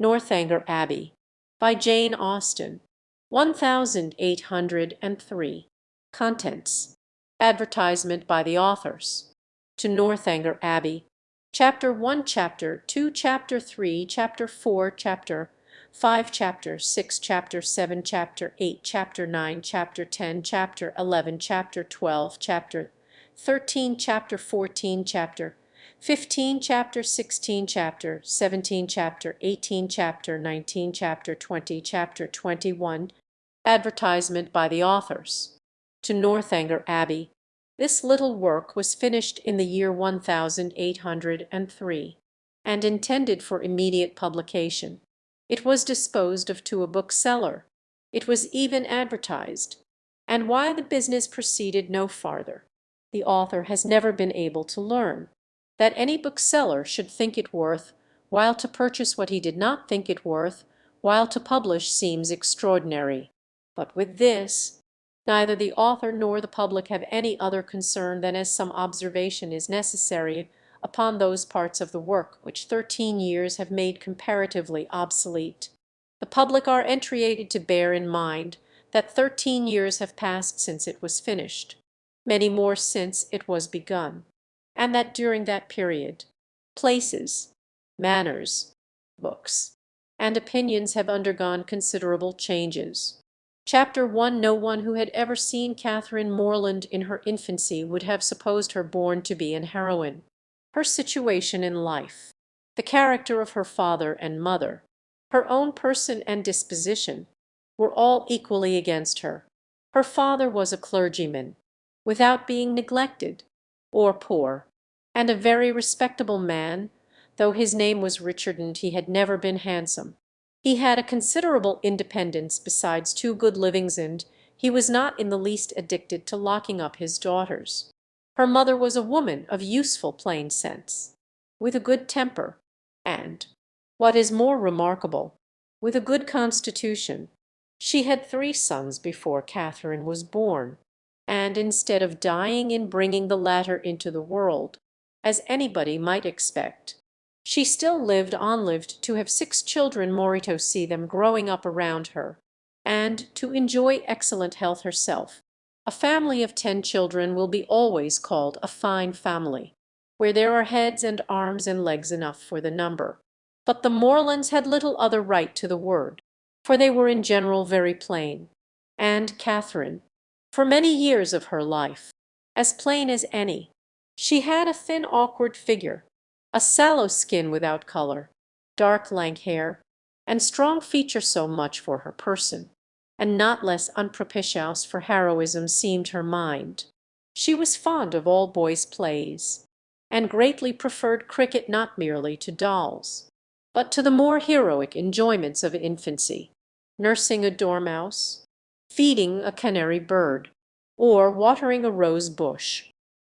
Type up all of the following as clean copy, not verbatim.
Northanger Abbey, by Jane Austen, 1803. Contents. Advertisement by the authors. To Northanger Abbey. Chapter 1, Chapter 2, Chapter 3, Chapter 4, Chapter 5, Chapter 6, Chapter 7, Chapter 8, Chapter 9, Chapter 10, Chapter 11, Chapter 12, Chapter 13, Chapter 14, Chapter 15, Chapter 16, Chapter 17, Chapter 18, Chapter 19, Chapter 20, Chapter 21. Advertisement by the authors. To Northanger Abbey. This little work was finished in the year 1803, and intended for immediate publication. It was disposed of to a bookseller. It was even advertised. And why the business proceeded no farther, the author has never been able to learn. That any bookseller should think it worth while to purchase what he did not think it worth while to publish seems extraordinary. But with this, neither the author nor the public have any other concern than as some observation is necessary upon those parts of the work which 13 years have made comparatively obsolete. The public are entreated to bear in mind that 13 years have passed since it was finished, many more since it was begun, and that during that period places, manners, books, and opinions have undergone considerable changes. Chapter 1. No one who had ever seen Catherine Morland in her infancy would have supposed her born to be an heroine. Her situation in life, the character of her father and mother, her own person and disposition, were all equally against her. Her father was a clergyman, without being neglected, or poor, and a very respectable man, though his name was Richard and he had never been handsome. He had a considerable independence besides 2 good livings, and he was not in the least addicted to locking up his daughters. Her mother was a woman of useful plain sense, with a good temper, and, what is more remarkable, with a good constitution. She had 3 sons before Catherine was born, and instead of dying in bringing the latter into the world, as anybody might expect, she still lived to have 6 children more, to see them growing up around her, and to enjoy excellent health herself. A family of 10 children will be always called a fine family, where there are heads and arms and legs enough for the number. But the Morlands had little other right to the word, for they were in general very plain, and Catherine, for many years of her life, as plain as any. She had a thin, awkward figure, a sallow skin without color, dark lank hair, and strong feature. So much for her person, and not less unpropitious for heroism seemed her mind. She was fond of all boys' plays, and greatly preferred cricket not merely to dolls, but to the more heroic enjoyments of infancy, nursing a dormouse, feeding a canary bird, or watering a rose bush.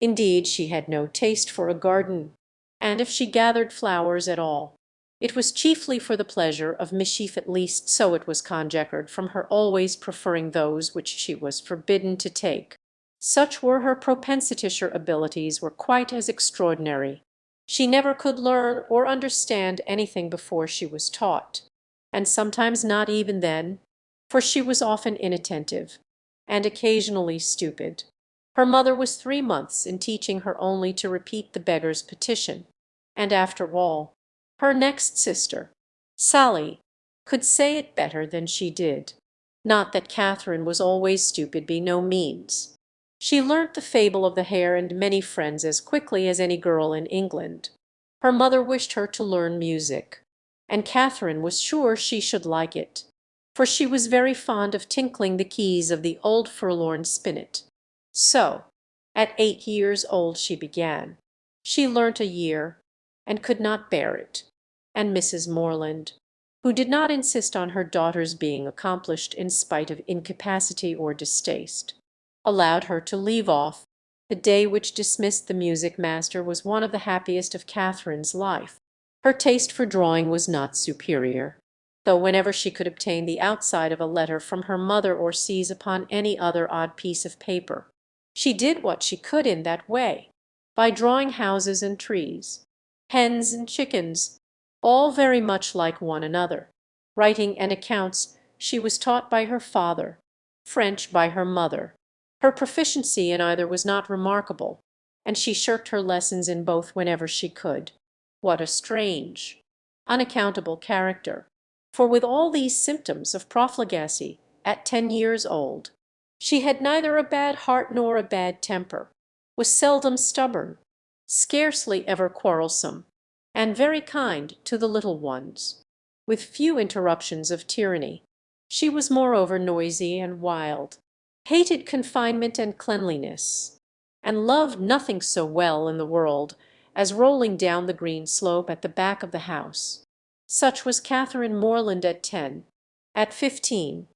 Indeed, she had no taste for a garden, and if she gathered flowers at all, it was chiefly for the pleasure of mischief, at least so it was conjectured from her always preferring those which she was forbidden to take. Such were her propensities. Her abilities were quite as extraordinary. She never could learn or understand anything before she was taught, and sometimes not even then, for she was often inattentive, and occasionally stupid. Her mother was 3 months in teaching her only to repeat the beggar's petition, and after all, her next sister, Sally, could say it better than she did. Not that Catherine was always stupid, by no means. She learnt the fable of the hare and many friends as quickly as any girl in England. Her mother wished her to learn music, and Catherine was sure she should like it, for she was very fond of tinkling the keys of the old forlorn spinet. So, at 8 years old she began. She learnt a year, and could not bear it, and Mrs. Morland, who did not insist on her daughter's being accomplished in spite of incapacity or distaste, allowed her to leave off. The day which dismissed the music master was one of the happiest of Catherine's life. Her taste for drawing was not superior, though whenever she could obtain the outside of a letter from her mother or seize upon any other odd piece of paper, she did what she could in that way, by drawing houses and trees, hens and chickens, all very much like one another. Writing and accounts she was taught by her father, French by her mother. Her proficiency in either was not remarkable, and she shirked her lessons in both whenever she could. What a strange, unaccountable character! For with all these symptoms of profligacy at 10 years old, she had neither a bad heart nor a bad temper, was seldom stubborn, scarcely ever quarrelsome, and very kind to the little ones, with few interruptions of tyranny. She was moreover noisy and wild, hated confinement and cleanliness, and loved nothing so well in the world as rolling down the green slope at the back of the house. Such was Catherine Morland at 10. At 15,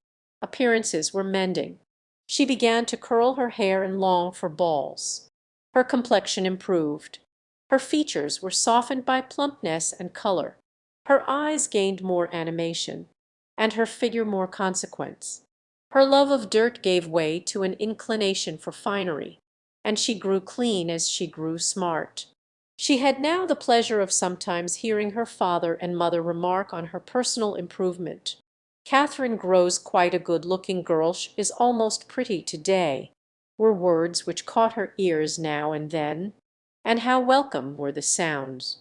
appearances were mending. She began to curl her hair and long for balls. Her complexion improved. Her features were softened by plumpness and color. Her eyes gained more animation, and her figure more consequence. Her love of dirt gave way to an inclination for finery, and she grew clean as she grew smart. She had now the pleasure of sometimes hearing her father and mother remark on her personal improvement. "Catherine grows quite a good-looking girl, is almost pretty to-day," were words which caught her ears now and then, and how welcome were the sounds.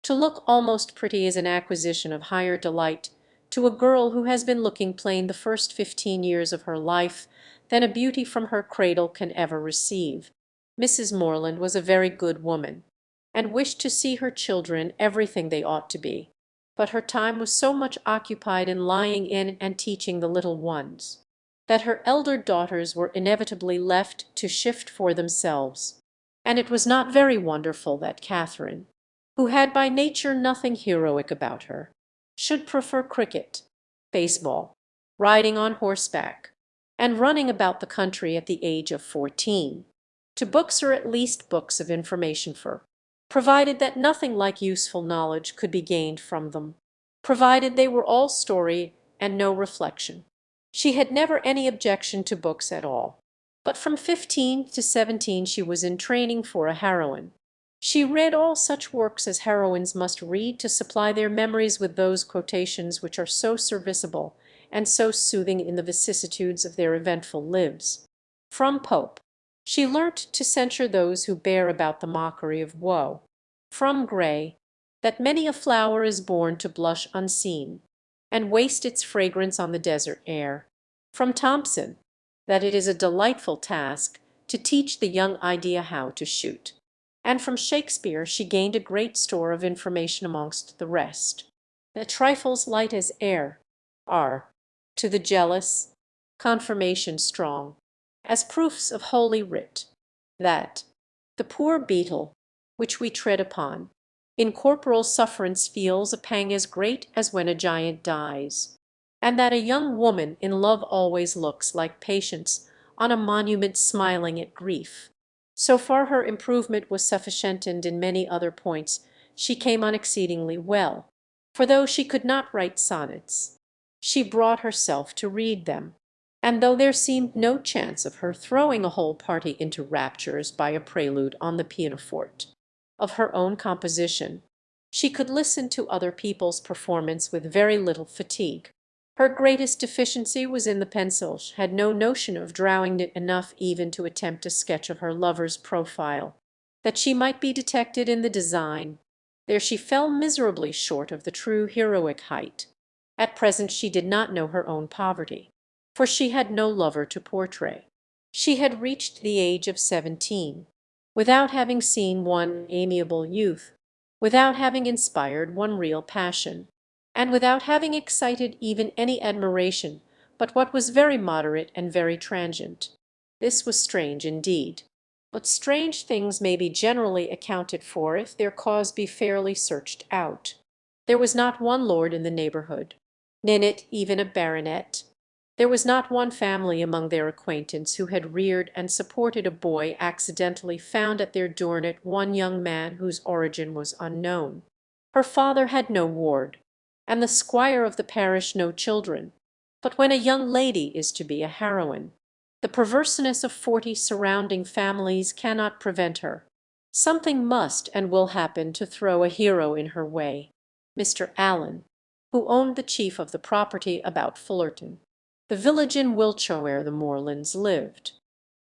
To look almost pretty is an acquisition of higher delight to a girl who has been looking plain the first 15 years of her life than a beauty from her cradle can ever receive. Mrs. Morland was a very good woman, and wished to see her children everything they ought to be, but her time was so much occupied in lying in and teaching the little ones, that her elder daughters were inevitably left to shift for themselves, and it was not very wonderful that Catherine, who had by nature nothing heroic about her, should prefer cricket, baseball, riding on horseback, and running about the country at the age of 14, to books, or at least books of information for, provided that nothing like useful knowledge could be gained from them, provided they were all story and no reflection. She had never any objection to books at all, but from 15 to 17 she was in training for a heroine. She read all such works as heroines must read to supply their memories with those quotations which are so serviceable and so soothing in the vicissitudes of their eventful lives. From Pope she learnt to censure those who bear about the mockery of woe. From Gray, that many a flower is born to blush unseen, and waste its fragrance on the desert air. From Thomson, that it is a delightful task to teach the young idea how to shoot. And from Shakespeare she gained a great store of information amongst the rest, that trifles light as air are, to the jealous, confirmation strong, as proofs of Holy Writ, that the poor beetle, which we tread upon, in corporal sufferance feels a pang as great as when a giant dies, and that a young woman in love always looks, like Patience, on a monument smiling at grief. So far her improvement was sufficient, and in many other points she came on exceedingly well, for though she could not write sonnets, she brought herself to read them, and though there seemed no chance of her throwing a whole party into raptures by a prelude on the pianoforte of her own composition, she could listen to other people's performance with very little fatigue. Her greatest deficiency was in the pencil. She had no notion of drawing it enough even to attempt a sketch of her lover's profile, that she might be detected in the design. There she fell miserably short of the true heroic height. At present she did not know her own poverty, for she had no lover to portray. She had reached the age of 17, without having seen one amiable youth, without having inspired one real passion, and without having excited even any admiration but what was very moderate and very transient. This was strange indeed, but strange things may be generally accounted for if their cause be fairly searched out. There was not one lord in the neighbourhood, Ninit even a baronet. There was not one family among their acquaintance who had reared and supported a boy accidentally found at their door net one young man whose origin was unknown. Her father had no ward, and the squire of the parish no children. But when a young lady is to be a heroine, the perverseness of 40 surrounding families cannot prevent her. Something must and will happen to throw a hero in her way. Mr. Allen, who owned the chief of the property about Fullerton, the village in Wiltshire where the Morlands lived,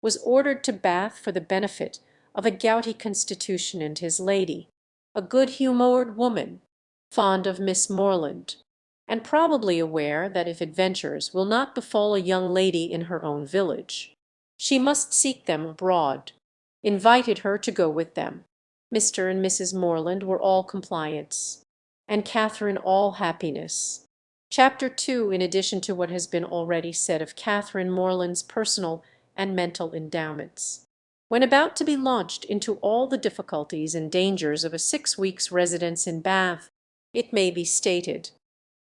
was ordered to Bath for the benefit of a gouty constitution and his lady, a good-humoured woman, fond of Miss Morland, and probably aware that if adventures will not befall a young lady in her own village, she must seek them abroad, invited her to go with them. Mr. and Mrs. Morland were all compliance, and Catherine all happiness. Chapter 2, in addition to what has been already said of Catherine Morland's personal and mental endowments, when about to be launched into all the difficulties and dangers of a 6 weeks' residence in Bath, it may be stated,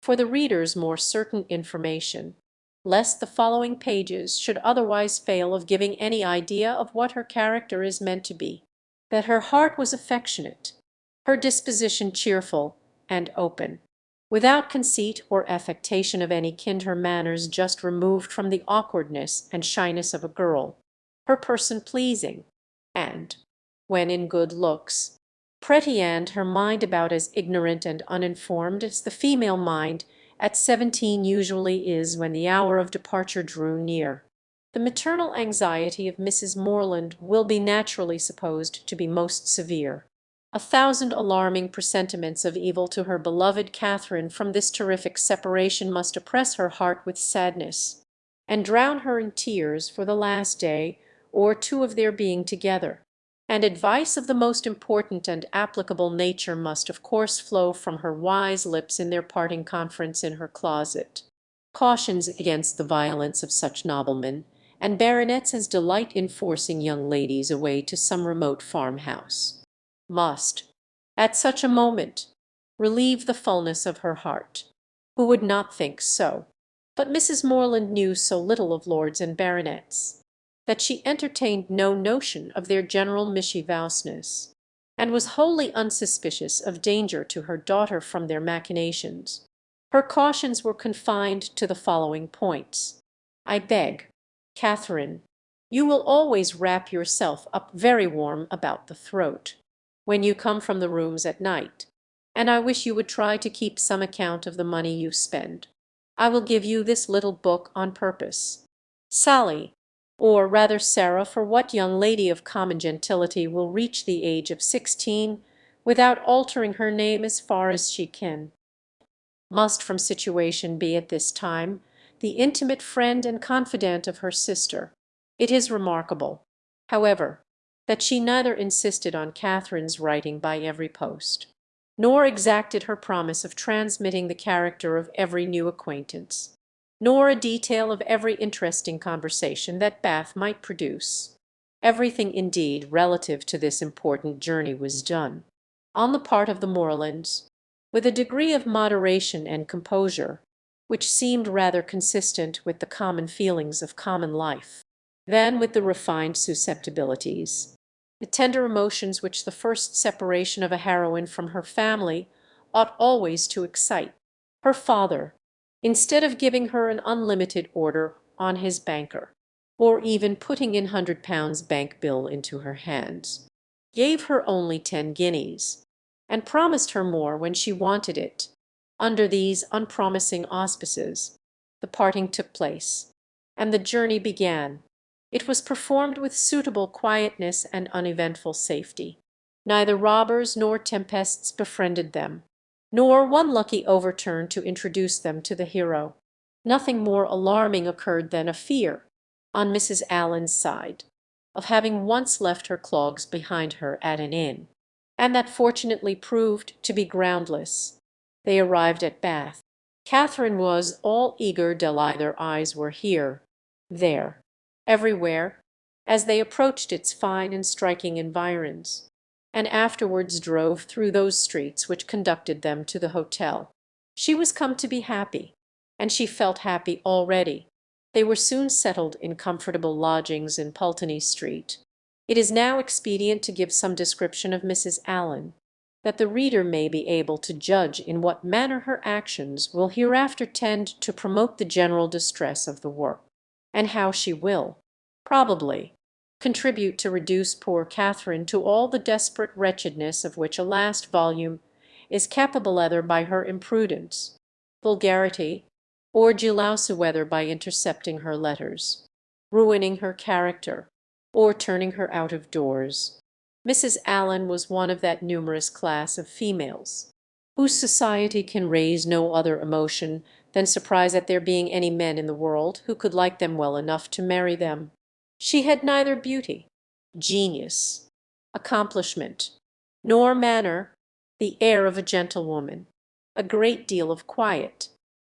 for the reader's more certain information, lest the following pages should otherwise fail of giving any idea of what her character is meant to be, that her heart was affectionate, her disposition cheerful and open, without conceit or affectation of any kind, her manners just removed from the awkwardness and shyness of a girl, her person pleasing, and, when in good looks, pretty, and her mind about as ignorant and uninformed as the female mind at 17 usually is when the hour of departure drew near. The maternal anxiety of Mrs. Morland will be naturally supposed to be most severe. 1,000 alarming presentiments of evil to her beloved Catherine from this terrific separation must oppress her heart with sadness, and drown her in tears for the last day or two of their being together. And advice of the most important and applicable nature must of course flow from her wise lips in their parting conference in her closet. Cautions against the violence of such noblemen and baronets as delight in forcing young ladies away to some remote farmhouse must, at such a moment, relieve the fulness of her heart. Who would not think so? But Mrs. Morland knew so little of lords and baronets, that she entertained no notion of their general mischievousness, and was wholly unsuspicious of danger to her daughter from their machinations. Her cautions were confined to the following points. I beg, Catherine, you will always wrap yourself up very warm about the throat when you come from the rooms at night, and I wish you would try to keep some account of the money you spend. I will give you this little book on purpose. Sally, or rather Sarah, for what young lady of common gentility will reach the age of 16 without altering her name as far as she can, must from situation be at this time the intimate friend and confidant of her sister. It is remarkable, however, that she neither insisted on Catherine's writing by every post, nor exacted her promise of transmitting the character of every new acquaintance, nor a detail of every interesting conversation that Bath might produce. Everything indeed relative to this important journey was done, on the part of the Morlands, with a degree of moderation and composure which seemed rather consistent with the common feelings of common life than with the refined susceptibilities, the tender emotions which the first separation of a heroine from her family ought always to excite. Her father, instead of giving her an unlimited order on his banker, or even putting in £100 bank bill into her hands, gave her only 10 guineas, and promised her more when she wanted it. Under these unpromising auspices the parting took place, and the journey began. It was performed with suitable quietness and uneventful safety. Neither robbers nor tempests befriended them, nor one lucky overturn to introduce them to the hero. Nothing more alarming occurred than a fear, on Mrs. Allen's side, of having once left her clogs behind her at an inn, and that fortunately proved to be groundless. They arrived at Bath. Catherine was all eager till their eyes were here, there, everywhere, as they approached its fine and striking environs, and afterwards drove through those streets which conducted them to the hotel. She was come to be happy, and she felt happy already. They were soon settled in comfortable lodgings in Pulteney Street. It is now expedient to give some description of Mrs. Allen, that the reader may be able to judge in what manner her actions will hereafter tend to promote the general distress of the work, and how she will, probably, contribute to reduce poor Catherine to all the desperate wretchedness of which a last volume is capable either by her imprudence, vulgarity, or whether by intercepting her letters, ruining her character, or turning her out of doors. Mrs. Allen was one of that numerous class of females whose society can raise no other emotion than surprise at there being any men in the world who could like them well enough to marry them. She had neither beauty, genius, accomplishment, nor manner, the air of a gentlewoman, a great deal of quiet,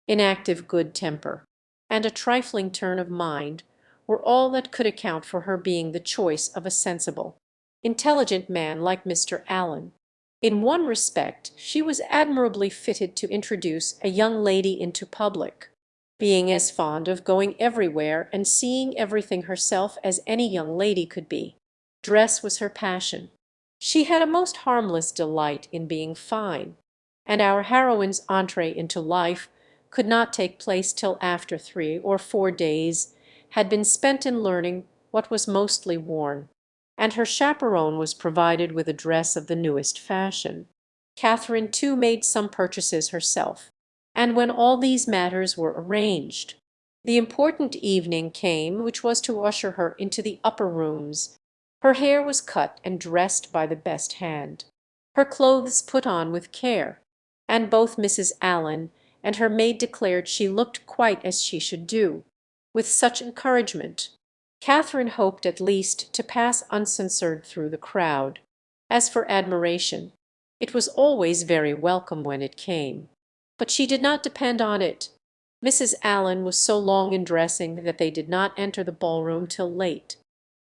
inactive good temper, and a trifling turn of mind were all that could account for her being the choice of a sensible, intelligent man like Mr. Allen. In one respect she was admirably fitted to introduce a young lady into public, being as fond of going everywhere and seeing everything herself as any young lady could be. Dress was her passion. She had a most harmless delight in being fine, and our heroine's entrée into life could not take place till after 3 or 4 days had been spent in learning what was mostly worn, and her chaperon was provided with a dress of the newest fashion. Catherine too made some purchases herself, and when all these matters were arranged, the important evening came which was to usher her into the upper rooms. Her hair was cut and dressed by the best hand, her clothes put on with care, and both Mrs. Allen and her maid declared she looked quite as she should do. With such encouragement, Catherine hoped at least to pass uncensored through the crowd. As for admiration, it was always very welcome when it came, but she did not depend on it. Mrs. Allen was so long in dressing that they did not enter the ballroom till late.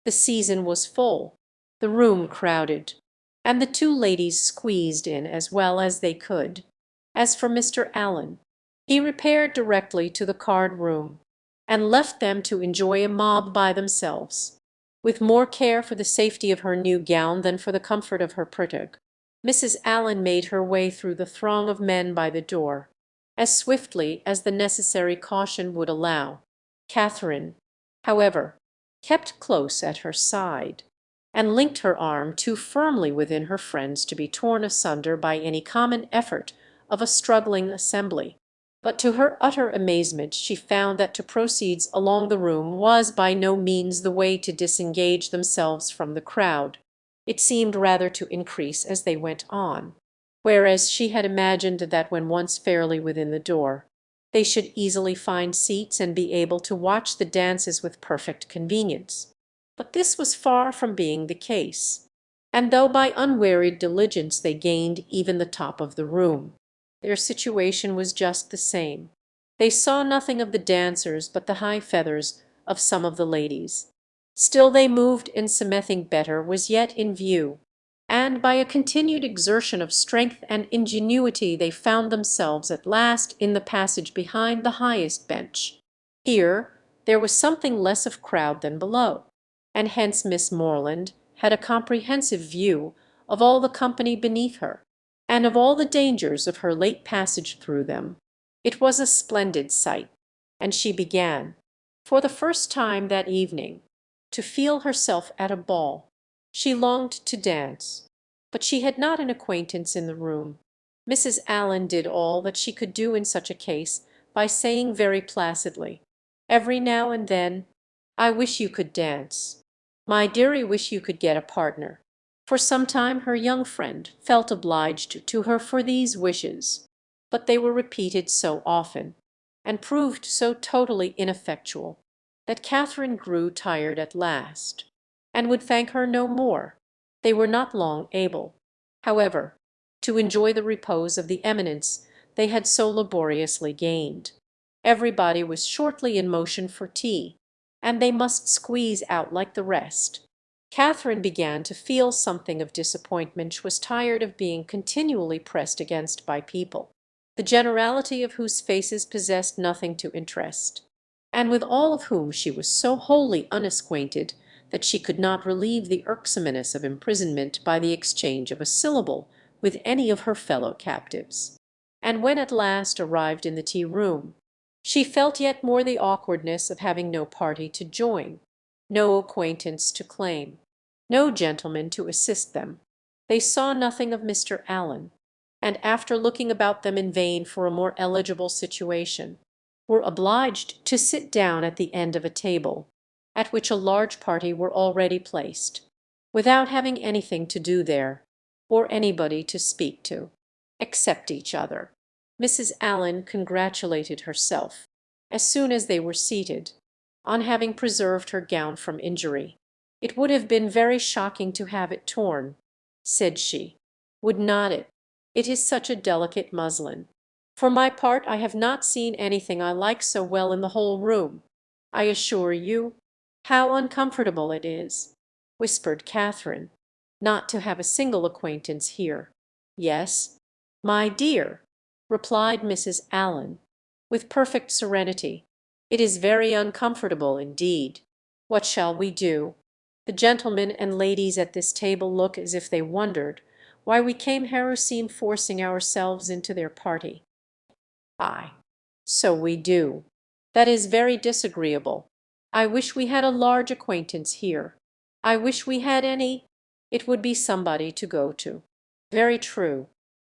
The season was full, the room crowded, and the two ladies squeezed in as well as they could. As for Mr. Allen, he repaired directly to the card room, and left them to enjoy a mob by themselves, with more care for the safety of her new gown than for the comfort of her prittig. Mrs. Allen made her way through the throng of men by the door, as swiftly as the necessary caution would allow. Catherine, however, kept close at her side, and linked her arm too firmly within her friend's to be torn asunder by any common effort of a struggling assembly. But to her utter amazement she found that to proceed along the room was by no means the way to disengage themselves from the crowd. It seemed rather to increase as they went on, whereas she had imagined that when once fairly within the door, they should easily find seats and be able to watch the dances with perfect convenience. But this was far from being the case, and though by unwearied diligence they gained even the top of the room, their situation was just the same. They saw nothing of the dancers but the high feathers of some of the ladies. Still they moved, and something better was yet in view, and by a continued exertion of strength and ingenuity they found themselves at last in the passage behind the highest bench. Here there was something less of crowd than below, and hence Miss Morland had a comprehensive view of all the company beneath her, and of all the dangers of her late passage through them. It was a splendid sight, and she began, for the first time that evening, to feel herself at a ball. She longed to dance, but she had not an acquaintance in the room. Mrs. Allen did all that she could do in such a case by saying very placidly, every now and then, "I wish you could dance. My dearie, wish you could get a partner." For some time her young friend felt obliged to her for these wishes, but they were repeated so often, and proved so totally ineffectual, that Catherine grew tired at last, and would thank her no more. They were not long able, however, to enjoy the repose of the eminence they had so laboriously gained. Everybody was shortly in motion for tea, and they must squeeze out like the rest. Catherine began to feel something of disappointment. She was tired of being continually pressed against by people, the generality of whose faces possessed nothing to interest, and with all of whom she was so wholly unacquainted that she could not relieve the irksomeness of imprisonment by the exchange of a syllable with any of her fellow captives. And when at last arrived in the tea-room, she felt yet more the awkwardness of having no party to join, no acquaintance to claim, no gentleman to assist them. They saw nothing of Mr. Allen, and after looking about them in vain for a more eligible situation, were obliged to sit down at the end of a table, at which a large party were already placed, without having anything to do there, or anybody to speak to, except each other. Mrs. Allen congratulated herself, as soon as they were seated, on having preserved her gown from injury. "It would have been very shocking to have it torn," said she, "would not it? It is such a delicate muslin. For my part, I have not seen anything I like so well in the whole room. I assure you, how uncomfortable it is," whispered Catherine, "not to have a single acquaintance here." "Yes, my dear," replied Mrs. Allen, with perfect serenity, "it is very uncomfortable indeed. What shall we do? The gentlemen and ladies at this table look as if they wondered why we came here seem forcing ourselves into their party." "Ay, so we do. That is very disagreeable. I wish we had a large acquaintance here. I wish we had any. It would be somebody to go to." "Very true,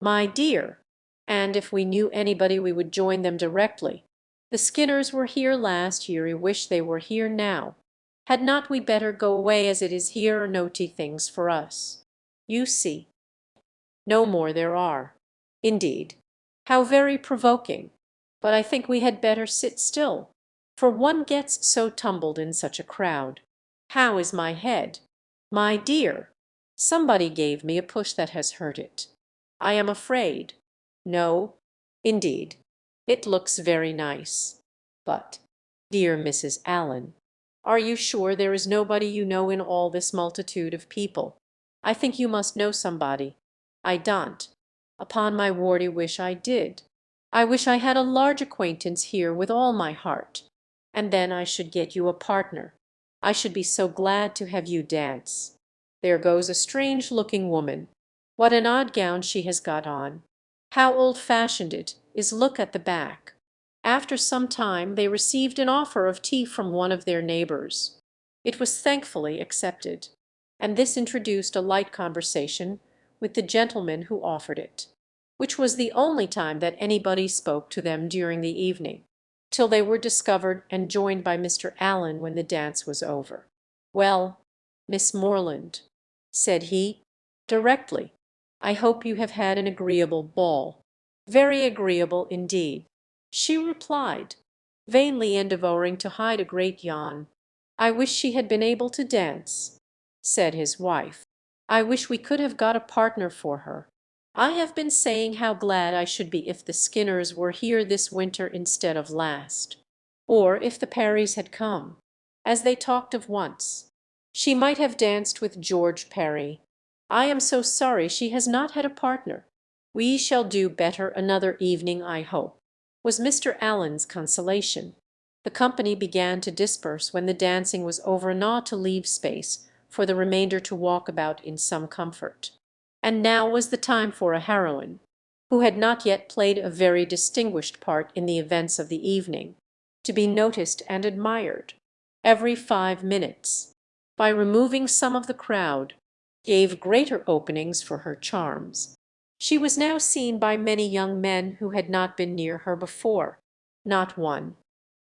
my dear. And if we knew anybody we would join them directly. The Skinners were here last year. I wish they were here now. Had not we better go away, as it is here no tea things for us? You see, no more there are. Indeed, how very provoking! But I think we had better sit still, for one gets so tumbled in such a crowd. How is my head? My dear, somebody gave me a push that has hurt it. I am afraid. No, indeed, it looks very nice. But, dear Mrs. Allen, are you sure there is nobody you know in all this multitude of people? I think you must know somebody. I don't. Upon my word, I wish I did. I wish I had a large acquaintance here with all my heart, and then I should get you a partner. I should be so glad to have you dance. There goes a strange-looking woman. What an odd gown she has got on! How old-fashioned it is! Look at the back." After some time they received an offer of tea from one of their neighbours. It was thankfully accepted, and this introduced a light conversation with the gentleman who offered it, which was the only time that anybody spoke to them during the evening, till they were discovered and joined by Mr. Allen when the dance was over. "Well, Miss Morland," said he, directly, "I hope you have had an agreeable ball." "Very agreeable indeed," she replied, vainly endeavouring to hide a great yawn. "I wish she had been able to dance," said his wife. "I wish we could have got a partner for her. I have been saying how glad I should be if the Skinners were here this winter instead of last, or if the Parrys had come, as they talked of once. She might have danced with George Parry. I am so sorry she has not had a partner. We shall do better another evening, I hope," was Mr. Allen's consolation. The company began to disperse when the dancing was over, not to leave space for the remainder to walk about in some comfort. And now was the time for a heroine, who had not yet played a very distinguished part in the events of the evening, to be noticed and admired. Every 5 minutes, by removing some of the crowd, gave greater openings for her charms. She was now seen by many young men who had not been near her before. Not one,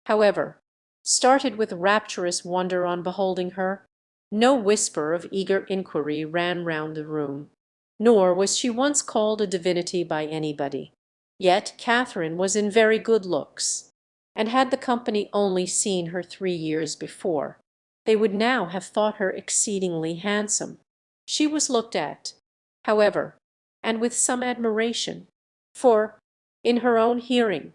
however, started with rapturous wonder on beholding her. No whisper of eager inquiry ran round the room, nor was she once called a divinity by anybody. Yet Catherine was in very good looks, and had the company only seen her 3 years before, they would now have thought her exceedingly handsome. She was looked at, however, and with some admiration, for, in her own hearing,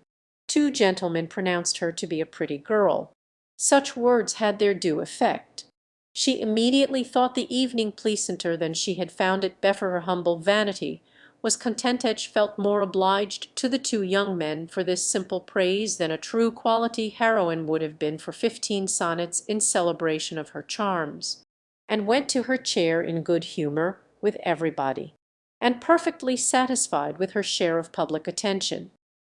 2 gentlemen pronounced her to be a pretty girl. Such words had their due effect. She immediately thought the evening pleasanter than she had found it. But her humble vanity was contented felt more obliged to the 2 young men for this simple praise than a true quality heroine would have been for 15 sonnets in celebration of her charms, and went to her chair in good humour with everybody, and perfectly satisfied with her share of public attention.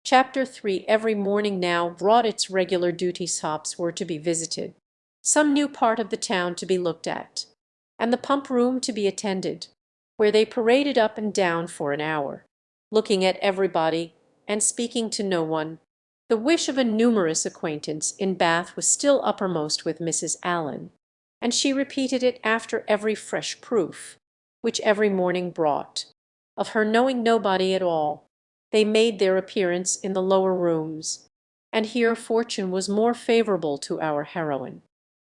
Chapter 3. Every morning now brought its regular duty. Shops were to be visited, some new part of the town to be looked at, and the pump room to be attended, where they paraded up and down for an hour. looking at everybody and speaking to no one. The wish of a numerous acquaintance in Bath was still uppermost with Mrs. Allen, and she repeated it after every fresh proof, which every morning brought, of her knowing nobody at all. They made their appearance in the lower rooms, and here fortune was more favourable to our heroine.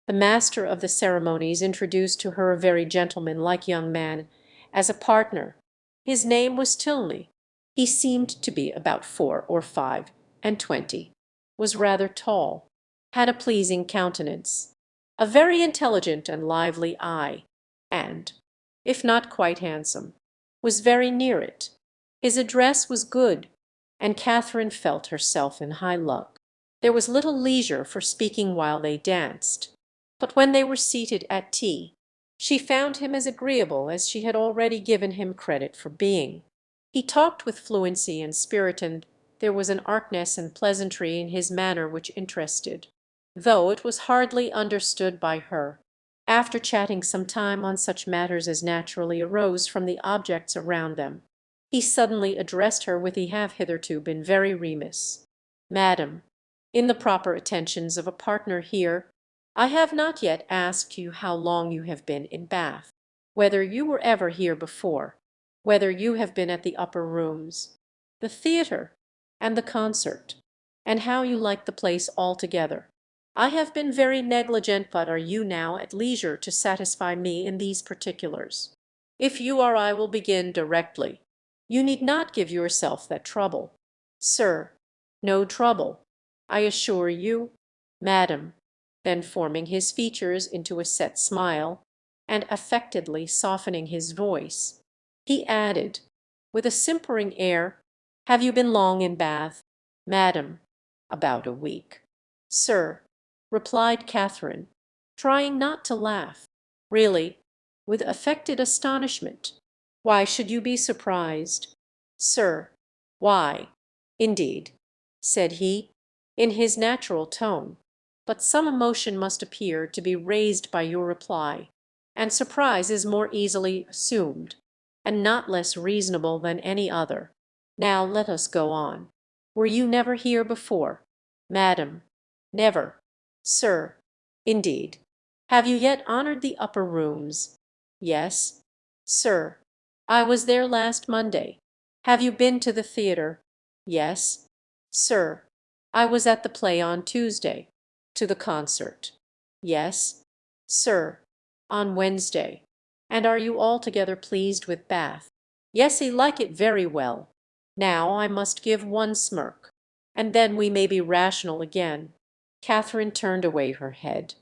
The master of the ceremonies introduced to her a very gentlemanlike young man as a partner. His name was Tilney. He seemed to be about 4 or 5 and 20, was rather tall, had a pleasing countenance, a very intelligent and lively eye, and, if not quite handsome, was very near it. His address was good, and Catherine felt herself in high luck. There was little leisure for speaking while they danced, but when they were seated at tea, she found him as agreeable as she had already given him credit for being. He talked with fluency and spirit, and there was an archness and pleasantry in his manner which interested, though it was hardly understood by her. After chatting some time on such matters as naturally arose from the objects around them, he suddenly addressed her with he have hitherto been very remiss. "Madam, in the proper attentions of a partner here, I have not yet asked you how long you have been in Bath, whether you were ever here before, whether you have been at the upper rooms, the theatre, and the concert, and how you like the place altogether. I have been very negligent, but are you now at leisure to satisfy me in these particulars? If you are, I will begin directly. You need not give yourself that trouble." "Sir, no trouble, I assure you, madam." Then forming his features into a set smile, and affectedly softening his voice, he added, with a simpering air, "Have you been long in Bath?" "Madam, about a week." "Sir," replied Catherine, trying not to laugh, really, with affected astonishment, "why should you be surprised?" "Sir, why, indeed," said he, in his natural tone, "but some emotion must appear to be raised by your reply, and surprise is more easily assumed, and not less reasonable than any other. Now let us go on. Were you never here before?" "Madam, never." "Sir, indeed. Have you yet honoured the upper rooms?" "Yes." "Sir, I was there last Monday. Have you been to the theatre?" "Yes." "Sir, I was at the play on Tuesday." "To the concert?" "Yes." "Sir, on Wednesday. And are you altogether pleased with Bath?" "Yes, I like it very well. Now I must give one smirk, and then we may be rational again." Catherine turned away her head,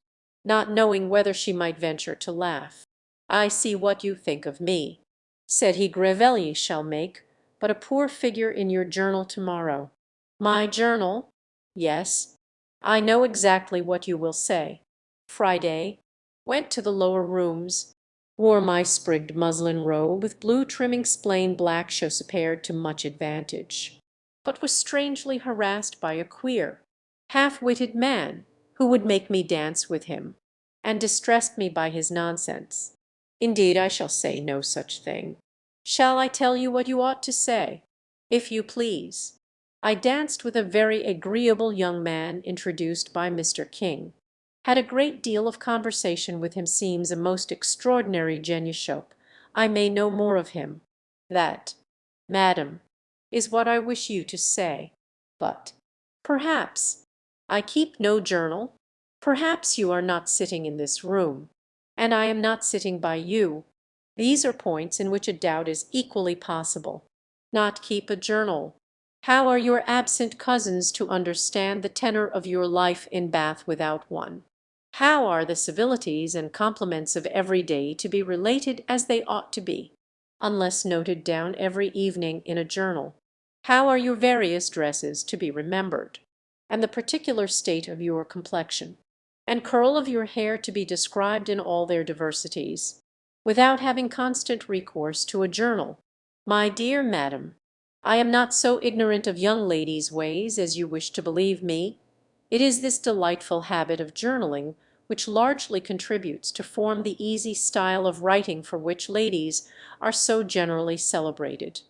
not knowing whether she might venture to laugh. "I see what you think of me," said he. "Grevelly shall make but a poor figure in your journal to-morrow." "My journal?" "Yes. I know exactly what you will say. Friday, went to the lower rooms, wore my sprigged muslin robe with blue trimmings, plain black chaussepared to much advantage, but was strangely harassed by a queer, half-witted man who would make me dance with him, and distressed me by his nonsense. Indeed, I shall say no such thing. Shall I tell you what you ought to say?" "If you please." "I danced with a very agreeable young man introduced by Mr. King. Had a great deal of conversation with him, seems a most extraordinary geniushope. I may know more of him. That, madam, is what I wish you to say. But, perhaps, I keep no journal, perhaps you are not sitting in this room, and I am not sitting by you. These are points in which a doubt is equally possible. Not keep a journal! How are your absent cousins to understand the tenor of your life in Bath without one? How are the civilities and compliments of every day to be related as they ought to be, unless noted down every evening in a journal? How are your various dresses to be remembered, and the particular state of your complexion, and curl of your hair to be described in all their diversities, without having constant recourse to a journal? My dear madam, I am not so ignorant of young ladies' ways as you wish to believe me. It is this delightful habit of journaling which largely contributes to form the easy style of writing for which ladies are so generally celebrated.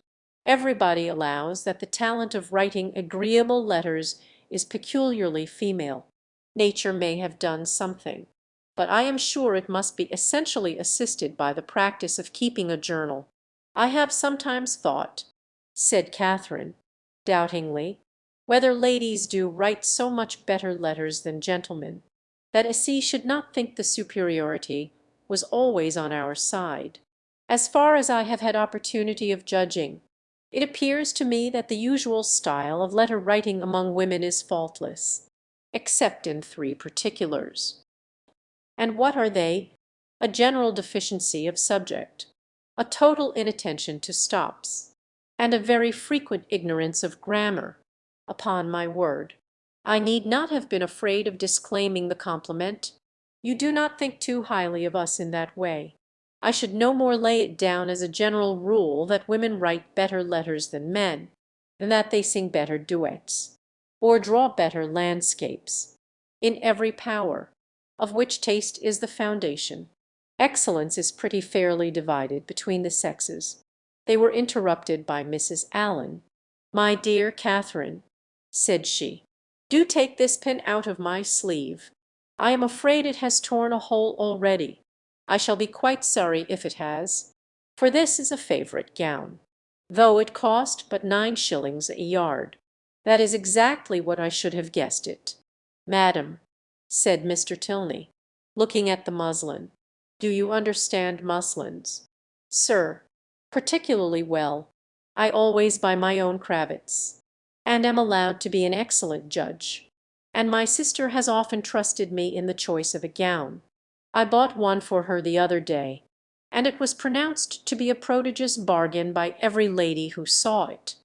Everybody allows that the talent of writing agreeable letters is peculiarly female. Nature may have done something, but I am sure it must be essentially assisted by the practice of keeping a journal. I have sometimes thought," said Catherine, doubtingly, "whether ladies do write so much better letters than gentlemen, that C should not think the superiority was always on our side. As far as I have had opportunity of judging, it appears to me that the usual style of letter writing among women is faultless, except in three particulars." "And what are they?" "A general deficiency of subject, a total inattention to stops, and a very frequent ignorance of grammar. Upon my word, I need not have been afraid of disclaiming the compliment. You do not think too highly of us in that way. I should no more lay it down as a general rule that women write better letters than men, than that they sing better duets, or draw better landscapes, in every power, of which taste is the foundation. Excellence is pretty fairly divided between the sexes." They were interrupted by Mrs. Allen. "My dear Catherine," said she, "do take this pin out of my sleeve. I am afraid it has torn a hole already. I shall be quite sorry if it has, for this is a favourite gown, though it cost but 9 shillings a yard. That is exactly what I should have guessed it." "Madam," said Mr. Tilney, looking at the muslin, "do you understand muslins?" "Sir, particularly well. I always buy my own cravats, and am allowed to be an excellent judge, and my sister has often trusted me in the choice of a gown. I bought one for her the other day, and it was pronounced to be a prodigious bargain by every lady who saw it.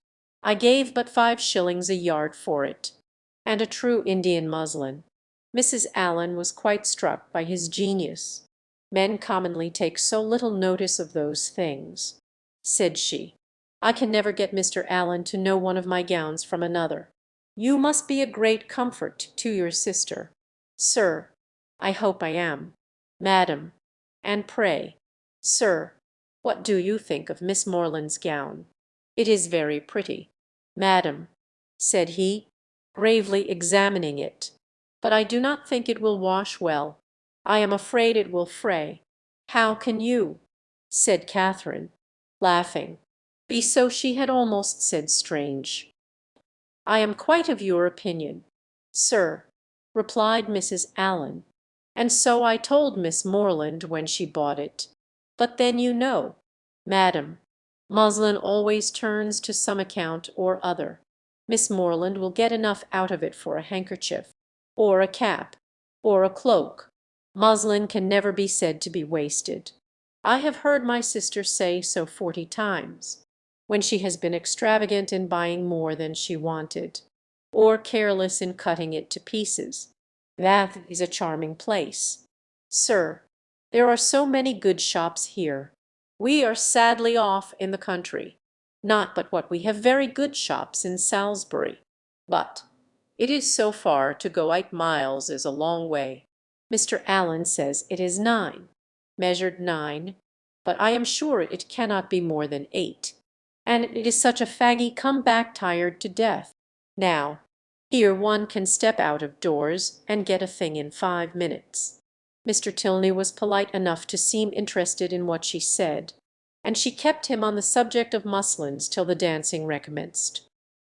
I gave but 5 shillings a yard for it, and a true Indian muslin." Mrs. Allen was quite struck by his genius. "Men commonly take so little notice of those things," said she. "I can never get Mr. Allen to know one of my gowns from another. You must be a great comfort to your sister." "Sir, I hope I am." "Madam, and pray, sir, what do you think of Miss Morland's gown? It is very pretty." "Madam," said he, gravely examining it, "but I do not think it will wash well. I am afraid it will fray." "How can you," said Catherine, laughing, "be so," she had almost said, "strange?" "I am quite of your opinion, sir," replied Mrs. Allen, "and so I told Miss Morland when she bought it. But then you know, madam, muslin always turns to some account or other. Miss Morland will get enough out of it for a handkerchief, or a cap, or a cloak. Muslin can never be said to be wasted. I have heard my sister say so 40 times, when she has been extravagant in buying more than she wanted, or careless in cutting it to pieces. That is a charming place. Sir, there are so many good shops here. We are sadly off in the country. Not but what we have very good shops in Salisbury, but it is so far to go 8 miles is a long way. Mr. Allen says it is 9, measured 9, but I am sure it cannot be more than 8, and it is such a faggy come back tired to death. Now, here one can step out of doors and get a thing in 5 minutes." Mr. Tilney was polite enough to seem interested in what she said, and she kept him on the subject of muslins till the dancing recommenced.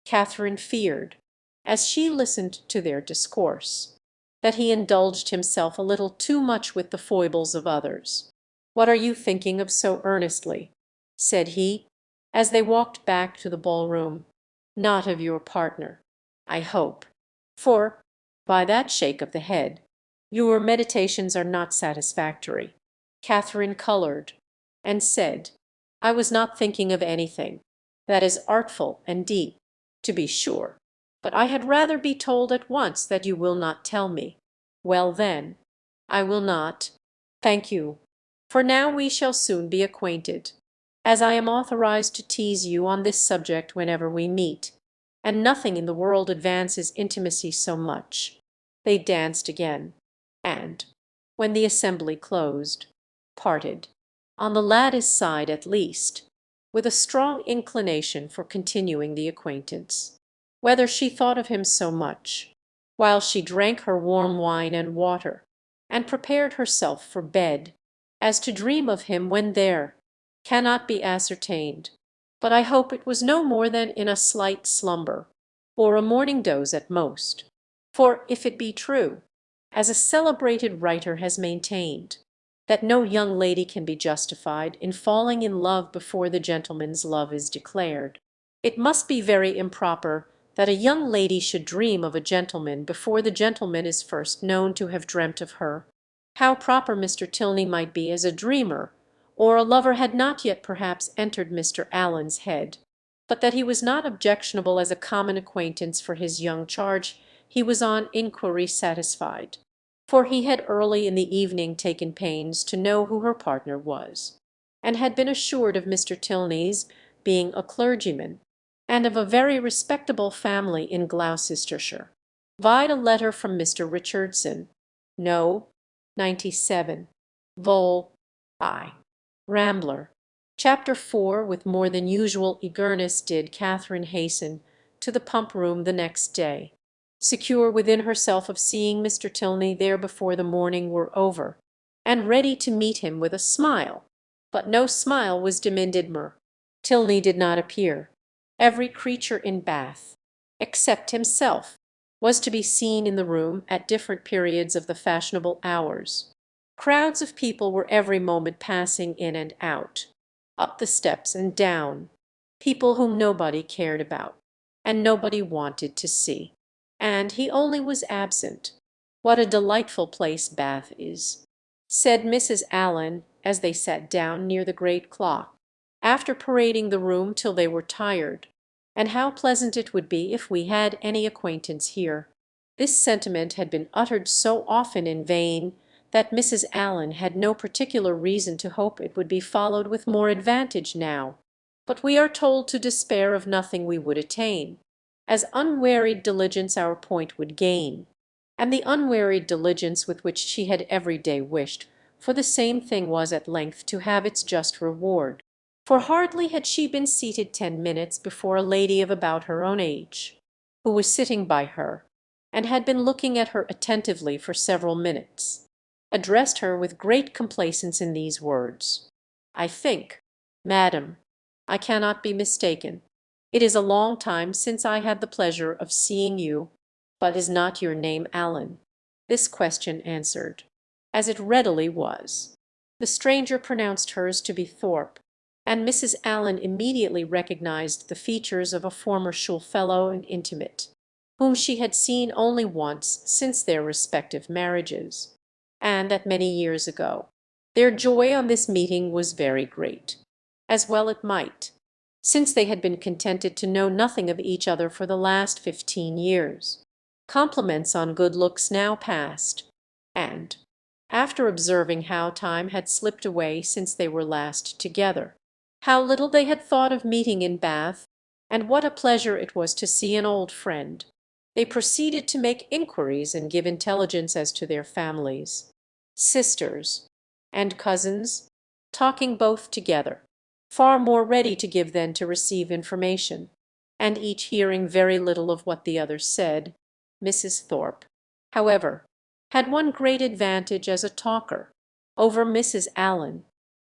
Catherine feared, as she listened to their discourse, that he indulged himself a little too much with the foibles of others. "What are you thinking of so earnestly?" said he, as they walked back to the ball-room. "Not of your partner, I hope, for, by that shake of the head, your meditations are not satisfactory." Catherine coloured, and said, "I was not thinking of anything that is artful and deep, to be sure, but I had rather be told at once that you will not tell me." "Well, then, I will not, thank you, for now we shall soon be acquainted, as I am authorized to tease you on this subject whenever we meet, and nothing in the world advances intimacy so much." They danced again, and, when the assembly closed, parted, on the lad's side at least. with a strong inclination for continuing the acquaintance. Whether she thought of him so much, while she drank her warm wine and water, and prepared herself for bed, as to dream of him when there, cannot be ascertained, but I hope it was no more than in a slight slumber, or a morning doze at most. For if it be true, as a celebrated writer has maintained, that no young lady can be justified in falling in love before the gentleman's love is declared, it must be very improper that a young lady should dream of a gentleman before the gentleman is first known to have dreamt of her. How proper Mr. Tilney might be as a dreamer or a lover had not yet perhaps entered Mr. Allen's head, but that he was not objectionable as a common acquaintance for his young charge he was on inquiry satisfied, for he had early in the evening taken pains to know who her partner was, and had been assured of Mr. Tilney's being a clergyman, and of a very respectable family in Gloucestershire. Vide a letter from Mr. Richardson, No. 97, Vol. I. Rambler. Chapter 4. With more than usual eagerness did Catherine hasten to the pump room the next day, secure within herself of seeing Mr. Tilney there before the morning were over, and ready to meet him with a smile. But no smile was Dimmidmer. Tilney did not appear. Every creature in Bath, except himself, was to be seen in the room at different periods of the fashionable hours. Crowds of people were every moment passing in and out, up the steps and down, people whom nobody cared about, and nobody wanted to see. And he only was absent. What a delightful place Bath is, said Mrs. Allen as they sat down near the great clock, after parading the room till they were tired, and how pleasant it would be if we had any acquaintance here. This sentiment had been uttered so often in vain that Mrs. Allen had no particular reason to hope it would be followed with more advantage now. But we are told to despair of nothing we would attain, as unwearied diligence our point would gain, and the unwearied diligence with which she had every day wished for the same thing was at length to have its just reward. For hardly had she been seated 10 minutes before a lady of about her own age, who was sitting by her, and had been looking at her attentively for several minutes, addressed her with great complacence in these words: "I think, madam, I cannot be mistaken. It is a long time since I had the pleasure of seeing you, but is not your name Allen?" This question answered, as it readily was. The stranger pronounced hers to be Thorpe, and Mrs. Allen immediately recognized the features of a former schoolfellow and intimate, whom she had seen only once since their respective marriages, and that many years ago. Their joy on this meeting was very great, as well it might, since they had been contented to know nothing of each other for the last 15 years. Compliments on good looks now passed, and, after observing how time had slipped away since they were last together, how little they had thought of meeting in Bath, and what a pleasure it was to see an old friend, they proceeded to make inquiries and give intelligence as to their families, sisters, and cousins, talking both together, far more ready to give than to receive information, and each hearing very little of what the other said. Mrs. Thorpe, however, had one great advantage as a talker over Mrs. Allen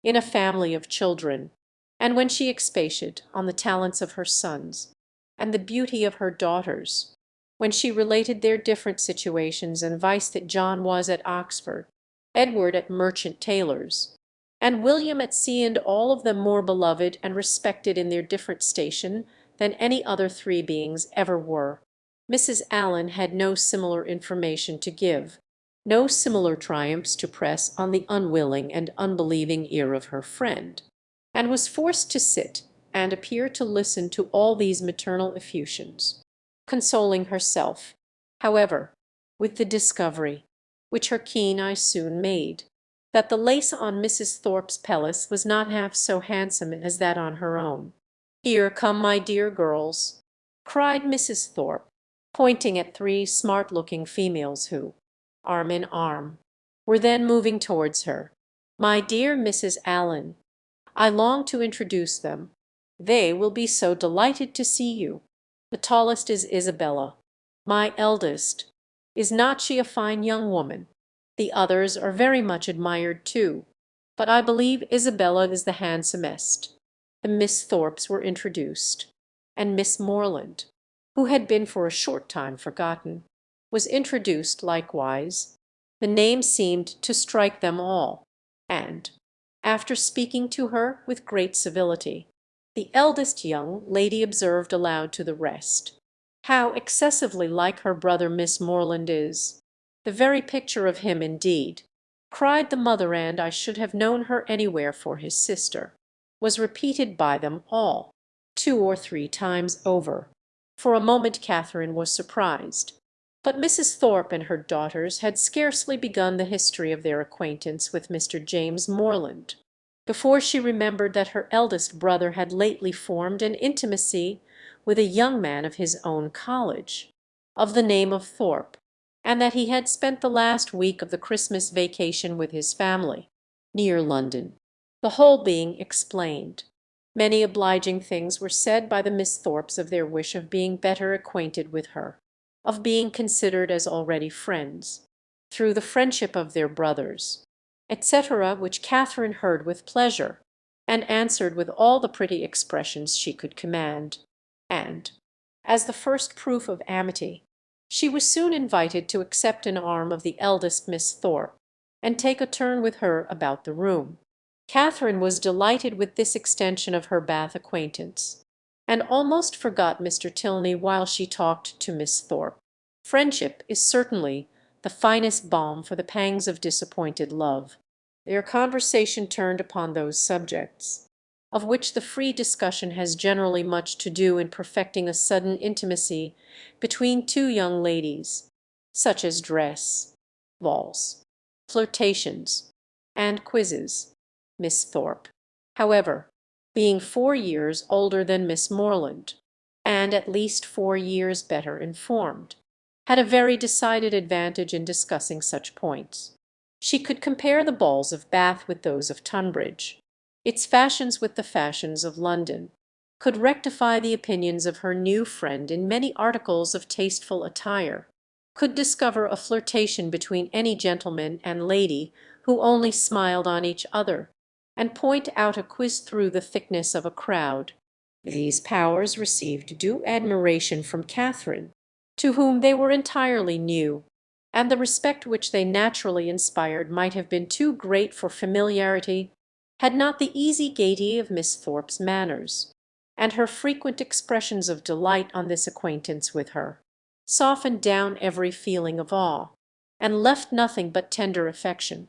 in a family of children, and when she expatiated on the talents of her sons and the beauty of her daughters, when she related their different situations, and vice that John was at Oxford, Edward at Merchant Taylor's, and William at sea, and all of them more beloved and respected in their different station than any other 3 beings ever were, Mrs. Allen had no similar information to give, no similar triumphs to press on the unwilling and unbelieving ear of her friend, and was forced to sit and appear to listen to all these maternal effusions, consoling herself, however, with the discovery, which her keen eye soon made, that the lace on Mrs. Thorpe's pelisse was not half so handsome as that on her own. "Here come my dear girls," cried Mrs. Thorpe, pointing at 3 smart-looking females who, arm in arm, were then moving towards her. "My dear Mrs. Allen, I long to introduce them. They will be so delighted to see you. The tallest is Isabella, my eldest. Is not she a fine young woman? The others are very much admired too, but I believe Isabella is the handsomest." The Miss Thorpes were introduced, and Miss Morland, who had been for a short time forgotten, was introduced likewise. The name seemed to strike them all, and, after speaking to her with great civility, the eldest young lady observed aloud to the rest, "How excessively like her brother Miss Morland is! The very picture of him indeed," cried the mother, and "I should have known her anywhere for his sister," was repeated by them all 2 or 3 times over. For a moment Catherine was surprised, but Mrs. Thorpe and her daughters had scarcely begun the history of their acquaintance with Mr. James Morland before she remembered that her eldest brother had lately formed an intimacy with a young man of his own college, of the name of Thorpe, and that he had spent the last week of the Christmas vacation with his family, near London. The whole being explained, many obliging things were said by the Miss Thorpes of their wish of being better acquainted with her, of being considered as already friends, through the friendship of their brothers, etc., which Catherine heard with pleasure, and answered with all the pretty expressions she could command; and, as the first proof of amity, she was soon invited to accept an arm of the eldest Miss Thorpe, and take a turn with her about the room. Catherine was delighted with this extension of her Bath acquaintance, and almost forgot Mr. Tilney while she talked to Miss Thorpe. Friendship is certainly the finest balm for the pangs of disappointed love. Their conversation turned upon those subjects, of which the free discussion has generally much to do in perfecting a sudden intimacy between two young ladies, such as dress, balls, flirtations, and quizzes. Miss Thorpe, however, being 4 years older than Miss Morland, and at least 4 years better informed, had a very decided advantage in discussing such points. She could compare the balls of Bath with those of Tunbridge, its fashions with the fashions of London, could rectify the opinions of her new friend in many articles of tasteful attire, could discover a flirtation between any gentleman and lady who only smiled on each other, and point out a quiz through the thickness of a crowd. These powers received due admiration from Catherine, to whom they were entirely new, and the respect which they naturally inspired might have been too great for familiarity had not the easy gaiety of Miss Thorpe's manners, and her frequent expressions of delight on this acquaintance with her, softened down every feeling of awe, and left nothing but tender affection.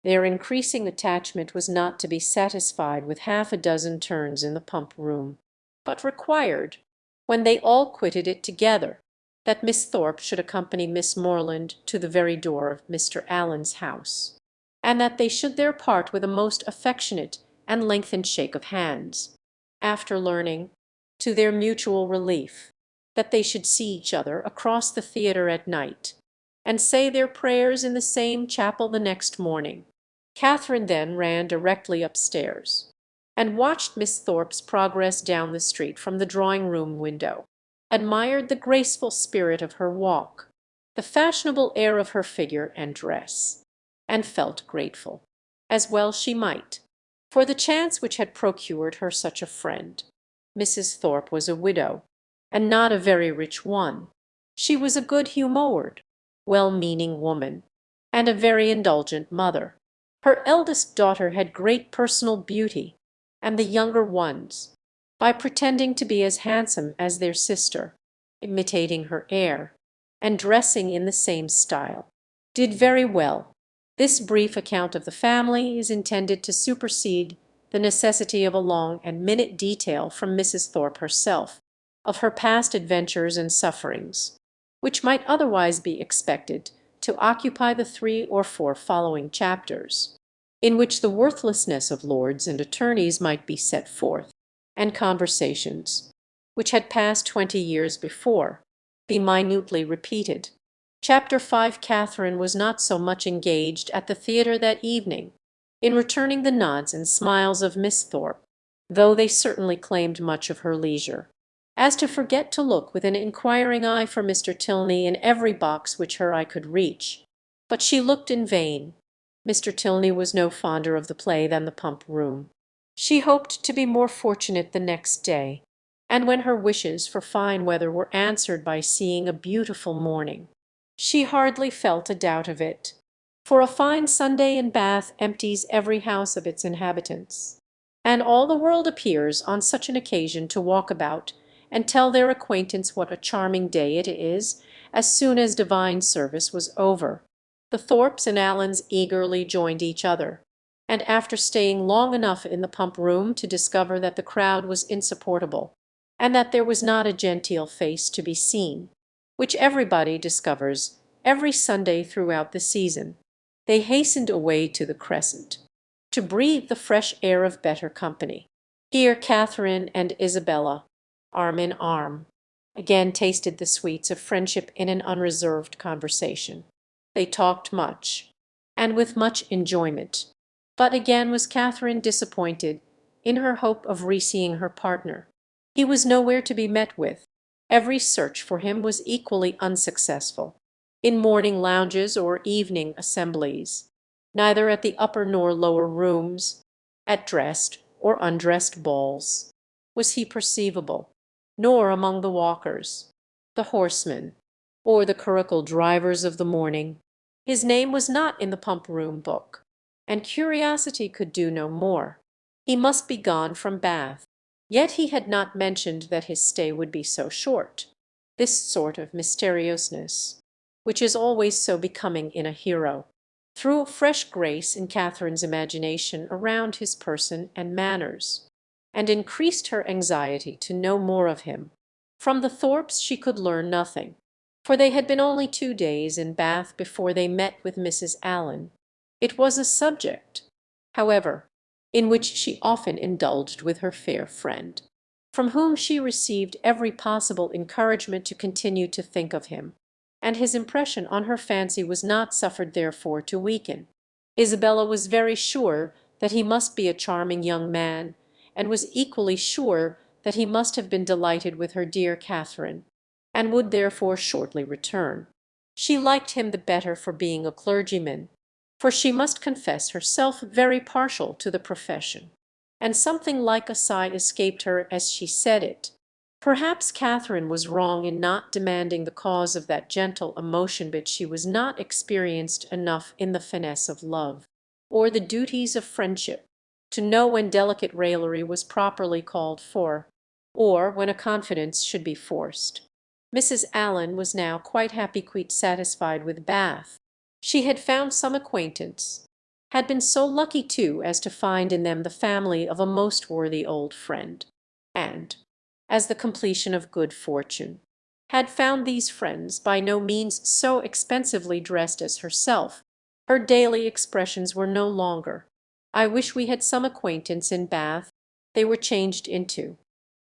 Their increasing attachment was not to be satisfied with half a dozen turns in the pump room, but required, when they all quitted it together, that Miss Thorpe should accompany Miss Morland to the very door of Mr. Allen's house, and that they should there part with a most affectionate and lengthened shake of hands, after learning, to their mutual relief, that they should see each other across the theatre at night, and say their prayers in the same chapel the next morning. Catherine then ran directly upstairs, and watched Miss Thorpe's progress down the street from the drawing-room window, admired the graceful spirit of her walk, the fashionable air of her figure and dress, and felt grateful, as well she might, for the chance which had procured her such a friend. Mrs. Thorpe was a widow, and not a very rich one. She was a good-humoured, well-meaning woman, and a very indulgent mother. Her eldest daughter had great personal beauty, and the younger ones, by pretending to be as handsome as their sister, imitating her air, and dressing in the same style, did very well. This brief account of the family is intended to supersede the necessity of a long and minute detail from Mrs. Thorpe herself of her past adventures and sufferings, which might otherwise be expected to occupy the 3 or 4 following chapters, in which the worthlessness of lords and attorneys might be set forth, and conversations, which had passed 20 years before, be minutely repeated. Chapter 5. Catherine was not so much engaged at the theatre that evening in returning the nods and smiles of Miss Thorpe though they certainly claimed much of her leisure, as to forget to look with an inquiring eye for Mr. Tilney in every box which her eye could reach. But she looked in vain. Mr. Tilney was no fonder of the play than the Pump Room. She hoped to be more fortunate the next day, and when her wishes for fine weather were answered by seeing a beautiful morning, she hardly felt a doubt of it, for a fine Sunday in Bath empties every house of its inhabitants, and all the world appears on such an occasion to walk about and tell their acquaintance what a charming day it is as soon as divine service was over. The Thorpes and Allens eagerly joined each other, and after staying long enough in the Pump Room to discover that the crowd was insupportable, and that there was not a genteel face to be seen, which everybody discovers every Sunday throughout the season, they hastened away to the Crescent, to breathe the fresh air of better company. Here Catherine and Isabella, arm in arm, again tasted the sweets of friendship in an unreserved conversation. They talked much, and with much enjoyment, but again was Catherine disappointed in her hope of re-seeing her partner. He was nowhere to be met with. Every search for him was equally unsuccessful. In morning lounges or evening assemblies, neither at the upper nor lower rooms, at dressed or undressed balls, was he perceivable, nor among the walkers, the horsemen, or the curricle drivers of the morning. His name was not in the Pump Room book, and curiosity could do no more. He must be gone from Bath. Yet he had not mentioned that his stay would be so short. This sort of mysteriousness, which is always so becoming in a hero, threw a fresh grace in Catherine's imagination around his person and manners, and increased her anxiety to know more of him. From the Thorpes she could learn nothing, for they had been only 2 days in Bath before they met with Mrs. Allen. It was a subject, however, in which she often indulged with her fair friend, from whom she received every possible encouragement to continue to think of him, and his impression on her fancy was not suffered therefore to weaken. Isabella was very sure that he must be a charming young man, and was equally sure that he must have been delighted with her dear Catherine, and would therefore shortly return. She liked him the better for being a clergyman, for she must confess herself very partial to the profession, and something like a sigh escaped her as she said it. Perhaps Catherine was wrong in not demanding the cause of that gentle emotion, but she was not experienced enough in the finesse of love, or the duties of friendship, to know when delicate raillery was properly called for, or when a confidence should be forced. Mrs. Allen was now quite happy, quite satisfied with Bath. She had found some acquaintance, had been so lucky too as to find in them the family of a most worthy old friend, and, as the completion of good fortune, had found these friends by no means so expensively dressed as herself. Her daily expressions were no longer, "I wish we had some acquaintance in Bath," they were changed into,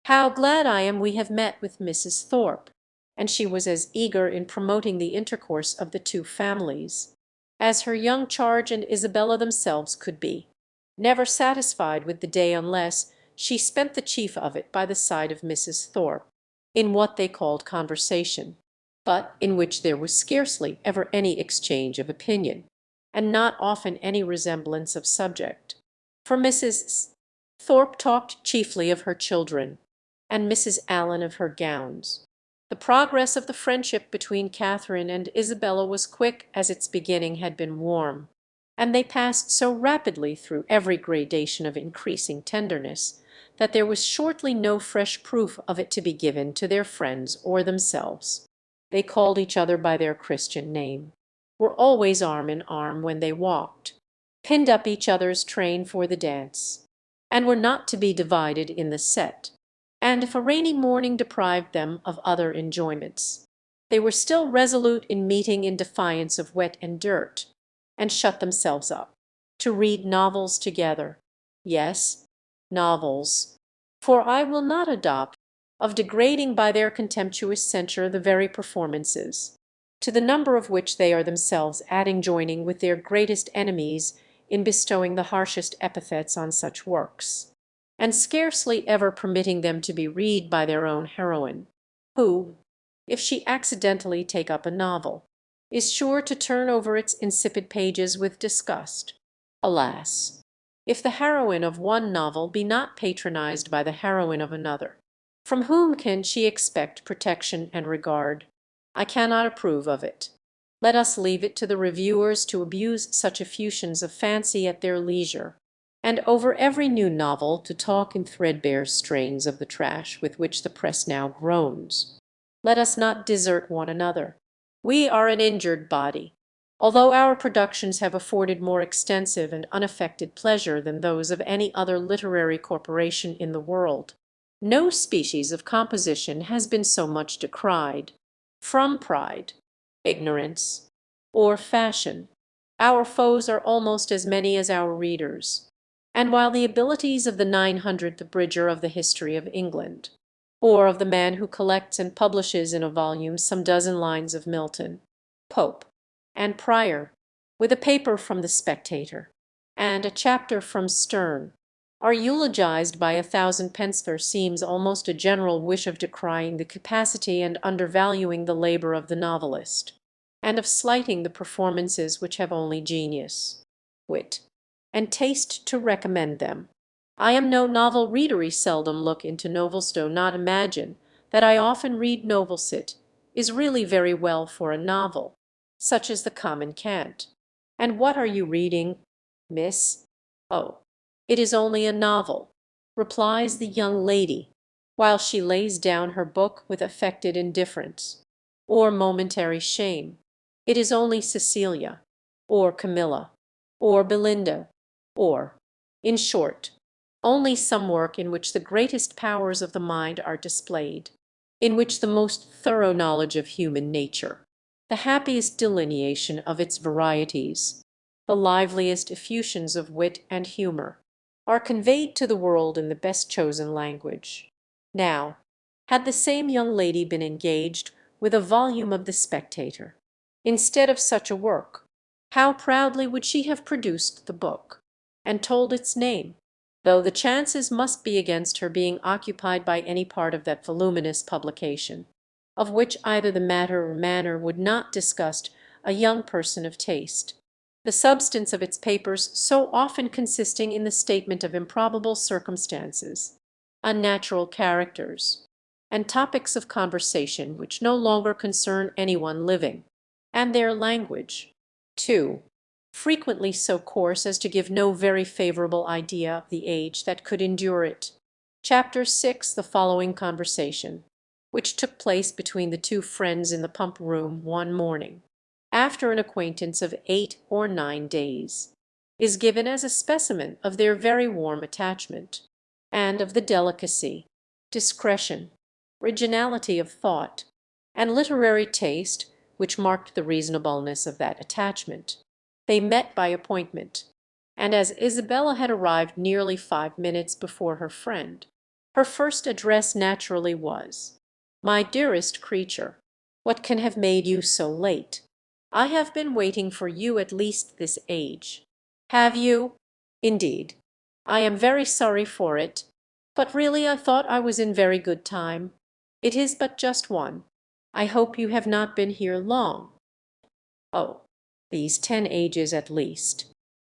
"How glad I am we have met with Mrs. Thorpe," and she was as eager in promoting the intercourse of the two families as her young charge and Isabella themselves could be, never satisfied with the day unless she spent the chief of it by the side of Mrs. Thorpe, in what they called conversation, but in which there was scarcely ever any exchange of opinion, and not often any resemblance of subject. For Mrs. Thorpe talked chiefly of her children, and Mrs. Allen of her gowns. The progress of the friendship between Catherine and Isabella was quick as its beginning had been warm, and they passed so rapidly through every gradation of increasing tenderness that there was shortly no fresh proof of it to be given to their friends or themselves. They called each other by their Christian name, were always arm in arm when they walked, pinned up each other's train for the dance, and were not to be divided in the set. And if a rainy morning deprived them of other enjoyments, they were still resolute in meeting in defiance of wet and dirt, and shut themselves up to read novels together. Yes, novels, for I will not adopt of degrading by their contemptuous censure the very performances, to the number of which they are themselves adding, joining with their greatest enemies in bestowing the harshest epithets on such works. and scarcely ever permitting them to be read by their own heroine, who, if she accidentally take up a novel, is sure to turn over its insipid pages with disgust. Alas! if the heroine of one novel be not patronized by the heroine of another, from whom can she expect protection and regard? I cannot approve of it. Let us leave it to the reviewers to abuse such effusions of fancy at their leisure, and over every new novel to talk in threadbare strains of the trash with which the press now groans. Let us not desert one another. We are an injured body. Although our productions have afforded more extensive and unaffected pleasure than those of any other literary corporation in the world, no species of composition has been so much decried. From pride, ignorance, or fashion, our foes are almost as many as our readers. And while the abilities of the 900th abridger of the history of England, or of the man who collects and publishes in a volume some dozen lines of Milton, Pope, and Prior, with a paper from the Spectator, and a chapter from Sterne, are eulogized by 1,000 pence, there seems almost a general wish of decrying the capacity and undervaluing the labor of the novelist, and of slighting the performances which have only genius, wit, and taste to recommend them. I am no novel reader, seldom look into novels, do not imagine that I often read novelsit is really very well for a novel, such as the common cant. And what are you reading, miss? Oh, it is only a novel, replies the young lady, while she lays down her book with affected indifference, or momentary shame. It is only Cecilia, or Camilla, or Belinda, or, in short, only some work in which the greatest powers of the mind are displayed, in which the most thorough knowledge of human nature, the happiest delineation of its varieties, the liveliest effusions of wit and humor, are conveyed to the world in the best chosen language. Now, had the same young lady been engaged with a volume of the Spectator, instead of such a work, how proudly would she have produced the book, and told its name, though the chances must be against her being occupied by any part of that voluminous publication, of which either the matter or manner would not disgust a young person of taste, the substance of its papers so often consisting in the statement of improbable circumstances, unnatural characters, and topics of conversation which no longer concern any one living, and their language, too, frequently so coarse as to give no very favorable idea of the age that could endure it. Chapter 6. The following conversation, which took place between the two friends in the pump room one morning, after an acquaintance of 8 or 9 days, is given as a specimen of their very warm attachment, and of the delicacy, discretion, originality of thought, and literary taste which marked the reasonableness of that attachment. They met by appointment, and as Isabella had arrived nearly 5 minutes before her friend, her first address naturally was, "My dearest creature, what can have made you so late? I have been waiting for you at least this age." "Have you? Indeed, I am very sorry for it, but really I thought I was in very good time. It is but just one. I hope you have not been here long." "Oh, these 10 ages at least.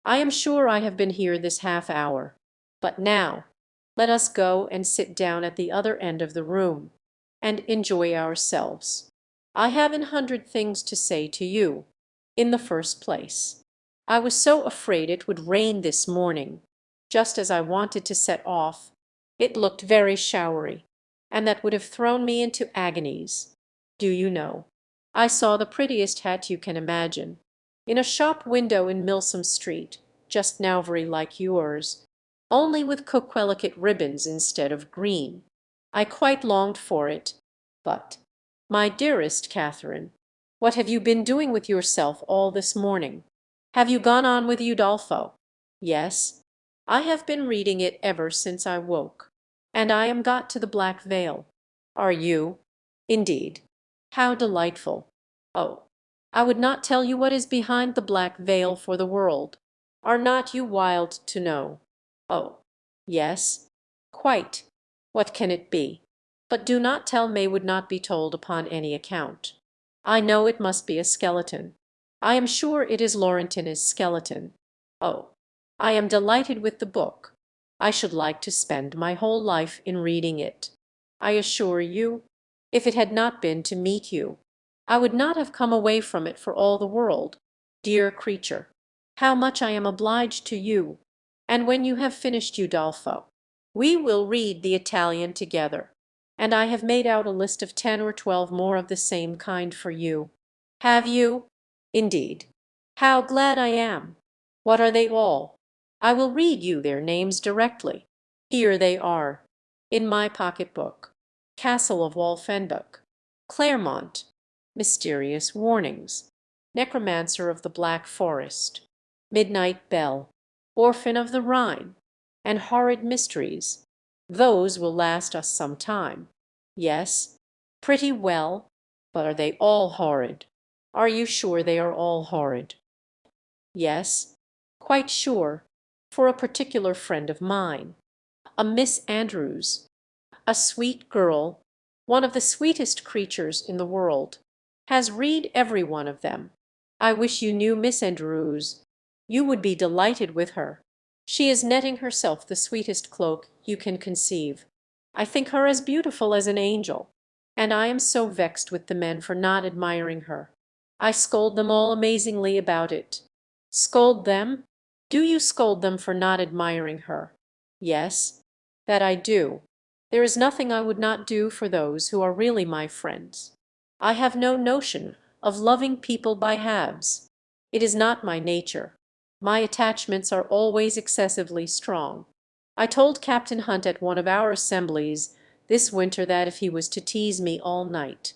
I am sure I have been here this half hour. But now let us go and sit down at the other end of the room, and enjoy ourselves. I have 100 things to say to you. In the first place, I was so afraid it would rain this morning. Just as I wanted to set off, it looked very showery, and that would have thrown me into agonies. Do you know, I saw the prettiest hat you can imagine, in a shop window in Milsom Street, just now very like yours, only with coquelicot ribbons instead of green. I quite longed for it. But, my dearest Catherine, what have you been doing with yourself all this morning? Have you gone on with Udolpho?" "Yes, I have been reading it ever since I woke, and I am got to the Black Veil." "Are you? Indeed. How delightful! Oh, I would not tell you what is behind the Black Veil for the world. Are not you wild to know?" "Oh, yes. Quite. What can it be? But do not tell me would not be told upon any account. I know it must be a skeleton. I am sure it is Laurentini's skeleton. Oh, I am delighted with the book. I should like to spend my whole life in reading it. I assure you, if it had not been to meet you, I would not have come away from it for all the world. Dear creature, how much I am obliged to you! And when you have finished Udolpho, we will read the Italian together, and I have made out a list of 10 or 12 more of the same kind for you. Have you? Indeed. How glad I am! What are they all? I will read you their names directly. Here they are, in my pocket-book: Castle of Wolfenbach, Claremont, Mysterious Warnings, Necromancer of the Black Forest, Midnight Bell, Orphan of the Rhine, and Horrid Mysteries. Those will last us some time. Yes, pretty well, but are they all horrid? Are you sure they are all horrid? Yes, quite sure, for a particular friend of mine, a Miss Andrews, a sweet girl, one of the sweetest creatures in the world, has read every one of them. I wish you knew Miss Andrews. You would be delighted with her. She is netting herself the sweetest cloak you can conceive. I think her as beautiful as an angel, and I am so vexed with the men for not admiring her. I scold them all amazingly about it. Scold them? Do you scold them for not admiring her? Yes, that I do. There is nothing I would not do for those who are really my friends. I have no notion of loving people by halves. It is not my nature. My attachments are always excessively strong. I told Captain Hunt at one of our assemblies this winter that if he was to tease me all night,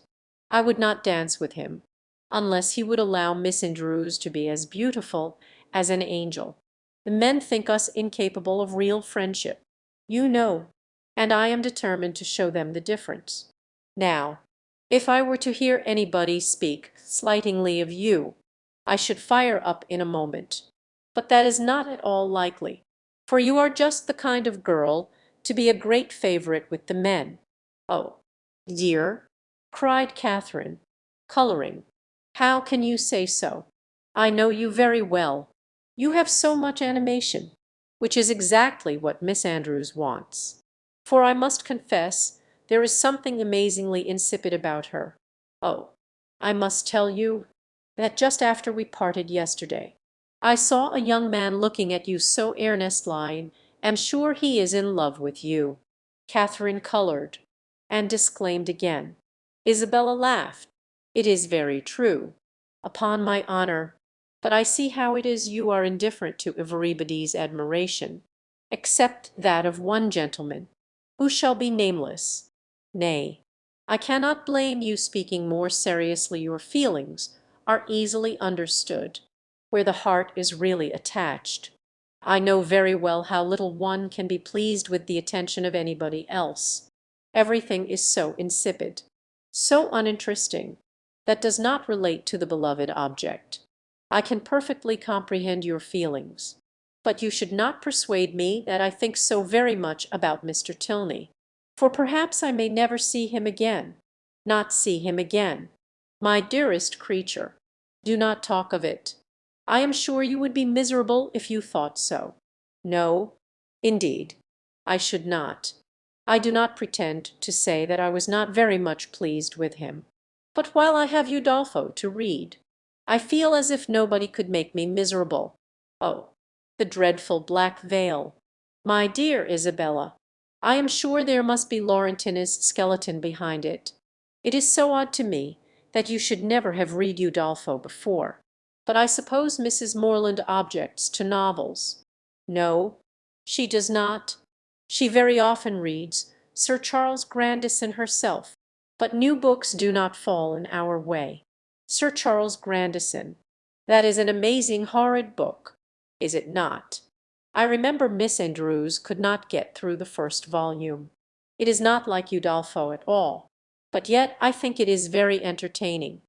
I would not dance with him, unless he would allow Miss Andrews to be as beautiful as an angel. The men think us incapable of real friendship, you know, and I am determined to show them the difference. Now, if I were to hear anybody speak slightingly of you, I should fire up in a moment. But that is not at all likely, for you are just the kind of girl to be a great favorite with the men. Oh, dear, cried Catherine, coloring, how can you say so? I know you very well. You have so much animation, which is exactly what Miss Andrews wants. For I must confess there is something amazingly insipid about her. Oh, I must tell you that just after we parted yesterday, I saw a young man looking at you so earnestly, am sure he is in love with you. Catherine colored, and disclaimed again. Isabella laughed. It is very true, upon my honor, but I see how it is you are indifferent to everybody's admiration, except that of one gentleman, who shall be nameless. Nay, I cannot blame you speaking more seriously. Your feelings are easily understood, where the heart is really attached. I know very well how little one can be pleased with the attention of anybody else. Everything is so insipid, so uninteresting, that does not relate to the beloved object. I can perfectly comprehend your feelings, but you should not persuade me that I think so very much about Mr. Tilney, for perhaps I may never see him again. Not see him again! My dearest creature, do not talk of it. I am sure you would be miserable if you thought so. No, indeed, I should not. I do not pretend to say that I was not very much pleased with him. But while I have Udolpho to read, I feel as if nobody could make me miserable. Oh, the dreadful black veil! My dear Isabella, I am sure there must be Laurentini's skeleton behind it. It is so odd to me that you should never have read Udolpho before. But I suppose Mrs. Morland objects to novels. No, she does not. She very often reads Sir Charles Grandison herself, but new books do not fall in our way. Sir Charles Grandison, that is an amazing horrid book, is it not? I remember Miss Andrews could not get through the first volume. It is not like Udolpho at all, but yet I think it is very entertaining.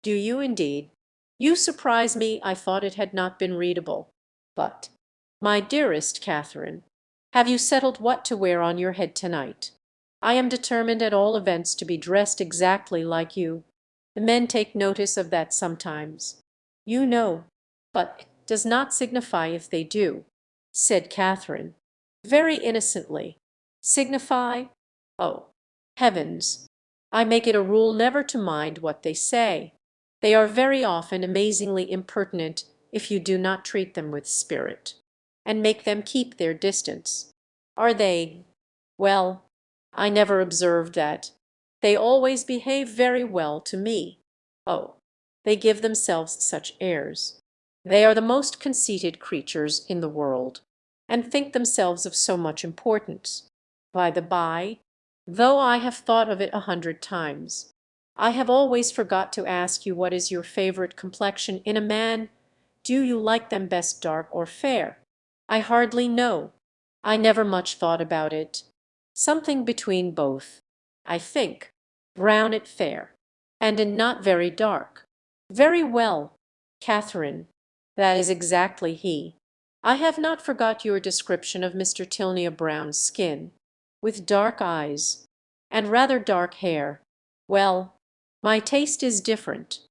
Do you indeed? You surprise me. I thought it had not been readable. But, my dearest Catherine, Have you settled what to wear on your head tonight? I am determined at all events to be dressed exactly like you. The men take notice of that sometimes, you know, but it does not signify if they do," said Catherine, very innocently. "Signify? Oh, heavens! I make it a rule never to mind what they say. They are very often amazingly impertinent if you do not treat them with spirit, and make them keep their distance. Are they? Well, I never observed that. They always behave very well to me. Oh, they give themselves such airs. They are the most conceited creatures in the world, and think themselves of so much importance. By the by, though I have thought of it 100 times, I have always forgot to ask you what is your favorite complexion in a man. Do you like them best dark or fair? I hardly know. I never much thought about it. Something between both, I think. Brown it fair, and in not very dark. Very well, Catherine. That is exactly he. I have not forgot your description of Mr. Tilney Brown's skin, with dark eyes, and rather dark hair. Well, my taste is different.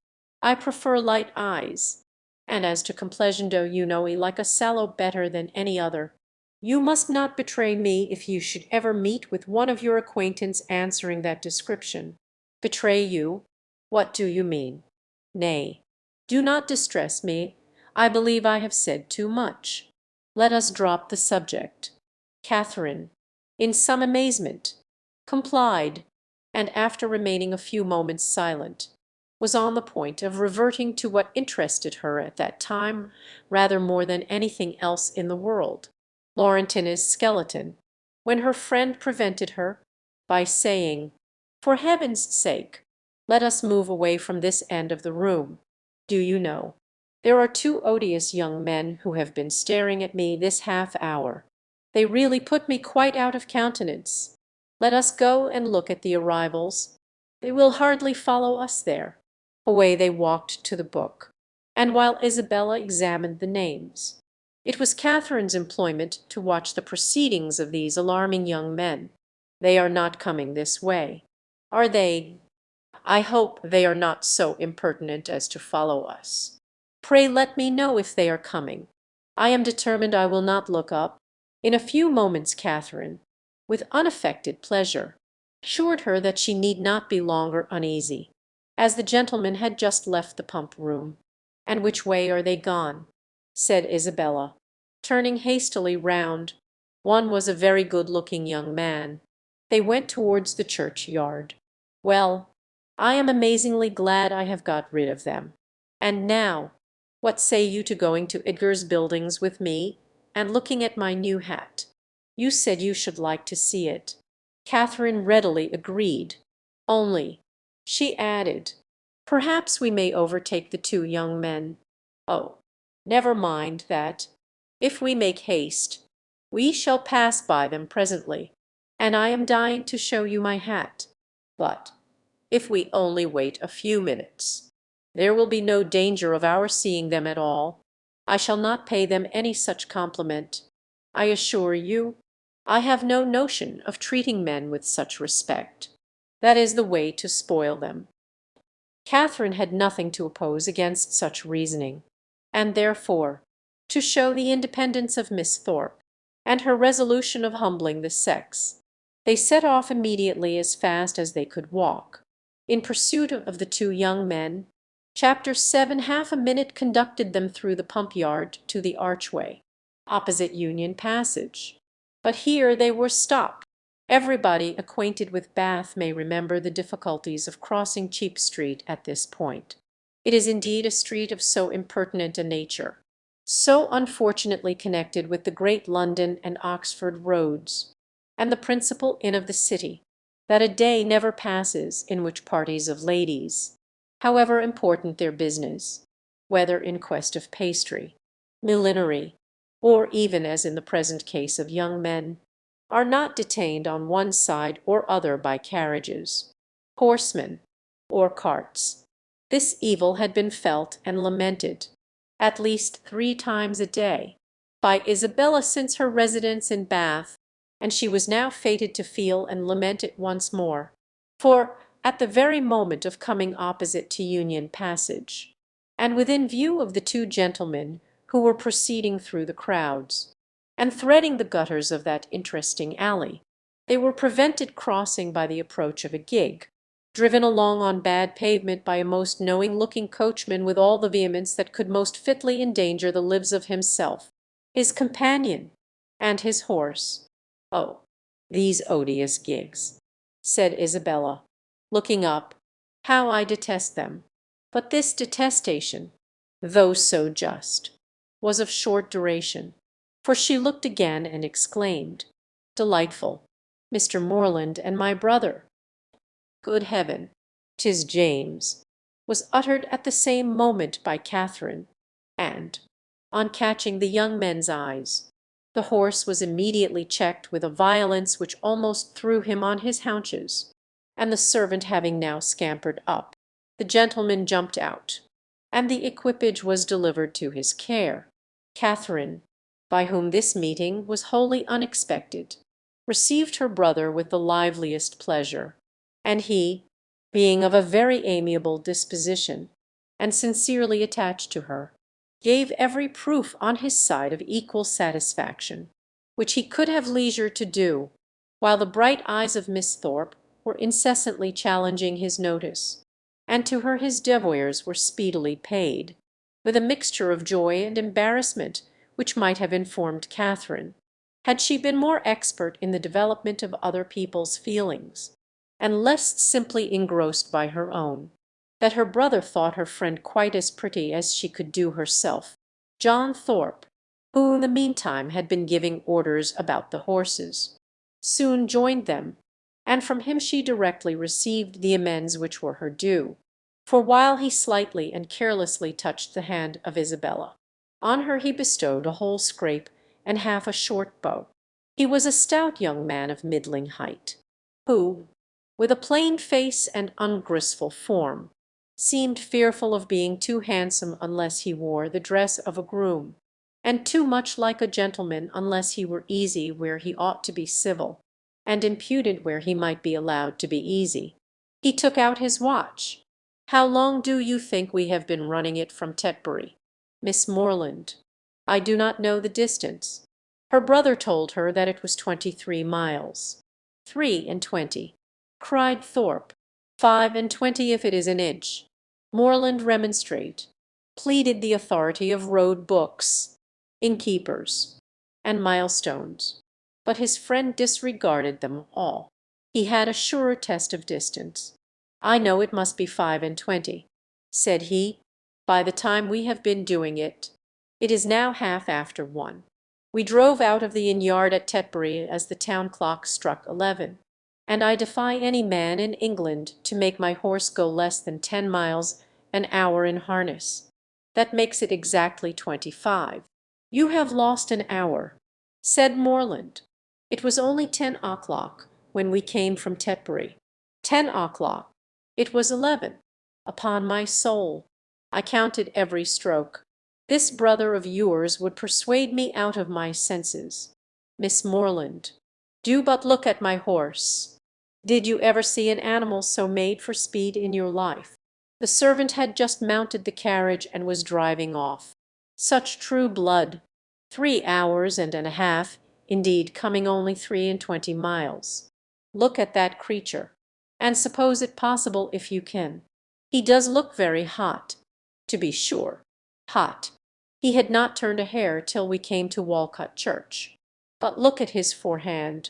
I prefer light eyes. And as to complexion, you know I like a sallow better than any other. You must not betray me if you should ever meet with one of your acquaintance answering that description. Betray you? What do you mean? Nay, do not distress me. I believe I have said too much. Let us drop the subject." Catherine, in some amazement, complied, and after remaining a few moments silent, was on the point of reverting to what interested her at that time rather more than anything else in the world, Laurentini's skeleton, when her friend prevented her by saying, "For heaven's sake, let us move away from this end of the room. Do you know, there are two odious young men who have been staring at me this half hour. They really put me quite out of countenance. Let us go and look at the arrivals. They will hardly follow us there." Away they walked to the book, and while Isabella examined the names, it was Catherine's employment to watch the proceedings of these alarming young men. "They are not coming this way, are they? I hope they are not so impertinent as to follow us. Pray let me know if they are coming. I am determined I will not look up." In a few moments Catherine, with unaffected pleasure, assured her that she need not be longer uneasy, as the gentlemen had just left the pump-room. "And which way are they gone?" said Isabella, turning hastily round. One was a very good-looking young man. They went towards the churchyard. "Well, I am amazingly glad I have got rid of them. And now, what say you to going to Edgar's Buildings with me and looking at my new hat? You said you should like to see it." Catherine readily agreed. "Only," she added, "perhaps we may overtake the two young men. Oh, never mind that. If we make haste, we shall pass by them presently, and I am dying to show you my hat. But if we only wait a few minutes, there will be no danger of our seeing them at all. I shall not pay them any such compliment. I assure you, I have no notion of treating men with such respect. That is the way to spoil them." Catherine had nothing to oppose against such reasoning, and therefore, to show the independence of Miss Thorpe, and her resolution of humbling the sex, they set off immediately as fast as they could walk, in pursuit of the two young men. Chapter 7. Half a minute conducted them through the pump-yard to the archway, opposite Union Passage. But here they were stopped. Everybody acquainted with Bath may remember the difficulties of crossing Cheap Street at this point. It is indeed a street of so impertinent a nature, so unfortunately connected with the great London and Oxford roads, and the principal inn of the city, that a day never passes in which parties of ladies, however important their business, whether in quest of pastry, millinery, or even as in the present case of young men, are not detained on one side or other by carriages, horsemen, or carts. This evil had been felt and lamented at least 3 times a day, by Isabella since her residence in Bath, and she was now fated to feel and lament it once more, for at the very moment of coming opposite to Union Passage, and within view of the two gentlemen who were proceeding through the crowds, and threading the gutters of that interesting alley, they were prevented crossing by the approach of a gig, driven along on bad pavement by a most knowing-looking coachman with all the vehemence that could most fitly endanger the lives of himself, his companion, and his horse. "Oh, these odious gigs!" said Isabella, looking up. "How I detest them!" But this detestation, though so just, was of short duration, for she looked again and exclaimed, "Delightful! Mr. Morland and my brother! Good heaven, 'tis James!" was uttered at the same moment by Catherine, and, on catching the young men's eyes, the horse was immediately checked with a violence which almost threw him on his haunches, and the servant having now scampered up, the gentleman jumped out, and the equipage was delivered to his care. Catherine, by whom this meeting was wholly unexpected, received her brother with the liveliest pleasure, and he, being of a very amiable disposition, and sincerely attached to her, gave every proof on his side of equal satisfaction, which he could have leisure to do, while the bright eyes of Miss Thorpe were incessantly challenging his notice, and to her his devoirs were speedily paid, with a mixture of joy and embarrassment which might have informed Catherine, had she been more expert in the development of other people's feelings, and less simply engrossed by her own, that her brother thought her friend quite as pretty as she could do herself. John Thorpe, who in the meantime had been giving orders about the horses, soon joined them, and from him she directly received the amends which were her due, for while he slightly and carelessly touched the hand of Isabella, on her he bestowed a whole scrape and half a short bow. He was a stout young man of middling height, who, with a plain face and ungraceful form, seemed fearful of being too handsome unless he wore the dress of a groom, and too much like a gentleman unless he were easy where he ought to be civil, and impudent where he might be allowed to be easy. He took out his watch. "How long do you think we have been running it from Tetbury, Miss Morland?" "I do not know the distance." Her brother told her that it was 23 miles. "3 and 20," cried Thorpe. "5 and 20 if it is an inch." Morland pleaded the authority of road books, innkeepers, and milestones, but his friend disregarded them all. He had a surer test of distance. "I know it must be 5 and 20," said he, "by the time we have been doing it. It is now half after 1. We drove out of the inn yard at Tetbury as the town clock struck 11, and I defy any man in England to make my horse go less than 10 miles an hour in harness. That makes it exactly 25. "You have lost an hour," said Morland. "It was only 10 o'clock when we came from Tetbury." 10 o'clock! It was 11. Upon my soul, I counted every stroke. This brother of yours would persuade me out of my senses. Miss Morland, do but look at my horse. Did you ever see an animal so made for speed in your life?" The servant had just mounted the carriage and was driving off. Such true blood! 3 hours and a half, indeed, coming only 3 and 20 miles. Look at that creature, and suppose it possible if you can. He does look very hot, to be sure, hot. He had not turned a hair till we came to Walcot Church. But look at his forehand,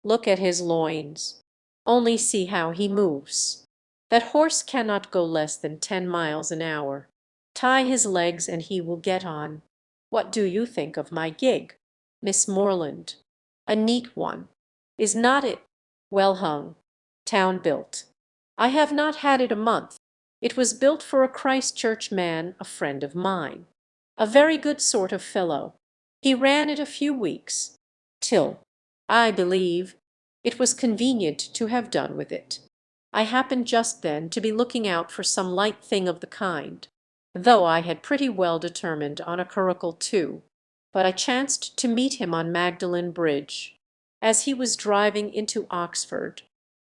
look at his loins. Only see how he moves. That horse cannot go less than 10 miles an hour. Tie his legs and he will get on. What do you think of my gig, Miss Morland? A neat one, is not it? Well hung, town built. I have not had it a month. It was built for a Christchurch man, a friend of mine. A very good sort of fellow. He ran it a few weeks, till, I believe, it was convenient to have done with it. I happened just then to be looking out for some light thing of the kind, though I had pretty well determined on a curricle too. but I chanced to meet him on Magdalen Bridge, as he was driving into Oxford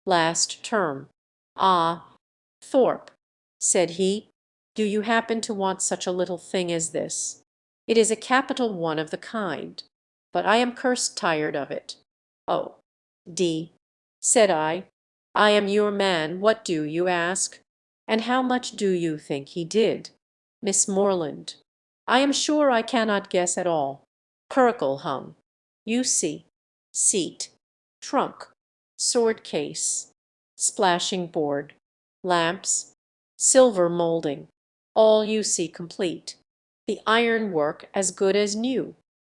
last term. "Ah, Thorpe," said he, "do you happen to want such a little thing as this? It is a capital one of the kind, but I am cursed tired of it." "Oh, D," said I am your man. What do you ask? And how much do you think he did?" "Miss Morland, I am sure I cannot guess at all. Curricle hung, you see, seat, trunk, sword case, splashing board, lamps, silver moulding, all you see complete. The iron work as good as new,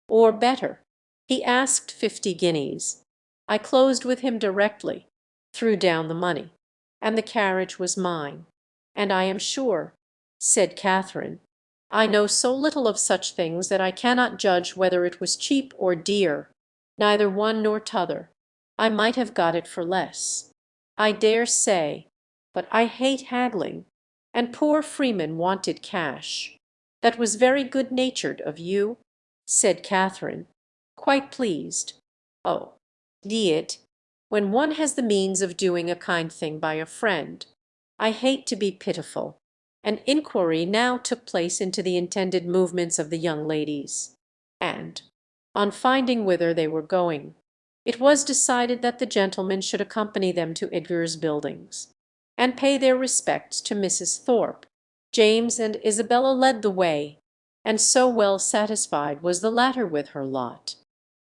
or better. He asked 50 guineas. I closed with him directly, threw down the money, and the carriage was mine. And I am sure," said Catherine, "I know so little of such things that I cannot judge whether it was cheap or dear, neither one nor t'other. I might have got it for less, I dare say, but I hate haggling, and poor Freeman wanted cash." "That was very good-natured of you," said Catherine, quite pleased. "Oh, it, when one has the means of doing a kind thing by a friend. I hate to be pitiful." An inquiry now took place into the intended movements of the young ladies, and, on finding whither they were going, it was decided that the gentlemen should accompany them to Edgar's Buildings, and pay their respects to Mrs. Thorpe. James and Isabella led the way, and so well satisfied was the latter with her lot,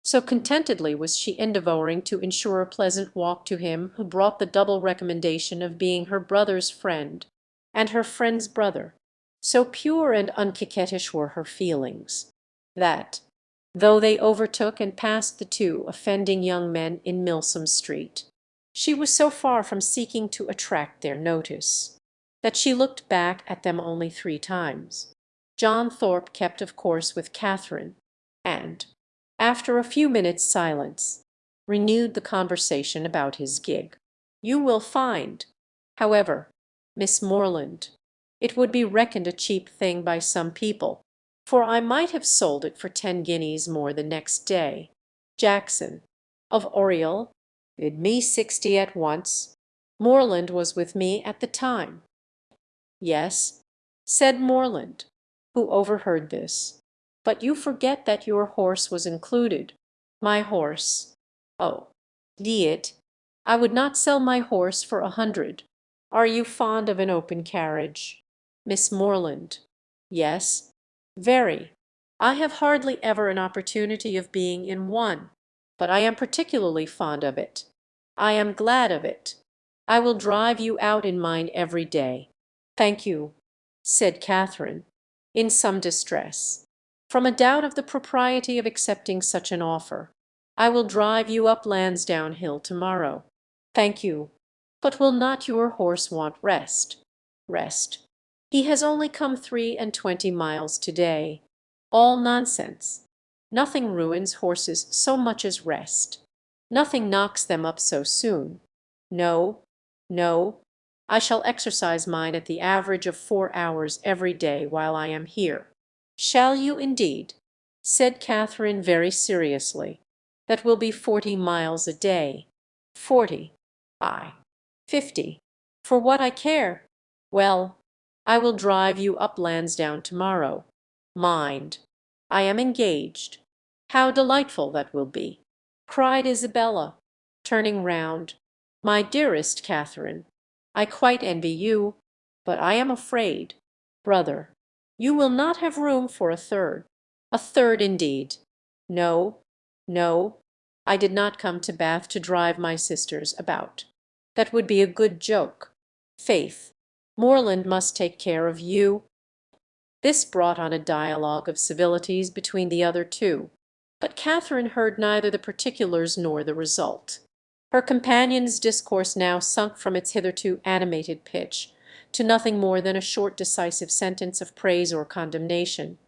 so contentedly was she endeavouring to ensure a pleasant walk to him who brought the double recommendation of being her brother's friend and her friend's brother, so pure and uncoquettish were her feelings, that, though they overtook and passed the two offending young men in Milsom Street, she was so far from seeking to attract their notice, that she looked back at them only 3 times. John Thorpe kept of course with Catherine, and, after a few minutes' silence, renewed the conversation about his gig. "You will find, however, Miss Morland, it would be reckoned a cheap thing by some people, for I might have sold it for 10 guineas more the next day. Jackson, of Oriel, bid me 60 at once. Morland was with me at the time." "Yes," said Morland, who overheard this, "but you forget that your horse was included." "My horse? Oh, it, I would not sell my horse for 100. Are you fond of an open carriage?" Miss Morland. "Yes, very. I have hardly ever an opportunity of being in one, but I am particularly fond of it. I am glad of it. I will drive you out in mine every day." "Thank you," said Catherine, in some distress, from a doubt of the propriety of accepting such an offer. "I will drive you up Lansdowne Hill to-morrow." "Thank you. But will not your horse want rest?" "Rest? He has only come 23 miles to-day. All nonsense. Nothing ruins horses so much as rest. Nothing knocks them up so soon. No, no. I shall exercise mine at the average of 4 hours every day while I am here." "Shall you indeed?" said Catherine very seriously. "That will be 40 miles a day." 40, ay, 50, for what I care. Well, I will drive you up Lansdowne to-morrow. Mind, I am engaged. How delightful that will be!" cried Isabella, turning round. "My dearest Catherine, I quite envy you, but I am afraid, brother, you will not have room for a third." "A third indeed! No, no, I did not come to Bath to drive my sisters about. That would be a good joke. Faith, Morland must take care of you." This brought on a dialogue of civilities between the other two, but Catherine heard neither the particulars nor the result. Her companion's discourse now sunk from its hitherto animated pitch to nothing more than a short decisive sentence of praise or condemnation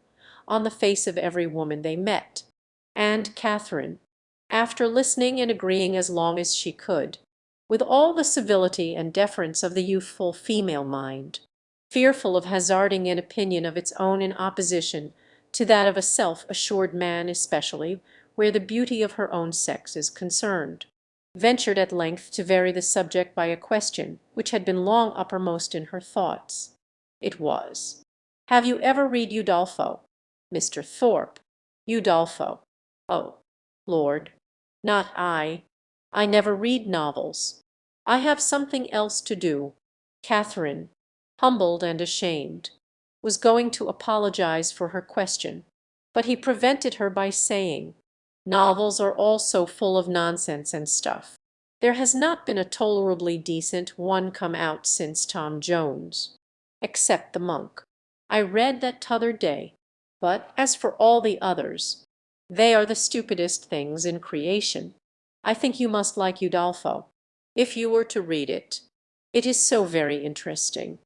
on the face of every woman they met, and Catherine, after listening and agreeing as long as she could, with all the civility and deference of the youthful female mind, fearful of hazarding an opinion of its own in opposition to that of a self-assured man, especially where the beauty of her own sex is concerned, ventured at length to vary the subject by a question which had been long uppermost in her thoughts. It was, "Have you ever read Udolpho?" Mr. Thorpe. Udolpho. Oh, Lord. Not I. I never read novels. I have something else to do. Catherine, humbled and ashamed, was going to apologize for her question, but he prevented her by saying, "Novels are all so full of nonsense and stuff. There has not been a tolerably decent one come out since Tom Jones, except The Monk. I read that t'other day, but as for all the others, they are the stupidest things in creation. I think you must like Udolpho, if you were to read it. It is so very interesting."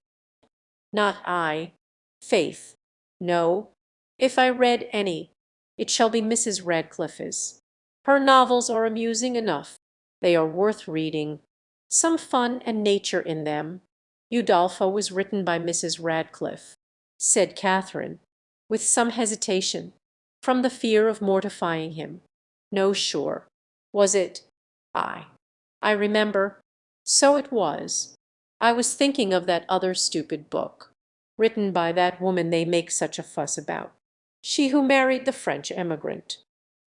Not I. Faith, no. If I read any, it shall be Mrs. Radcliffe's. Her novels are amusing enough. They are worth reading. Some fun and nature in them. Udolpho was written by Mrs. Radcliffe, said Catherine, with some hesitation, from the fear of mortifying him. No, sure. Was it? I remember. So it was. I was thinking of that other stupid book, written by that woman they make such a fuss about. She who married the French emigrant.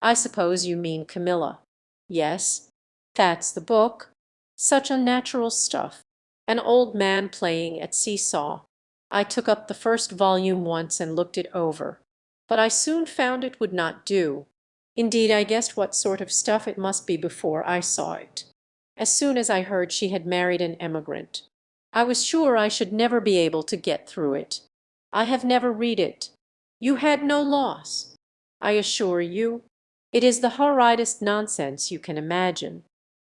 I suppose you mean Camilla. Yes, that's the book. Such unnatural stuff. An old man playing at see-saw. I took up the first volume once and looked it over, but I soon found it would not do. Indeed, I guessed what sort of stuff it must be before I saw it. As soon as I heard she had married an emigrant, I was sure I should never be able to get through it. I have never read it. You had no loss. I assure you, it is the horridest nonsense you can imagine.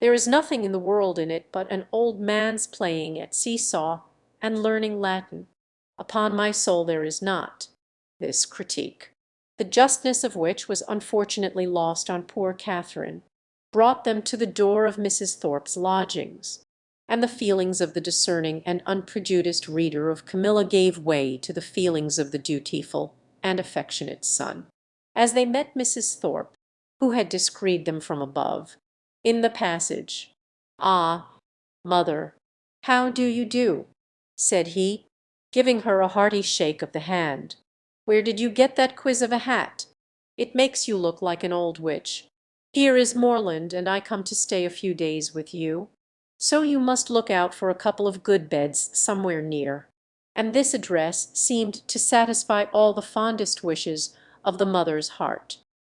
There is nothing in the world in it but an old man's playing at see-saw and learning Latin. Upon my soul there is not. This critique, the justness of which was unfortunately lost on poor Catherine, brought them to the door of Mrs. Thorpe's lodgings, and the feelings of the discerning and unprejudiced reader of Camilla gave way to the feelings of the dutiful and affectionate son, as they met Mrs. Thorpe, who had descried them from above, in the passage. "Ah, mother, how do you do?" said he, giving her a hearty shake of the hand. "Where did you get that quiz of a hat? It makes you look like an old witch. Here is Morland, and I come to stay a few days with you. So you must look out for a couple of good beds somewhere near." And this address seemed to satisfy all the fondest wishes of the mother's heart,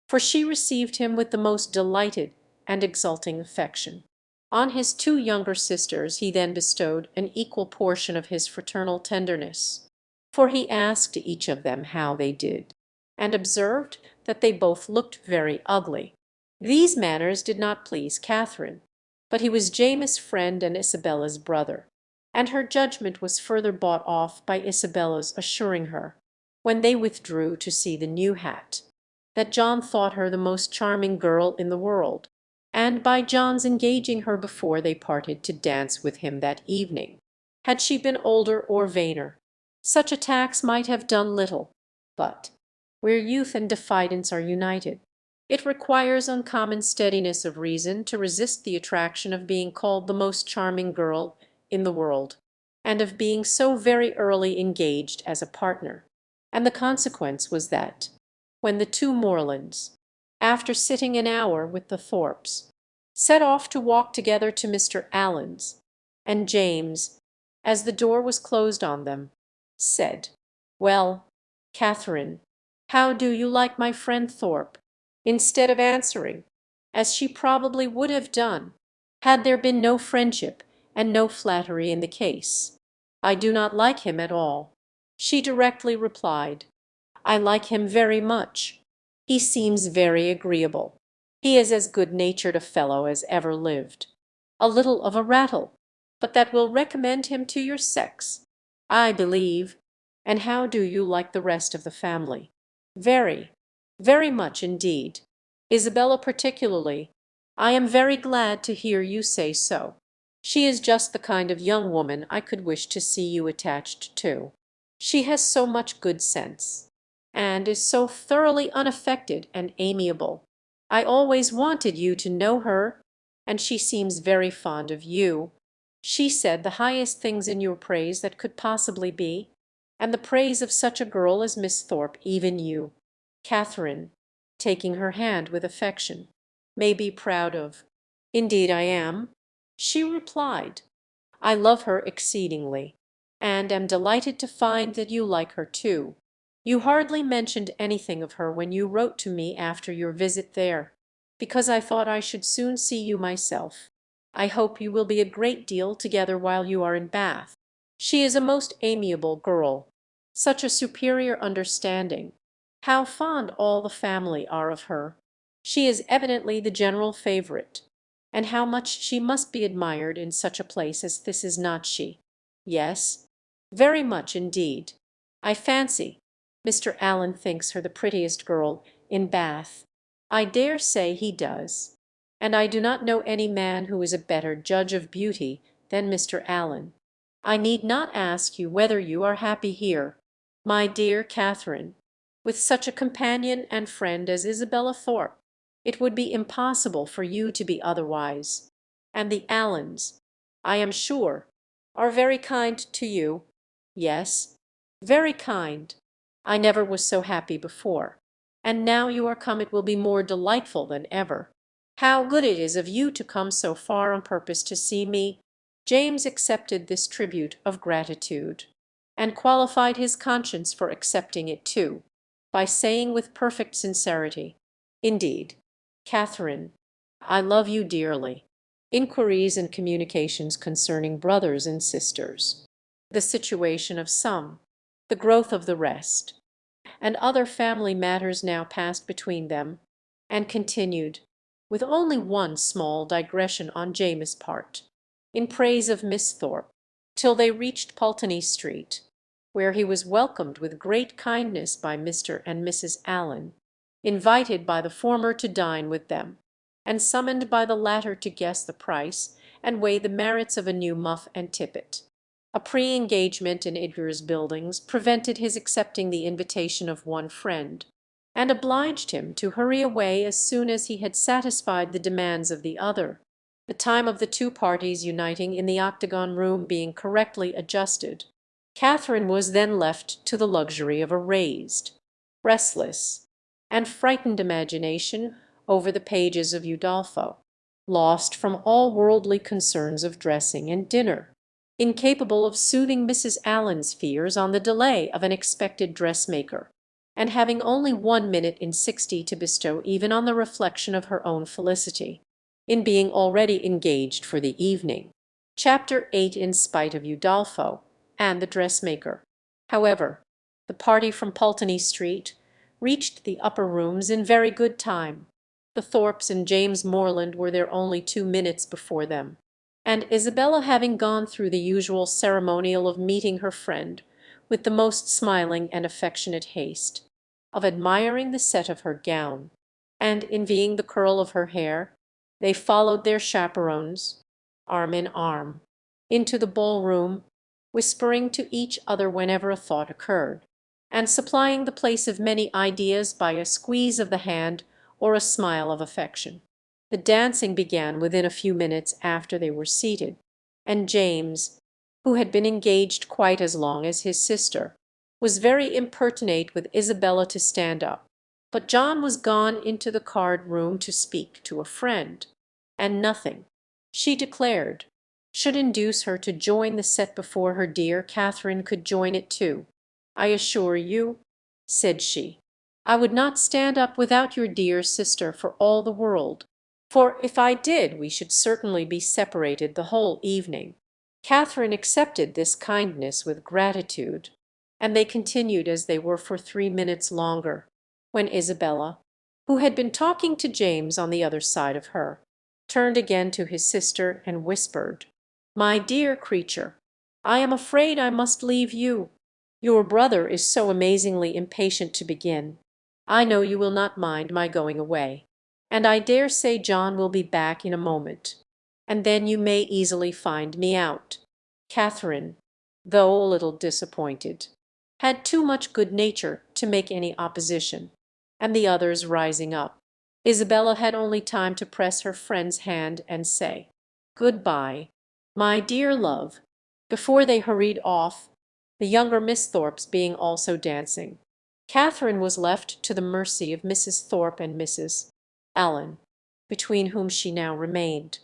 for she received him with the most delighted and exulting affection. On his two younger sisters he then bestowed an equal portion of his fraternal tenderness, for he asked each of them how they did, and observed that they both looked very ugly. These manners did not please Catherine, but he was James's friend and Isabella's brother, and her judgment was further bought off by Isabella's assuring her, when they withdrew to see the new hat, that John thought her the most charming girl in the world, and by John's engaging her before they parted to dance with him that evening. Had she been older or vainer, such attacks might have done little, but where youth and diffidence are united, it requires uncommon steadiness of reason to resist the attraction of being called the most charming girl in the world, and of being so very early engaged as a partner. And the consequence was that, when the two Morlands, after sitting an hour with the Thorpes, set off to walk together to Mr. Allen's, and James, as the door was closed on them, said, "Well, Catherine, how do you like my friend Thorpe?" instead of answering, as she probably would have done, had there been no friendship and no flattery in the case, "I do not like him at all," she directly replied, "I like him very much. He seems very agreeable. He is as good-natured a fellow as ever lived. A little of a rattle, but that will recommend him to your sex, I believe. And how do you like the rest of the family?" "Very, very much indeed. Isabella particularly. I am very glad to hear you say so. She is just the kind of young woman I could wish to see you attached to. She has so much good sense. and is so thoroughly unaffected and amiable. I always wanted you to know her, and she seems very fond of you. She said the highest things in your praise that could possibly be, and the praise of such a girl as Miss Thorpe even you, Catherine, taking her hand with affection, may be proud of. Indeed I am, she replied. I love her exceedingly, and am delighted to find that you like her too. You hardly mentioned anything of her when you wrote to me after your visit there, because I thought I should soon see you myself. I hope you will be a great deal together while you are in Bath. She is a most amiable girl, such a superior understanding. How fond all the family are of her! She is evidently the general favourite. And how much she must be admired in such a place as this, is not she? Yes, very much indeed. I fancy Mr. Allen thinks her the prettiest girl in Bath. I dare say he does, and I do not know any man who is a better judge of beauty than Mr. Allen. I need not ask you whether you are happy here, my dear Catherine, with such a companion and friend as Isabella Thorpe. It would be impossible for you to be otherwise. And the Allens, I am sure, are very kind to you. Yes, very kind. I never was so happy before. And now you are come it will be more delightful than ever. How good it is of you to come so far on purpose to see me." James accepted this tribute of gratitude, and qualified his conscience for accepting it too, by saying with perfect sincerity, "Indeed, Catherine, I love you dearly." Inquiries and communications concerning brothers and sisters, the situation of some, the growth of the rest, and other family matters now passed between them, and continued, with only one small digression on James's part, in praise of Miss Thorpe, till they reached Pulteney Street, where he was welcomed with great kindness by Mr. and Mrs. Allen, invited by the former to dine with them, and summoned by the latter to guess the price and weigh the merits of a new muff and tippet. A pre-engagement in Idgar's Buildings prevented his accepting the invitation of one friend, and obliged him to hurry away as soon as he had satisfied the demands of the other, the time of the two parties uniting in the octagon room being correctly adjusted. Catherine was then left to the luxury of a raised, restless, and frightened imagination over the pages of Udolpho, lost from all worldly concerns of dressing and dinner, incapable of soothing Mrs. Allen's fears on the delay of an expected dressmaker, and having only 1 minute in 60 to bestow even on the reflection of her own felicity, in being already engaged for the evening. Chapter 8. In spite of Udolpho and the dressmaker, however, the party from Pulteney Street reached the upper rooms in very good time. The Thorpes and James Morland were there only 2 minutes before them, and Isabella, having gone through the usual ceremonial of meeting her friend with the most smiling and affectionate haste, of admiring the set of her gown, and envying the curl of her hair, they followed their chaperons, arm in arm, into the ball-room, whispering to each other whenever a thought occurred, and supplying the place of many ideas by a squeeze of the hand or a smile of affection. The dancing began within a few minutes after they were seated, and James, who had been engaged quite as long as his sister, was very importunate with Isabella to stand up. But John was gone into the card-room to speak to a friend, and nothing, she declared, should induce her to join the set before her dear Catherine could join it too. "I assure you," said she, "I would not stand up without your dear sister for all the world, for if I did we should certainly be separated the whole evening." Catherine accepted this kindness with gratitude, and they continued as they were for 3 minutes longer, when Isabella, who had been talking to James on the other side of her, turned again to his sister and whispered, "My dear creature, I am afraid I must leave you. Your brother is so amazingly impatient to begin. I know you will not mind my going away, and I dare say John will be back in a moment, and then you may easily find me out." Catherine, though a little disappointed, had too much good nature to make any opposition, and the others rising up, Isabella had only time to press her friend's hand and say, "Good-bye, my dear love," before they hurried off, the younger Miss Thorpes being also dancing. Catherine was left to the mercy of Mrs. Thorpe and Mrs. Allen, between whom she now remained.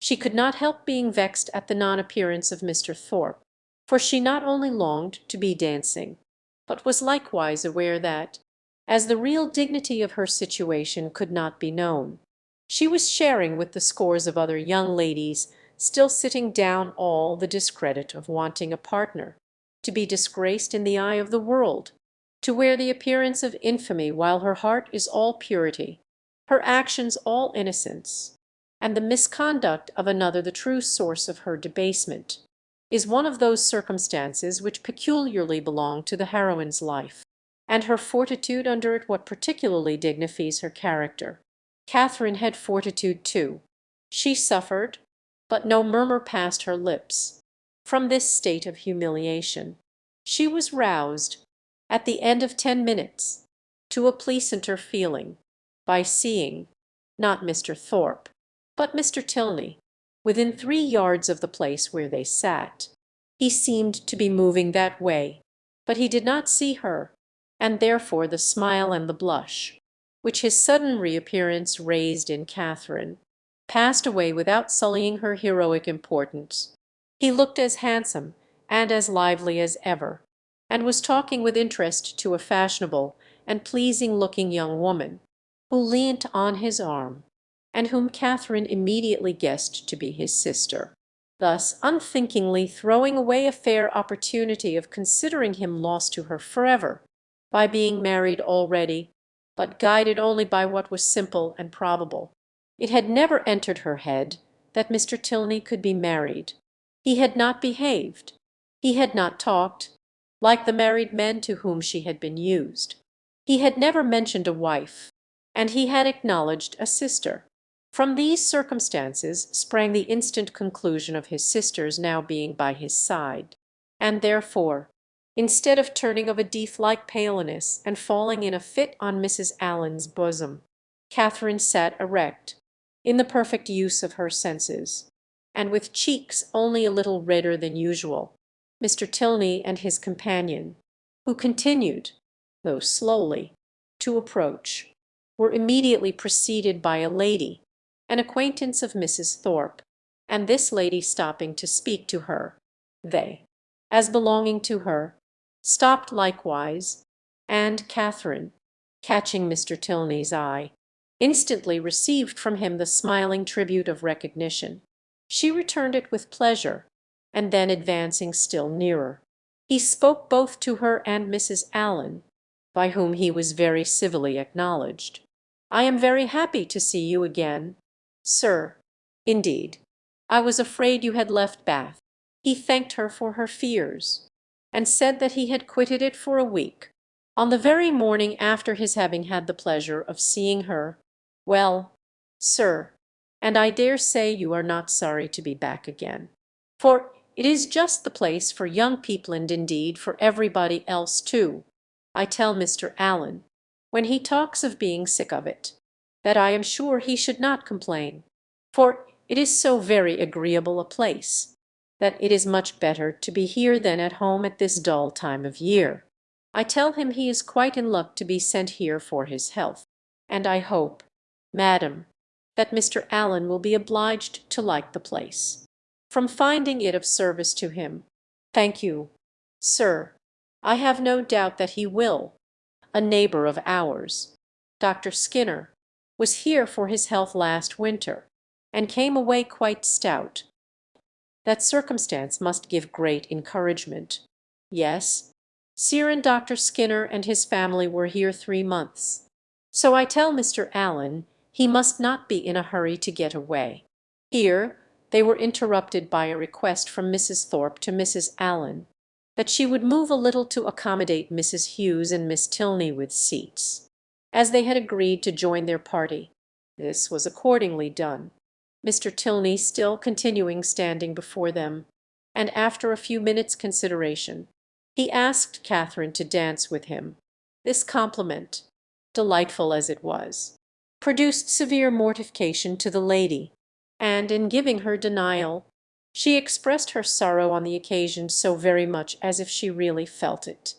She could not help being vexed at the non-appearance of Mr. Thorpe, for she not only longed to be dancing, but was likewise aware that, as the real dignity of her situation could not be known, she was sharing with the scores of other young ladies still sitting down all the discredit of wanting a partner, to be disgraced in the eye of the world, to wear the appearance of infamy while her heart is all purity, her actions all innocence, and the misconduct of another the true source of her debasement, is one of those circumstances which peculiarly belong to the heroine's life, and her fortitude under it what particularly dignifies her character. Catherine had fortitude too. She suffered, but no murmur passed her lips. From this state of humiliation she was roused, at the end of 10 minutes, to a pleasanter feeling, by seeing, not Mr. Thorpe, but Mr. Tilney, within 3 yards of the place where they sat. He seemed to be moving that way, but he did not see her, and therefore the smile and the blush, which his sudden reappearance raised in Catherine, passed away without sullying her heroic importance. He looked as handsome and as lively as ever, and was talking with interest to a fashionable and pleasing-looking young woman, who leant on his arm, and whom Catherine immediately guessed to be his sister, thus unthinkingly throwing away a fair opportunity of considering him lost to her forever, by being married already, but guided only by what was simple and probable. It had never entered her head that Mr. Tilney could be married. He had not behaved, he had not talked, like the married men to whom she had been used. He had never mentioned a wife, and he had acknowledged a sister. From these circumstances sprang the instant conclusion of his sister's now being by his side, and therefore, instead of turning of a death-like paleness and falling in a fit on Mrs. Allen's bosom, Catherine sat erect, in the perfect use of her senses, and with cheeks only a little redder than usual. Mr. Tilney and his companion, who continued, though slowly, to approach, were immediately preceded by a lady, an acquaintance of Mrs. Thorpe, and this lady stopping to speak to her, they, as belonging to her, stopped likewise, and Catherine, catching Mr. Tilney's eye, instantly received from him the smiling tribute of recognition. She returned it with pleasure, and then advancing still nearer, he spoke both to her and Mrs. Allen, by whom he was very civilly acknowledged. "I am very happy to see you again, sir. Indeed, I was afraid you had left Bath." He thanked her for her fears, and said that he had quitted it for a week, on the very morning after his having had the pleasure of seeing her. "Well, sir, and I dare say you are not sorry to be back again, for it is just the place for young people, and indeed for everybody else too. I tell Mr. Allen, when he talks of being sick of it, that I am sure he should not complain, for it is so very agreeable a place, that it is much better to be here than at home at this dull time of year. I tell him he is quite in luck to be sent here for his health, and I hope, madam, that Mr. Allen will be obliged to like the place, from finding it of service to him. Thank you, sir. I have no doubt that he will. A neighbour of ours, Dr. Skinner, was here for his health last winter, and came away quite stout. That circumstance must give great encouragement. Yes, Sir and Dr. Skinner and his family were here 3 months. So I tell Mr. Allen he must not be in a hurry to get away." Here they were interrupted by a request from Mrs. Thorpe to Mrs. Allen that she would move a little to accommodate Mrs. Hughes and Miss Tilney with seats, as they had agreed to join their party. This was accordingly done, Mr. Tilney still continuing standing before them, and after a few minutes' consideration he asked Catherine to dance with him. This compliment, delightful as it was, produced severe mortification to the lady, and in giving her denial, she expressed her sorrow on the occasion so very much as if she really felt it,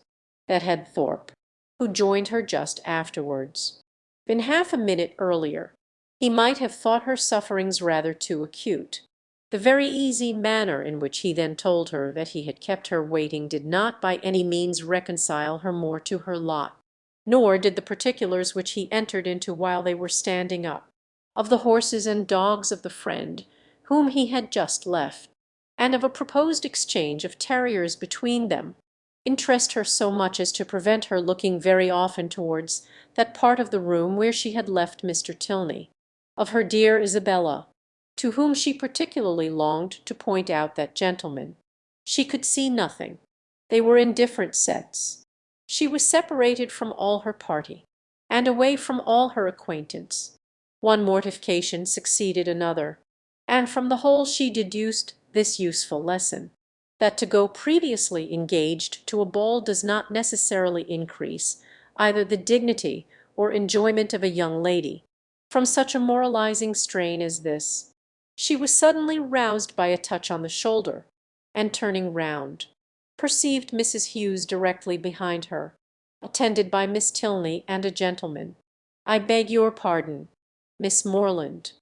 that had Thorpe, who joined her just afterwards, been half a minute earlier, he might have thought her sufferings rather too acute. The very easy manner in which he then told her that he had kept her waiting did not by any means reconcile her more to her lot, nor did the particulars which he entered into while they were standing up, of the horses and dogs of the friend whom he had just left, and of a proposed exchange of terriers between them, interest her so much as to prevent her looking very often towards that part of the room where she had left Mr. Tilney, of her dear Isabella, to whom she particularly longed to point out that gentleman. She could see nothing. They were in different sets. She was separated from all her party, and away from all her acquaintance. One mortification succeeded another, and from the whole she deduced this useful lesson, that to go previously engaged to a ball does not necessarily increase either the dignity or enjoyment of a young lady. From such a moralizing strain as this, she was suddenly roused by a touch on the shoulder, and turning round, perceived Mrs. Hughes directly behind her, attended by Miss Tilney and a gentleman. "I beg your pardon, Miss Morland,"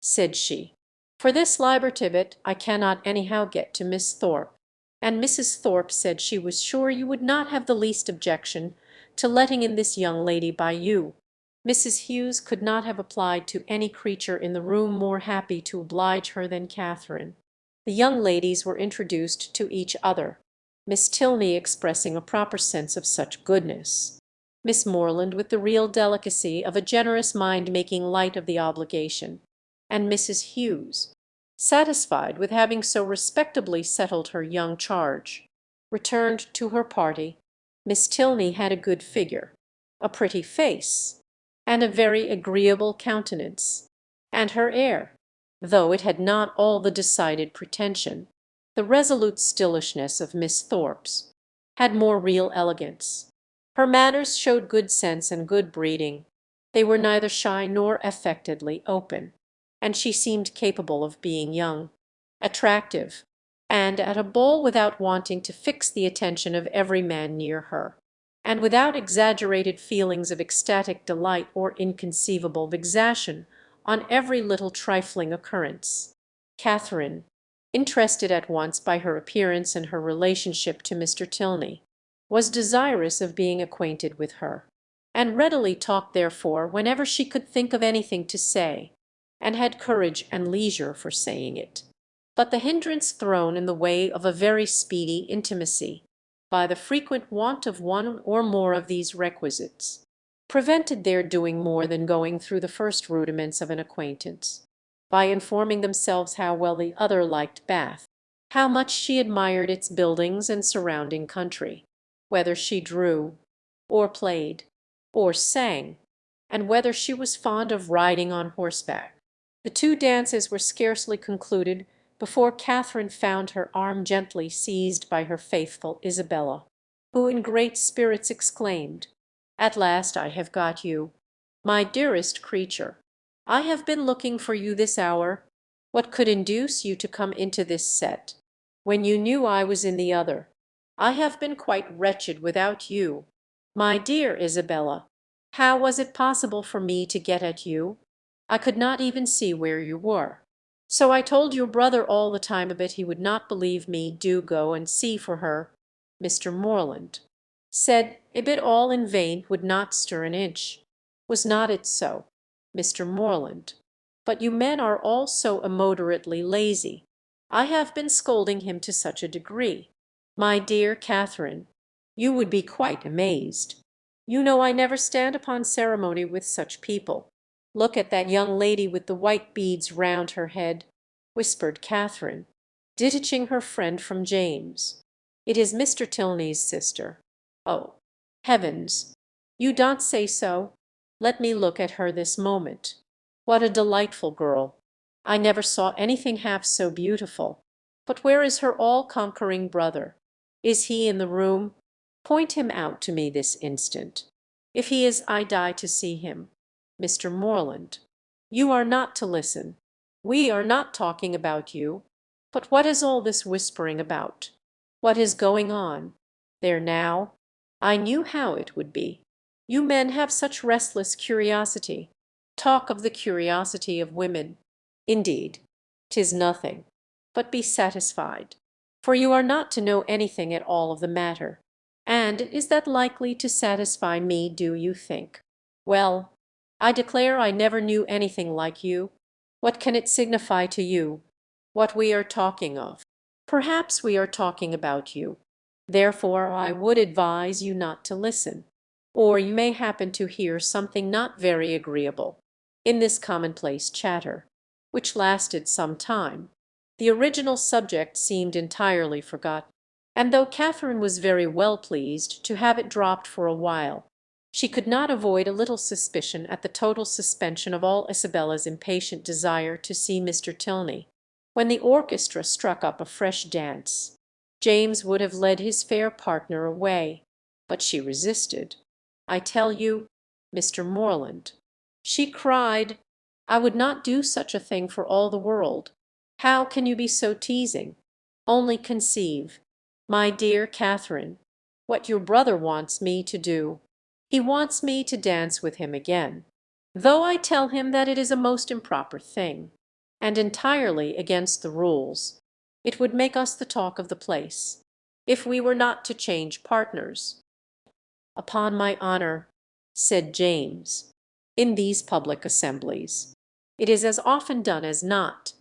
said she. "For this Libertivate I cannot anyhow get to Miss Thorpe, and Mrs. Thorpe said she was sure you would not have the least objection to letting in this young lady by you." Mrs. Hughes could not have applied to any creature in the room more happy to oblige her than Catherine. The young ladies were introduced to each other, Miss Tilney expressing a proper sense of such goodness, Miss Morland with the real delicacy of a generous mind making light of the obligation, and Mrs. Hughes, satisfied with having so respectably settled her young charge, returned to her party. Miss Tilney had a good figure, a pretty face, and a very agreeable countenance, and her air, though it had not all the decided pretension, the resolute stillishness of Miss Thorpe's, had more real elegance. Her manners showed good sense and good breeding. They were neither shy nor affectedly open, and she seemed capable of being young, attractive, and at a ball without wanting to fix the attention of every man near her, and without exaggerated feelings of ecstatic delight or inconceivable vexation on every little trifling occurrence. Catherine, interested at once by her appearance and her relationship to Mr. Tilney, was desirous of being acquainted with her, and readily talked therefore whenever she could think of anything to say, and had courage and leisure for saying it. But the hindrance thrown in the way of a very speedy intimacy by the frequent want of one or more of these requisites prevented their doing more than going through the first rudiments of an acquaintance, by informing themselves how well the other liked Bath, how much she admired its buildings and surrounding country, whether she drew, or played, or sang, and whether she was fond of riding on horseback. The two dances were scarcely concluded before Catherine found her arm gently seized by her faithful Isabella, who in great spirits exclaimed, "At last I have got you, my dearest creature. I have been looking for you this hour. What could induce you to come into this set, when you knew I was in the other? I have been quite wretched without you. My dear Isabella, how was it possible for me to get at you? I could not even see where you were. So I told your brother all the time of it he would not believe me. Do go and see for her." Mr. Morland said a bit all in vain, would not stir an inch. Was not it so, Mr. Morland? But you men are all so immoderately lazy. I have been scolding him to such a degree. My dear Catherine, you would be quite amazed. You know I never stand upon ceremony with such people. "Look at that young lady with the white beads round her head," whispered Catherine, ditching her friend from James. "It is Mr. Tilney's sister. Oh, heavens! You don't say so? Let me look at her this moment. What a delightful girl! I never saw anything half so beautiful. But where is her all-conquering brother? Is he in the room? Point him out to me this instant." If he is, I die to see him. Mr. Morland, you are not to listen. We are not talking about you. But what is all this whispering about? What is going on? There now. I knew how it would be. You men have such restless curiosity. Talk of the curiosity of women. Indeed, 'tis nothing. But be satisfied, for you are not to know anything at all of the matter. And is that likely to satisfy me, do you think? Well, I declare I never knew anything like you. What can it signify to you what we are talking of? Perhaps we are talking about you. Therefore I would advise you not to listen, or you may happen to hear something not very agreeable in this commonplace chatter, which lasted some time. The original subject seemed entirely forgotten, and though Catherine was very well pleased to have it dropped for a while, she could not avoid a little suspicion at the total suspension of all Isabella's impatient desire to see Mr. Tilney. When the orchestra struck up a fresh dance, James would have led his fair partner away, but she resisted. "I tell you, Mr. Morland," she cried, "I would not do such a thing for all the world. How can you be so teasing? Only conceive, my dear Catherine, what your brother wants me to do. He wants me to dance with him again, though I tell him that it is a most improper thing, and entirely against the rules. It would make us the talk of the place, if we were not to change partners." "Upon my honour," said James, "in these public assemblies it is as often done as not."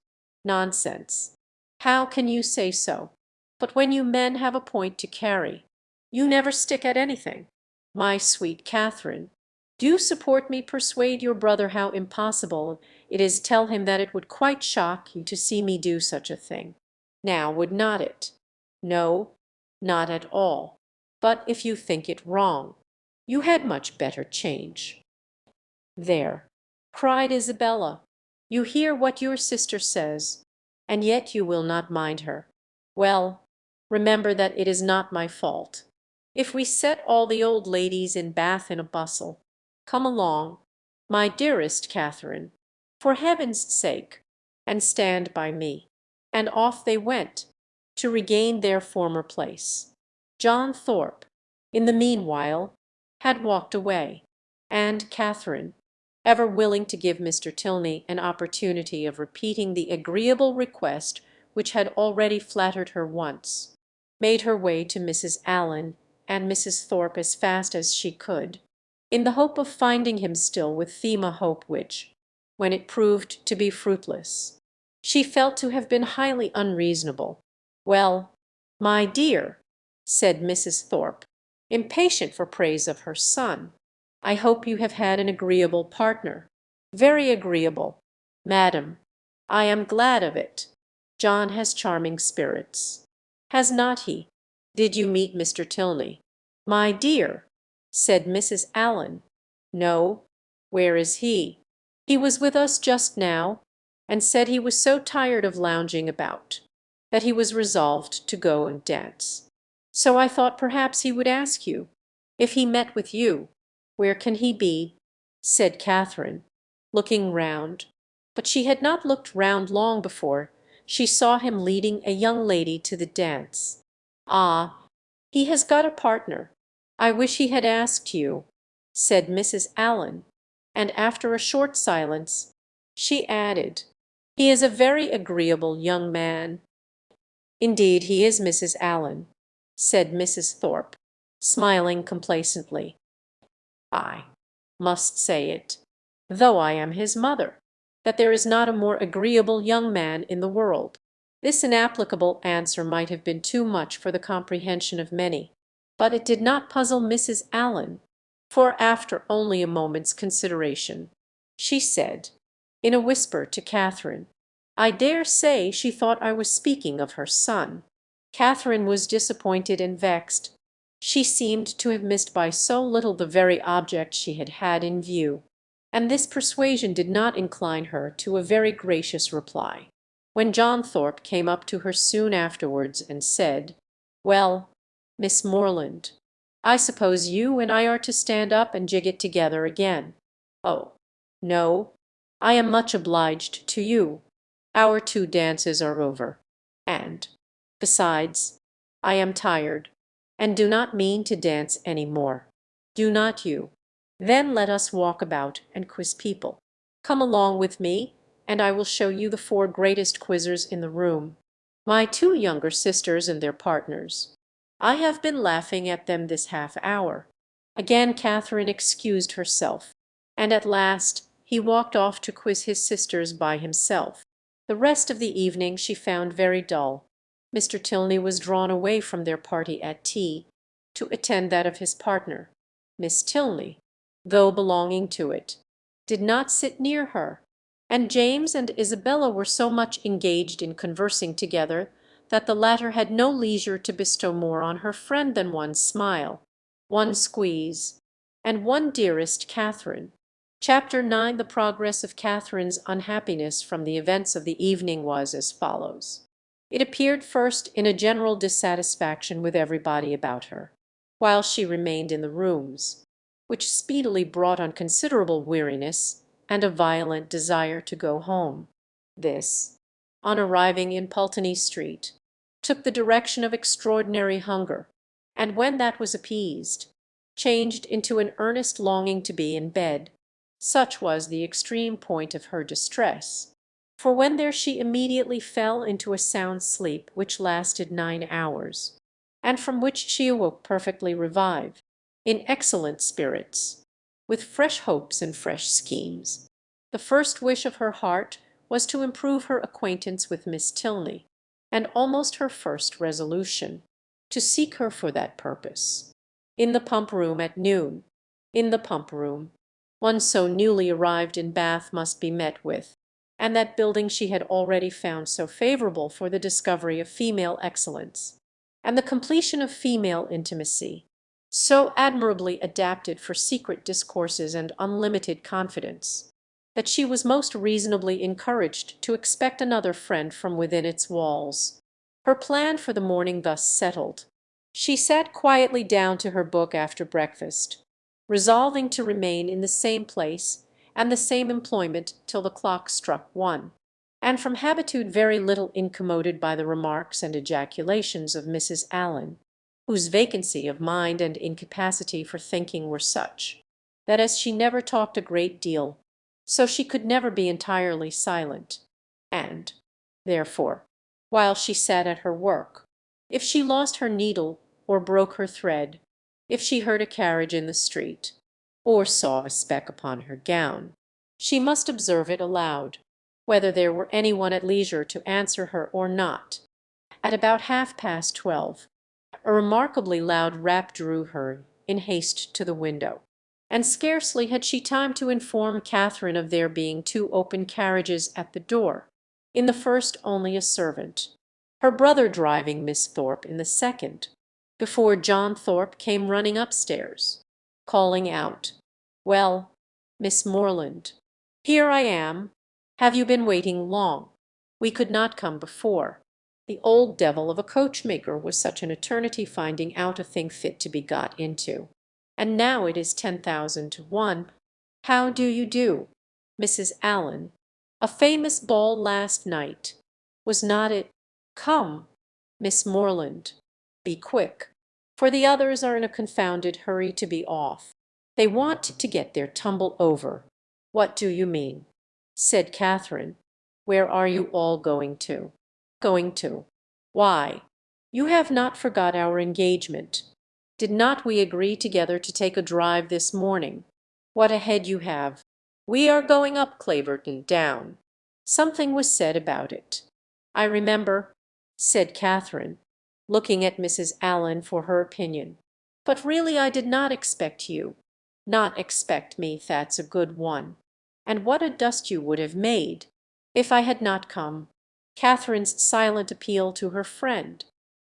"Nonsense! How can you say so? But when you men have a point to carry, you never stick at anything. My sweet Catherine, do support me, persuade your brother how impossible it is, tell him that it would quite shock you to see me do such a thing. Now, would not it? No, not at all. But if you think it wrong, you had much better change." "There," cried Isabella, "you hear what your sister says, and yet you will not mind her. Well, remember that it is not my fault. If we set all the old ladies in Bath in a bustle, come along, my dearest Catherine, for heaven's sake, and stand by me." And off they went, to regain their former place. John Thorpe, in the meanwhile, had walked away, and Catherine, ever willing to give Mr. Tilney an opportunity of repeating the agreeable request which had already flattered her once, made her way to Mrs. Allen and Mrs. Thorpe as fast as she could, in the hope of finding him still with them, a hope which, when it proved to be fruitless, she felt to have been highly unreasonable. "Well, my dear," said Mrs. Thorpe, impatient for praise of her son, "I hope you have had an agreeable partner." "Very agreeable, madam. I am glad of it. John has charming spirits." "Has not he? Did you meet Mr. Tilney?" "My dear," said Mrs. Allen, "no. Where is he?" "He was with us just now, and said he was so tired of lounging about that he was resolved to go and dance. So I thought perhaps he would ask you if he met with you." "Where can he be?" said Catherine, looking round. But she had not looked round long before she saw him leading a young lady to the dance. "Ah, he has got a partner. I wish he had asked you," said Mrs. Allen, and after a short silence she added, "He is a very agreeable young man." "Indeed he is, Mrs. Allen," said Mrs. Thorpe, smiling complacently. "I must say it, though I am his mother, that there is not a more agreeable young man in the world." This inapplicable answer might have been too much for the comprehension of many, but it did not puzzle Mrs. Allen, for after only a moment's consideration, she said, in a whisper to Catherine, "I dare say she thought I was speaking of her son." Catherine was disappointed and vexed. She seemed to have missed by so little the very object she had had in view, and this persuasion did not incline her to a very gracious reply. When John Thorpe came up to her soon afterwards and said, "Well, Miss Morland, I suppose you and I are to stand up and jig it together again. Oh, no, I am much obliged to you. Our 2 dances are over, and, besides, I am tired, and do not mean to dance any more. Do not you? Then let us walk about and quiz people. Come along with me, and I will show you the 4 greatest quizzers in the room, my 2 younger sisters and their partners. I have been laughing at them this half hour." Again Catherine excused herself, and at last he walked off to quiz his sisters by himself. The rest of the evening she found very dull. Mr. Tilney was drawn away from their party at tea to attend that of his partner. Miss Tilney, though belonging to it, did not sit near her, and James and Isabella were so much engaged in conversing together that the latter had no leisure to bestow more on her friend than one smile, one squeeze, and one "dearest Catherine." Chapter 9. The progress of Catherine's unhappiness from the events of the evening was as follows. It appeared first in a general dissatisfaction with everybody about her, while she remained in the rooms, which speedily brought on considerable weariness and a violent desire to go home. This, on arriving in Pulteney Street, took the direction of extraordinary hunger, and when that was appeased, changed into an earnest longing to be in bed. Such was the extreme point of her distress, for when there she immediately fell into a sound sleep which lasted 9 hours, and from which she awoke perfectly revived, in excellent spirits, with fresh hopes and fresh schemes. The first wish of her heart was to improve her acquaintance with Miss Tilney, and almost her first resolution, to seek her for that purpose. In the Pump Room at noon. In the Pump Room. One so newly arrived in Bath must be met with, and that building she had already found so favourable for the discovery of female excellence, and the completion of female intimacy, so admirably adapted for secret discourses and unlimited confidence, that she was most reasonably encouraged to expect another friend from within its walls. Her plan for the morning thus settled, she sat quietly down to her book after breakfast, resolving to remain in the same place and the same employment till the clock struck 1, and from habitude very little incommoded by the remarks and ejaculations of Mrs. Allen, whose vacancy of mind and incapacity for thinking were such, that as she never talked a great deal, so she could never be entirely silent, and, therefore, while she sat at her work, if she lost her needle or broke her thread, if she heard a carriage in the street, or saw a speck upon her gown, she must observe it aloud, whether there were any one at leisure to answer her or not. At about 12:30, a remarkably loud rap drew her in haste to the window, and scarcely had she time to inform Catherine of there being 2 open carriages at the door, in the first only a servant, her brother driving Miss Thorpe in the second, before John Thorpe came running upstairs, calling out, "Well, Miss Morland, here I am. Have you been waiting long? We could not come before. The old devil of a coachmaker was such an eternity finding out a thing fit to be got into. And now it is 10,000 to 1. How do you do, Mrs. Allen? A famous ball last night. Was not it? Come, Miss Morland, be quick, for the others are in a confounded hurry to be off. They want to get their tumble over." "What do you mean?" said Catherine. "Where are you all going to?" "Going to? Why, you have not forgot our engagement. Did not we agree together to take a drive this morning? What a head you have! We are going up Claverton down. Something was said about it, I remember," said Catherine, looking at Mrs. Allen for her opinion. "But really I did not expect you." "Not expect me, that's a good one. And what a dust you would have made if I had not come." Catherine's silent appeal to her friend,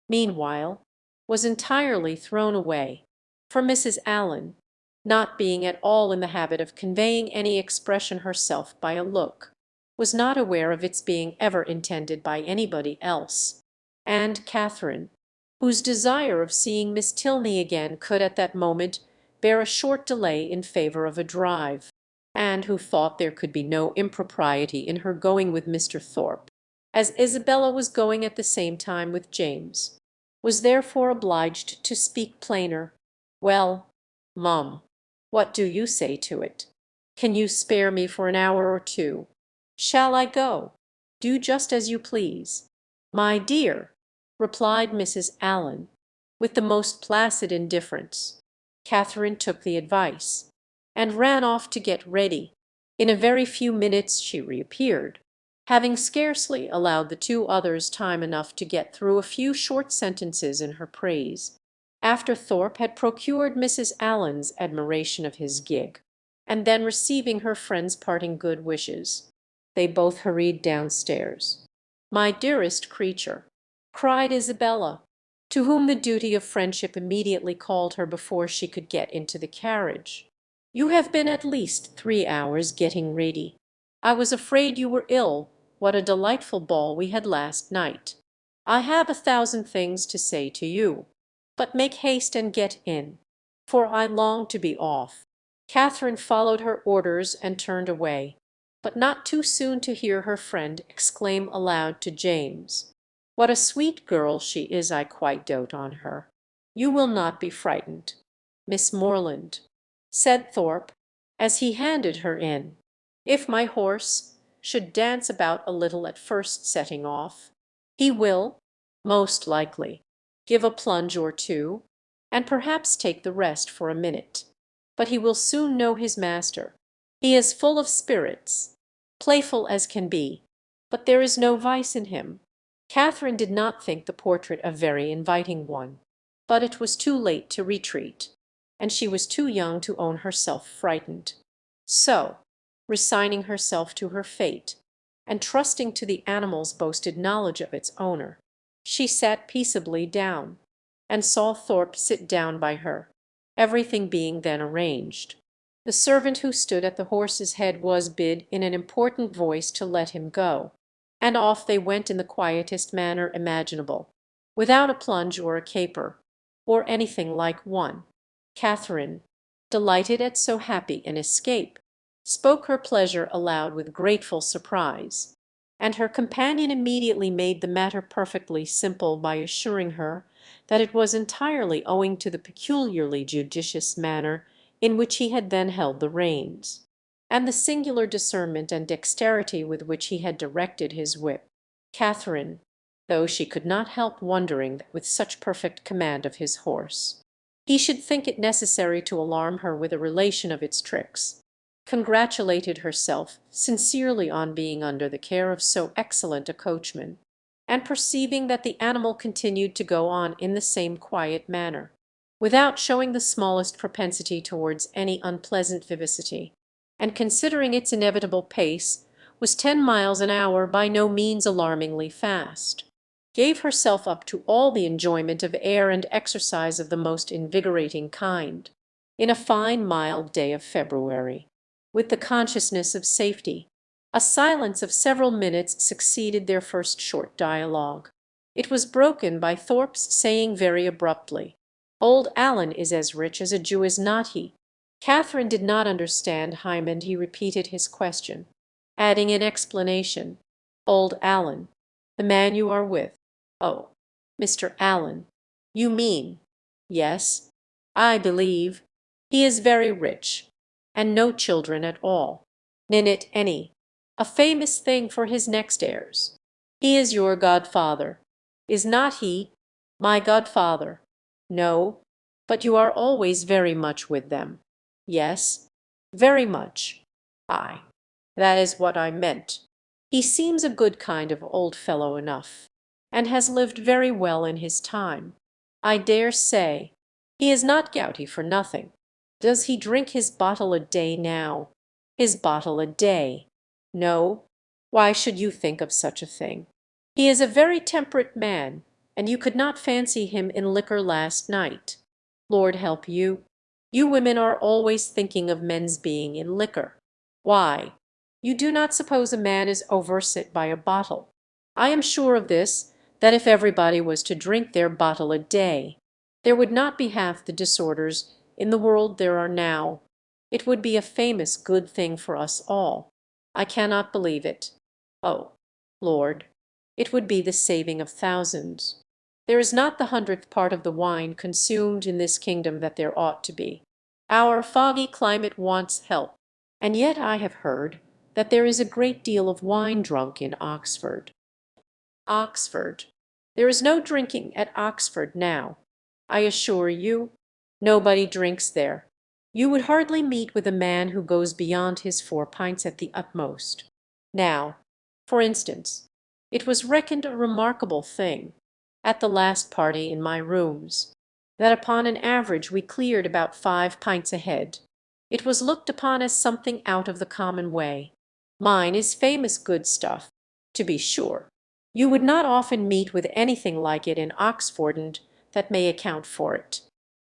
meanwhile, was entirely thrown away, for Mrs. Allen, not being at all in the habit of conveying any expression herself by a look, was not aware of its being ever intended by anybody else, and Catherine, whose desire of seeing Miss Tilney again could at that moment bear a short delay in favour of a drive, and who thought there could be no impropriety in her going with Mr. Thorpe, as Isabella was going at the same time with James, was therefore obliged to speak plainer. "Well, mum, what do you say to it? Can you spare me for an hour or two? Shall I go? Do just as you please." "My dear," replied Mrs. Allen, with the most placid indifference. Catherine took the advice, and ran off to get ready. In a very few minutes she reappeared, having scarcely allowed the two others time enough to get through a few short sentences in her praise, after Thorpe had procured Mrs. Allen's admiration of his gig, and then receiving her friend's parting good wishes, they both hurried downstairs. "My dearest creature," cried Isabella, to whom the duty of friendship immediately called her before she could get into the carriage, "you have been at least 3 hours getting ready. I was afraid you were ill. What a delightful ball we had last night! I have 1,000 things to say to you, but make haste and get in, for I long to be off." Catherine followed her orders and turned away, but not too soon to hear her friend exclaim aloud to James, "What a sweet girl she is! I quite dote on her. You will not be frightened, Miss Morland," said Thorpe, as he handed her in, "if my horse should dance about a little at first setting off. He will, most likely, give a plunge or two, and perhaps take the rest for a minute. But he will soon know his master. He is full of spirits, playful as can be, but there is no vice in him." Catherine did not think the portrait a very inviting one, but it was too late to retreat, and she was too young to own herself frightened. So, resigning herself to her fate, and trusting to the animal's boasted knowledge of its owner, she sat peaceably down, and saw Thorpe sit down by her, everything being then arranged. The servant who stood at the horse's head was bid in an important voice to let him go, and off they went in the quietest manner imaginable, without a plunge or a caper, or anything like one. Catherine, delighted at so happy an escape, spoke her pleasure aloud with grateful surprise, and her companion immediately made the matter perfectly simple by assuring her that it was entirely owing to the peculiarly judicious manner in which he had then held the reins, and the singular discernment and dexterity with which he had directed his whip. Catherine, though she could not help wondering that with such perfect command of his horse he should think it necessary to alarm her with a relation of its tricks, congratulated herself sincerely on being under the care of so excellent a coachman, and perceiving that the animal continued to go on in the same quiet manner, without showing the smallest propensity towards any unpleasant vivacity, and considering its inevitable pace was 10 miles an hour by no means alarmingly fast, gave herself up to all the enjoyment of air and exercise of the most invigorating kind, in a fine mild day of February, with the consciousness of safety. A silence of several minutes succeeded their first short dialogue. It was broken by Thorpe's saying very abruptly, "Old Allen is as rich as a Jew, is not he?" Catherine did not understand him, and he repeated his question, adding in explanation, "Old Allen, the man you are with." "Oh, Mr. Allen, you mean—" "Yes, I believe. He is very rich, and no children at all. Ninit any. A famous thing for his next heirs. He is your godfather. Is not he?" "My godfather? No, but you are always very much with them." "Yes, very much." "Ay, that is what I meant. He seems a good kind of old fellow enough, and has lived very well in his time. I dare say. He is not gouty for nothing. Does he drink his bottle a day now?" "His bottle a day? No. Why should you think of such a thing? He is a very temperate man, and you could not fancy him in liquor last night. Lord help you! You women are always thinking of men's being in liquor. Why, you do not suppose a man is overset by a bottle. I am sure of this, that if everybody was to drink their bottle a day, there would not be half the disorders in the world there are now. It would be a famous good thing for us all. I cannot believe it. Oh, Lord, it would be the saving of thousands. There is not the 100th part of the wine consumed in this kingdom that there ought to be. Our foggy climate wants help, and yet I have heard that there is a great deal of wine drunk in Oxford. Oxford. There is no drinking at Oxford now. I assure you, nobody drinks there. You would hardly meet with a man who goes beyond his 4 pints at the utmost. Now, for instance, it was reckoned a remarkable thing, at the last party in my rooms, that upon an average we cleared about 5 pints a head. It was looked upon as something out of the common way. Mine is famous good stuff, to be sure. You would not often meet with anything like it in Oxford, and that may account for it.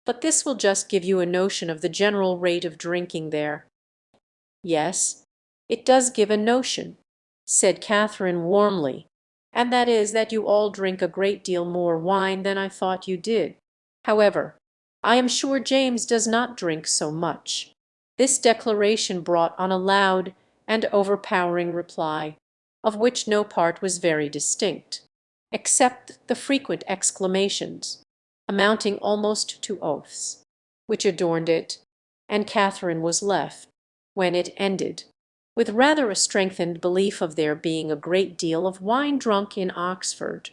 But this will just give you a notion of the general rate of drinking there. Yes, it does give a notion, said Catherine warmly, and that is that you all drink a great deal more wine than I thought you did. However, I am sure James does not drink so much. This declaration brought on a loud and overpowering reply, of which no part was very distinct, except the frequent exclamations, amounting almost to oaths, which adorned it, and Catherine was left, when it ended, with rather a strengthened belief of there being a great deal of wine drunk in Oxford,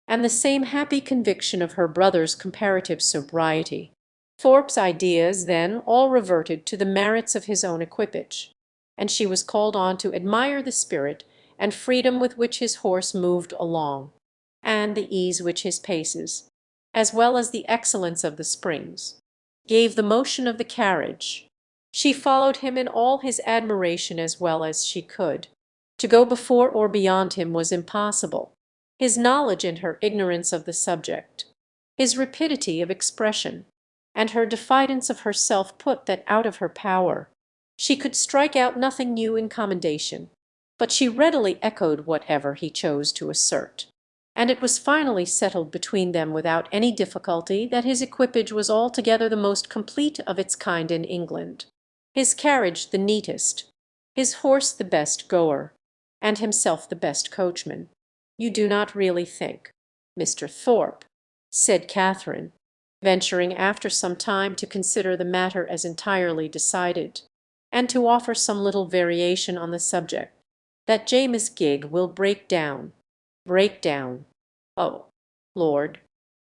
and the same happy conviction of her brother's comparative sobriety. Thorpe's ideas then all reverted to the merits of his own equipage, and she was called on to admire the spirit and freedom with which his horse moved along, and the ease which his paces, as well as the excellence of the springs, gave the motion of the carriage. She followed him in all his admiration as well as she could. To go before or beyond him was impossible. His knowledge and her ignorance of the subject, his rapidity of expression, and her diffidence of herself put that out of her power. She could strike out nothing new in commendation, but she readily echoed whatever he chose to assert, and it was finally settled between them without any difficulty that his equipage was altogether the most complete of its kind in England, his carriage the neatest, his horse the best goer, and himself the best coachman. You do not really think, Mr. Thorpe, said Catherine, venturing after some time to consider the matter as entirely decided, and to offer some little variation on the subject, that James's gig will break down. Break down. Oh, Lord,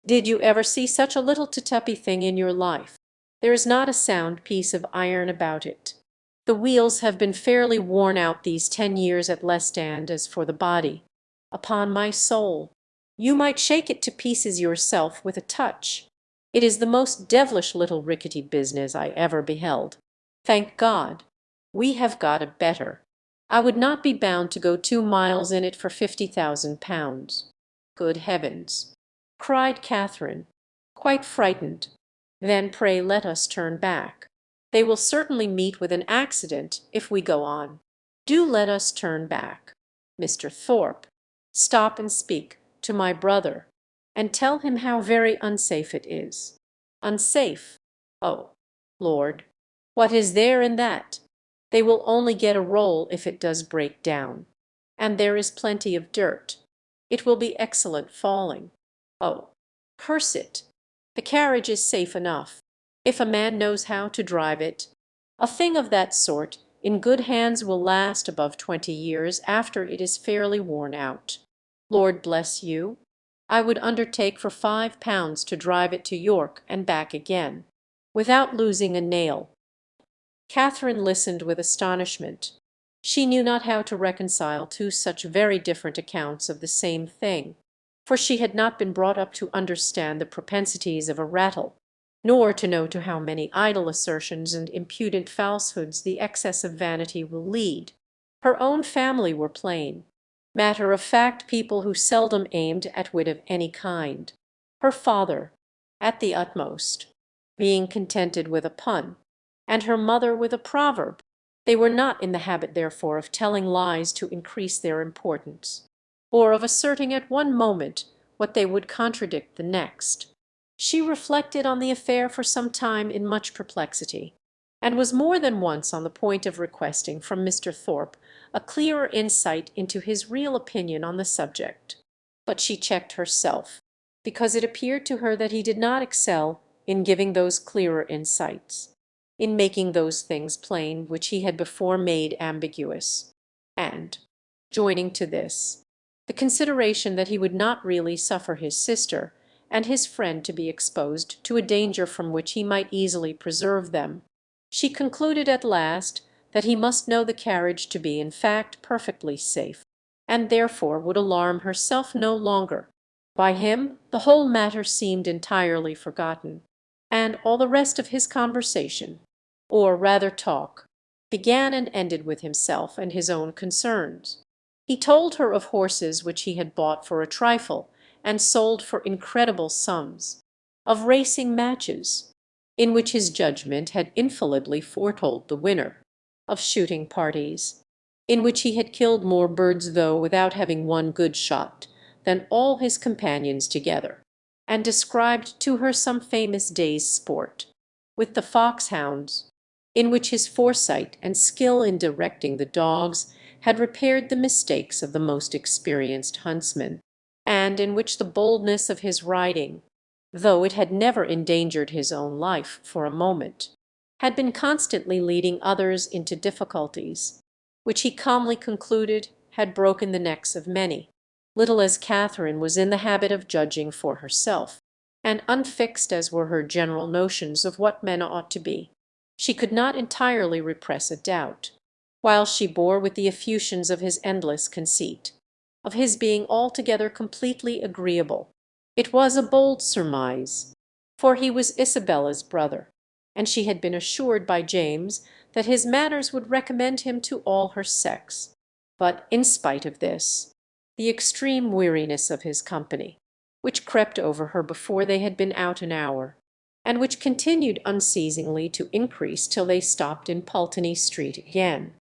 did you ever see such a little tuppy thing in your life? There is not a sound piece of iron about it. The wheels have been fairly worn out these 10 years at Lestand. As for the body, upon my soul, you might shake it to pieces yourself with a touch. It is the most devilish little rickety business I ever beheld. Thank God, we have got a better. I would not be bound to go 2 miles in it for £50,000. Good heavens! Cried Catherine, quite frightened. Then pray let us turn back. They will certainly meet with an accident if we go on. Do let us turn back. Mr. Thorpe, stop and speak to my brother, and tell him how very unsafe it is. Unsafe? Oh, Lord, what is there in that? They will only get a roll if it does break down. And there is plenty of dirt. It will be excellent falling. Oh, curse it! The carriage is safe enough, if a man knows how to drive it. A thing of that sort in good hands will last above 20 years after it is fairly worn out. Lord bless you, I would undertake for £5 to drive it to York and back again, without losing a nail. Catherine listened with astonishment. She knew not how to reconcile two such very different accounts of the same thing, for she had not been brought up to understand the propensities of a rattle, nor to know to how many idle assertions and impudent falsehoods the excess of vanity will lead. Her own family were plain, matter-of-fact people who seldom aimed at wit of any kind. Her father, at the utmost, being contented with a pun, and her mother with a proverb. They were not in the habit, therefore, of telling lies to increase their importance, or of asserting at one moment what they would contradict the next. She reflected on the affair for some time in much perplexity, and was more than once on the point of requesting from Mr. Thorpe a clearer insight into his real opinion on the subject. But she checked herself, because it appeared to her that he did not excel in giving those clearer insights, in making those things plain which he had before made ambiguous, and, joining to this, the consideration that he would not really suffer his sister and his friend to be exposed to a danger from which he might easily preserve them, she concluded at last that he must know the carriage to be in fact perfectly safe, and therefore would alarm herself no longer. By him the whole matter seemed entirely forgotten, and all the rest of his conversation, or rather talk, began and ended with himself and his own concerns. He told her of horses which he had bought for a trifle and sold for incredible sums, of racing matches, in which his judgment had infallibly foretold the winner, of shooting parties, in which he had killed more birds, though without having one good shot, than all his companions together, and described to her some famous day's sport, with the foxhounds, in which his foresight and skill in directing the dogs had repaired the mistakes of the most experienced huntsmen, and in which the boldness of his riding, though it had never endangered his own life for a moment, had been constantly leading others into difficulties, which he calmly concluded had broken the necks of many. Little as Catherine was in the habit of judging for herself, and unfixed as were her general notions of what men ought to be, she could not entirely repress a doubt, while she bore with the effusions of his endless conceit, of his being altogether completely agreeable. It was a bold surmise, for he was Isabella's brother, and she had been assured by James that his manners would recommend him to all her sex. But in spite of this, the extreme weariness of his company, which crept over her before they had been out an hour, and which continued unceasingly to increase till they stopped in Pulteney Street again,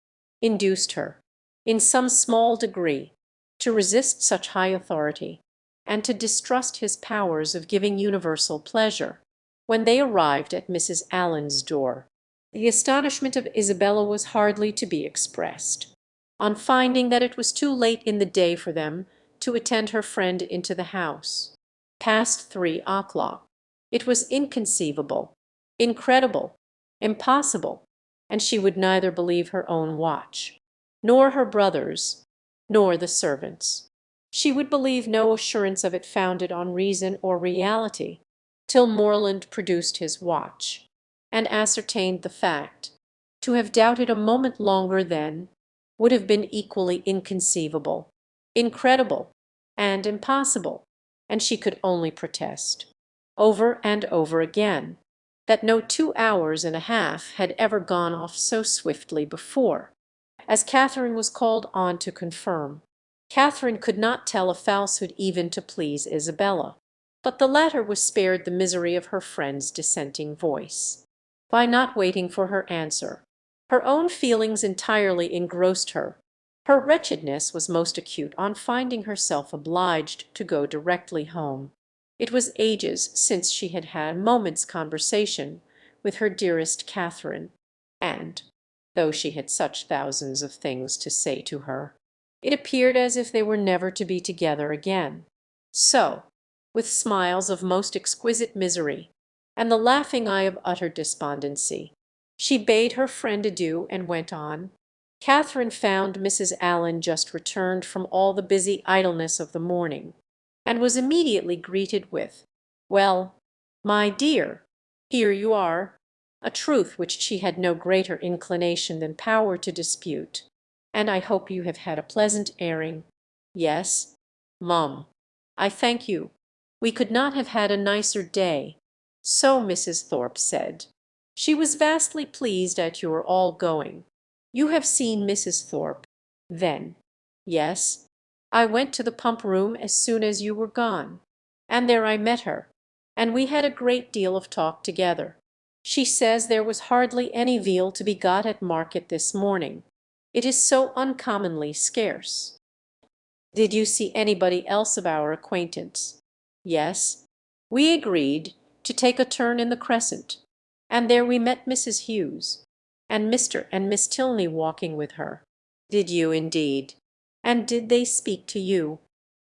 induced her, in some small degree, to resist such high authority, and to distrust his powers of giving universal pleasure. When they arrived at Mrs. Allen's door, the astonishment of Isabella was hardly to be expressed, on finding that it was too late in the day for them to attend her friend into the house. Past 3 o'clock. It was inconceivable, incredible, impossible, and she would neither believe her own watch, nor her brother's, nor the servants'. She would believe no assurance of it founded on reason or reality, till Morland produced his watch, and ascertained the fact. To have doubted a moment longer then would have been equally inconceivable, incredible, and impossible, and she could only protest, over and over again, that no 2 hours and a half had ever gone off so swiftly before, as Catherine was called on to confirm. Catherine could not tell a falsehood even to please Isabella, but the latter was spared the misery of her friend's dissenting voice, by not waiting for her answer. Her own feelings entirely engrossed her. Her wretchedness was most acute on finding herself obliged to go directly home. It was ages since she had had a moment's conversation with her dearest Catherine, and, though she had such thousands of things to say to her, it appeared as if they were never to be together again. So, with smiles of most exquisite misery, and the laughing eye of utter despondency, she bade her friend adieu and went on. Catherine found Mrs. Allen just returned from all the busy idleness of the morning, and was immediately greeted with, "Well, my dear, here you are," a truth which she had no greater inclination than power to dispute. "And I hope you have had a pleasant airing." "Yes, mum, I thank you. We could not have had a nicer day." So Mrs. Thorpe said. She was vastly pleased at your all going. You have seen Mrs. Thorpe, then? Yes. I went to the pump room as soon as you were gone, and there I met her, and we had a great deal of talk together. She says there was hardly any veal to be got at market this morning. It is so uncommonly scarce. Did you see anybody else of our acquaintance? Yes, we agreed to take a turn in the Crescent, and there we met Mrs. Hughes, and Mr. and Miss Tilney walking with her. Did you indeed? And did they speak to you?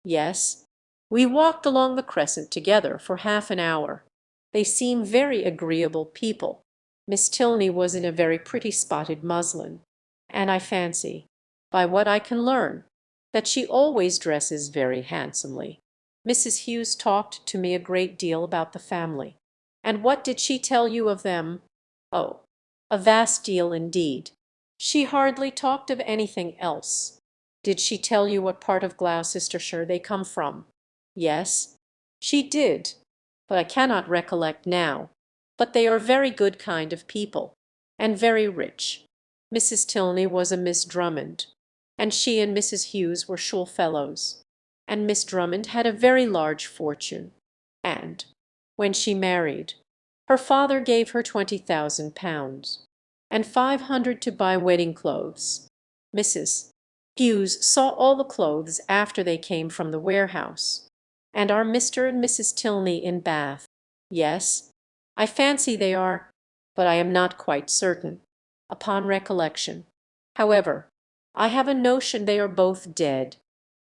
Yes, we walked along the Crescent together for half an hour. They seem very agreeable people. Miss Tilney was in a very pretty spotted muslin, and I fancy, by what I can learn, that she always dresses very handsomely. Mrs. Hughes talked to me a great deal about the family. And what did she tell you of them? Oh, a vast deal indeed. She hardly talked of anything else. Did she tell you what part of Gloucestershire they come from? Yes, she did, but I cannot recollect now. But they are very good kind of people, and very rich. Mrs. Tilney was a Miss Drummond, and she and Mrs. Hughes were schoolfellows, and Miss Drummond had a very large fortune, and, when she married, her father gave her £20,000, and 500 to buy wedding clothes. Mrs. Hughes saw all the clothes after they came from the warehouse. And are Mr. and Mrs. Tilney in Bath? Yes, I fancy they are, but I am not quite certain, upon recollection. However, I have a notion they are both dead.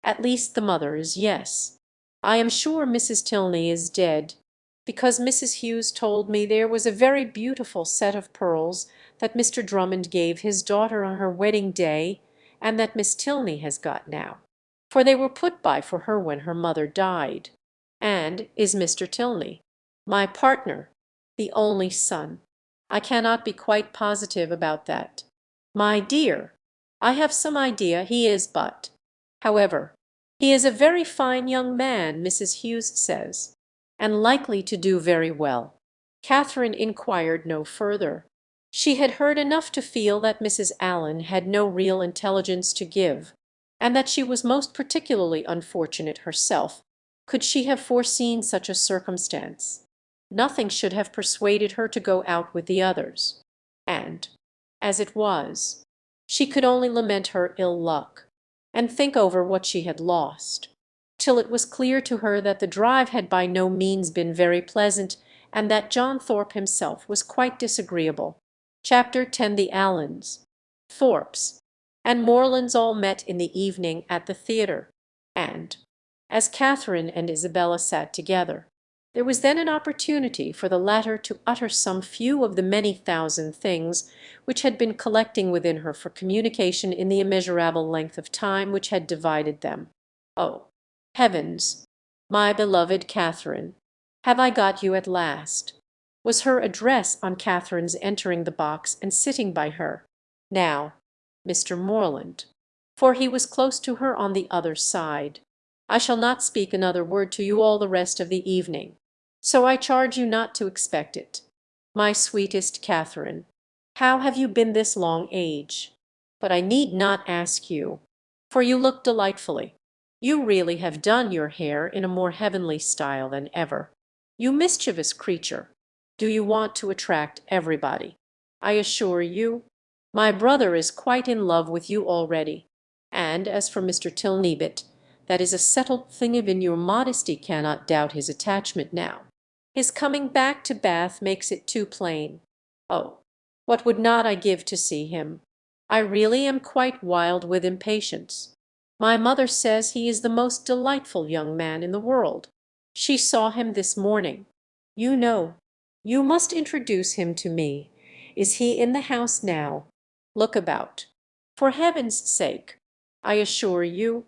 At least the mother is, yes. I am sure Mrs. Tilney is dead, because Mrs. Hughes told me there was a very beautiful set of pearls that Mr. Drummond gave his daughter on her wedding day, and that Miss Tilney has got now, for they were put by for her when her mother died. And is Mr. Tilney, my partner, the only son? I cannot be quite positive about that. My dear, I have some idea he is, but, however, he is a very fine young man, Mrs. Hughes says, and likely to do very well. Catherine inquired no further. She had heard enough to feel that Mrs. Allen had no real intelligence to give, and that she was most particularly unfortunate herself could she have foreseen such a circumstance. Nothing should have persuaded her to go out with the others, and, as it was, she could only lament her ill luck, and think over what she had lost, till it was clear to her that the drive had by no means been very pleasant, and that John Thorpe himself was quite disagreeable. Chapter 10. The Allens, Thorpes, and Morlands all met in the evening at the theatre, and, as Catherine and Isabella sat together, there was then an opportunity for the latter to utter some few of the many thousand things which had been collecting within her for communication in the immeasurable length of time which had divided them. Oh, heavens! My beloved Catherine, have I got you at last? Was her address on Catherine's entering the box and sitting by her. Now, Mr. Morland, for he was close to her on the other side, I shall not speak another word to you all the rest of the evening, so I charge you not to expect it. My sweetest Catherine, how have you been this long age? But I need not ask you, for you look delightfully. You really have done your hair in a more heavenly style than ever. You mischievous creature, do you want to attract everybody? I assure you, my brother is quite in love with you already, and as for Mr. Tilneybit, that is a settled thing. Even your modesty cannot doubt his attachment now. His coming back to Bath makes it too plain. Oh, what would not I give to see him! I really am quite wild with impatience. My mother says he is the most delightful young man in the world. She saw him this morning. You know, you must introduce him to me. Is he in the house now? Look about. For heaven's sake! I assure you,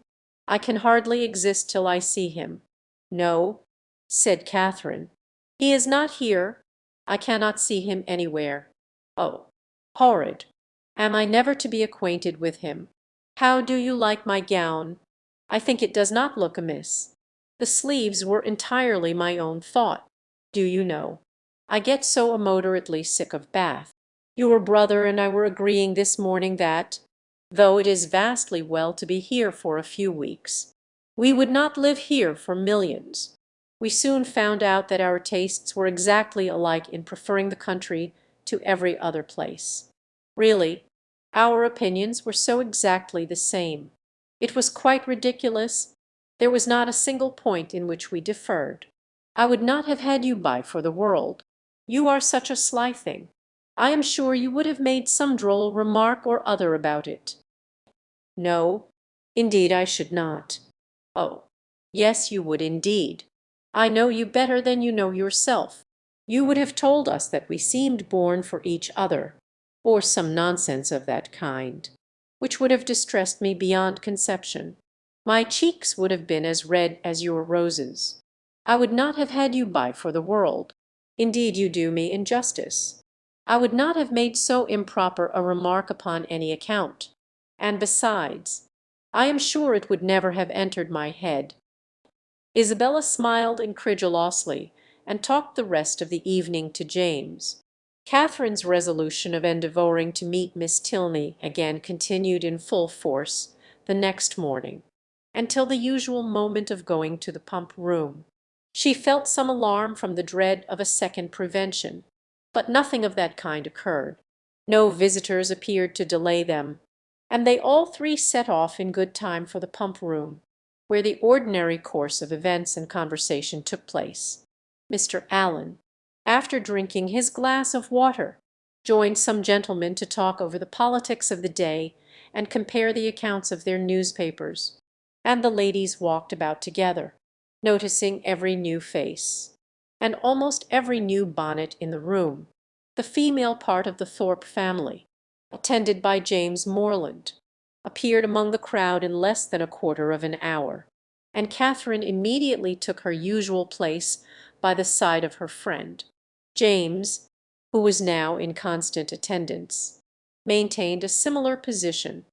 I can hardly exist till I see him. No, said Catherine, he is not here. I cannot see him anywhere. Oh, horrid! Am I never to be acquainted with him? How do you like my gown? I think it does not look amiss. The sleeves were entirely my own thought. Do you know, I get so immoderately sick of Bath. Your brother and I were agreeing this morning that, though it is vastly well to be here for a few weeks, we would not live here for millions. We soon found out that our tastes were exactly alike in preferring the country to every other place. Really, our opinions were so exactly the same. It was quite ridiculous. There was not a single point in which we differed. I would not have had you by for the world. You are such a sly thing. I am sure you would have made some droll remark or other about it." "No, indeed I should not." "Oh, yes, you would indeed. I know you better than you know yourself. You would have told us that we seemed born for each other, or some nonsense of that kind, which would have distressed me beyond conception. My cheeks would have been as red as your roses. I would not have had you by for the world. Indeed you do me injustice. I would not have made so improper a remark upon any account. And besides, I am sure it would never have entered my head." Isabella smiled incredulously, and talked the rest of the evening to James. Catherine's resolution of endeavouring to meet Miss Tilney again continued in full force the next morning, until the usual moment of going to the Pump Room. She felt some alarm from the dread of a second prevention, but nothing of that kind occurred. No visitors appeared to delay them, and they all three set off in good time for the Pump Room, where the ordinary course of events and conversation took place. Mr. Allen, after drinking his glass of water, joined some gentlemen to talk over the politics of the day and compare the accounts of their newspapers, and the ladies walked about together, noticing every new face, and almost every new bonnet in the room. The female part of the Thorpe family, attended by James Morland, appeared among the crowd in less than a quarter of an hour, and Catherine immediately took her usual place by the side of her friend. James, who was now in constant attendance, maintained a similar position,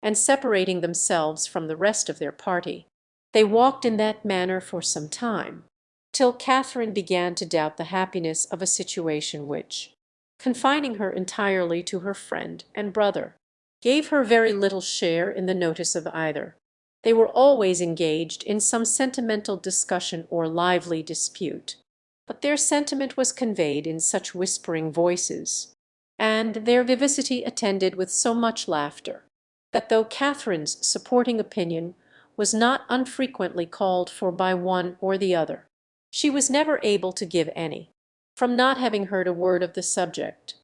and separating themselves from the rest of their party, they walked in that manner for some time, till Catherine began to doubt the happiness of a situation which, confining her entirely to her friend and brother, gave her very little share in the notice of either. They were always engaged in some sentimental discussion or lively dispute, but their sentiment was conveyed in such whispering voices, and their vivacity attended with so much laughter, that though Catherine's supporting opinion was not unfrequently called for by one or the other, she was never able to give any, from not having heard a word of the subject.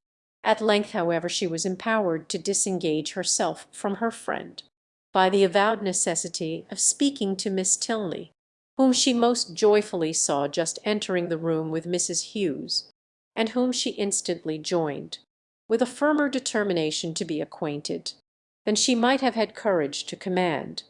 At length, however, she was empowered to disengage herself from her friend by the avowed necessity of speaking to Miss Tilney, whom she most joyfully saw just entering the room with Mrs. Hughes, and whom she instantly joined, with a firmer determination to be acquainted than she might have had courage to command,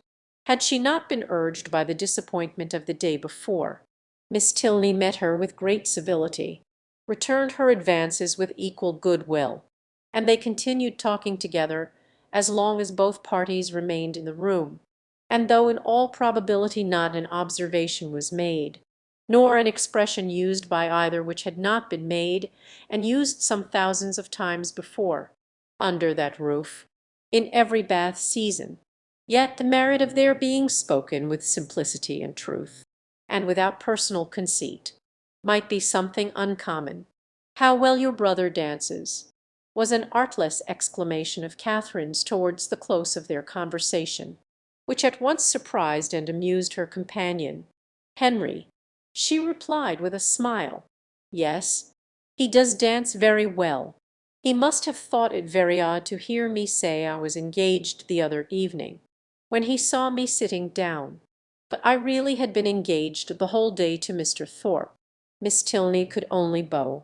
had she not been urged by the disappointment of the day before. Miss Tilney met her with great civility, returned her advances with equal good-will, and they continued talking together as long as both parties remained in the room, and though in all probability not an observation was made, nor an expression used by either which had not been made and used some thousands of times before, under that roof, in every Bath season, yet the merit of their being spoken with simplicity and truth, and without personal conceit, might be something uncommon. "How well your brother dances!" was an artless exclamation of Catherine's towards the close of their conversation, which at once surprised and amused her companion. "Henry," she replied with a smile, "yes, he does dance very well. He must have thought it very odd to hear me say I was engaged the other evening, when he saw me sitting down, but I really had been engaged the whole day to Mr. Thorpe." Miss Tilney could only bow.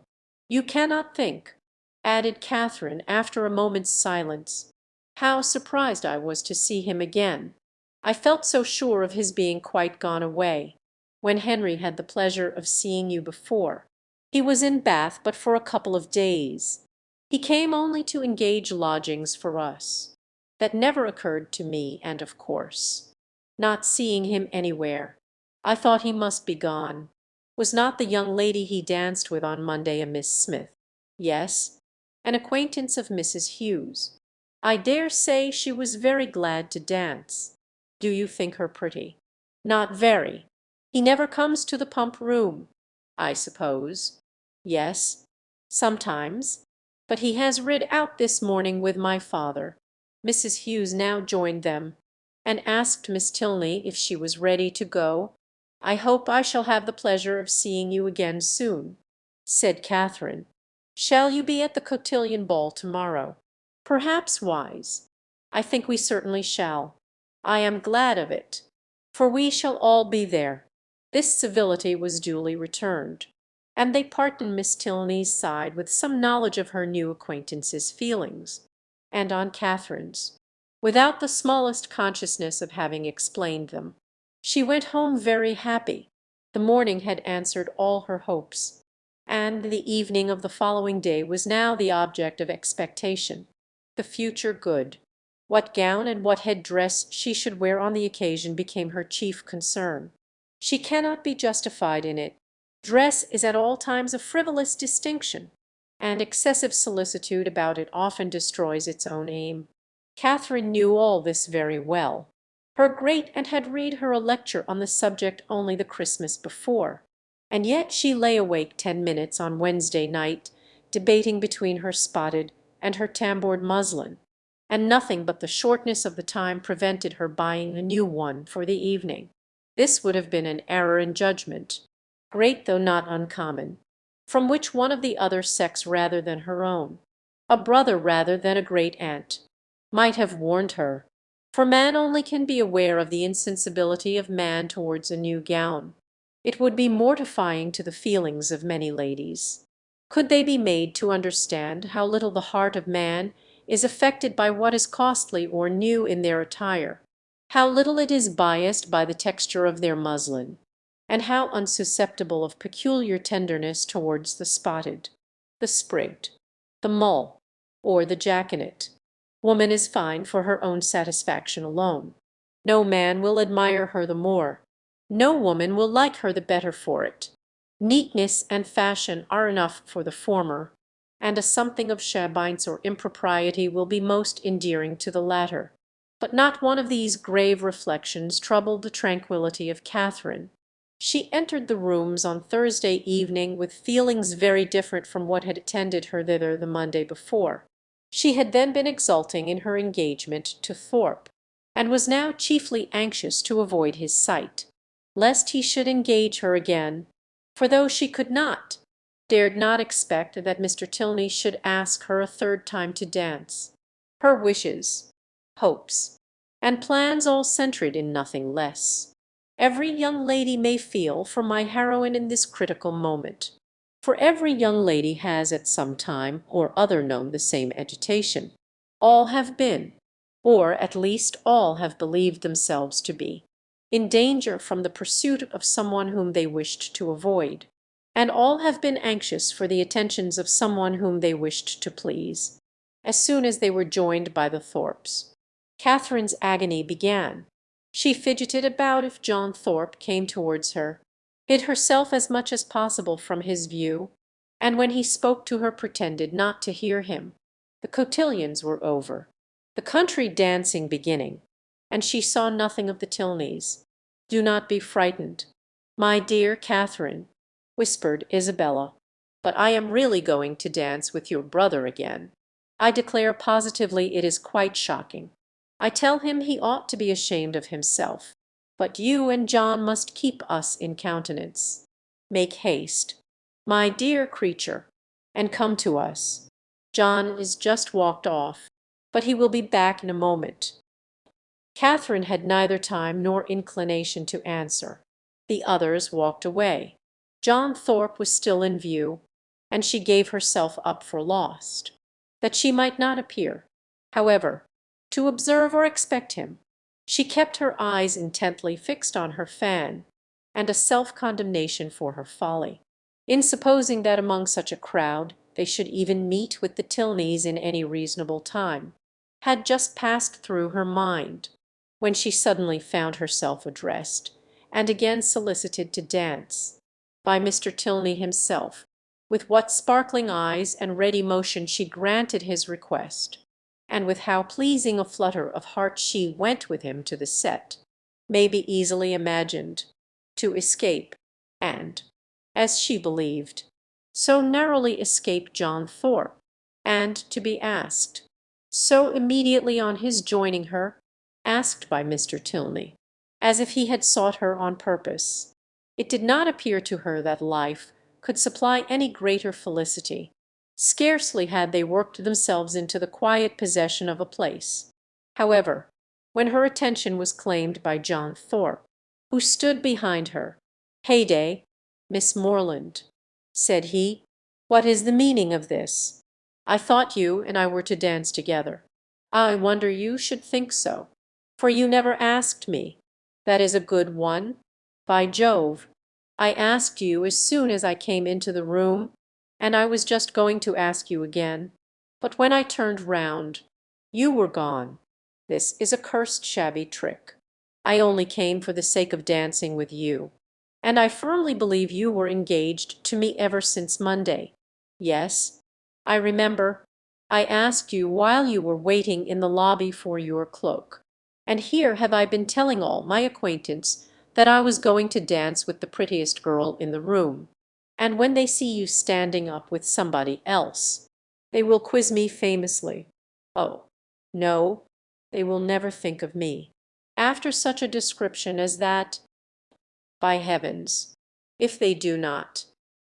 "You cannot think," added Catherine after a moment's silence, "how surprised I was to see him again. I felt so sure of his being quite gone away, when Henry had the pleasure of seeing you before. He was in Bath but for a couple of days. He came only to engage lodgings for us. That never occurred to me, and of course, not seeing him anywhere, I thought he must be gone. Was not the young lady he danced with on Monday a Miss Smith?" "Yes, an acquaintance of Mrs. Hughes. I dare say she was very glad to dance. Do you think her pretty?" "Not very. He never comes to the Pump Room, I suppose?" "Yes, sometimes, but he has rid out this morning with my father." Mrs. Hughes now joined them, and asked Miss Tilney if she was ready to go. "I hope I shall have the pleasure of seeing you again soon," said Catherine. "Shall you be at the cotillion ball to-morrow?" "Perhaps, Wise. I think we certainly shall. I am glad of it, for we shall all be there." This civility was duly returned, and they parted on Miss Tilney's side with some knowledge of her new acquaintance's feelings, and on Catherine's, without the smallest consciousness of having explained them. She went home very happy. The morning had answered all her hopes, and the evening of the following day was now the object of expectation. The future good. What gown and what head dress she should wear on the occasion became her chief concern. She cannot be justified in it. Dress is at all times a frivolous distinction, and excessive solicitude about it often destroys its own aim. Catherine knew all this very well. Her great-aunt had read her a lecture on the subject only the Christmas before, and yet she lay awake 10 minutes on Wednesday night debating between her spotted and her tamboured muslin, and nothing but the shortness of the time prevented her buying a new one for the evening. This would have been an error in judgment, great though not uncommon, from which one of the other sex rather than her own, a brother rather than a great-aunt, might have warned her, for man only can be aware of the insensibility of man towards a new gown. It would be mortifying to the feelings of many ladies, could they be made to understand how little the heart of man is affected by what is costly or new in their attire, how little it is biassed by the texture of their muslin, and how unsusceptible of peculiar tenderness towards the spotted, the sprigged, the mull, or the jaconet. Woman is fine for her own satisfaction alone. No man will admire her the more. No woman will like her the better for it. Neatness and fashion are enough for the former, and a something of shabiness or impropriety will be most endearing to the latter. But not one of these grave reflections troubled the tranquillity of Catherine. She entered the rooms on Thursday evening with feelings very different from what had attended her thither the Monday before. She had then been exulting in her engagement to Thorpe, and was now chiefly anxious to avoid his sight, lest he should engage her again, for though she could not, dared not expect that Mr. Tilney should ask her a third time to dance. Her wishes, hopes, and plans all centred in nothing less. Every young lady may feel for my heroine in this critical moment, for every young lady has at some time or other known the same agitation. All have been, or at least all have believed themselves to be, in danger from the pursuit of someone whom they wished to avoid, and all have been anxious for the attentions of someone whom they wished to please. As soon as they were joined by the Thorpes, Catherine's agony began. She fidgeted about if John Thorpe came towards her, hid herself as much as possible from his view, and when he spoke to her pretended not to hear him. The cotillions were over, the country dancing beginning, and she saw nothing of the Tilneys. "Do not be frightened, my dear Catherine," whispered Isabella, "but I am really going to dance with your brother again. I declare positively it is quite shocking. I tell him he ought to be ashamed of himself. But you and John must keep us in countenance. Make haste, my dear creature, and come to us. John is just walked off, but he will be back in a moment." Catherine had neither time nor inclination to answer. The others walked away. John Thorpe was still in view, and she gave herself up for lost. That she might not appear, however, to observe or expect him, she kept her eyes intently fixed on her fan, and a self-condemnation for her folly, in supposing that among such a crowd they should even meet with the Tilneys in any reasonable time, had just passed through her mind, when she suddenly found herself addressed, and again solicited to dance, by Mr. Tilney himself. With what sparkling eyes and ready motion she granted his request, and with how pleasing a flutter of heart she went with him to the set, may be easily imagined, to escape, and, as she believed, so narrowly escape John Thorpe, and to be asked, so immediately on his joining her, asked by Mr. Tilney, as if he had sought her on purpose. It did not appear to her that life could supply any greater felicity. Scarcely had they worked themselves into the quiet possession of a place, however, when her attention was claimed by John Thorpe, who stood behind her. "Heyday, Miss Morland," said he, "what is the meaning of this? I thought you and I were to dance together. I wonder you should think so, for you never asked me. That is a good one. By Jove, I asked you as soon as I came into the room, and I was just going to ask you again, but when I turned round, you were gone. This is a cursed shabby trick. I only came for the sake of dancing with you, and I firmly believe you were engaged to me ever since Monday. Yes, I remember. I asked you while you were waiting in the lobby for your cloak, and here have I been telling all my acquaintance that I was going to dance with the prettiest girl in the room, and when they see you standing up with somebody else, they will quiz me famously. Oh, no, they will never think of me. After such a description as that, by heavens, if they do not,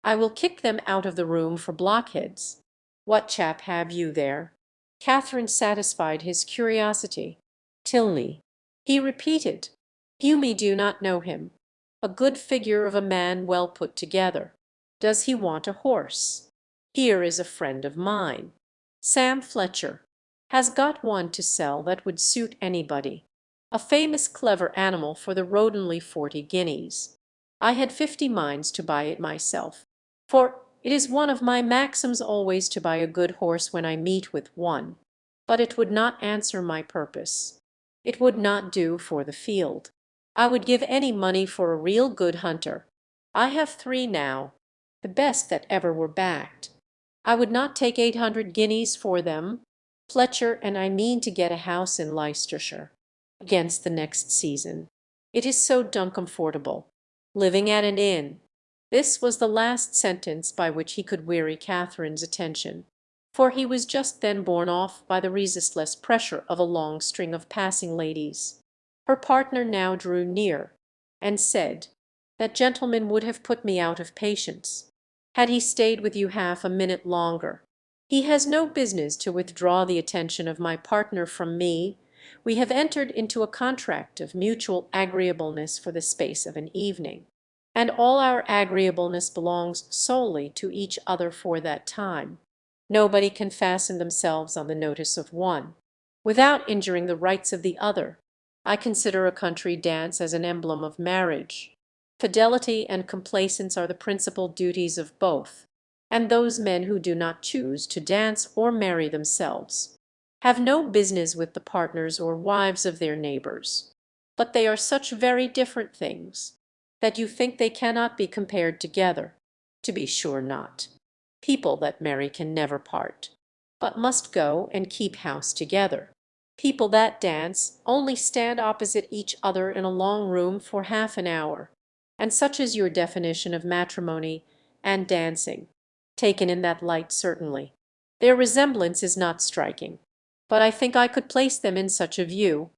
I will kick them out of the room for blockheads. What chap have you there?" Catherine satisfied his curiosity. "Tilney," he repeated. "You do not know him. A good figure of a man well put together. Does he want a horse? Here is a friend of mine, Sam Fletcher, has got one to sell that would suit anybody. A famous clever animal for the road only 40 guineas. I had 50 minds to buy it myself, for it is one of my maxims always to buy a good horse when I meet with one, but it would not answer my purpose. It would not do for the field. I would give any money for a real good hunter. I have 3 now, the best that ever were backed. I would not take 800 guineas for them. Fletcher and I mean to get a house in Leicestershire against the next season. It is so duncomfortable, living at an inn." This was the last sentence by which he could weary Catherine's attention, for he was just then borne off by the resistless pressure of a long string of passing ladies. Her partner now drew near, and said, "That gentleman would have put me out of patience, had he stayed with you half a minute longer. He has no business to withdraw the attention of my partner from me. We have entered into a contract of mutual agreeableness for the space of an evening, and all our agreeableness belongs solely to each other for that time. Nobody can fasten themselves on the notice of one, without injuring the rights of the other. I consider a country dance as an emblem of marriage. Fidelity and complaisance are the principal duties of both, and those men who do not choose to dance or marry themselves have no business with the partners or wives of their neighbors. But they are such very different things that you think they cannot be compared together. To be sure not. People that marry can never part, but must go and keep house together. People that dance only stand opposite each other in a long room for half an hour. And such is your definition of matrimony and dancing, taken in that light certainly. Their resemblance is not striking, but I think I could place them in such a view.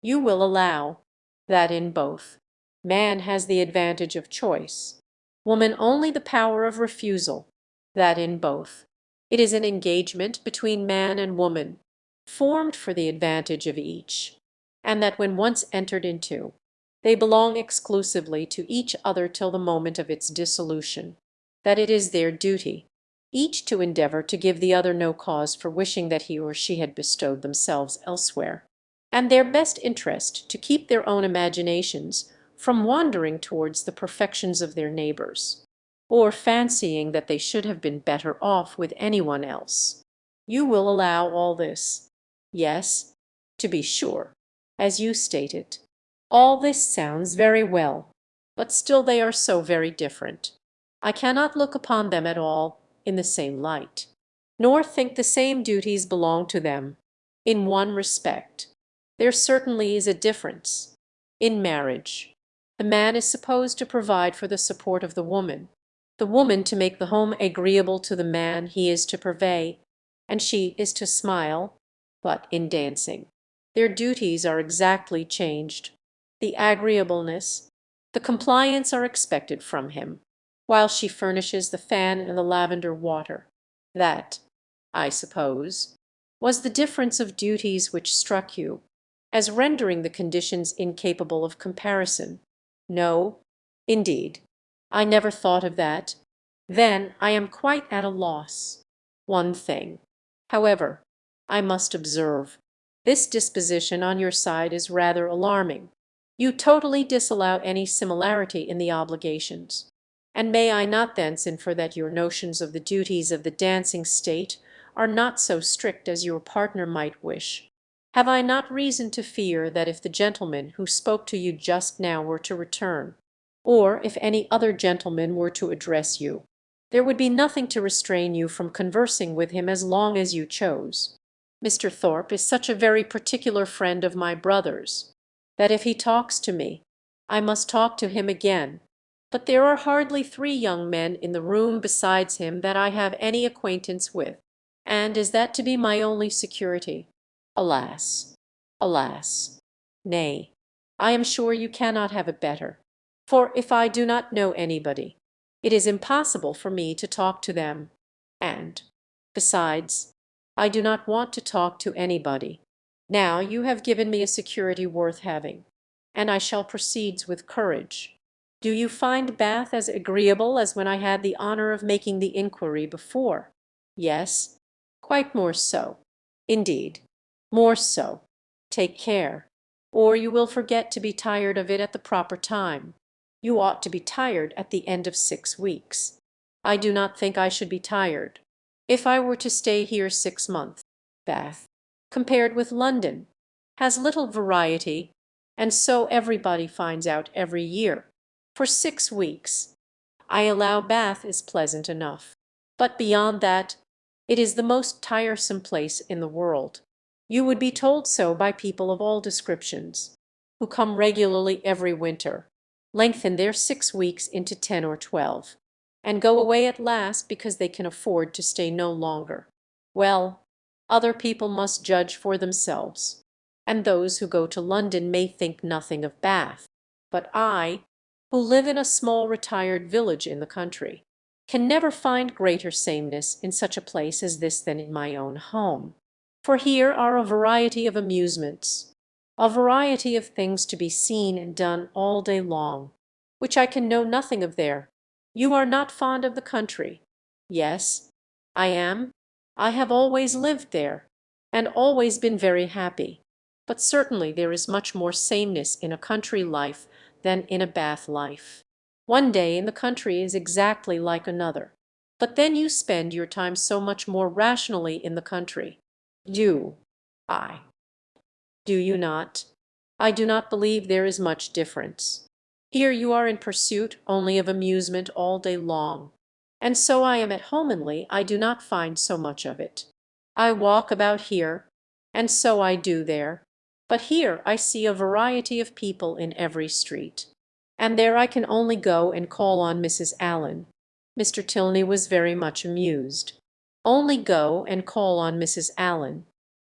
You will allow that in both, man has the advantage of choice, woman only the power of refusal; that in both, it is an engagement between man and woman, formed for the advantage of each, and that when once entered into, they belong exclusively to each other till the moment of its dissolution; that it is their duty, each to endeavour to give the other no cause for wishing that he or she had bestowed themselves elsewhere, and their best interest to keep their own imaginations from wandering towards the perfections of their neighbours, or fancying that they should have been better off with any one else. You will allow all this. Yes, to be sure, as you state it, all this sounds very well, but still they are so very different. I cannot look upon them at all in the same light, nor think the same duties belong to them. In one respect, there certainly is a difference. In marriage, the man is supposed to provide for the support of the woman to make the home agreeable to the man he is to purvey, and she is to smile. But in dancing, their duties are exactly changed. The agreeableness, The compliance are expected from him, while she furnishes the fan and the lavender water. That, I suppose, was the difference of duties which struck you, as rendering the conditions incapable of comparison. No, indeed, I never thought of that. Then I am quite at a loss. One thing, however, I must observe. This disposition on your side is rather alarming. You totally disallow any similarity in the obligations. And may I not thence infer that your notions of the duties of the dancing state are not so strict as your partner might wish? Have I not reason to fear that if the gentleman who spoke to you just now were to return, or if any other gentleman were to address you, there would be nothing to restrain you from conversing with him as long as you chose? Mr. Thorpe is such a very particular friend of my brother's, that if he talks to me, I must talk to him again. But there are hardly 3 young men in the room besides him that I have any acquaintance with, and is that to be my only security? Alas! Alas! Nay, I am sure you cannot have a better, for if I do not know anybody, it is impossible for me to talk to them, and, besides, I do not want to talk to anybody. Now you have given me a security worth having, and I shall proceed with courage. Do you find Bath as agreeable as when I had the honor of making the inquiry before? Yes, quite more so. Indeed, more so. Take care, or you will forget to be tired of it at the proper time. You ought to be tired at the end of 6 weeks. I do not think I should be tired if I were to stay here 6 months. Bath, compared with London, has little variety, and so everybody finds out every year. For 6 weeks, I allow Bath is pleasant enough, but beyond that, it is the most tiresome place in the world. You would be told so by people of all descriptions, who come regularly every winter, lengthen their 6 weeks into 10 or 12, and go away at last because they can afford to stay no longer. Well, other people must judge for themselves, and those who go to London may think nothing of Bath. But I, who live in a small retired village in the country, can never find greater sameness in such a place as this than in my own home. For here are a variety of amusements, a variety of things to be seen and done all day long, which I can know nothing of there. You are not fond of the country. Yes, I am. I have always lived there, and always been very happy. But certainly there is much more sameness in a country life than in a Bath life. One day in the country is exactly like another, but then you spend your time so much more rationally in the country. Do I? Do you not? I do not believe there is much difference. Here you are in pursuit only of amusement all day long, and so I am at Holmanley I do not find so much of it. I walk about here, and so I do there, but here I see a variety of people in every street, and there I can only go and call on Mrs. Allen. Mr. Tilney was very much amused. Only go and call on Mrs. Allen,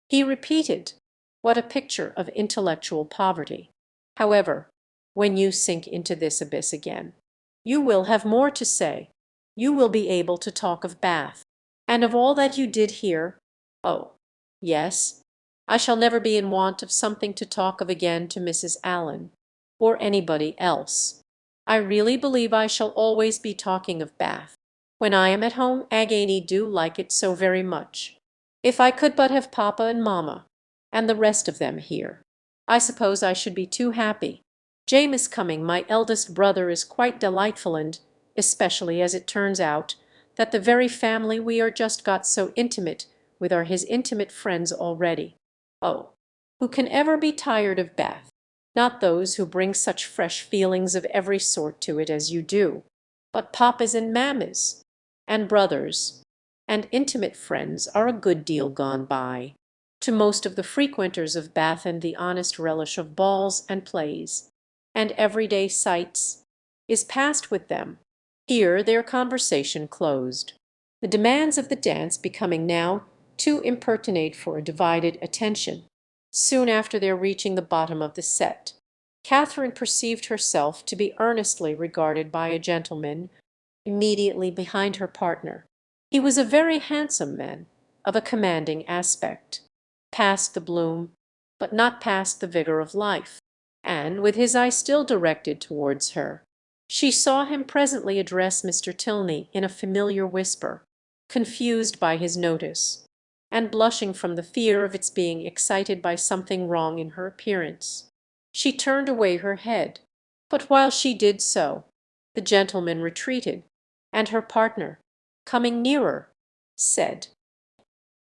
he repeated. What a picture of intellectual poverty! However, when you sink into this abyss again, you will have more to say. You will be able to talk of Bath, and of all that you did here. Oh, yes, I shall never be in want of something to talk of again to Mrs. Allen, or anybody else. I really believe I shall always be talking of Bath. When I am at home, Agony do like it so very much. If I could but have papa and mamma, and the rest of them here, I suppose I should be too happy. James is coming, my eldest brother is quite delightful, and, especially as it turns out, that the very family we are just got so intimate with are his intimate friends already. Oh, who can ever be tired of Bath? Not those who bring such fresh feelings of every sort to it as you do, but papas and mammas, and brothers, and intimate friends are a good deal gone by. To most of the frequenters of Bath and the honest relish of balls and plays, and everyday sights, is past with them. Here their conversation closed, the demands of the dance becoming now too impertinent for a divided attention, soon after their reaching the bottom of the set. Catherine perceived herself to be earnestly regarded by a gentleman immediately behind her partner. He was a very handsome man, of a commanding aspect, past the bloom, but not past the vigour of life, and with his eye still directed towards her. She saw him presently address Mr. Tilney in a familiar whisper, confused by his notice, and blushing from the fear of its being excited by something wrong in her appearance. She turned away her head, but while she did so, the gentleman retreated, and her partner, coming nearer, said,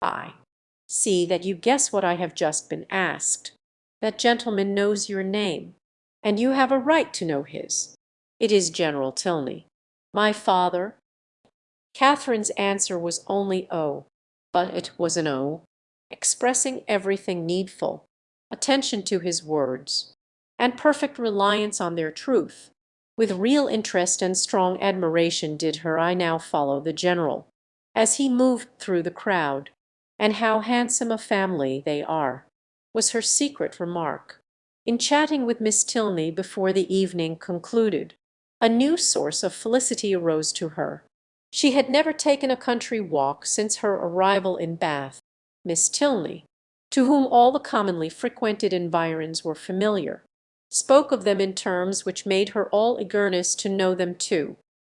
"I see that you guess what I have just been asked. That gentleman knows your name, and you have a right to know his. It is General Tilney. My father—" Catherine's answer was only "Oh," but it was an "Oh," expressing everything needful, attention to his words, and perfect reliance on their truth. With real interest and strong admiration did her eye now follow the General, as he moved through the crowd. "And how handsome a family they are," was her secret remark. In chatting with Miss Tilney before the evening concluded, a new source of felicity arose to her. She had never taken a country walk since her arrival in Bath. Miss Tilney, to whom all the commonly frequented environs were familiar, spoke of them in terms which made her all eagerness to know them too,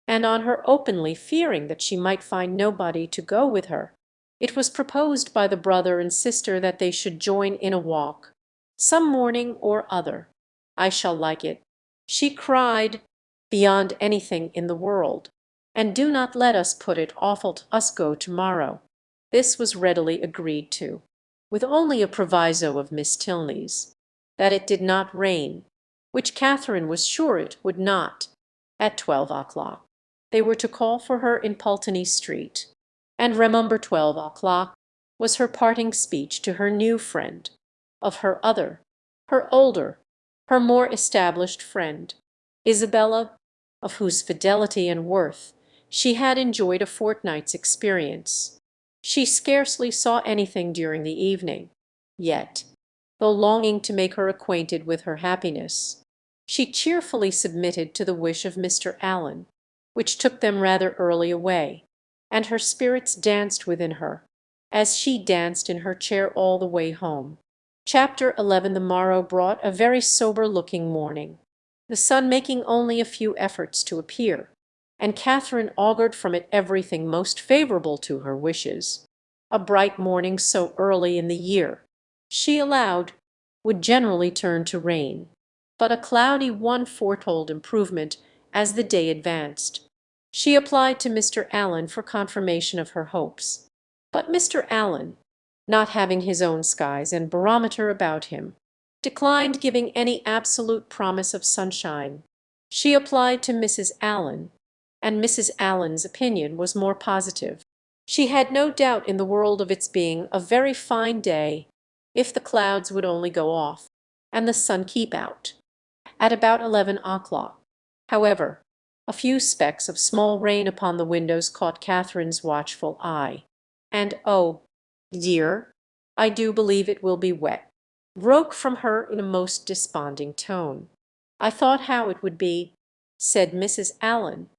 and on her openly fearing that she might find nobody to go with her, it was proposed by the brother and sister that they should join in a walk, some morning or other. "I shall like it," she cried, "beyond anything in the world, and do not let us put it awful to us go to-morrow." This was readily agreed to, with only a proviso of Miss Tilney's, that it did not rain, which Catherine was sure it would not. At 12 o'clock they were to call for her in Pulteney Street, and "remember 12 o'clock" was her parting speech to her new friend. Of her other, her older, her more established friend, Isabella, of whose fidelity and worth she had enjoyed a fortnight's experience, she scarcely saw anything during the evening. Yet, though longing to make her acquainted with her happiness, she cheerfully submitted to the wish of Mr. Allen, which took them rather early away, and her spirits danced within her, as she danced in her chair all the way home. Chapter 11. The morrow brought a very sober-looking morning, the sun making only a few efforts to appear, and Catherine augured from it everything most favourable to her wishes. A bright morning so early in the year, she allowed, would generally turn to rain, but a cloudy one foretold improvement as the day advanced. She applied to Mr. Allen for confirmation of her hopes, but Mr. Allen, not having his own skies and barometer about him, declined giving any absolute promise of sunshine. She applied to Mrs. Allen, and Mrs. Allen's opinion was more positive. She had no doubt in the world of its being a very fine day, if the clouds would only go off, and the sun keep out. At about 11 o'clock, however, a few specks of small rain upon the windows caught Catherine's watchful eye, and "Oh, dear, I do believe it will be wet," broke from her in a most desponding tone. "I thought how it would be," said Mrs. Allen.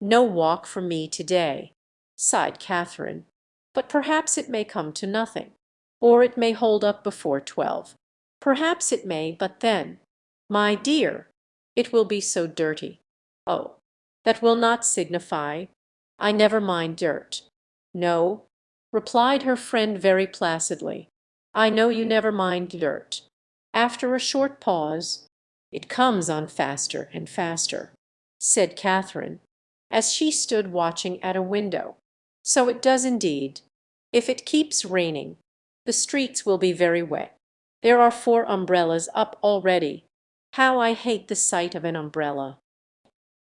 "No walk for me to-day," sighed Catherine, "but perhaps it may come to nothing, or it may hold up before 12. Perhaps it may, but then, my dear, it will be so dirty." "Oh, that will not signify. I never mind dirt." "No," replied her friend very placidly, "I know you never mind dirt." After a short pause, "It comes on faster and faster," said Catherine, as she stood watching at a window. "So it does indeed. If it keeps raining, the streets will be very wet. There are 4 umbrellas up already. How I hate the sight of an umbrella!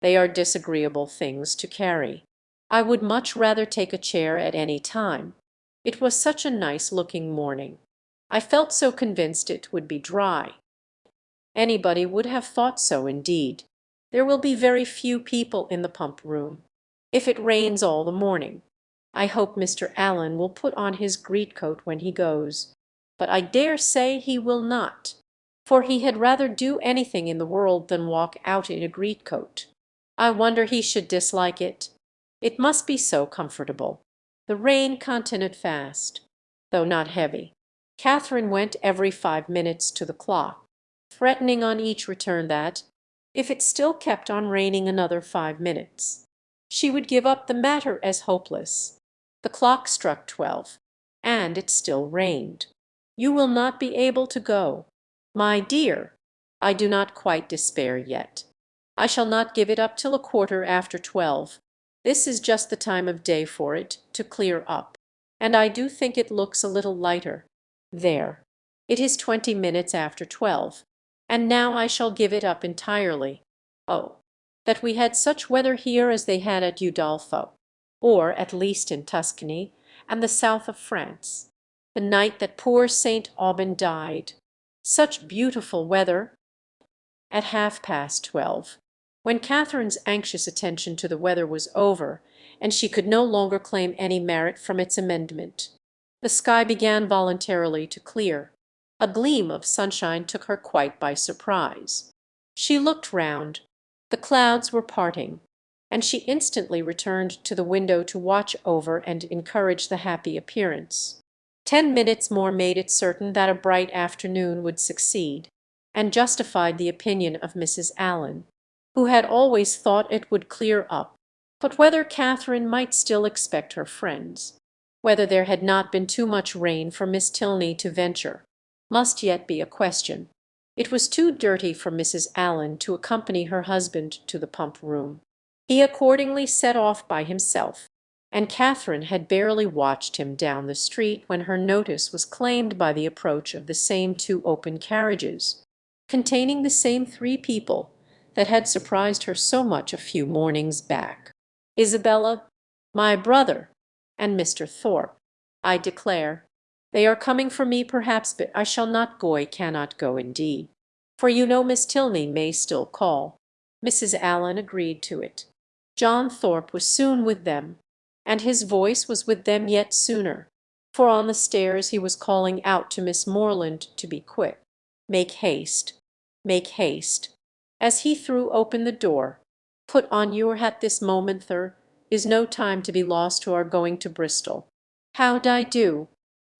They are disagreeable things to carry. I would much rather take a chair at any time. It was such a nice-looking morning. I felt so convinced it would be dry." Anybody would have thought so indeed. There will be very few people in the pump room, if it rains all the morning. I hope Mr. Allen will put on his greatcoat when he goes, but I dare say he will not. for he had rather do anything in the world than walk out in a greatcoat. I wonder he should dislike it. It must be so comfortable. The rain continued fast, though not heavy. Catherine went every 5 minutes to the clock, threatening on each return that, if it still kept on raining another 5 minutes, she would give up the matter as hopeless. The clock struck 12, and it still rained. "You will not be able to go." "My dear, I do not quite despair yet. I shall not give it up till a quarter after 12. This is just the time of day for it to clear up, and I do think it looks a little lighter. There, it is 20 minutes after 12, and now I shall give it up entirely. Oh, that we had such weather here as they had at Udolpho, or at least in Tuscany and the south of France, the night that poor St. Aubin died. Such beautiful weather!" At 12:30, when Catherine's anxious attention to the weather was over, and she could no longer claim any merit from its amendment, the sky began voluntarily to clear. A gleam of sunshine took her quite by surprise. She looked round. The clouds were parting, and she instantly returned to the window to watch over and encourage the happy appearance. 10 minutes more made it certain that a bright afternoon would succeed, and justified the opinion of Mrs. Allen, who had always thought it would clear up. But whether Catherine might still expect her friends, whether there had not been too much rain for Miss Tilney to venture, must yet be a question. It was too dirty for Mrs. Allen to accompany her husband to the pump room. He accordingly set off by himself, and Catherine had barely watched him down the street when her notice was claimed by the approach of the same two open carriages, containing the same three people that had surprised her so much a few mornings back. "Isabella, my brother, and Mr. Thorpe. I declare, they are coming for me perhaps, but I shall not go. I cannot go indeed, for you know Miss Tilney may still call." Mrs. Allen agreed to it. John Thorpe was soon with them, and his voice was with them yet sooner, for on the stairs he was calling out to Miss Morland to be quick. "Make haste, make haste." As he threw open the door, "Put on your hat this moment, there is no time to be lost who are going to Bristol." "How'd I do,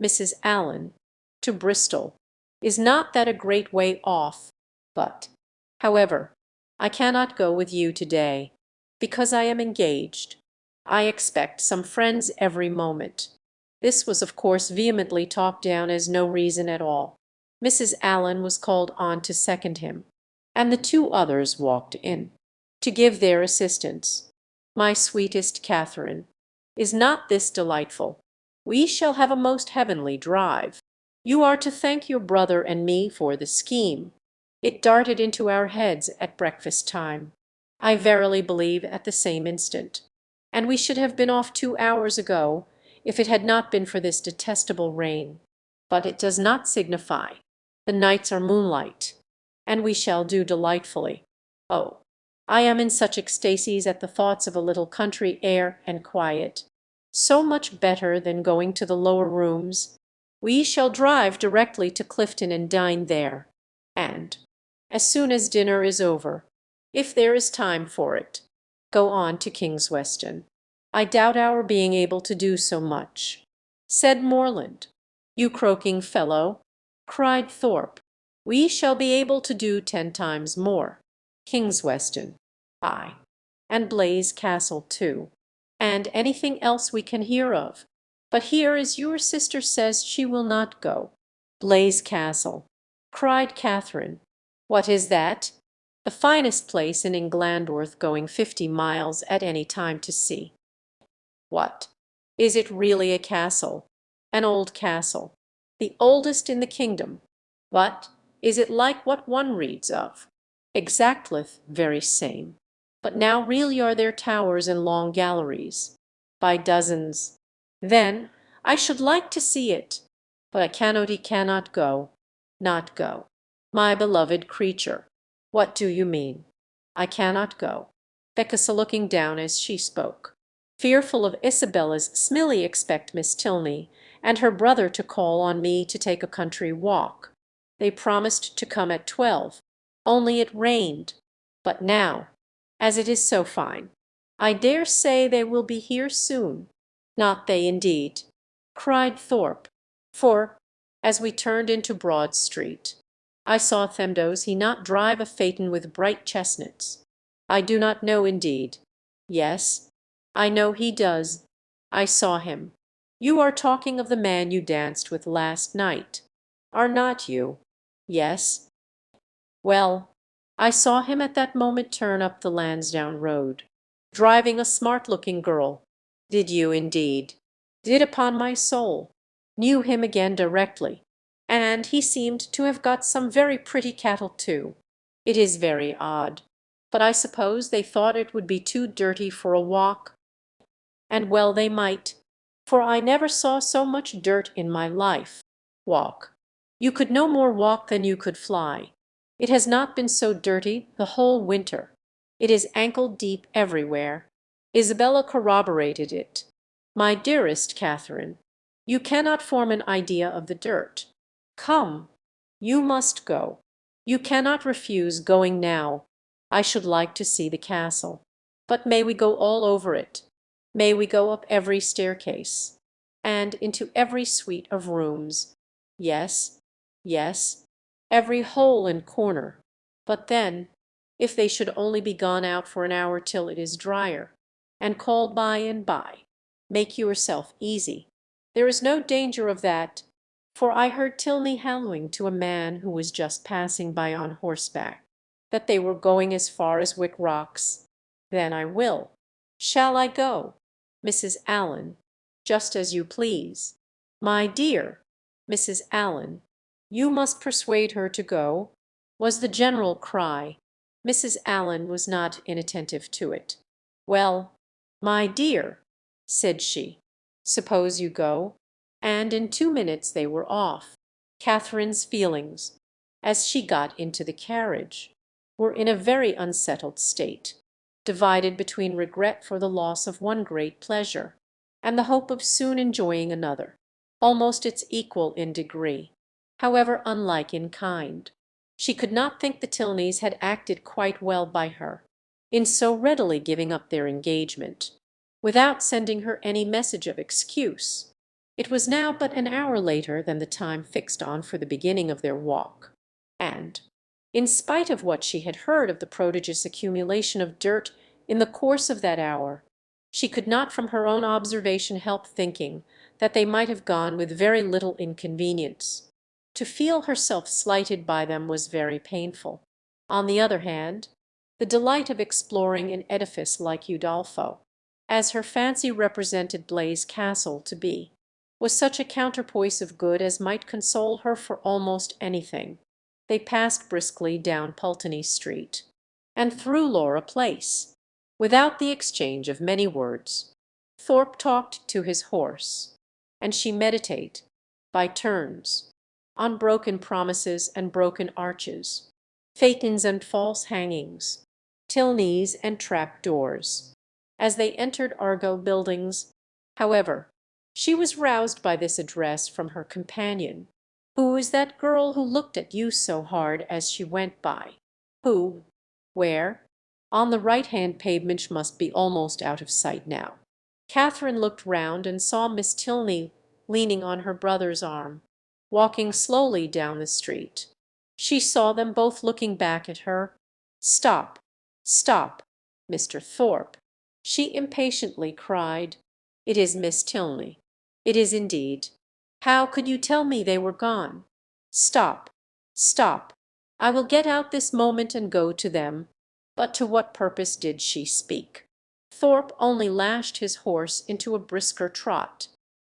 Mrs. Allen? To Bristol? Is not that a great way off? But, however, I cannot go with you to-day, because I am engaged. I expect some friends every moment." This was of course vehemently talked down as no reason at all. Mrs. Allen was called on to second him, and the two others walked in, to give their assistance. "My sweetest Catherine, is not this delightful? We shall have a most heavenly drive. You are to thank your brother and me for the scheme. It darted into our heads at breakfast time, I verily believe at the same instant, and we should have been off 2 hours ago if it had not been for this detestable rain. But it does not signify. The nights are moonlight, and we shall do delightfully. Oh, I am in such ecstasies at the thoughts of a little country air and quiet. So much better than going to the lower rooms. We shall drive directly to Clifton and dine there, and, as soon as dinner is over, if there is time for it, go on to Kingsweston. I doubt our being able to do so much," said Morland. "You croaking fellow," cried Thorpe. "We shall be able to do 10 times more. Kingsweston, ay, and Blaise Castle too, and anything else we can hear of. But here is your sister says she will not go." "Blaise Castle," cried Catherine. "What is that?" "The finest place in England worth going 50 miles at any time to see." "What, is it really a castle? An old castle? The oldest in the kingdom? But is it like what one reads of?" "Exactleth very same. But now really are there towers and long galleries?" "By dozens." "Then I should like to see it. But I cannot go. Not go. My beloved creature." "What do you mean?" "I cannot go." Becca looking down as she spoke, fearful of Isabella's smilly expect Miss Tilney and her brother to call on me to take a country walk. They promised to come at 12, only it rained. But now, as it is so fine, I dare say they will be here soon." "Not they, indeed," cried Thorpe, "for, as we turned into Broad Street, I saw them does he not drive a phaeton with bright chestnuts. I do not know indeed. Yes, I know he does. I saw him. You are talking of the man you danced with last night, are not you? Yes. Well, I saw him at that moment turn up the Lansdowne Road, driving a smart-looking girl." "Did you, indeed?" "Did, upon my soul. Knew him again directly. And he seemed to have got some very pretty cattle too. It is very odd. But I suppose they thought it would be too dirty for a walk. And well they might, for I never saw so much dirt in my life. Walk. You could no more walk than you could fly. It has not been so dirty the whole winter. It is ankle deep everywhere. Isabella corroborated it. My dearest Catherine, you cannot form an idea of the dirt. Come, you must go. You cannot refuse going now. I should like to see the castle. But may we go all over it? May we go up every staircase, and into every suite of rooms? Yes, yes, every hole and corner. But then, if they should only be gone out for an hour till it is drier, and called by and by, make yourself easy. There is no danger of that, for I heard Tilney hallooing to a man who was just passing by on horseback, that they were going as far as Wick Rocks. Then I will. Shall I go? Mrs. Allen, just as you please. My dear Mrs. Allen, you must persuade her to go," was the general cry. Mrs. Allen was not inattentive to it. "Well, my dear," said she, "suppose you go." And in 2 minutes they were off. Catherine's feelings, as she got into the carriage, were in a very unsettled state, divided between regret for the loss of one great pleasure, and the hope of soon enjoying another, almost its equal in degree, however unlike in kind. She could not think the Tilneys had acted quite well by her, in so readily giving up their engagement, without sending her any message of excuse. It was now but an hour later than the time fixed on for the beginning of their walk, and, in spite of what she had heard of the prodigious accumulation of dirt in the course of that hour, she could not from her own observation help thinking that they might have gone with very little inconvenience. To feel herself slighted by them was very painful. On the other hand, the delight of exploring an edifice like Udolpho, as her fancy represented Blaise Castle to be, was such a counterpoise of good as might console her for almost anything. They passed briskly down Pulteney Street, and through Laura Place, without the exchange of many words. Thorpe talked to his horse, and she meditate, by turns, on broken promises and broken arches, phaetons and false hangings, Tilneys and trap doors. As they entered Argo Buildings, however, she was roused by this address from her companion. "Who is that girl who looked at you so hard as she went by? Who? Where?" On the right-hand pavement must be almost out of sight now. Catherine looked round and saw Miss Tilney leaning on her brother's arm, walking slowly down the street. She saw them both looking back at her. "Stop, stop, Mr. Thorpe," she impatiently cried. "It is Miss Tilney. It is indeed. How could you tell me they were gone? Stop, stop. I will get out this moment and go to them." But to what purpose did she speak? Thorpe only lashed his horse into a brisker trot.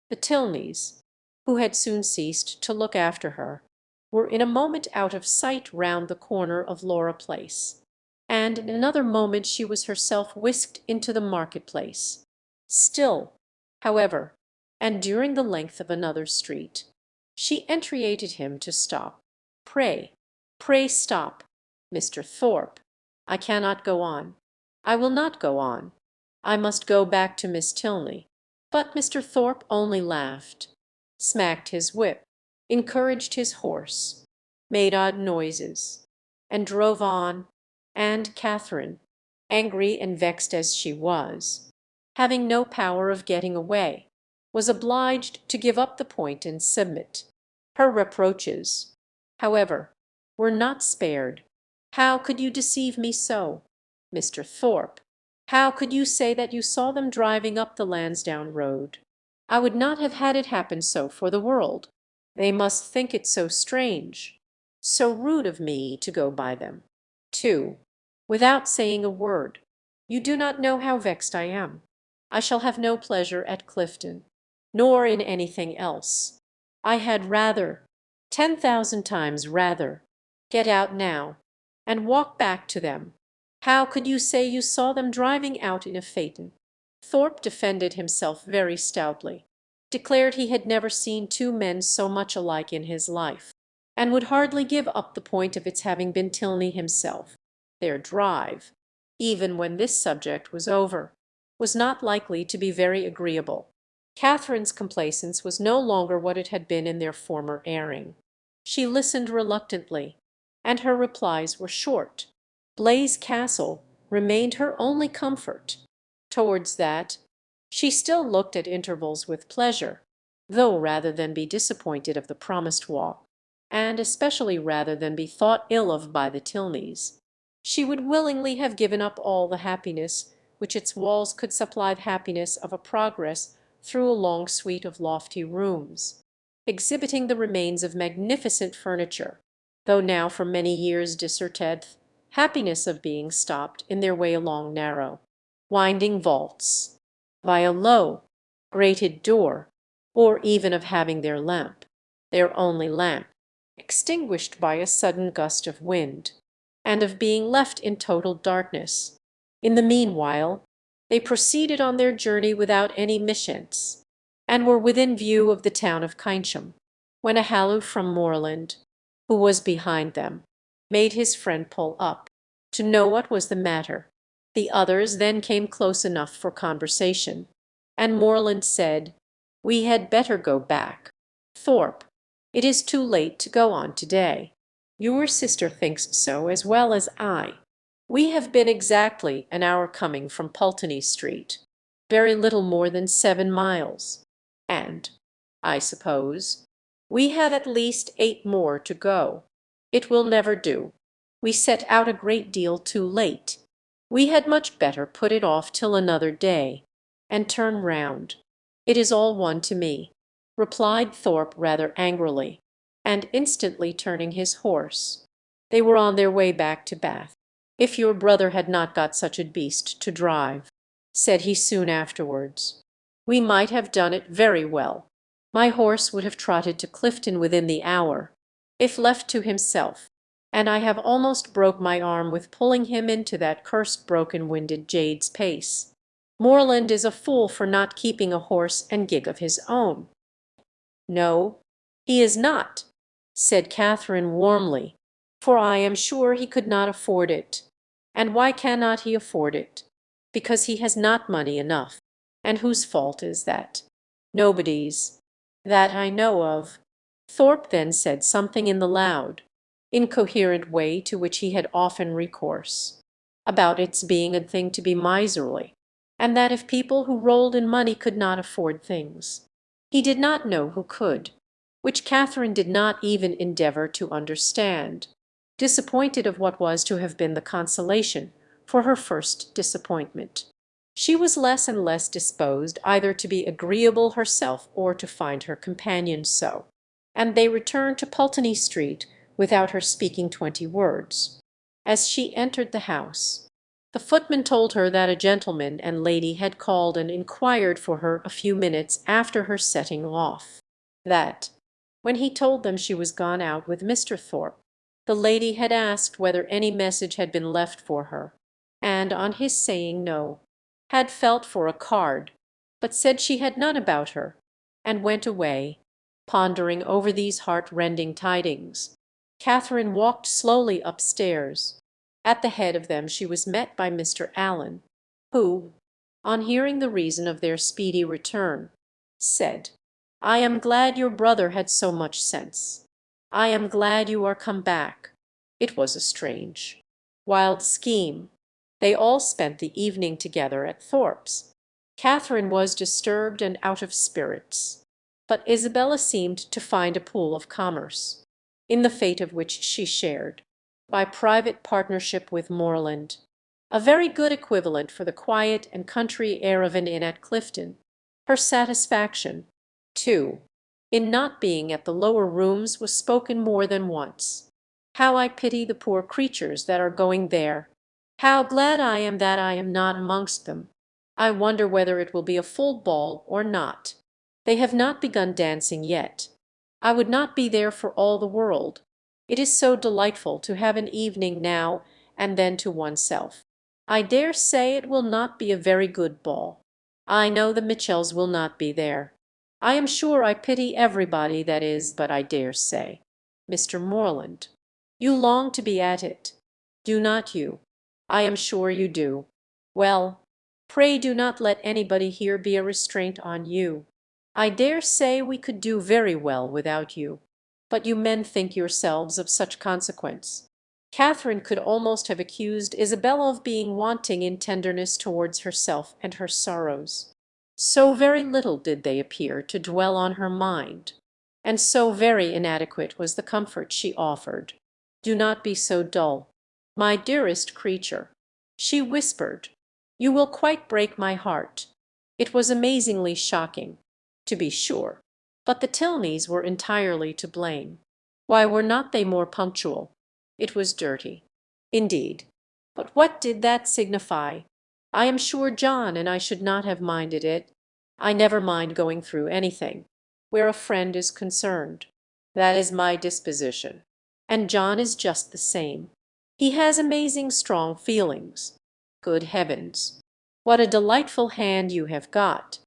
The Tilneys, who had soon ceased to look after her, were in a moment out of sight round the corner of Laura Place, and in another moment she was herself whisked into the market-place. Still, however, and during the length of another street, she entreated him to stop. "Pray, pray stop, Mr. Thorpe. I cannot go on. I will not go on. I must go back to Miss Tilney." But Mr. Thorpe only laughed, smacked his whip, encouraged his horse, made odd noises, and drove on, and Catherine, angry and vexed as she was, having no power of getting away, was obliged to give up the point and submit. Her reproaches, however, were not spared. "How could you deceive me so, Mr. Thorpe? How could you say that you saw them driving up the Lansdowne road? I would not have had it happen so for the world. They must think it so strange, so rude of me to go by them, too, without saying a word. You do not know how vexed I am. I shall have no pleasure at Clifton, nor in anything else. I had rather, 10,000 times rather, get out now, and walk back to them. How could you say you saw them driving out in a phaeton?" Thorpe defended himself very stoutly, declared he had never seen two men so much alike in his life, and would hardly give up the point of its having been Tilney himself. Their drive, even when this subject was over, was not likely to be very agreeable. Catherine's complaisance was no longer what it had been in their former airing. She listened reluctantly, and her replies were short. Blaise Castle remained her only comfort. Towards that she still looked at intervals with pleasure, though rather than be disappointed of the promised walk, and especially rather than be thought ill of by the Tilneys, she would willingly have given up all the happiness which its walls could supply, the happiness of a progress through a long suite of lofty rooms, exhibiting the remains of magnificent furniture, though now for many years disserted, happiness of being stopped in their way along narrow, winding vaults, by a low, grated door, or even of having their lamp, their only lamp, extinguished by a sudden gust of wind, and of being left in total darkness. In the meanwhile they proceeded on their journey without any mischance, and were within view of the town of Keynsham, when a halloo from Morland, who was behind them, made his friend pull up, to know what was the matter. The others then came close enough for conversation, and Morland said, "We had better go back, Thorpe. It is too late to go on to-day. Your sister thinks so as well as I. We have been exactly an hour coming from Pulteney Street, very little more than 7 miles, and, I suppose, we have at least 8 more to go. It will never do. We set out a great deal too late. We had much better put it off till another day, and turn round. It is all one to me," replied Thorpe rather angrily, and instantly turning his horse. They were on their way back to Bath. "If your brother had not got such a beast to drive," said he soon afterwards, "we might have done it very well. My horse would have trotted to Clifton within the hour, if left to himself, and I have almost broke my arm with pulling him into that cursed broken-winded jade's pace. Morland is a fool for not keeping a horse and gig of his own." "No, he is not," said Catherine warmly, "for I am sure he could not afford it. And why cannot he afford it? Because he has not money enough. And whose fault is that? Nobody's, that I know of." Thorpe then said something in the loud, incoherent way to which he had often recourse, about its being a thing to be miserly, and that if people who rolled in money could not afford things, he did not know who could, which Catherine did not even endeavour to understand, disappointed of what was to have been the consolation for her first disappointment. She was less and less disposed either to be agreeable herself or to find her companion so, and they returned to Pulteney Street without her speaking 20 words. As she entered the house, the footman told her that a gentleman and lady had called and inquired for her a few minutes after her setting off; that, when he told them she was gone out with Mr. Thorpe, the lady had asked whether any message had been left for her, and on his saying no, had felt for a card, but said she had none about her, and went away, pondering over these heart-rending tidings. Catherine walked slowly upstairs. At the head of them she was met by Mr. Allen, who, on hearing the reason of their speedy return, said, "I am glad your brother had so much sense. I am glad you are come back. It was a strange, wild scheme. They all spent the evening together at Thorpe's. Catherine was disturbed and out of spirits, but Isabella seemed to find a pool of commerce, in the fate of which she shared, by private partnership with Morland, a very good equivalent for the quiet and country air of an inn at Clifton. Her satisfaction, too, in not being at the lower rooms was spoken more than once. "How I pity the poor creatures that are going there! How glad I am that I am not amongst them! I wonder whether it will be a full ball or not. They have not begun dancing yet. I would not be there for all the world. It is so delightful to have an evening now and then to oneself. I dare say it will not be a very good ball. I know the Mitchells will not be there. I am sure I pity everybody that is, but I dare say. Mr. Morland, you long to be at it, do not you? I am sure you do. Well, pray do not let anybody here be a restraint on you. I dare say we could do very well without you, but you men think yourselves of such consequence." Catherine could almost have accused Isabella of being wanting in tenderness towards herself and her sorrows. So very little did they appear to dwell on her mind, and so very inadequate was the comfort she offered. "Do not be so dull, my dearest creature," she whispered. "You will quite break my heart. It was amazingly shocking, to be sure, but the Tilneys were entirely to blame. Why were not they more punctual? It was dirty, indeed, but what did that signify? I am sure John and I should not have minded it. I never mind going through anything, where a friend is concerned. That is my disposition, and John is just the same. He has amazing strong feelings. Good heavens, what a delightful hand you have got!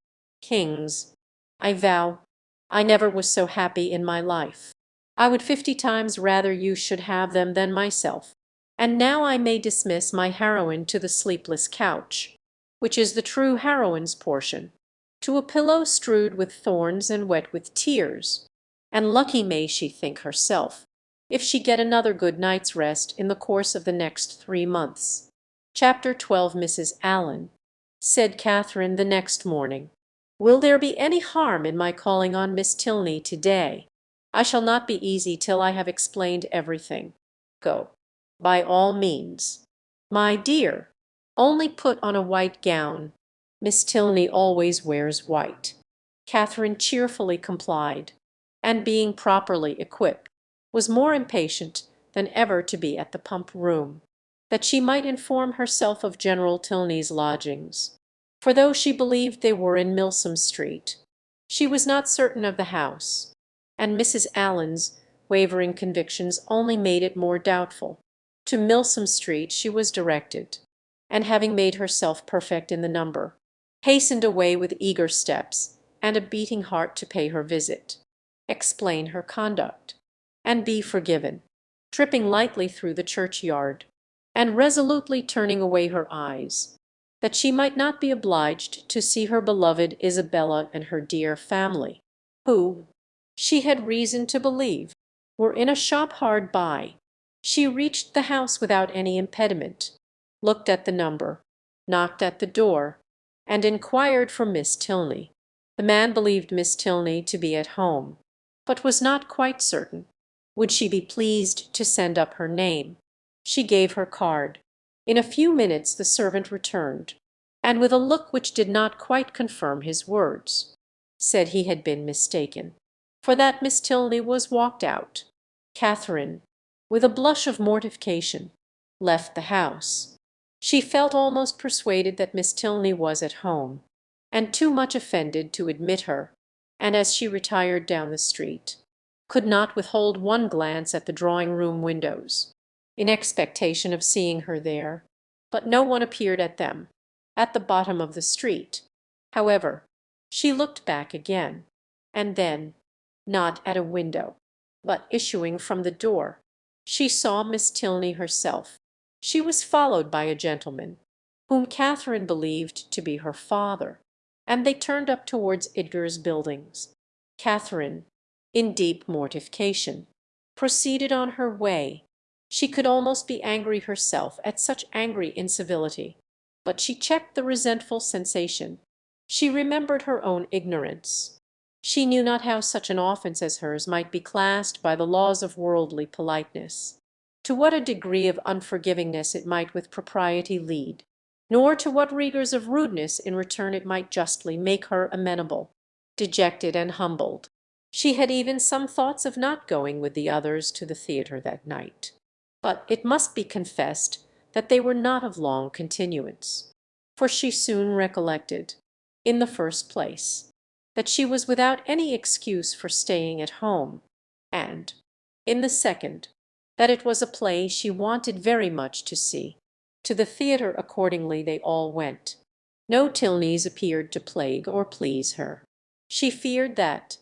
Kings! I vow, I never was so happy in my life. I would 50 times rather you should have them than myself. And now I may dismiss my heroine to the sleepless couch, which is the true heroine's portion, to a pillow strewed with thorns and wet with tears, and lucky may she think herself if she get another good night's rest in the course of the next 3 months. Chapter 12. Mrs. Allen, said Catherine the next morning, "Will there be any harm in my calling on Miss Tilney to-day? I shall not be easy till I have explained everything. Go, by all means. My dear, only put on a white gown. Miss Tilney always wears white." Catherine cheerfully complied, and being properly equipped, was more impatient than ever to be at the Pump Room, that she might inform herself of General Tilney's lodgings. For though she believed they were in Milsom Street, she was not certain of the house, and Mrs. Allen's wavering convictions only made it more doubtful. To Milsom Street she was directed, and having made herself perfect in the number, hastened away with eager steps and a beating heart to pay her visit, explain her conduct, and be forgiven, tripping lightly through the churchyard, and resolutely turning away her eyes, that she might not be obliged to see her beloved Isabella and her dear family, who, she had reason to believe, were in a shop hard by. She reached the house without any impediment, looked at the number, knocked at the door, and inquired for Miss Tilney. The man believed Miss Tilney to be at home, but was not quite certain. Would she be pleased to send up her name? She gave her card. In a few minutes the servant returned, and with a look which did not quite confirm his words, said he had been mistaken, for that Miss Tilney was walked out. Catherine, with a blush of mortification, left the house. She felt almost persuaded that Miss Tilney was at home, and too much offended to admit her, and as she retired down the street, could not withhold one glance at the drawing-room windows, in expectation of seeing her there, but no one appeared at them. At the bottom of the street, however, she looked back again, and then, not at a window, but issuing from the door, she saw Miss Tilney herself. She was followed by a gentleman, whom Catherine believed to be her father, and they turned up towards Idgar's Buildings. Catherine, in deep mortification, proceeded on her way. She could almost be angry herself at such angry incivility, but she checked the resentful sensation. She remembered her own ignorance. She knew not how such an offence as hers might be classed by the laws of worldly politeness, to what a degree of unforgivingness it might with propriety lead, nor to what rigours of rudeness in return it might justly make her amenable. Dejected and humbled, she had even some thoughts of not going with the others to the theatre that night. But it must be confessed that they were not of long continuance, for she soon recollected, in the first place, that she was without any excuse for staying at home, and, in the second, that it was a play she wanted very much to see. To the theatre accordingly they all went. No Tilneys appeared to plague or please her. She feared that,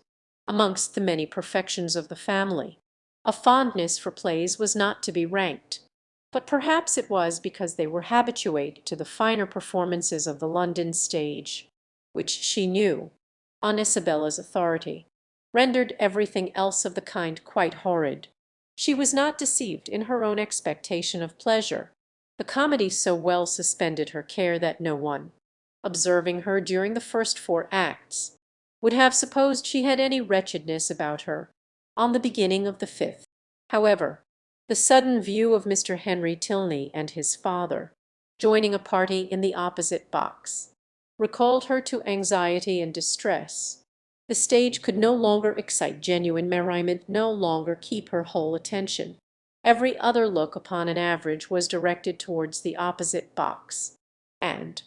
amongst the many perfections of the family, a fondness for plays was not to be ranked, but perhaps it was because they were habituated to the finer performances of the London stage, which she knew, on Isabella's authority, rendered everything else of the kind quite horrid. She was not deceived in her own expectation of pleasure. The comedy so well suspended her care that no one, observing her during the first 4 acts, would have supposed she had any wretchedness about her on the beginning of the 5th. However, the sudden view of Mr. Henry Tilney and his father, joining a party in the opposite box, recalled her to anxiety and distress. The stage could no longer excite genuine merriment, no longer keep her whole attention. Every other look upon an average was directed towards the opposite box, and,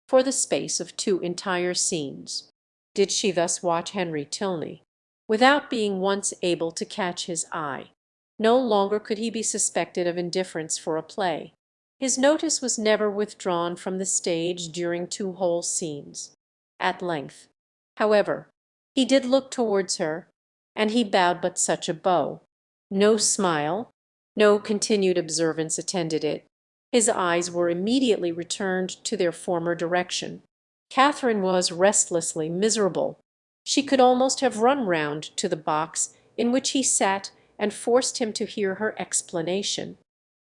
for the space of 2 entire scenes, did she thus watch Henry Tilney, without being once able to catch his eye. No longer could he be suspected of indifference for a play. His notice was never withdrawn from the stage during 2 whole scenes. At length, however, he did look towards her, and he bowed but such a bow. No smile, no continued observance attended it. His eyes were immediately returned to their former direction. Catherine was restlessly miserable. She could almost have run round to the box in which he sat and forced him to hear her explanation.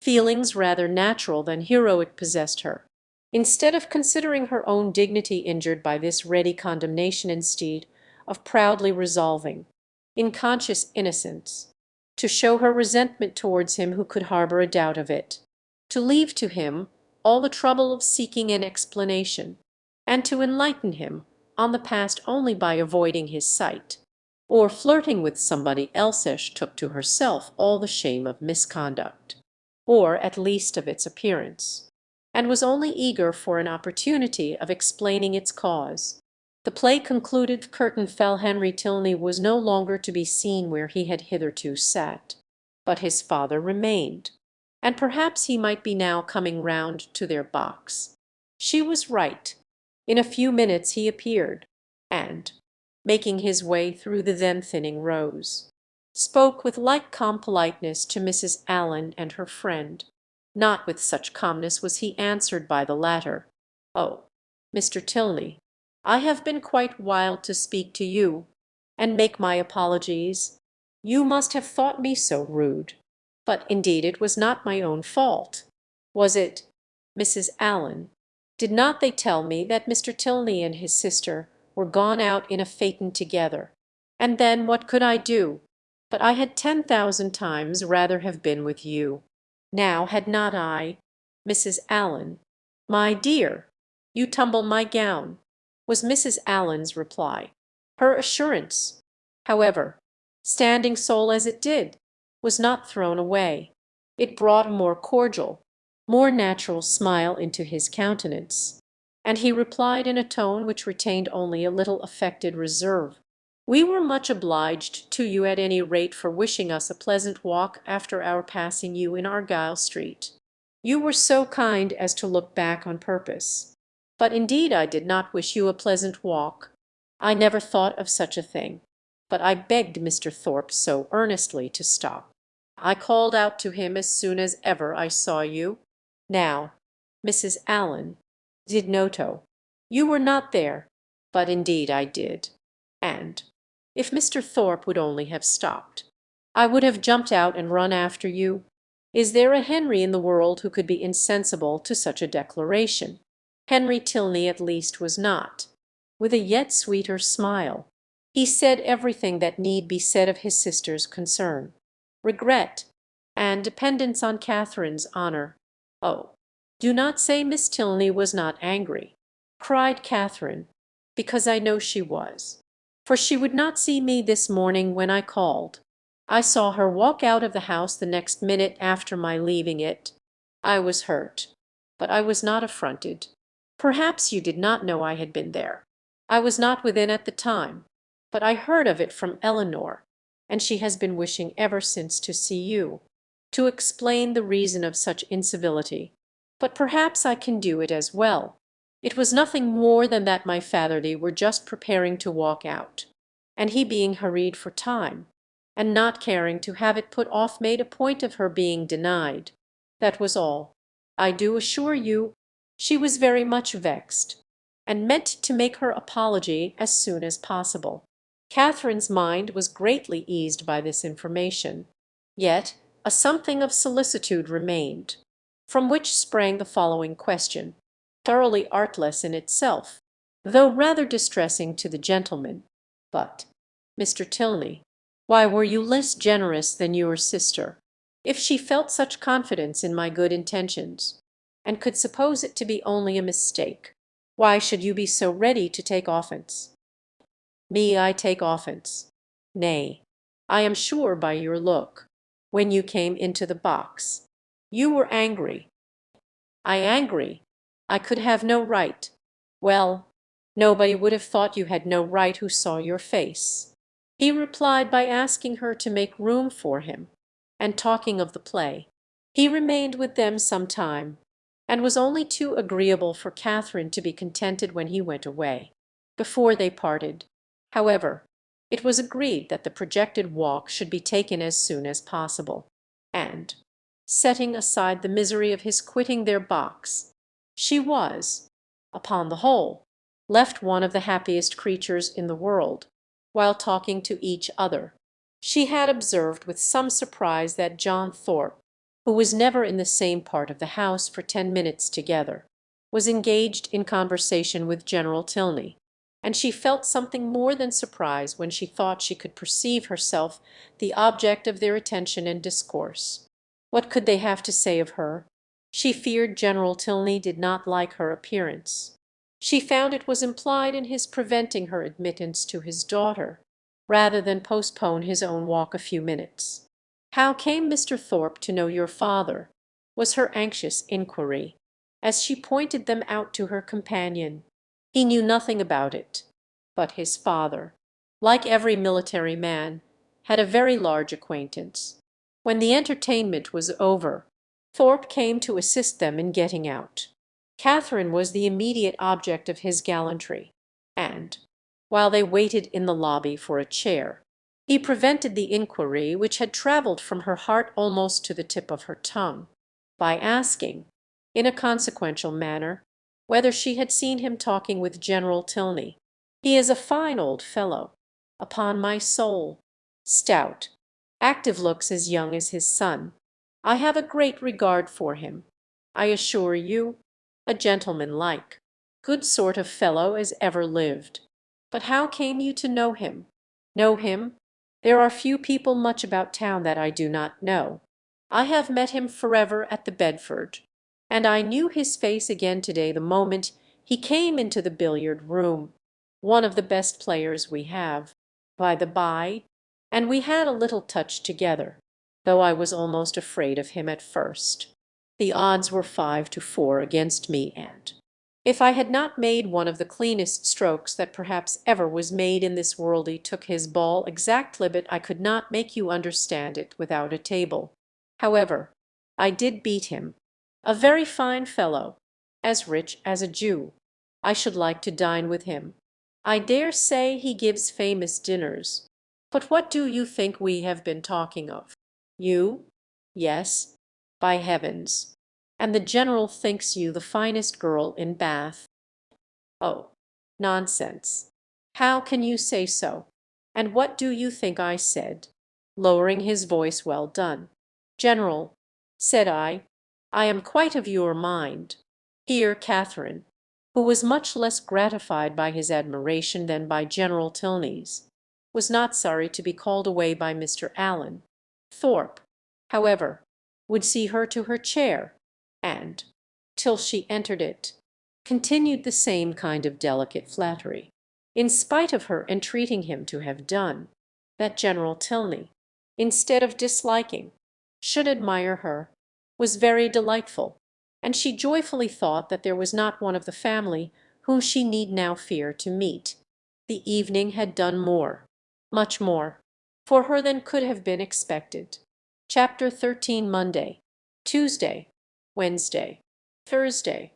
Feelings rather natural than heroic possessed her. Instead of considering her own dignity injured by this ready condemnation, instead of proudly resolving, in conscious innocence, to show her resentment towards him who could harbour a doubt of it, to leave to him all the trouble of seeking an explanation, and to enlighten him on the past only by avoiding his sight, or flirting with somebody else, as took to herself all the shame of misconduct, or at least of its appearance, and was only eager for an opportunity of explaining its cause. The play concluded, the curtain fell. Henry Tilney was no longer to be seen where he had hitherto sat, but his father remained, and perhaps he might be now coming round to their box. She was right. In a few minutes he appeared, and, making his way through the then thinning rows, spoke with like calm politeness to Mrs. Allen and her friend. Not with such calmness was he answered by the latter. "Oh, Mr. Tilney, I have been quite wild to speak to you, and make my apologies. You must have thought me so rude. But indeed it was not my own fault. Was it, Mrs. Allen? Did not they tell me that Mr. Tilney and his sister were gone out in a phaeton together? And then what could I do? But I had 10,000 times rather have been with you. Now had not I, Mrs. Allen?" "My dear, you tumble my gown," was Mrs. Allen's reply. Her assurance, however, standing sole as it did, was not thrown away. It brought a more cordial, more natural smile into his countenance, and he replied in a tone which retained only a little affected reserve, "We were much obliged to you at any rate for wishing us a pleasant walk after our passing you in Argyle Street. You were so kind as to look back on purpose. But indeed I did not wish you a pleasant walk. I never thought of such a thing. But I begged Mr. Thorpe so earnestly to stop. I called out to him as soon as ever I saw you. Now, Mrs. Allen, did noto, you were not there, but indeed I did. And if Mr. Thorpe would only have stopped, I would have jumped out and run after you. Is there a Henry in the world who could be insensible to such a declaration? Henry Tilney at least was not. With a yet sweeter smile, he said everything that need be said of his sister's concern, regret, and dependence on Catherine's honour. "Oh, do not say Miss Tilney was not angry," cried Catherine, "because I know she was. For she would not see me this morning when I called. I saw her walk out of the house the next minute after my leaving it. I was hurt, but I was not affronted. Perhaps you did not know I had been there. I was not within at the time, but I heard of it from Eleanor, and she has been wishing ever since to see you, to explain the reason of such incivility. But perhaps I can do it as well. It was nothing more than that my Fatherly were just preparing to walk out, and he being hurried for time, and not caring to have it put off made a point of her being denied. That was all. I do assure you she was very much vexed, and meant to make her apology as soon as possible." Catherine's mind was greatly eased by this information, yet a something of solicitude remained, from which sprang the following question, thoroughly artless in itself, though rather distressing to the gentleman. "But, Mr. Tilney, why were you less generous than your sister, if she felt such confidence in my good intentions, and could suppose it to be only a mistake? Why should you be so ready to take offence?" "Me I take offence. Nay, I am sure by your look, when you came into the box. You were angry." "I angry? I could have no right." "Well, nobody would have thought you had no right who saw your face." He replied by asking her to make room for him, and talking of the play. He remained with them some time, and was only too agreeable for Catherine to be contented when he went away. Before they parted, however, it was agreed that the projected walk should be taken as soon as possible, and, setting aside the misery of his quitting their box, she was, upon the whole, left one of the happiest creatures in the world. While talking to each other, she had observed with some surprise that John Thorpe, who was never in the same part of the house for 10 minutes together, was engaged in conversation with General Tilney, and she felt something more than surprise when she thought she could perceive herself the object of their attention and discourse. What could they have to say of her? She feared General Tilney did not like her appearance. She found it was implied in his preventing her admittance to his daughter, rather than postpone his own walk a few minutes. "How came Mr. Thorpe to know your father?" was her anxious inquiry, as she pointed them out to her companion. "He knew nothing about it, but his father, like every military man, had a very large acquaintance. When the entertainment was over, Thorpe came to assist them in getting out. Catherine was the immediate object of his gallantry, and, while they waited in the lobby for a chair, he prevented the inquiry which had travelled from her heart almost to the tip of her tongue, by asking, in a consequential manner, whether she had seen him talking with General Tilney. "He is a fine old fellow, upon my soul, stout, active, looks as young as his son. I have a great regard for him, I assure you, a gentleman-like, good sort of fellow as ever lived. But how came you to know him?" "Know him? There are few people much about town that I do not know. I have met him forever at the Bedford, and I knew his face again to-day the moment he came into the billiard-room. One of the best players we have, by the by, and we had a little touch together, though I was almost afraid of him at first. The odds were 5-4 against me, and if I had not made one of the cleanest strokes that perhaps ever was made in this world, he took his ball exact libet. I could not make you understand it without a table. However, I did beat him. A very fine fellow, as rich as a Jew. I should like to dine with him. I dare say he gives famous dinners. But what do you think we have been talking of? You? Yes, by heavens. And the General thinks you the finest girl in Bath." "Oh, nonsense! How can you say so? And what do you think I said?" lowering his voice. "Well done." "General," said "I am quite of your mind." Here Catherine, who was much less gratified by his admiration than by General Tilney's, was not sorry to be called away by Mr. Allen. Thorpe, however, would see her to her chair, and, till she entered it, continued the same kind of delicate flattery, in spite of her entreating him to have done, that General Tilney, instead of disliking, should admire her, was very delightful, and she joyfully thought that there was not one of the family whom she need now fear to meet. The evening had done more, much more, for her than could have been expected. Chapter 13. Monday, Tuesday, Wednesday, Thursday,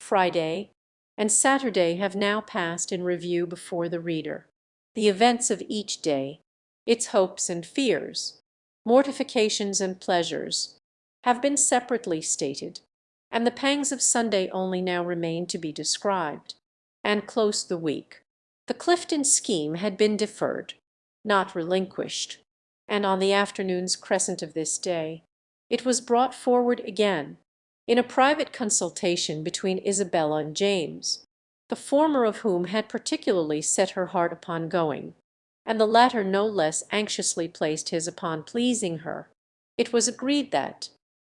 Friday, and Saturday have now passed in review before the reader. The events of each day, its hopes and fears, mortifications and pleasures, have been separately stated, and the pangs of Sunday only now remain to be described, and close the week. The Clifton scheme had been deferred, not relinquished, and on the afternoon's crescent of this day it was brought forward again, in a private consultation between Isabella and James, the former of whom had particularly set her heart upon going, and the latter no less anxiously placed his upon pleasing her. It was agreed that,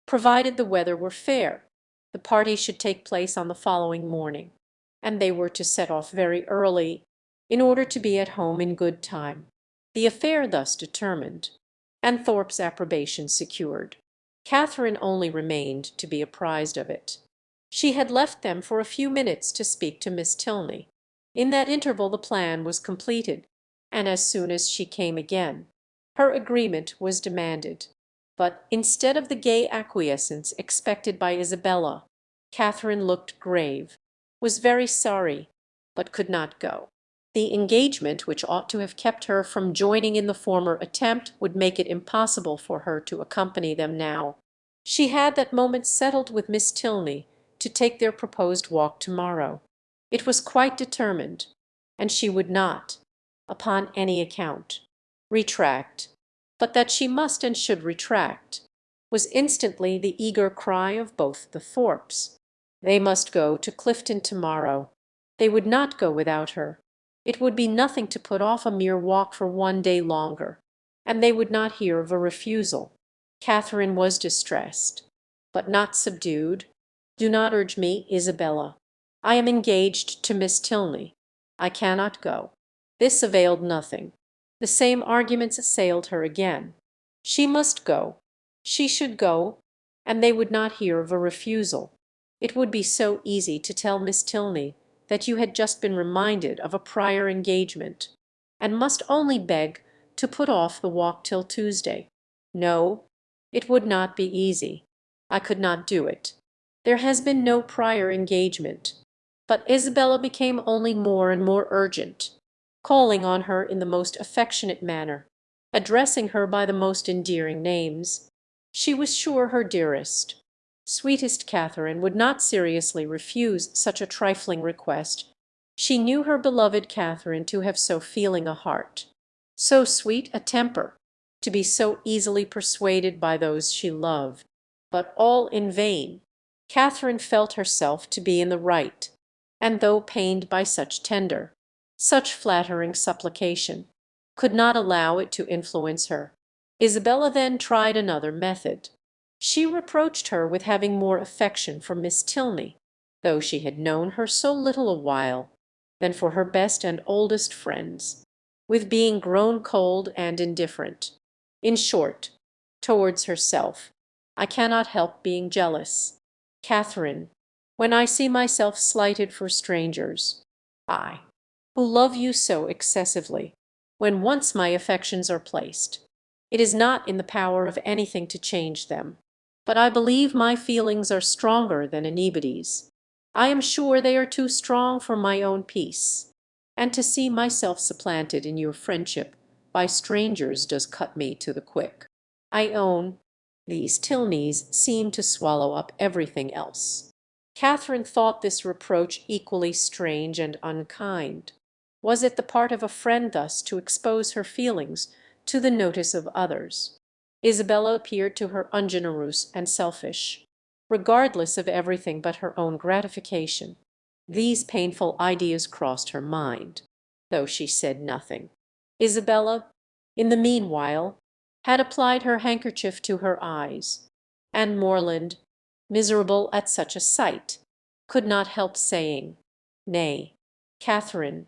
provided the weather were fair, the party should take place on the following morning, and they were to set off very early, in order to be at home in good time. The affair thus determined, and Thorpe's approbation secured, Catherine only remained to be apprised of it. She had left them for a few minutes to speak to Miss Tilney. In that interval the plan was completed, and as soon as she came again, her agreement was demanded. But instead of the gay acquiescence expected by Isabella, Catherine looked grave, was very sorry, but could not go. The engagement which ought to have kept her from joining in the former attempt would make it impossible for her to accompany them now. She had that moment settled with Miss Tilney to take their proposed walk to-morrow. It was quite determined, and she would not, upon any account, retract. But that she must and should retract was instantly the eager cry of both the Thorpes. They must go to Clifton to-morrow. They would not go without her. It would be nothing to put off a mere walk for one day longer, and they would not hear of a refusal. Catherine was distressed, but not subdued. "Do not urge me, Isabella. I am engaged to Miss Tilney. I cannot go." This availed nothing. The same arguments assailed her again. She must go. She should go, and they would not hear of a refusal. It would be so easy to tell Miss Tilney that you had just been reminded of a prior engagement, and must only beg to put off the walk till Tuesday. No, it would not be easy. I could not do it. There has been no prior engagement. But Isabella became only more and more urgent, calling on her in the most affectionate manner, addressing her by the most endearing names. She was sure her dearest, sweetest Catherine would not seriously refuse such a trifling request. She knew her beloved Catherine to have so feeling a heart, so sweet a temper, to be so easily persuaded by those she loved. But all in vain. Catherine felt herself to be in the right, and though pained by such tender, such flattering supplication, could not allow it to influence her. Isabella then tried another method. She reproached her with having more affection for Miss Tilney, though she had known her so little a while, than for her best and oldest friends, with being grown cold and indifferent. In short, towards herself, I cannot help being jealous. Catherine, when I see myself slighted for strangers, I, who love you so excessively, when once my affections are placed, it is not in the power of anything to change them. But I believe my feelings are stronger than anybody's. I am sure they are too strong for my own peace, and to see myself supplanted in your friendship by strangers does cut me to the quick. I own these Tilneys seem to swallow up everything else." Catherine thought this reproach equally strange and unkind. Was it the part of a friend thus to expose her feelings to the notice of others. Isabella appeared to her ungenerous and selfish, regardless of everything but her own gratification. These painful ideas crossed her mind, though she said nothing. Isabella, in the meanwhile, had applied her handkerchief to her eyes, and Morland, miserable at such a sight, could not help saying, "Nay, Catherine,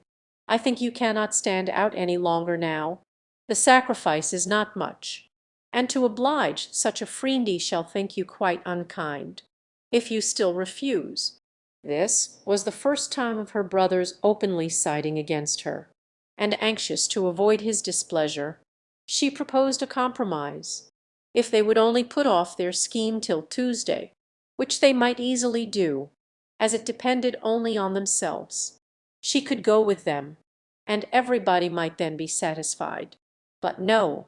I think you cannot stand out any longer now. The sacrifice is not much, and to oblige such a friend shall think you quite unkind, if you still refuse." This was the first time of her brother's openly siding against her, and anxious to avoid his displeasure, she proposed a compromise. If they would only put off their scheme till Tuesday, which they might easily do, as it depended only on themselves, she could go with them, and everybody might then be satisfied. But no,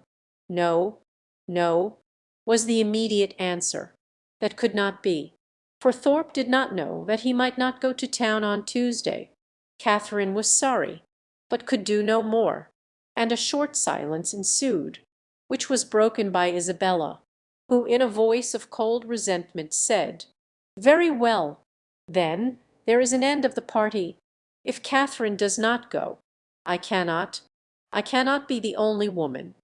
no, no, was the immediate answer. That could not be, for Thorpe did not know that he might not go to town on Tuesday. Catherine was sorry, but could do no more, and a short silence ensued, which was broken by Isabella, who in a voice of cold resentment said, "Very well, then there is an end of the party. If Catherine does not go, I cannot be the only woman.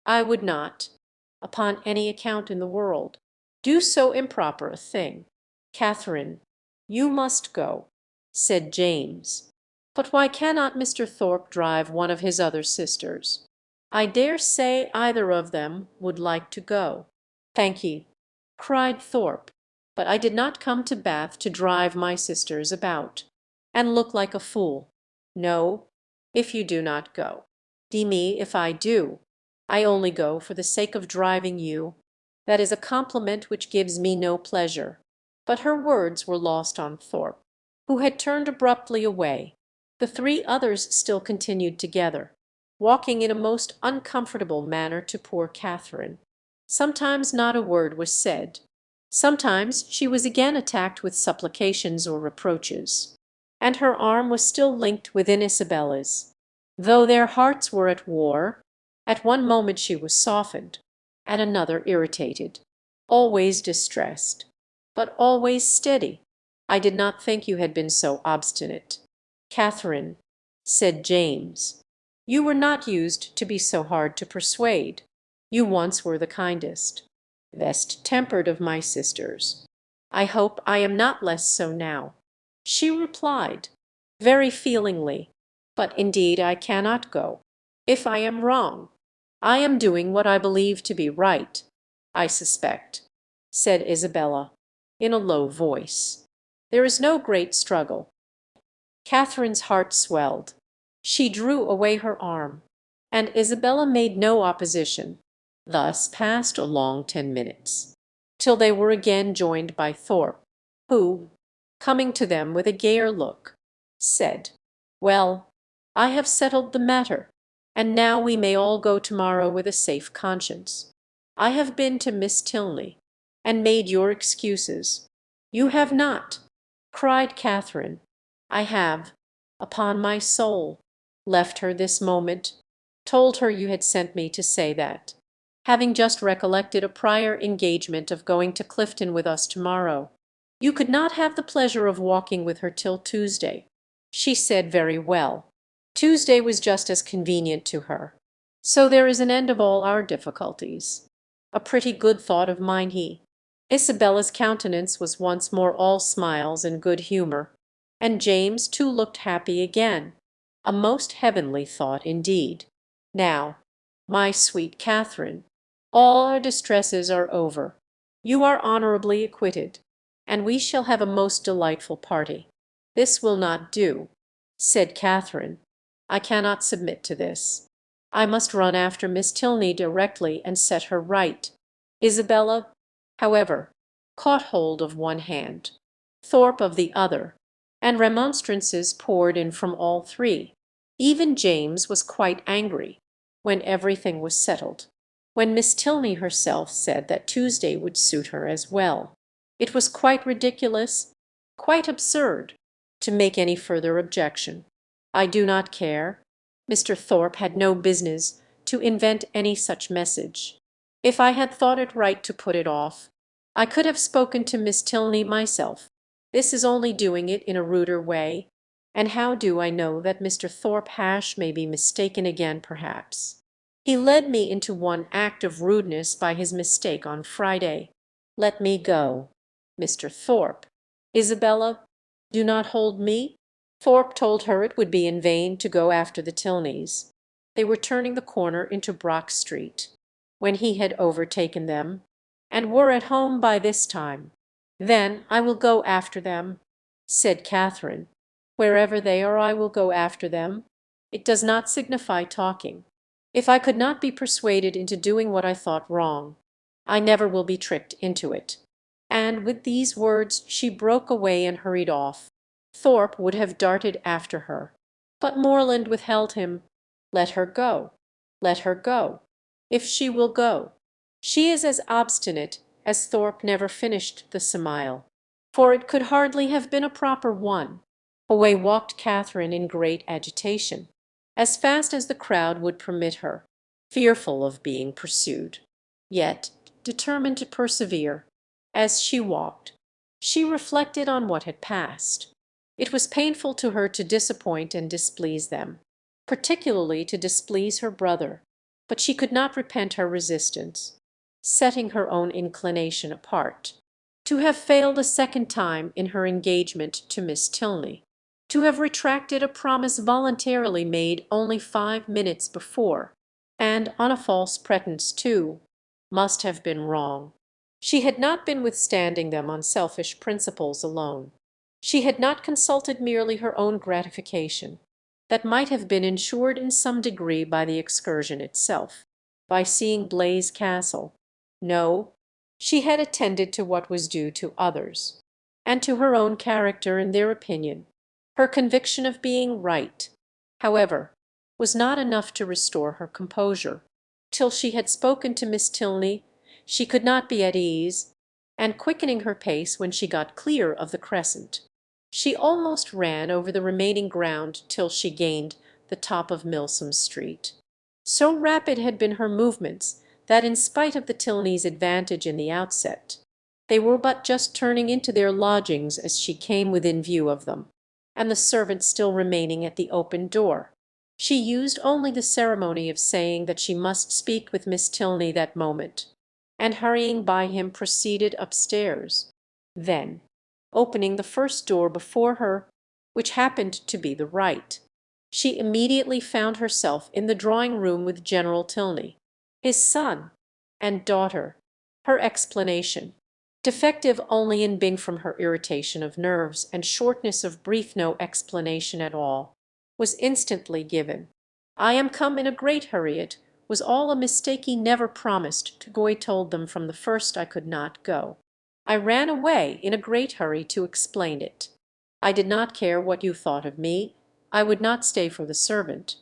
I would not, upon any account in the world, do so improper a thing." "Catherine, you must go," said James. "But why cannot Mr. Thorpe drive one of his other sisters?" "I dare say either of them would like to go." "Thank ye," cried Thorpe, "but I did not come to Bath to drive my sisters about, and look like a fool. No, if you do not go. D me if I do. I only go for the sake of driving you. That is a compliment which gives me no pleasure." But her words were lost on Thorpe, who had turned abruptly away. The three others still continued together, walking in a most uncomfortable manner to poor Catherine. Sometimes not a word was said. Sometimes she was again attacked with supplications or reproaches, and her arm was still linked within Isabella's. Though their hearts were at war, at one moment she was softened, at another irritated, always distressed, but always steady. "I did not think you had been so obstinate, Catherine," said James. "You were not used to be so hard to persuade. You once were the kindest, best tempered of my sisters. I hope I am not less so now." She replied, very feelingly, "But indeed I cannot go. If I am wrong, I am doing what I believe to be right, I suspect," said Isabella, in a low voice. "There is no great struggle." Catherine's heart swelled. She drew away her arm, and Isabella made no opposition. Thus passed a long 10 minutes, till they were again joined by Thorpe, who, coming to them with a gayer look, said, "Well, I have settled the matter, and now we may all go to-morrow with a safe conscience. I have been to Miss Tilney, and made your excuses." "You have not," cried Catherine. "I have, upon my soul, left her this moment, told her you had sent me to say that, having just recollected a prior engagement of going to Clifton with us to-morrow. You could not have the pleasure of walking with her till Tuesday." She said very well. Tuesday was just as convenient to her. "So there is an end of all our difficulties. A pretty good thought of mine he." Isabella's countenance was once more all smiles and good humour, and James too looked happy again. A most heavenly thought indeed. "Now, my sweet Catherine, all our distresses are over. You are honourably acquitted, and we shall have a most delightful party." "This will not do," said Catherine. "I cannot submit to this. I must run after Miss Tilney directly and set her right." Isabella, however, caught hold of one hand, Thorpe of the other, and remonstrances poured in from all three. Even James was quite angry, when everything was settled, when Miss Tilney herself said that Tuesday would suit her as well. It was quite ridiculous, quite absurd, to make any further objection. "I do not care. Mr. Thorpe had no business to invent any such message. If I had thought it right to put it off, I could have spoken to Miss Tilney myself. This is only doing it in a ruder way, and how do I know that Mr. Thorpe Hash may be mistaken again perhaps? He led me into one act of rudeness by his mistake on Friday. Let me go. Mr. Thorpe. Isabella, do not hold me. Thorpe told her it would be in vain to go after the Tilneys. They were turning the corner into Brock Street, when he had overtaken them, and were at home by this time. Then I will go after them, said Catherine. Wherever they are I will go after them. It does not signify talking. If I could not be persuaded into doing what I thought wrong, I never will be tricked into it. And with these words she broke away and hurried off. Thorpe would have darted after her, but Morland withheld him. Let her go. Let her go. If she will go. She is as obstinate as Thorpe never finished the simile, for it could hardly have been a proper one. Away walked Catherine in great agitation, as fast as the crowd would permit her, fearful of being pursued, yet determined to persevere. As she walked, she reflected on what had passed. It was painful to her to disappoint and displease them, particularly to displease her brother, but she could not repent her resistance, setting her own inclination apart. To have failed a second time in her engagement to Miss Tilney, to have retracted a promise voluntarily made only 5 minutes before, and on a false pretence too, must have been wrong. She had not been withstanding them on selfish principles alone. She had not consulted merely her own gratification, that might have been ensured in some degree by the excursion itself, by seeing Blaise Castle. No, she had attended to what was due to others, and to her own character and their opinion. Her conviction of being right, however, was not enough to restore her composure. Till she had spoken to Miss Tilney she could not be at ease, and quickening her pace when she got clear of the crescent, she almost ran over the remaining ground till she gained the top of Milsom Street. So rapid had been her movements that in spite of the Tilneys' advantage in the outset, they were but just turning into their lodgings as she came within view of them, and the servant still remaining at the open door. She used only the ceremony of saying that she must speak with Miss Tilney that moment, and hurrying by him proceeded upstairs. Then, opening the first door before her, which happened to be the right, she immediately found herself in the drawing-room with General Tilney, his son, and daughter. Her explanation, defective only in being from her irritation of nerves and shortness of brief no explanation at all, was instantly given. "I am come in a great hurry. It was all a mistake. He never promised to go. I told them from the first I could not go. I ran away in a great hurry to explain it. I did not care what you thought of me. I would not stay for the servant.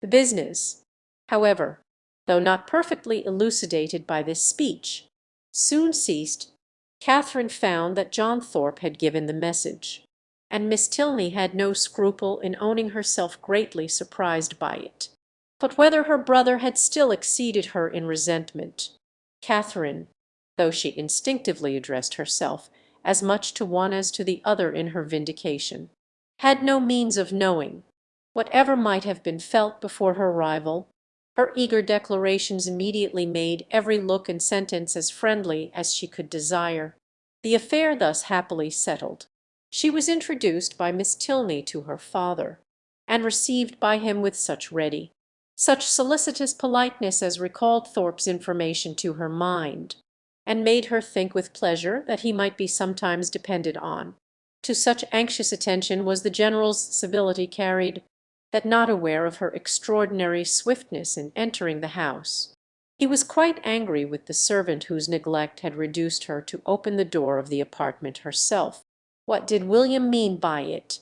The business, however, though not perfectly elucidated by this speech, soon ceased. Catherine found that John Thorpe had given the message, and Miss Tilney had no scruple in owning herself greatly surprised by it. But whether her brother had still exceeded her in resentment, Catherine, though she instinctively addressed herself as much to one as to the other in her vindication, had no means of knowing. Whatever might have been felt before her arrival, her eager declarations immediately made every look and sentence as friendly as she could desire. The affair thus happily settled, she was introduced by Miss Tilney to her father, and received by him with such solicitous politeness as recalled Thorpe's information to her mind, and made her think with pleasure that he might be sometimes depended on. To such anxious attention was the General's civility carried, that not aware of her extraordinary swiftness in entering the house, he was quite angry with the servant whose neglect had reduced her to open the door of the apartment herself. What did William mean by it?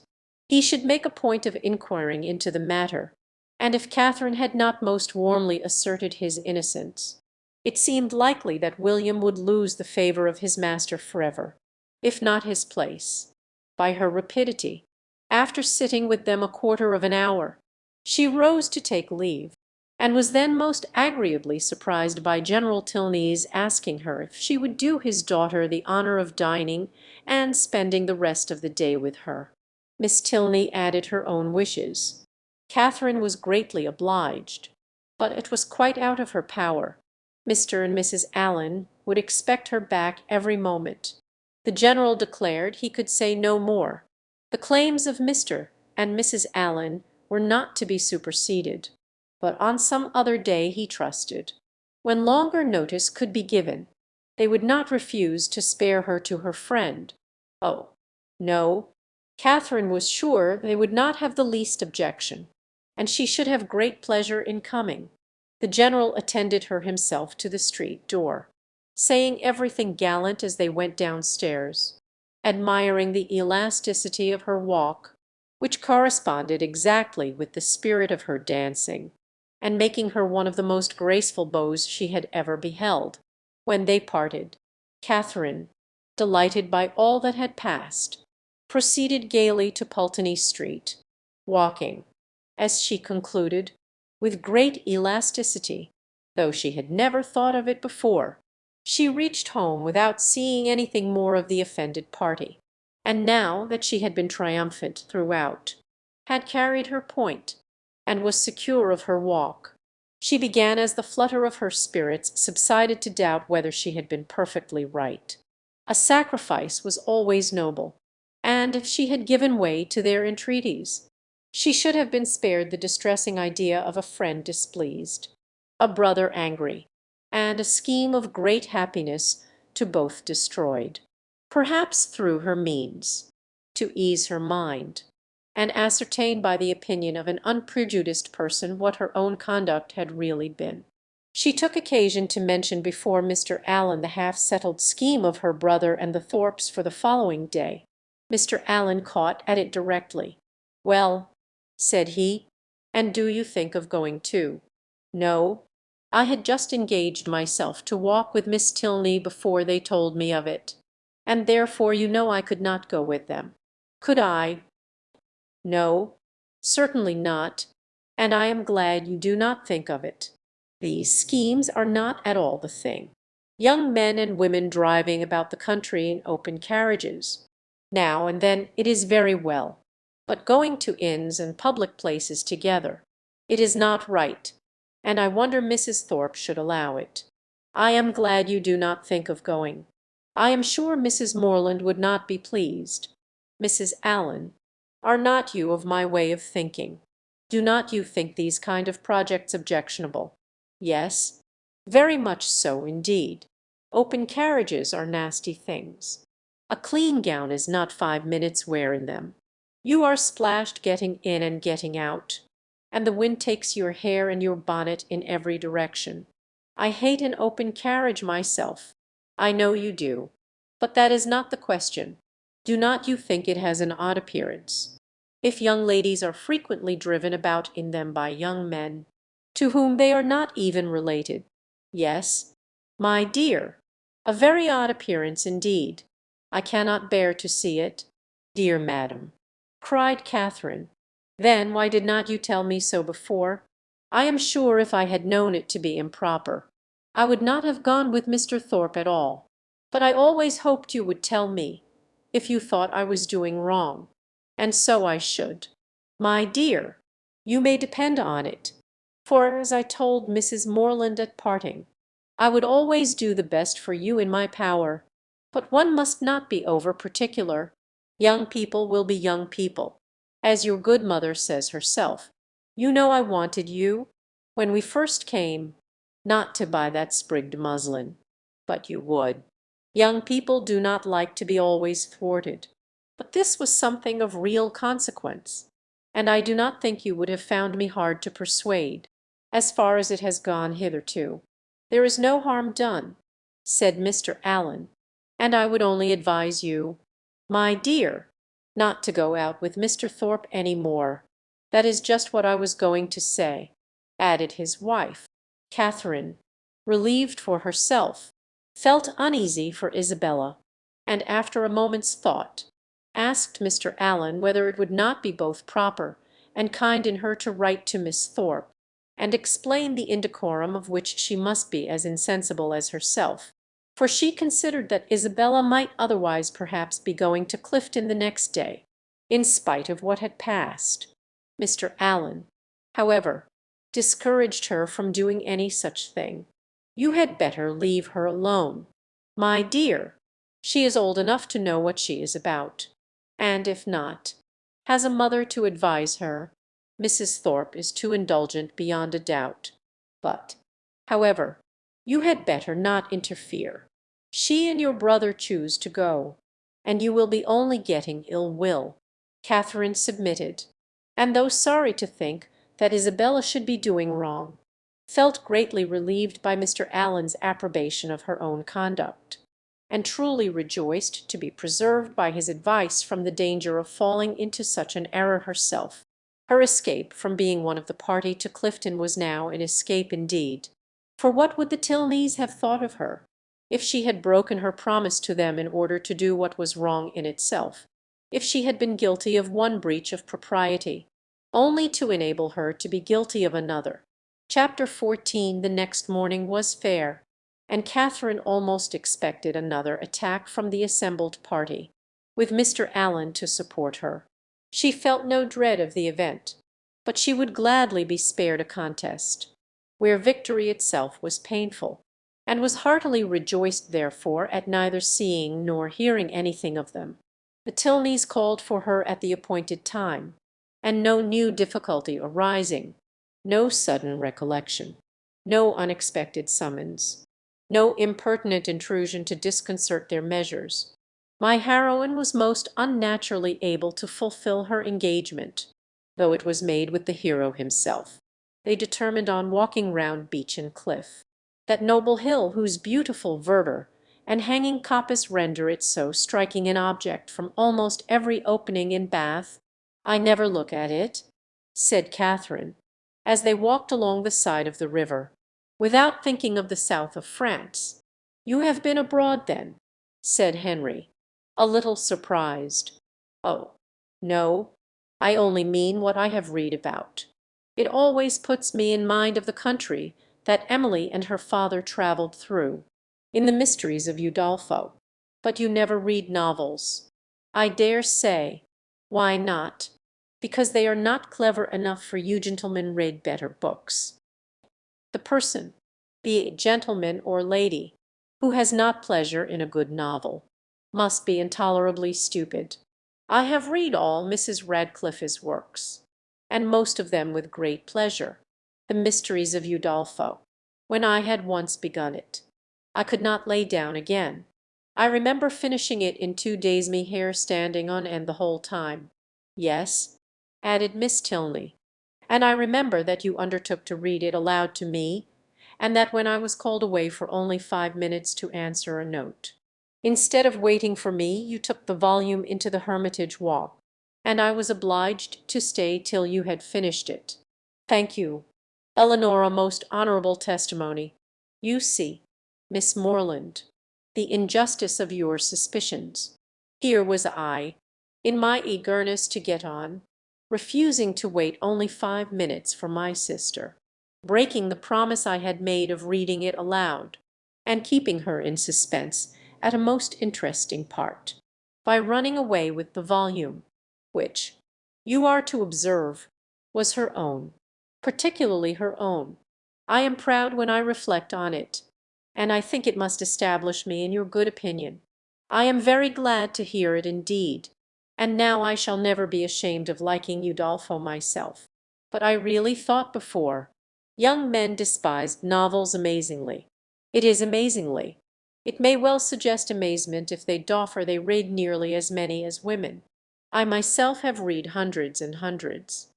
He should make a point of inquiring into the matter, and if Catherine had not most warmly asserted his innocence, it seemed likely that William would lose the favour of his master forever, if not his place, by her rapidity. After sitting with them a quarter of an hour, she rose to take leave. and was then most agreeably surprised by General Tilney's asking her if she would do his daughter the honour of dining and spending the rest of the day with her. Miss Tilney added her own wishes. Catherine was greatly obliged, but it was quite out of her power. Mr. and Mrs. Allen would expect her back every moment. The General declared he could say no more. The claims of Mr. and Mrs. Allen were not to be superseded, but on some other day he trusted, when longer notice could be given, they would not refuse to spare her to her friend. Oh, no, Catherine was sure they would not have the least objection, and she should have great pleasure in coming. The General attended her himself to the street door, saying everything gallant as they went downstairs, admiring the elasticity of her walk, which corresponded exactly with the spirit of her dancing, and making her one of the most graceful beaux she had ever beheld. When they parted, Catherine, delighted by all that had passed, proceeded gaily to Pulteney Street, walking, as she concluded, with great elasticity, though she had never thought of it before. She reached home without seeing anything more of the offended party, and now that she had been triumphant throughout, had carried her point, and was secure of her walk, she began as the flutter of her spirits subsided to doubt whether she had been perfectly right. A sacrifice was always noble, and if she had given way to their entreaties, she should have been spared the distressing idea of a friend displeased, a brother angry, and a scheme of great happiness to both destroyed, perhaps through her means, to ease her mind, and ascertain by the opinion of an unprejudiced person what her own conduct had really been. She took occasion to mention before Mr. Allen the half-settled scheme of her brother and the Thorpes for the following day. Mr. Allen caught at it directly. "Well," said he, "and do you think of going too?" "No. I had just engaged myself to walk with Miss Tilney before they told me of it, and therefore you know I could not go with them." "Could I?" "No, certainly not, and I am glad you do not think of it. These schemes are not at all the thing. Young men and women driving about the country in open carriages, now and then, it is very well, but going to inns and public places together, it is not right, and I wonder Mrs. Thorpe should allow it. I am glad you do not think of going. I am sure Mrs. Morland would not be pleased. Mrs. Allen, are not you of my way of thinking? Do not you think these kind of projects objectionable?" "Yes, very much so indeed. Open carriages are nasty things. A clean gown is not 5 minutes' wear in them. You are splashed getting in and getting out, and the wind takes your hair and your bonnet in every direction. I hate an open carriage myself. I know you do, but that is not the question. Do not you think it has an odd appearance, if young ladies are frequently driven about in them by young men, to whom they are not even related?" "Yes, my dear, a very odd appearance indeed. I cannot bear to see it." "Dear madam," cried Catherine, "then why did not you tell me so before? I am sure if I had known it to be improper, I would not have gone with Mr. Thorpe at all. But I always hoped you would tell me, if you thought I was doing wrong, and so I should. My dear, you may depend on it, for as I told Mrs. Morland at parting, I would always do the best for you in my power, but one must not be over particular. Young people will be young people, as your good mother says herself. You know I wanted you, when we first came, not to buy that sprigged muslin, but you would. Young people do not like to be always thwarted. But this was something of real consequence, and I do not think you would have found me hard to persuade, as far as it has gone hitherto. There is no harm done," said Mr. Allen, "and I would only advise you, my dear, not to go out with Mr. Thorpe any more." "That is just what I was going to say," added his wife. Catherine, relieved for herself, felt uneasy for Isabella, and after a moment's thought, asked Mr. Allen whether it would not be both proper and kind in her to write to Miss Thorpe, and explained the indecorum of which she must be as insensible as herself, for she considered that Isabella might otherwise perhaps be going to Clifton the next day, in spite of what had passed. Mr. Allen, however, discouraged her from doing any such thing. "You had better leave her alone, my dear. She is old enough to know what she is about, and if not, has a mother to advise her. Mrs. Thorpe is too indulgent beyond a doubt. But, however, you had better not interfere. She and your brother choose to go, and you will be only getting ill will." Catherine submitted, and though sorry to think that Isabella should be doing wrong, felt greatly relieved by Mr. Allen's approbation of her own conduct, and truly rejoiced to be preserved by his advice from the danger of falling into such an error herself. Her escape from being one of the party to Clifton was now an escape indeed, for what would the Tilneys have thought of her if she had broken her promise to them in order to do what was wrong in itself, if she had been guilty of one breach of propriety, only to enable her to be guilty of another? Chapter 14. The next morning was fair, and Catherine almost expected another attack from the assembled party, with Mr. Allen to support her. She felt no dread of the event, but she would gladly be spared a contest, where victory itself was painful, and was heartily rejoiced therefore at neither seeing nor hearing anything of them. The Tilneys called for her at the appointed time, and no new difficulty arising, no sudden recollection, no unexpected summons, no impertinent intrusion to disconcert their measures, my heroine was most unnaturally able to fulfil her engagement, though it was made with the hero himself. They determined on walking round Beechen Cliff, that noble hill whose beautiful verdure and hanging coppice render it so striking an object from almost every opening in Bath. "I never look at it," said Catherine, as they walked along the side of the river, "without thinking of the south of France." "You have been abroad, then?" said Henry, a little surprised. "Oh, no, I only mean what I have read about. It always puts me in mind of the country that Emily and her father travelled through, in the Mysteries of Udolpho. But you never read novels." "I dare say. Why not?" "Because they are not clever enough for you gentlemen read better books. The person, be it gentleman or lady, who has not pleasure in a good novel, must be intolerably stupid. I have read all Mrs. Radcliffe's works, and most of them with great pleasure. The Mysteries of Udolpho, when I had once begun it, I could not lay down again. I remember finishing it in 2 days, me hair standing on end the whole time." "Yes," added Miss Tilney, "and I remember that you undertook to read it aloud to me, and that when I was called away for only 5 minutes to answer a note, instead of waiting for me you took the volume into the Hermitage Walk, and I was obliged to stay till you had finished it." "Thank you, Eleanor, a most honourable testimony. You see, Miss Morland, the injustice of your suspicions. Here was I, in my eagerness to get on, refusing to wait only 5 minutes for my sister, breaking the promise I had made of reading it aloud, and keeping her in suspense at a most interesting part, by running away with the volume, which, you are to observe, was her own, particularly her own. I am proud when I reflect on it, and I think it must establish me in your good opinion. I am very glad to hear it indeed, and now I shall never be ashamed of liking Udolpho myself. But I really thought before, young men despised novels amazingly. It is amazingly. It may well suggest amazement if they doffer they read nearly as many as women. I myself have read hundreds and hundreds.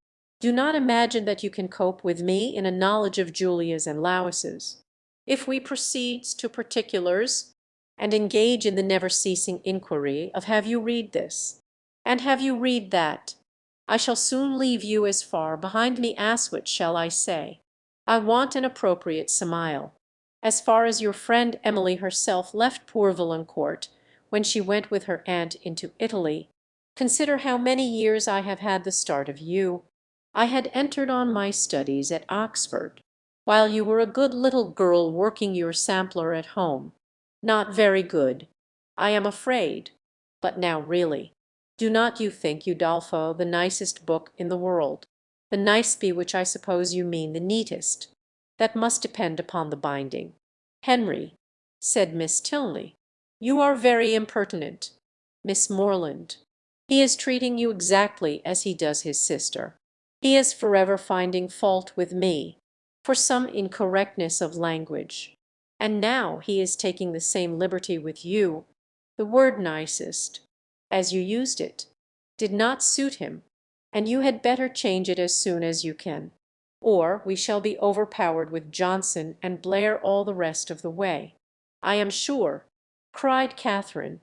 Do not imagine that you can cope with me in a knowledge of Julias and Loises. If we proceeds to particulars, and engage in the never-ceasing inquiry of have you read this, and have you read that, I shall soon leave you as far behind me as what shall I say? I want an appropriate simile. As far as your friend Emily herself left poor Valancourt when she went with her aunt into Italy, consider how many years I have had the start of you. I had entered on my studies at Oxford, while you were a good little girl working your sampler at home. Not very good, I am afraid. But now really, do not you think Udolpho the nicest book in the world? The nice by which I suppose you mean the neatest. That must depend upon the binding. Henry, said Miss Tilney, you are very impertinent. Miss Morland, he is treating you exactly as he does his sister. He is forever finding fault with me for some incorrectness of language. And now he is taking the same liberty with you. The word nicest, as you used it, did not suit him, and you had better change it as soon as you can, or we shall be overpowered with Johnson and Blair all the rest of the way. I am sure, cried Catherine,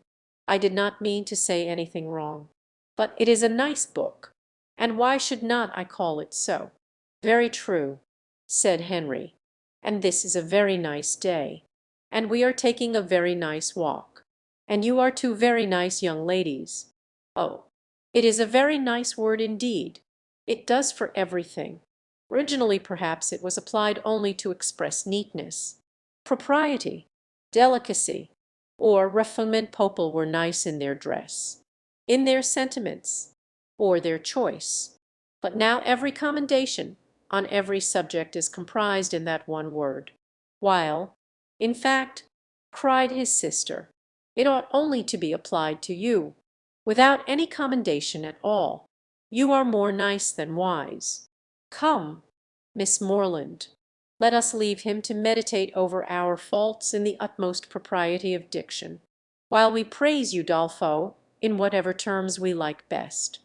I did not mean to say anything wrong. But it is a nice book, and why should not I call it so? Very true, said Henry, and this is a very nice day, and we are taking a very nice walk, and you are two very nice young ladies. Oh, it is a very nice word indeed. It does for everything. Originally, perhaps, it was applied only to express neatness. Propriety, delicacy, or raffinement popal were nice in their dress, in their sentiments, or their choice. But now every commendation on every subject is comprised in that one word, while, in fact, cried his sister, it ought only to be applied to you, without any commendation at all. You are more nice than wise. Come, Miss Morland, let us leave him to meditate over our faults in the utmost propriety of diction, while we praise Udolpho in whatever terms we like best.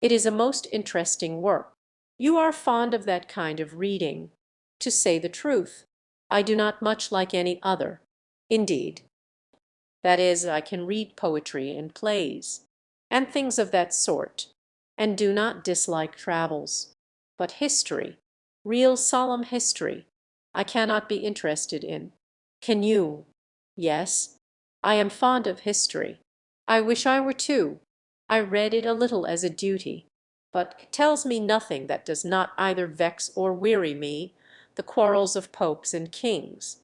It is a most interesting work. You are fond of that kind of reading. To say the truth, I do not much like any other. Indeed, that is, I can read poetry and plays, and things of that sort, and do not dislike travels. But history, real solemn history, I cannot be interested in. Can you? Yes, I am fond of history. I wish I were too. I read it a little as a duty, but it tells me nothing that does not either vex or weary me, the quarrels of popes and kings,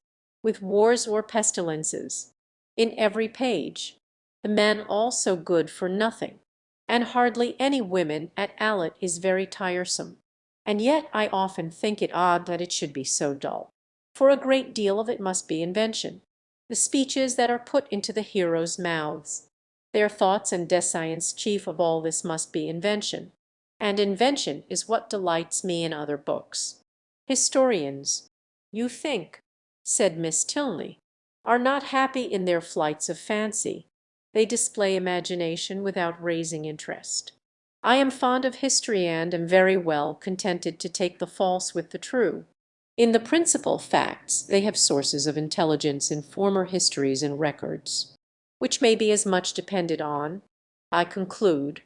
with wars or pestilences, in every page, the men all so good for nothing, and hardly any women at Allet is very tiresome. And yet I often think it odd that it should be so dull, for a great deal of it must be invention. The speeches that are put into the heroes' mouths, their thoughts and descience chief of all this must be invention, and invention is what delights me in other books. Historians, you think, said Miss Tilney, are not happy in their flights of fancy. They display imagination without raising interest. I am fond of history and am very well contented to take the false with the true. In the principal facts they have sources of intelligence in former histories and records, which may be as much depended on, I conclude,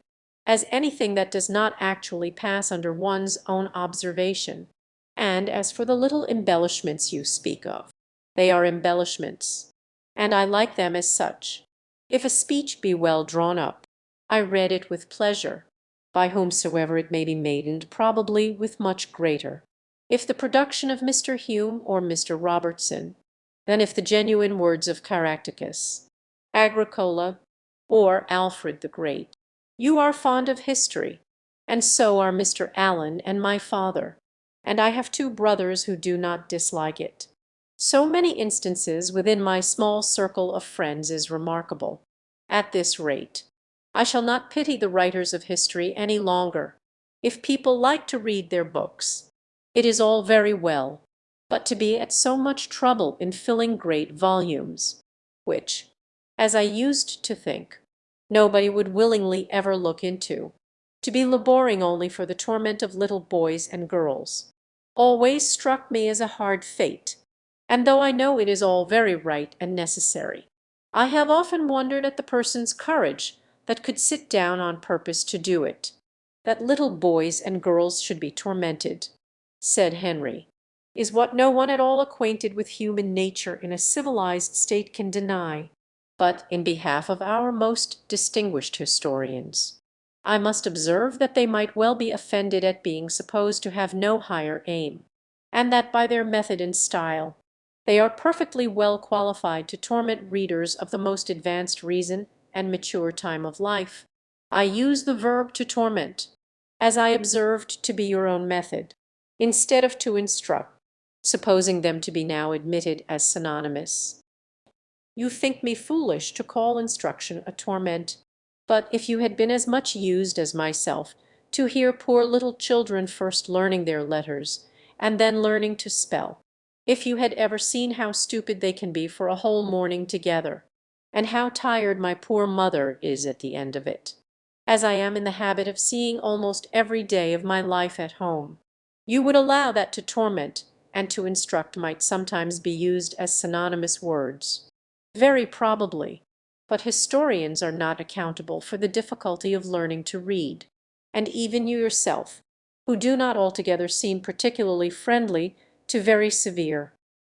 as anything that does not actually pass under one's own observation. And as for the little embellishments you speak of, they are embellishments, and I like them as such. If a speech be well drawn up, I read it with pleasure, by whomsoever it may be made, and probably with much greater, if the production of Mr. Hume or Mr. Robertson, than if the genuine words of Caractacus, Agricola, or Alfred the Great. You are fond of history, and so are Mr. Allen and my father, and I have two brothers who do not dislike it. So many instances within my small circle of friends is remarkable. At this rate, I shall not pity the writers of history any longer. If people like to read their books, it is all very well, but to be at so much trouble in filling great volumes, which, as I used to think, nobody would willingly ever look into, to be laboring only for the torment of little boys and girls, always struck me as a hard fate, and though I know it is all very right and necessary, I have often wondered at the person's courage that could sit down on purpose to do it. That little boys and girls should be tormented, said Henry, is what no one at all acquainted with human nature in a civilized state can deny. But in behalf of our most distinguished historians, I must observe that they might well be offended at being supposed to have no higher aim, and that by their method and style they are perfectly well qualified to torment readers of the most advanced reason and mature time of life. I use the verb to torment, as I observed to be your own method, instead of to instruct, supposing them to be now admitted as synonymous. You think me foolish to call instruction a torment, but if you had been as much used as myself to hear poor little children first learning their letters, and then learning to spell, if you had ever seen how stupid they can be for a whole morning together, and how tired my poor mother is at the end of it, as I am in the habit of seeing almost every day of my life at home, you would allow that to torment and to instruct might sometimes be used as synonymous words. Very probably, but historians are not accountable for the difficulty of learning to read, and even you yourself, who do not altogether seem particularly friendly to very severe,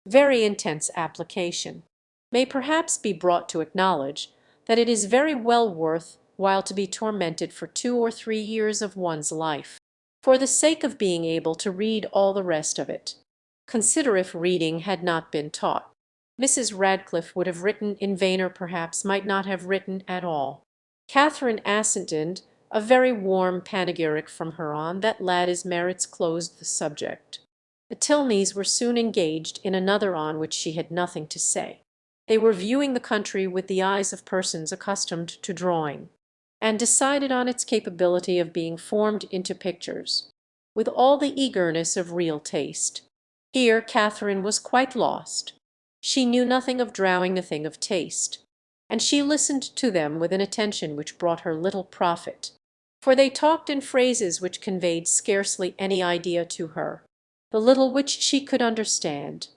very intense application, may perhaps be brought to acknowledge that it is very well worth while to be tormented for 2 or 3 years of one's life, for the sake of being able to read all the rest of it. Consider if reading had not been taught. Mrs. Radcliffe would have written in vain, or perhaps might not have written at all. Catherine assented a very warm panegyric from her on that lad's merits closed the subject. The Tilneys were soon engaged in another on which she had nothing to say. They were viewing the country with the eyes of persons accustomed to drawing, and decided on its capability of being formed into pictures, with all the eagerness of real taste. Here Catherine was quite lost. She knew nothing of drawing, nothing of taste, and she listened to them with an attention which brought her little profit, for they talked in phrases which conveyed scarcely any idea to her. The little which she could understand,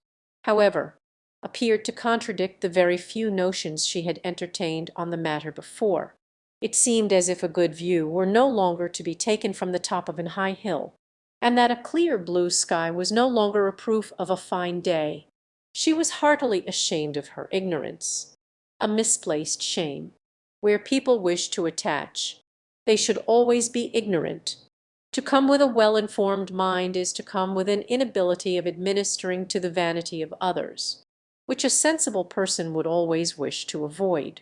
however, appeared to contradict the very few notions she had entertained on the matter before. It seemed as if a good view were no longer to be taken from the top of an high hill, and that a clear blue sky was no longer a proof of a fine day. She was heartily ashamed of her ignorance, a misplaced shame. Where people wish to attach, they should always be ignorant. To come with a well-informed mind is to come with an inability of administering to the vanity of others, which a sensible person would always wish to avoid.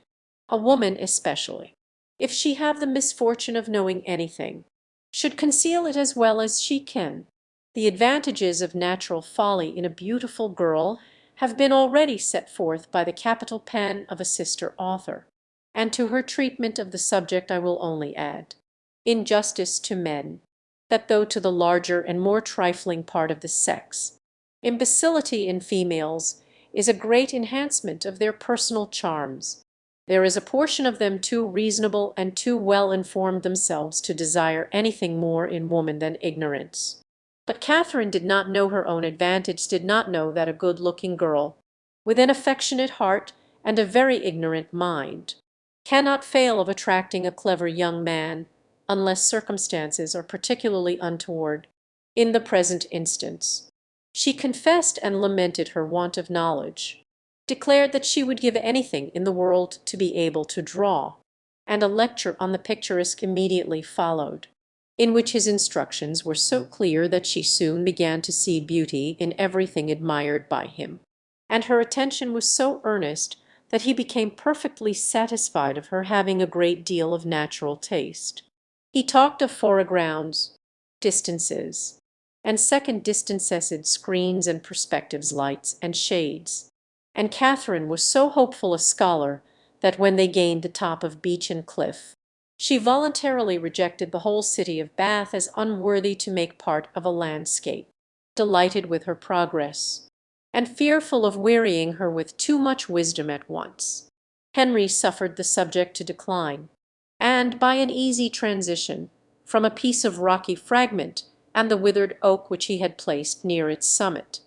A woman especially, if she have the misfortune of knowing anything, should conceal it as well as she can. The advantages of natural folly in a beautiful girl have been already set forth by the capital pen of a sister author, and to her treatment of the subject I will only add, in justice to men, that though to the larger and more trifling part of the sex, imbecility in females is a great enhancement of their personal charms, there is a portion of them too reasonable and too well informed themselves to desire anything more in woman than ignorance. But Catherine did not know her own advantage, did not know that a good-looking girl, with an affectionate heart and a very ignorant mind, cannot fail of attracting a clever young man, unless circumstances are particularly untoward. In the present instance, she confessed and lamented her want of knowledge, declared that she would give anything in the world to be able to draw, and a lecture on the picturesque immediately followed, in which his instructions were so clear that she soon began to see beauty in everything admired by him, and her attention was so earnest that he became perfectly satisfied of her having a great deal of natural taste. He talked of foregrounds, distances, and second distances, screens and perspectives, lights and shades, and Catherine was so hopeful a scholar that when they gained the top of beach and cliff, she voluntarily rejected the whole city of Bath as unworthy to make part of a landscape, delighted with her progress, and fearful of wearying her with too much wisdom at once. Henry suffered the subject to decline, and by an easy transition from a piece of rocky fragment and the withered oak which he had placed near its summit,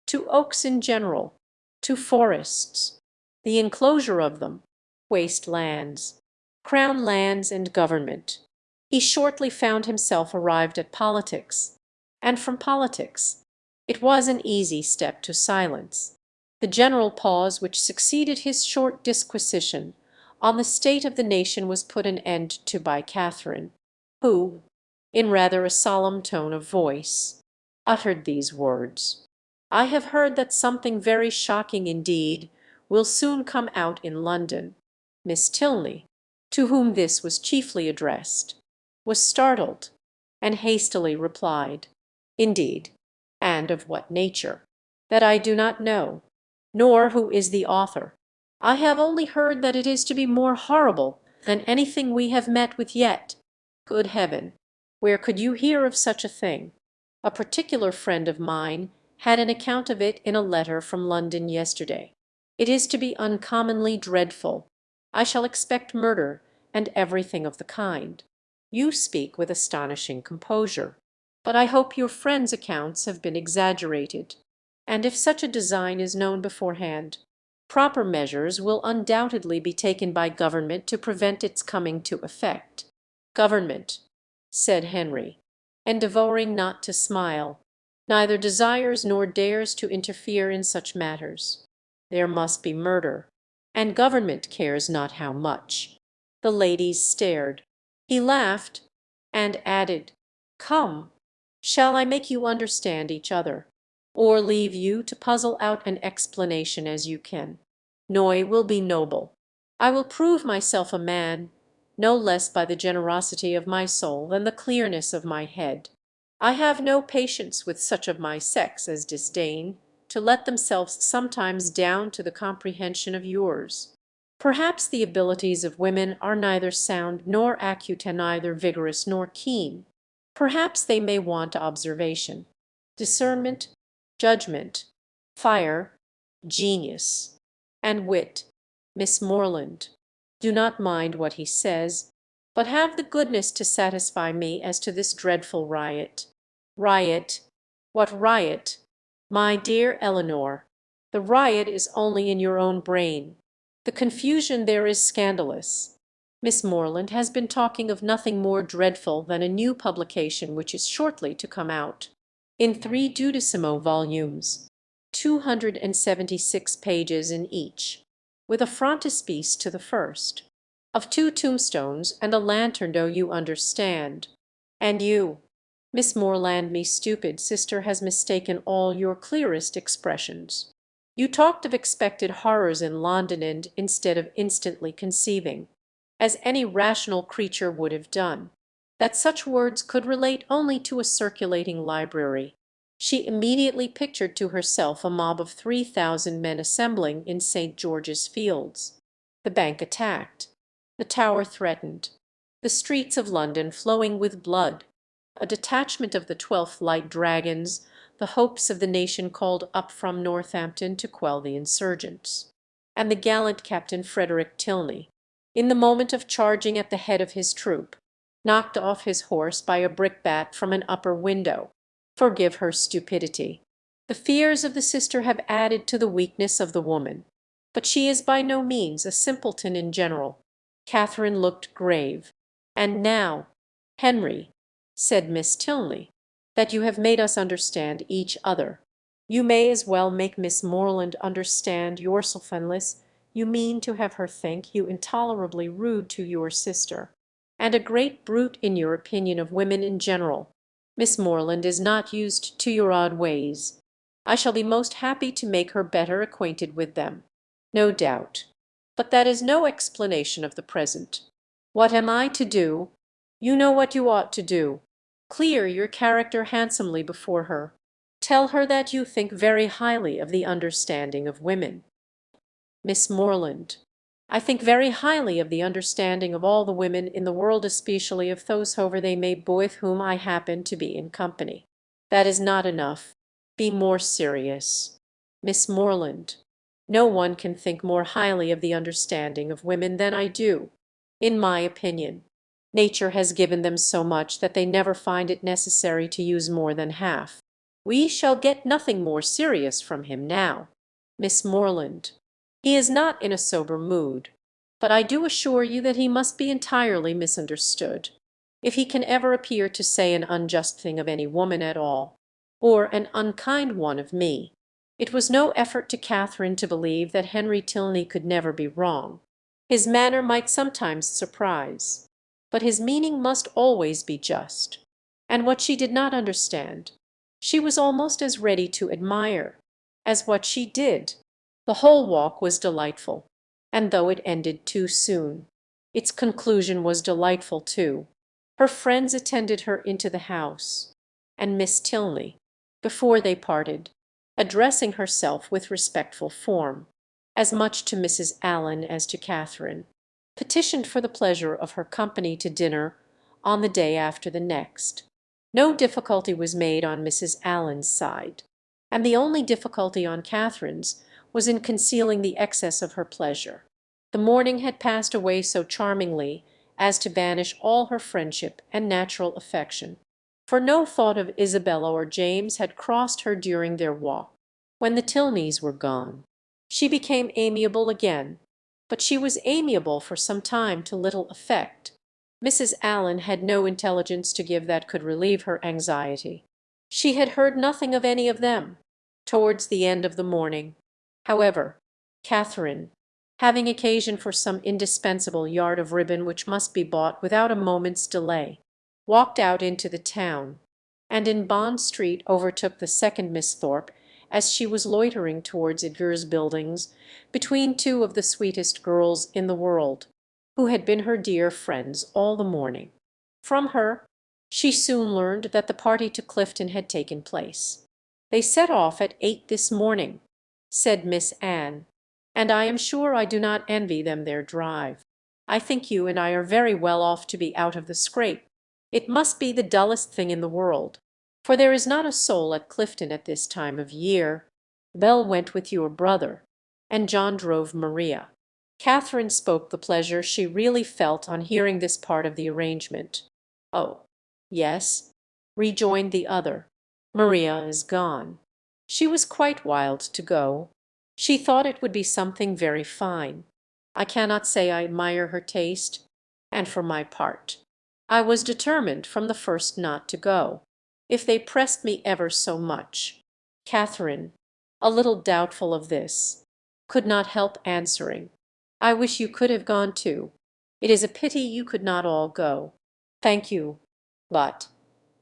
to oaks in general, to forests, the enclosure of them, waste lands, crown lands, and government, he shortly found himself arrived at politics, and from politics it was an easy step to silence. The general pause which succeeded his short disquisition on the state of the nation was put an end to by Catherine, who, in rather a solemn tone of voice, uttered these words. "I have heard that something very shocking indeed will soon come out in London." Miss Tilney, to whom this was chiefly addressed, was startled, and hastily replied, "Indeed, and of what nature? That I do not know, nor who is the author. I have only heard that it is to be more horrible than anything we have met with yet." "Good heaven! Where could you hear of such a thing?" "A particular friend of mine had an account of it in a letter from London yesterday. It is to be uncommonly dreadful. I shall expect murder and everything of the kind." "You speak with astonishing composure. But I hope your friend's accounts have been exaggerated, and if such a design is known beforehand, proper measures will undoubtedly be taken by government to prevent its coming to effect." "Government," said Henry, endeavouring not to smile, "neither desires nor dares to interfere in such matters. There must be murder, and government cares not how much." The ladies stared. He laughed, and added, "Come, shall I make you understand each other, or leave you to puzzle out an explanation as you can? Noy will be noble. I will prove myself a man, no less by the generosity of my soul than the clearness of my head. I have no patience with such of my sex as disdain to let themselves sometimes down to the comprehension of yours. Perhaps the abilities of women are neither sound nor acute, and neither vigorous nor keen. Perhaps they may want observation, discernment, judgment, fire, genius, and wit. Miss Morland, do not mind what he says, but have the goodness to satisfy me as to this dreadful riot." "Riot? What riot? My dear Eleanor, the riot is only in your own brain. The confusion there is scandalous. Miss Morland has been talking of nothing more dreadful than a new publication which is shortly to come out, in 3 12mo volumes, 276 pages in each, with a frontispiece to the first, of 2 tombstones and a lantern, do you understand? And you, Miss Morland, me stupid sister, has mistaken all your clearest expressions. You talked of expected horrors in London instead of instantly conceiving, as any rational creature would have done, that such words could relate only to a circulating library. She immediately pictured to herself a mob of 3,000 men assembling in St. George's Fields, the Bank attacked, the Tower threatened, the streets of London flowing with blood, a detachment of the 12th Light Dragons, the hopes of the nation called up from Northampton to quell the insurgents, and the gallant Captain Frederick Tilney, in the moment of charging at the head of his troop, knocked off his horse by a brickbat from an upper window. Forgive her stupidity. The fears of the sister have added to the weakness of the woman, but she is by no means a simpleton in general." Catherine looked grave. "And now, Henry," said Miss Tilney, "that you have made us understand each other, you may as well make Miss Morland understand yourself, unless you mean to have her think you intolerably rude to your sister, and a great brute in your opinion of women in general. Miss Morland is not used to your odd ways. I shall be most happy to make her better acquainted with them, no doubt. But that is no explanation of the present. What am I to do? You know what you ought to do. Clear your character handsomely before her. Tell her that you think very highly of the understanding of women." "Miss Morland, I think very highly of the understanding of all the women in the world, especially of those however they may be with whom I happen to be in company." "That is not enough. Be more serious." "Miss Morland, no one can think more highly of the understanding of women than I do. In my opinion, nature has given them so much that they never find it necessary to use more than half. We shall get nothing more serious from him now. Miss Morland, he is not in a sober mood, but I do assure you that he must be entirely misunderstood, if he can ever appear to say an unjust thing of any woman at all, or an unkind one of me." It was no effort to Catherine to believe that Henry Tilney could never be wrong. His manner might sometimes surprise, but his meaning must always be just. And what she did not understand, she was almost as ready to admire as what she did. The whole walk was delightful, and though it ended too soon, its conclusion was delightful too. Her friends attended her into the house, and Miss Tilney, before they parted, addressing herself with respectful form, as much to Mrs. Allen as to Catherine, petitioned for the pleasure of her company to dinner on the day after the next. No difficulty was made on Mrs. Allen's side, and the only difficulty on Catherine's was in concealing the excess of her pleasure. The morning had passed away so charmingly as to banish all her friendship and natural affection, for no thought of Isabella or James had crossed her during their walk. When the Tilneys were gone, she became amiable again, but she was amiable for some time to little effect. Mrs. Allen had no intelligence to give that could relieve her anxiety. She had heard nothing of any of them towards the end of the morning. However, Catherine, having occasion for some indispensable yard of ribbon which must be bought without a moment's delay, walked out into the town, and in Bond Street overtook the second Miss Thorpe as she was loitering towards Idgar's Buildings between two of the sweetest girls in the world, who had been her dear friends all the morning. From her she soon learned that the party to Clifton had taken place. "They set off at 8 this morning," said Miss Anne, "and I am sure I do not envy them their drive. I think you and I are very well off to be out of the scrape. It must be the dullest thing in the world, for there is not a soul at Clifton at this time of year. Bell went with your brother, and John drove Maria." Catherine spoke the pleasure she really felt on hearing this part of the arrangement. "Oh, yes," rejoined the other, "Maria is gone. She was quite wild to go. She thought it would be something very fine. I cannot say I admire her taste, and for my part, I was determined from the first not to go, if they pressed me ever so much." Catherine, a little doubtful of this, could not help answering, "I wish you could have gone too. It is a pity you could not all go. Thank you, but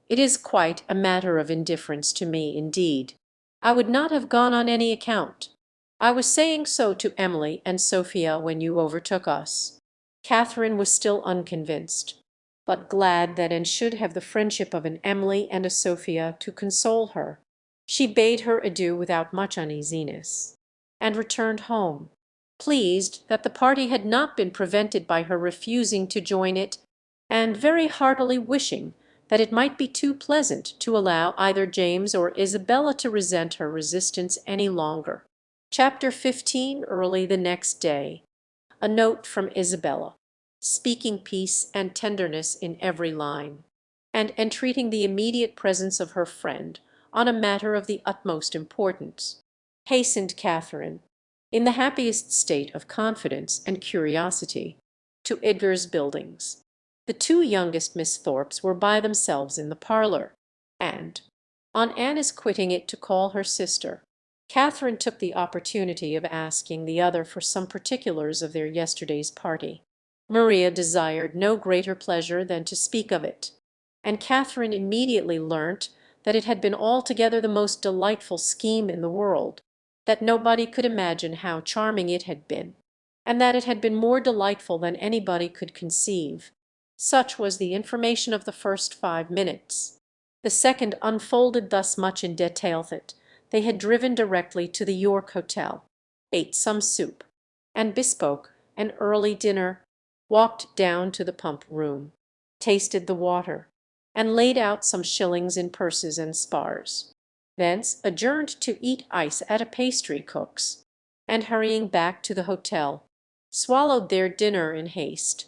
it is quite a matter of indifference to me indeed. I would not have gone on any account. I was saying so to Emily and Sophia when you overtook us." Catherine was still unconvinced, but glad that Anne should have the friendship of an Emily and a Sophia to console her. She bade her adieu without much uneasiness, and returned home, pleased that the party had not been prevented by her refusing to join it, and very heartily wishing that it might be too pleasant to allow either James or Isabella to resent her resistance any longer. Chapter 15. Early the next day. A note from Isabella, speaking peace and tenderness in every line, and entreating the immediate presence of her friend on a matter of the utmost importance, hastened Catherine, in the happiest state of confidence and curiosity, to Idgar's Buildings. The two youngest Miss Thorpes were by themselves in the parlour, and, on Anna's quitting it to call her sister, Catherine took the opportunity of asking the other for some particulars of their yesterday's party. Maria desired no greater pleasure than to speak of it, and Catherine immediately learnt that it had been altogether the most delightful scheme in the world, that nobody could imagine how charming it had been, and that it had been more delightful than anybody could conceive. Such was the information of the first 5 minutes. The second unfolded thus much in detail that they had driven directly to the York Hotel, ate some soup, and bespoke an early dinner, walked down to the pump room, tasted the water, and laid out some shillings in purses and spars, thence adjourned to eat ice at a pastry cook's, and hurrying back to the hotel, swallowed their dinner in haste,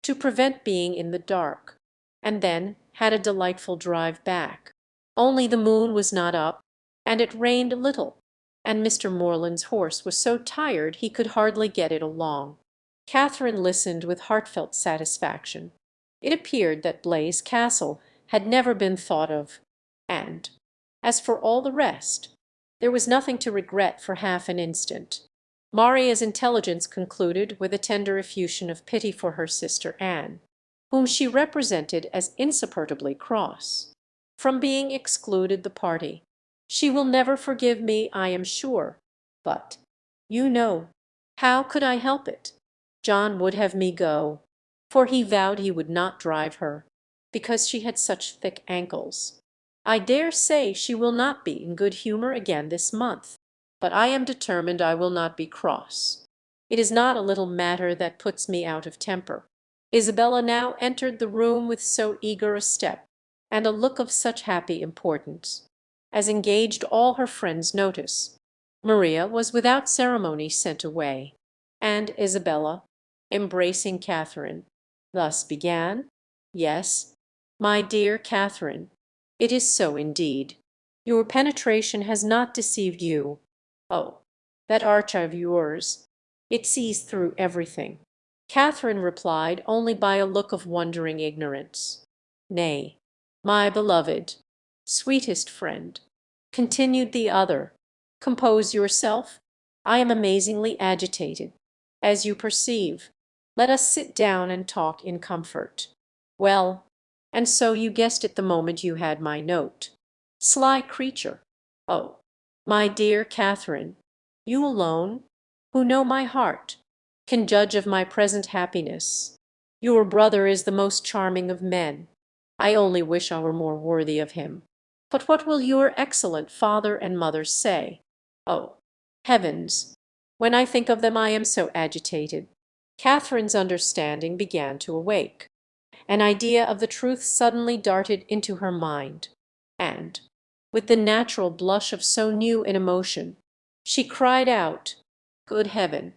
to prevent being in the dark, and then had a delightful drive back. Only the moon was not up, and it rained a little, and Mr. Morland's horse was so tired he could hardly get it along. Catherine listened with heartfelt satisfaction. It appeared that Blaise Castle had never been thought of, and, as for all the rest, there was nothing to regret for half an instant. Maria's intelligence concluded with a tender effusion of pity for her sister Anne, whom she represented as insupportably cross, from being excluded the party. She will never forgive me, I am sure. But, you know, how could I help it? John would have me go, for he vowed he would not drive her, because she had such thick ankles. I dare say she will not be in good humour again this month, but I am determined I will not be cross. It is not a little matter that puts me out of temper." Isabella now entered the room with so eager a step, and a look of such happy importance, as engaged all her friends' notice. Maria was without ceremony sent away, and Isabella, embracing Catherine, thus began: "Yes, my dear Catherine, it is so indeed. Your penetration has not deceived you. Oh, that arch of yours! It sees through everything." Catherine replied only by a look of wondering ignorance. "Nay, my beloved, sweetest friend," continued the other, "compose yourself. I am amazingly agitated, as you perceive. Let us sit down and talk in comfort. Well, and so you guessed it the moment you had my note. Sly creature! Oh, my dear Catherine, you alone, who know my heart, can judge of my present happiness. Your brother is the most charming of men. I only wish I were more worthy of him. But what will your excellent father and mother say? Oh, heavens! When I think of them I am so agitated." Catherine's understanding began to awake. An idea of the truth suddenly darted into her mind, and, with the natural blush of so new an emotion, she cried out, "Good heaven!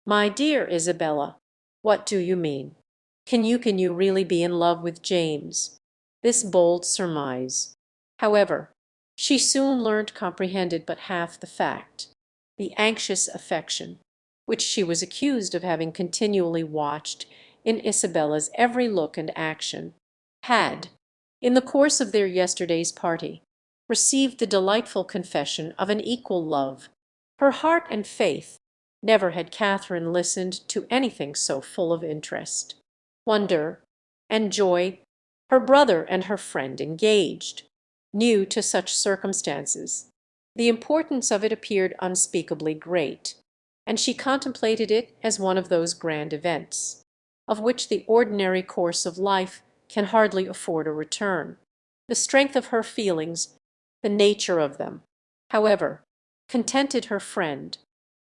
My dear Isabella, what do you mean? Can you really be in love with James?" This bold surmise, however, she soon learnt comprehended but half the fact. The anxious affection, which she was accused of having continually watched in Isabella's every look and action, had, in the course of their yesterday's party, received the delightful confession of an equal love. Her heart and faith, never had Catherine listened to anything so full of interest, wonder, and joy. Her brother and her friend engaged, new to such circumstances. The importance of it appeared unspeakably great, and she contemplated it as one of those grand events, of which the ordinary course of life can hardly afford a return. The strength of her feelings, the nature of them, however, contented her friend.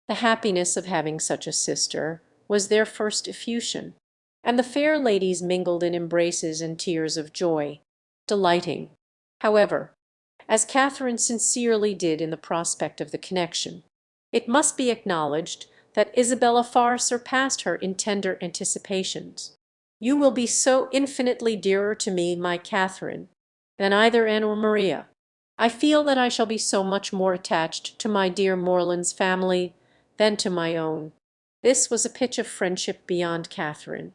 The happiness of having such a sister was their first effusion, and the fair ladies mingled in embraces and tears of joy, delighting, however, as Catherine sincerely did in the prospect of the connection. It must be acknowledged that Isabella far surpassed her in tender anticipations. "You will be so infinitely dearer to me, my Catherine, than either Anne or Maria. I feel that I shall be so much more attached to my dear Morland's family than to my own." This was a pitch of friendship beyond Catherine.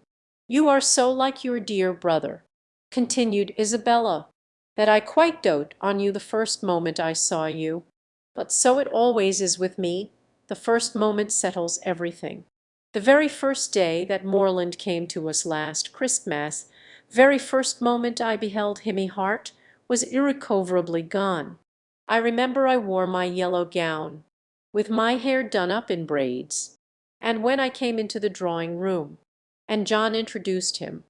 "You are so like your dear brother," continued Isabella, "that I quite dote on you the first moment I saw you. But so it always is with me, the first moment settles everything. The very first day that Morland came to us last Christmas, very first moment I beheld him, heart was irrecoverably gone. I remember I wore my yellow gown, with my hair done up in braids, and when I came into the drawing room, and John introduced him,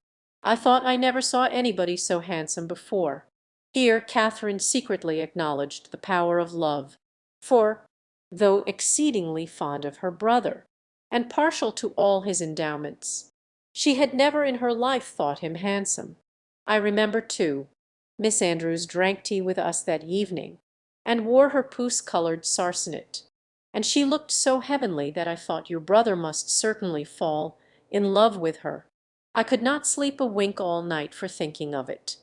I thought I never saw anybody so handsome before." Here Catherine secretly acknowledged the power of love, for, though exceedingly fond of her brother, and partial to all his endowments, she had never in her life thought him handsome. "I remember, too, Miss Andrews drank tea with us that evening, and wore her puce-coloured sarcenet, and she looked so heavenly that I thought your brother must certainly fall in love with her. I could not sleep a wink all night for thinking of it.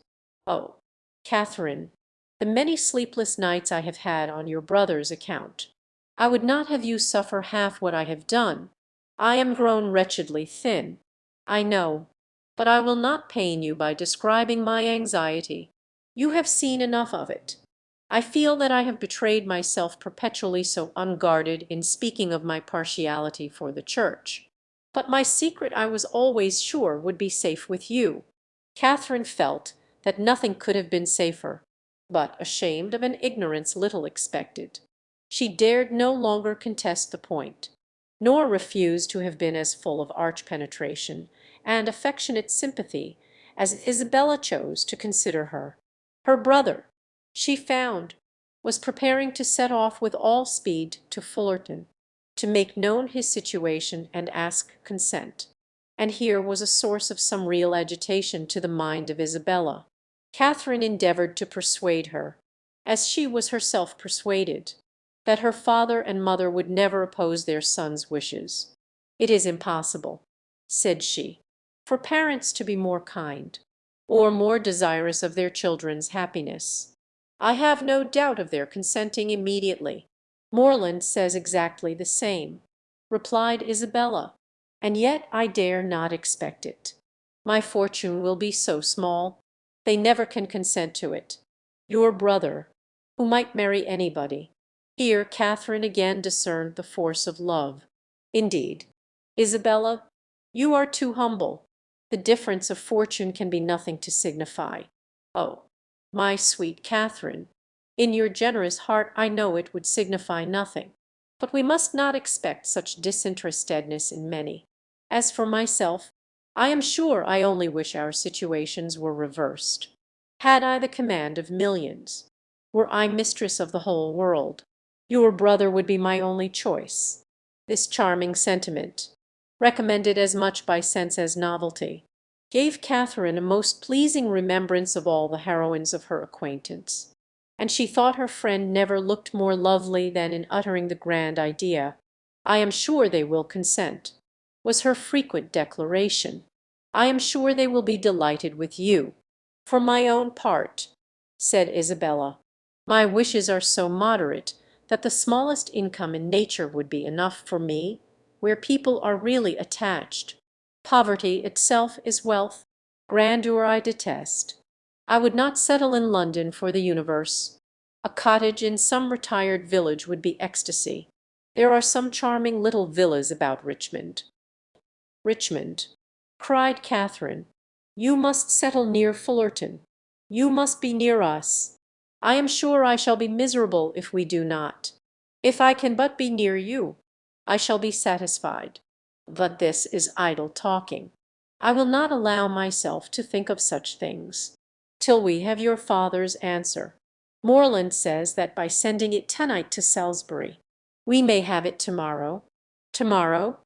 Oh, Catherine, the many sleepless nights I have had on your brother's account! I would not have you suffer half what I have done. I am grown wretchedly thin, I know, but I will not pain you by describing my anxiety. You have seen enough of it. I feel that I have betrayed myself perpetually so unguarded in speaking of my partiality for the Church. But my secret I was always sure would be safe with you. Catherine felt that nothing could have been safer, but, ashamed of an ignorance little expected, she dared no longer contest the point, nor refuse to have been as full of arch penetration and affectionate sympathy as Isabella chose to consider her. Her brother, she found, was preparing to set off with all speed to Fullerton, to make known his situation and ask consent. And here was a source of some real agitation to the mind of Isabella. Catherine endeavoured to persuade her, as she was herself persuaded, that her father and mother would never oppose their son's wishes. "It is impossible," said she, "for parents to be more kind, or more desirous of their children's happiness. I have no doubt of their consenting immediately." "Morland says exactly the same," replied Isabella, "and yet I dare not expect it. My fortune will be so small, they never can consent to it. Your brother, who might marry anybody." Here Catherine again discerned the force of love. "Indeed, Isabella, you are too humble. The difference of fortune can be nothing to signify. Oh, my sweet Catherine, in your generous heart I know it would signify nothing. But we must not expect such disinterestedness in many. As for myself, I am sure I only wish our situations were reversed. Had I the command of millions, were I mistress of the whole world, your brother would be my only choice." This charming sentiment, recommended as much by sense as novelty, gave Catherine a most pleasing remembrance of all the heroines of her acquaintance, and she thought her friend never looked more lovely than in uttering the grand idea. "I am sure they will consent," was her frequent declaration. "I am sure they will be delighted with you." "For my own part," said Isabella, "my wishes are so moderate that the smallest income in nature would be enough for me where people are really attached. Poverty itself is wealth. Grandeur I detest. I would not settle in London for the universe. A cottage in some retired village would be ecstasy. There are some charming little villas about Richmond." "Richmond!" cried Catherine. "You must settle near Fullerton. You must be near us. I am sure I shall be miserable if we do not. If I can but be near you, I shall be satisfied. But this is idle talking. I will not allow myself to think of such things till we have your father's answer. Morland says that by sending it tonight to Salisbury, we may have it tomorrow. Tomorrow?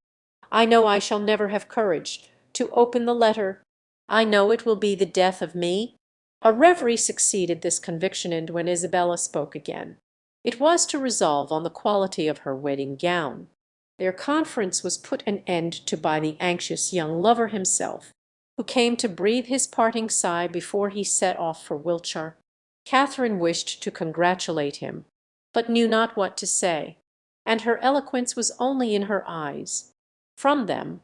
I know I shall never have courage to open the letter. I know it will be the death of me." A reverie succeeded this conviction, and when Isabella spoke again, it was to resolve on the quality of her wedding gown. Their conference was put an end to by the anxious young lover himself, who came to breathe his parting sigh before he set off for Wiltshire. Catherine wished to congratulate him, but knew not what to say, and her eloquence was only in her eyes. From them,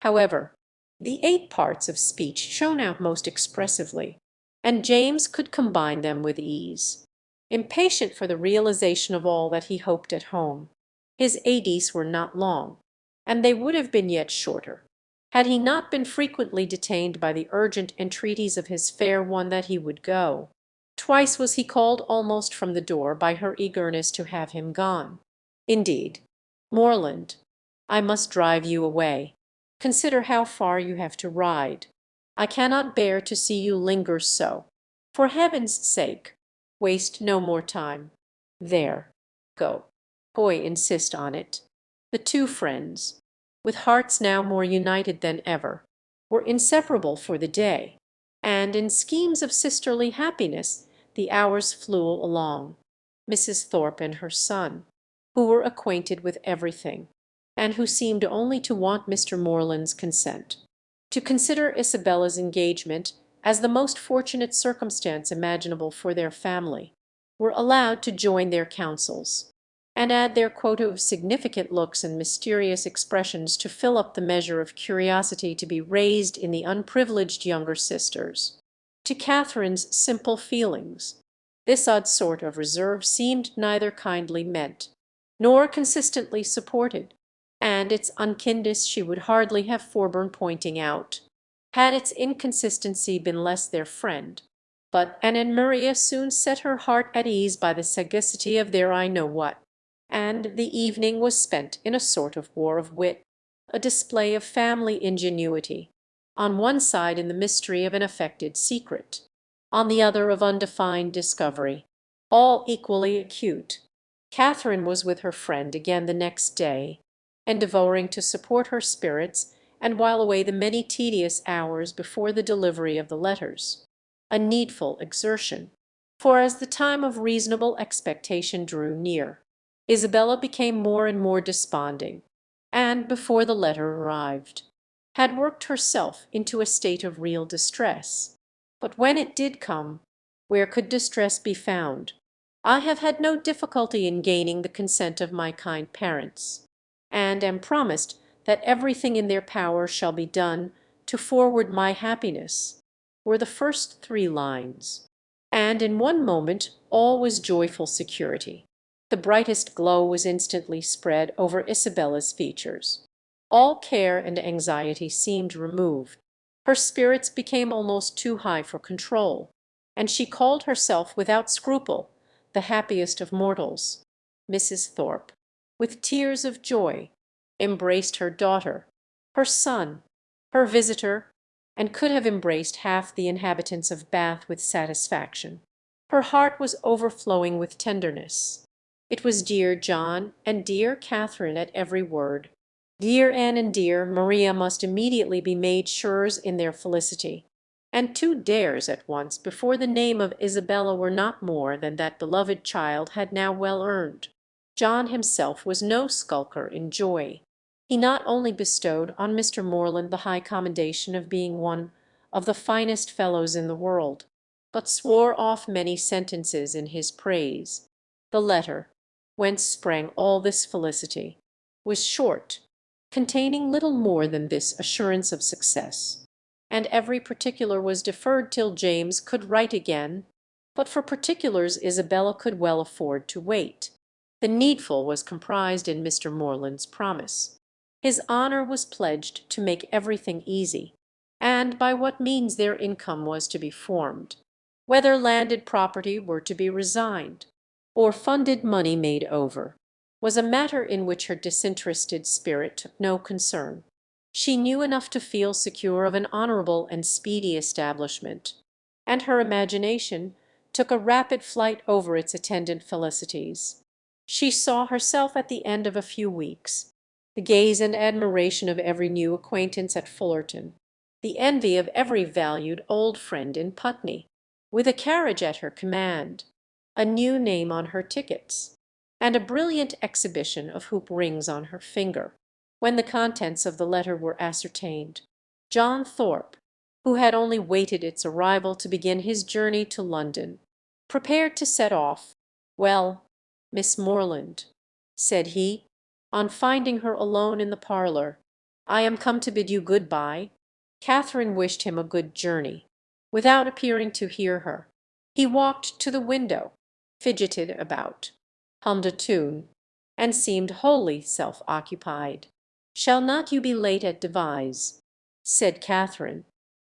however, the 8 parts of speech shone out most expressively, and James could combine them with ease. Impatient for the realization of all that he hoped at home, his Adis were not long, and they would have been yet shorter, had he not been frequently detained by the urgent entreaties of his fair one that he would go. Twice was he called almost from the door by her eagerness to have him gone. "Indeed, Morland, I must drive you away. Consider how far you have to ride. I cannot bear to see you linger so. For heaven's sake, waste no more time. There, go. Boy, insist on it." The two friends, with hearts now more united than ever, were inseparable for the day, and in schemes of sisterly happiness the hours flew along. Mrs. Thorpe and her son, who were acquainted with everything, and who seemed only to want Mr. Morland's consent, to consider Isabella's engagement as the most fortunate circumstance imaginable for their family, were allowed to join their counsels, and add their quota of significant looks and mysterious expressions to fill up the measure of curiosity to be raised in the unprivileged younger sisters. To Catherine's simple feelings, this odd sort of reserve seemed neither kindly meant, nor consistently supported, and its unkindness she would hardly have forborne pointing out. had its inconsistency been less their friend. But Anne and Maria soon set her heart at ease by the sagacity of their I know what, and the evening was spent in a sort of war of wit, a display of family ingenuity, on one side in the mystery of an affected secret, on the other of undefined discovery, all equally acute. Catherine was with her friend again the next day, endeavouring to support her spirits and while away the many tedious hours before the delivery of the letters, a needful exertion, for as the time of reasonable expectation drew near, Isabella became more and more desponding, and, before the letter arrived, had worked herself into a state of real distress. But when it did come, where could distress be found? I have had no difficulty in gaining the consent of my kind parents, and am promised that everything in their power shall be done to forward my happiness, were the first 3 lines. And in one moment all was joyful security. The brightest glow was instantly spread over Isabella's features. All care and anxiety seemed removed. Her spirits became almost too high for control, and she called herself without scruple the happiest of mortals. Mrs. Thorpe, with tears of joy, embraced her daughter, her son, her visitor, and could have embraced half the inhabitants of Bath with satisfaction. Her heart was overflowing with tenderness. It was dear John and dear Catherine at every word. Dear Anne and dear Maria must immediately be made sures in their felicity, and 2 dares at once before the name of Isabella were not more than that beloved child had now well earned. John himself was no skulker in joy. He not only bestowed on Mr. Morland the high commendation of being one of the finest fellows in the world, but swore off many sentences in his praise. The letter, whence sprang all this felicity, was short, containing little more than this assurance of success, and every particular was deferred till James could write again, but for particulars Isabella could well afford to wait. The needful was comprised in Mr. Morland's promise. His honour was pledged to make everything easy, and by what means their income was to be formed, whether landed property were to be resigned, or funded money made over, was a matter in which her disinterested spirit took no concern. She knew enough to feel secure of an honourable and speedy establishment, and her imagination took a rapid flight over its attendant felicities. She saw herself at the end of a few weeks, the gaze and admiration of every new acquaintance at Fullerton, the envy of every valued old friend in Putney, with a carriage at her command, a new name on her tickets, and a brilliant exhibition of hoop rings on her finger. When the contents of the letter were ascertained, John Thorpe, who had only waited its arrival to begin his journey to London, prepared to set off. "Well, Miss Morland," said he, on finding her alone in the parlour, "I am come to bid you good-bye." Catherine wished him a good journey, without appearing to hear her. He walked to the window, fidgeted about, hummed a tune, and seemed wholly self-occupied. "Shall not you be late at Devizes?" said Catherine.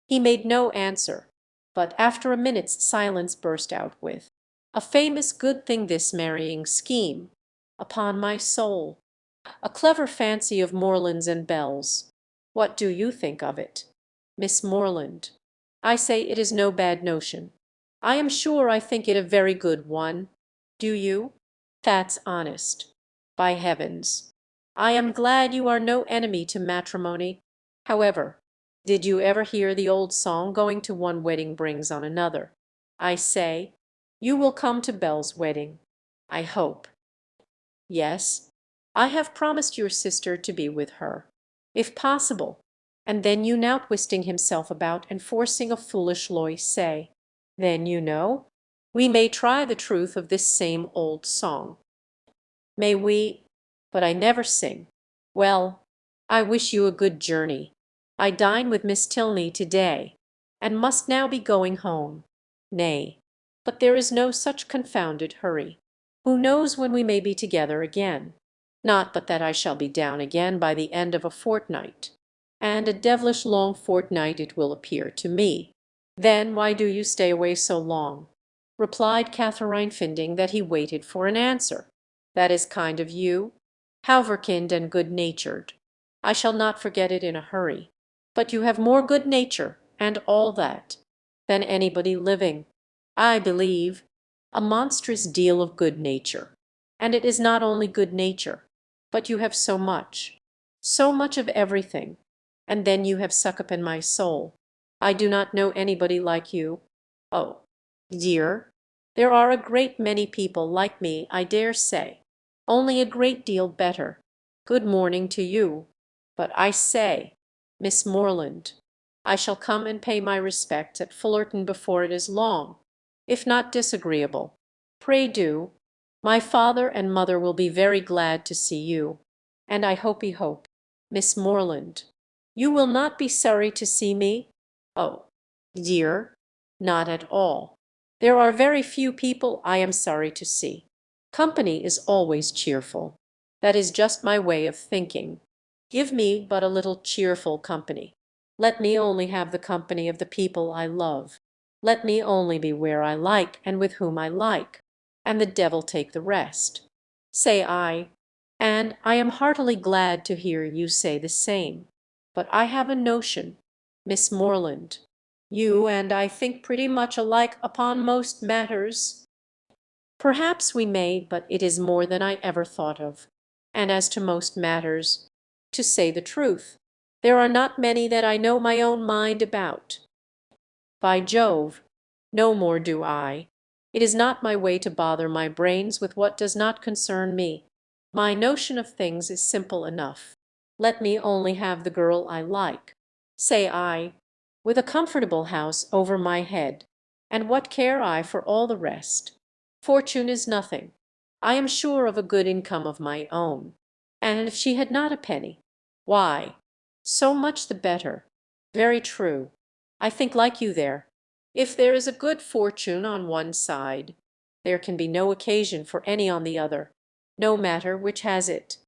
He made no answer, but after a minute's silence burst out with, "A famous good thing this marrying scheme, upon my soul! A clever fancy of Morland's and Bell's. What do you think of it, Miss Morland? I say it is no bad notion. I am sure I think it a very good one. Do you? That's honest. By heavens, I am glad you are no enemy to matrimony. However, did you ever hear the old song, going to one wedding brings on another? I say, you will come to Bell's wedding, I hope. Yes, I have promised your sister to be with her, if possible, and then you now twisting himself about and forcing a foolish loy say, then you know, we may try the truth of this same old song. May we? But I never sing. Well, I wish you a good journey. I dine with Miss Tilney to-day, and must now be going home. Nay, but there is no such confounded hurry. Who knows when we may be together again? Not but that I shall be down again by the end of a fortnight, and a devilish long fortnight it will appear to me." "Then why do you stay away so long?" replied Catherine, finding that he waited for an answer. "That is kind of you, Halverkind, and good-natured. I shall not forget it in a hurry. But you have more good nature, and all that, than anybody living, I believe, a monstrous deal of good nature. And it is not only good nature, but you have so much of everything. And then you have suck up in my soul. I do not know anybody like you. Oh, dear, there are a great many people like me, I dare say, only a great deal better. Good morning to you. But I say, Miss Morland, I shall come and pay my respects at Fullerton before it is long, if not disagreeable. Pray do. My father and mother will be very glad to see you, and I hope, Miss Morland, you will not be sorry to see me? Oh, dear, not at all. There are very few people I am sorry to see. Company is always cheerful. That is just my way of thinking. Give me but a little cheerful company. Let me only have the company of the people I love. Let me only be where I like and with whom I like, and the devil take the rest. Say I, and I am heartily glad to hear you say the same. But I have a notion, Miss Morland, you and I think pretty much alike upon most matters. Perhaps we may, but it is more than I ever thought of. And as to most matters, to say the truth, there are not many that I know my own mind about. By Jove, no more do I. It is not my way to bother my brains with what does not concern me. My notion of things is simple enough. Let me only have the girl I like, say I, with a comfortable house over my head, and what care I for all the rest? Fortune is nothing. I am sure of a good income of my own, and if she had not a penny, why, so much the better. Very true. I think like you there. If there is a good fortune on one side, there can be no occasion for any on the other, no matter which has it.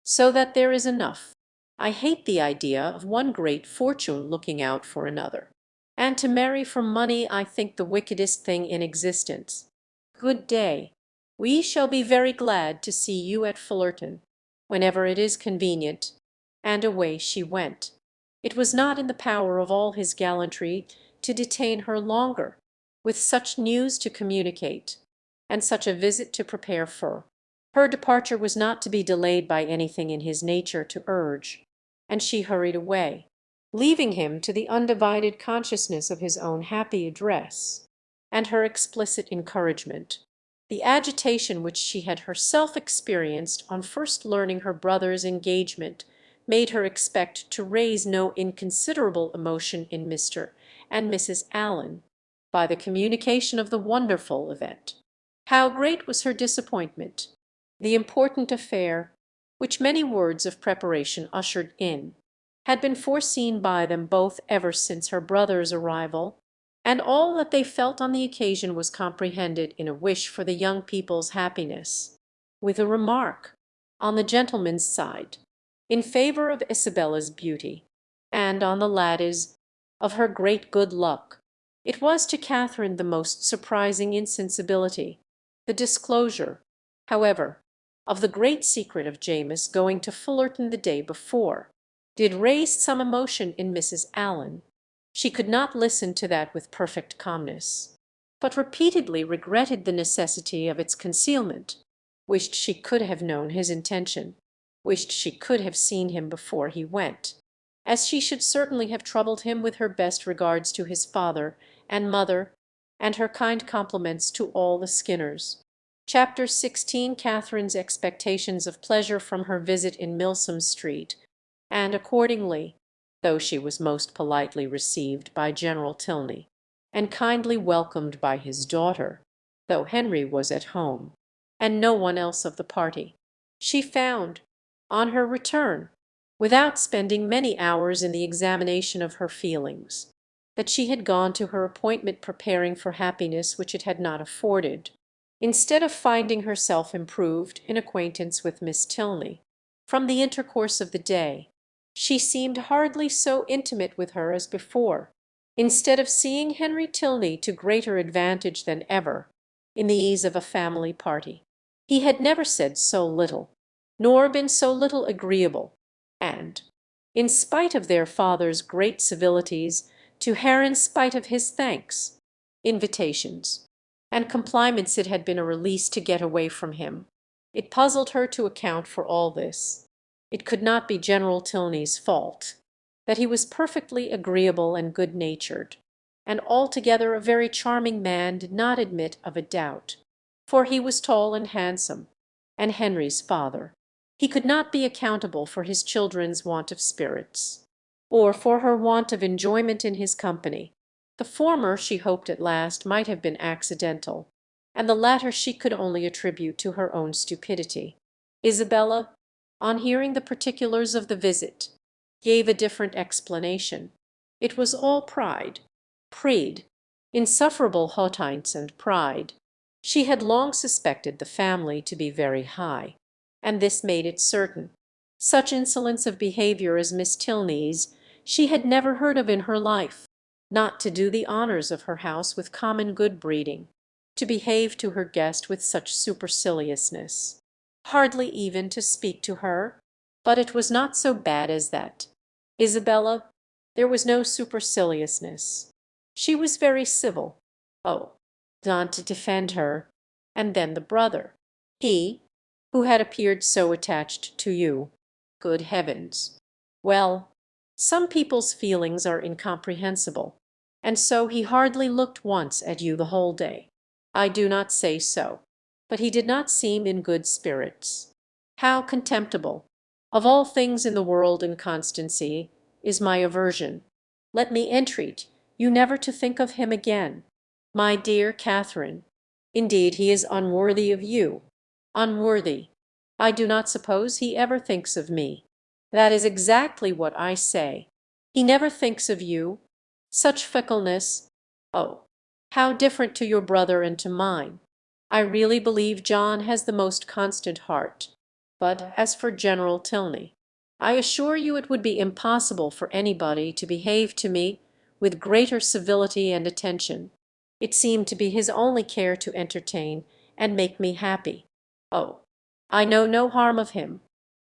So that there is enough. I hate the idea of one great fortune looking out for another. And to marry for money I think the wickedest thing in existence. Good day. We shall be very glad to see you at Fullerton, whenever it is convenient. And away she went. It was not in the power of all his gallantry to detain her longer, with such news to communicate, and such a visit to prepare for. Her departure was not to be delayed by anything in his nature to urge, and she hurried away, leaving him to the undivided consciousness of his own happy address, and her explicit encouragement. The agitation which she had herself experienced on first learning her brother's engagement made her expect to raise no inconsiderable emotion in Mr. and Mrs. Allen by the communication of the wonderful event. How great was her disappointment! The important affair, which many words of preparation ushered in, had been foreseen by them both ever since her brother's arrival, and all that they felt on the occasion was comprehended in a wish for the young people's happiness, with a remark, on the gentleman's side, in favour of Isabella's beauty, and on the lady's, of her great good luck. It was to Catherine the most surprising insensibility. The disclosure, however, of the great secret of James going to Fullerton the day before did raise some emotion in Mrs. Allen. She could not listen to that with perfect calmness, but repeatedly regretted the necessity of its concealment, wished she could have known his intention, wished she could have seen him before he went, as she should certainly have troubled him with her best regards to his father and mother, and her kind compliments to all the Skinners. Chapter 16. Catherine's expectations of pleasure from her visit in Milsom Street, and accordingly, though she was most politely received by General Tilney, and kindly welcomed by his daughter, though Henry was at home, and no one else of the party, she found, on her return, without spending many hours in the examination of her feelings, that she had gone to her appointment preparing for happiness which it had not afforded. Instead of finding herself improved in acquaintance with Miss Tilney from the intercourse of the day, She seemed hardly so intimate with her as before, instead of seeing Henry Tilney to greater advantage than ever in the ease of a family party. He had never said so little, nor been so little agreeable, and, in spite of their father's great civilities to her, in spite of his thanks, invitations, and compliments, it had been a release to get away from him. It puzzled her to account for all this. It could not be General Tilney's fault. That he was perfectly agreeable and good-natured, and altogether a very charming man, did not admit of a doubt, for he was tall and handsome, and Henry's father. He could not be accountable for his children's want of spirits, or for her want of enjoyment in his company. The former she hoped at last might have been accidental, and the latter she could only attribute to her own stupidity. Isabella, on hearing the particulars of the visit, gave a different explanation. It was all pride, insufferable haughtiness and pride. She had long suspected the family to be very high, and this made it certain. Such insolence of behaviour as Miss Tilney's she had never heard of in her life. Not to do the honours of her house with common good breeding, to behave to her guest with such superciliousness, hardly even to speak to her. But it was not so bad as that. Isabella, there was no superciliousness. She was very civil. Oh, not to defend her. And then the brother, he who had appeared so attached to you. Good heavens! Well, some people's feelings are incomprehensible, and so he hardly looked once at you the whole day. I do not say so, but he did not seem in good spirits. How contemptible! Of all things in the world, inconstancy is my aversion. Let me entreat you never to think of him again. My dear Catherine, indeed he is unworthy of you. Unworthy! I do not suppose he ever thinks of me. That is exactly what I say. He never thinks of you. Such fickleness! Oh, how different to your brother and to mine! I really believe John has the most constant heart. But as for General Tilney, I assure you it would be impossible for anybody to behave to me with greater civility and attention. It seemed to be his only care to entertain and make me happy. Oh, I know no harm of him.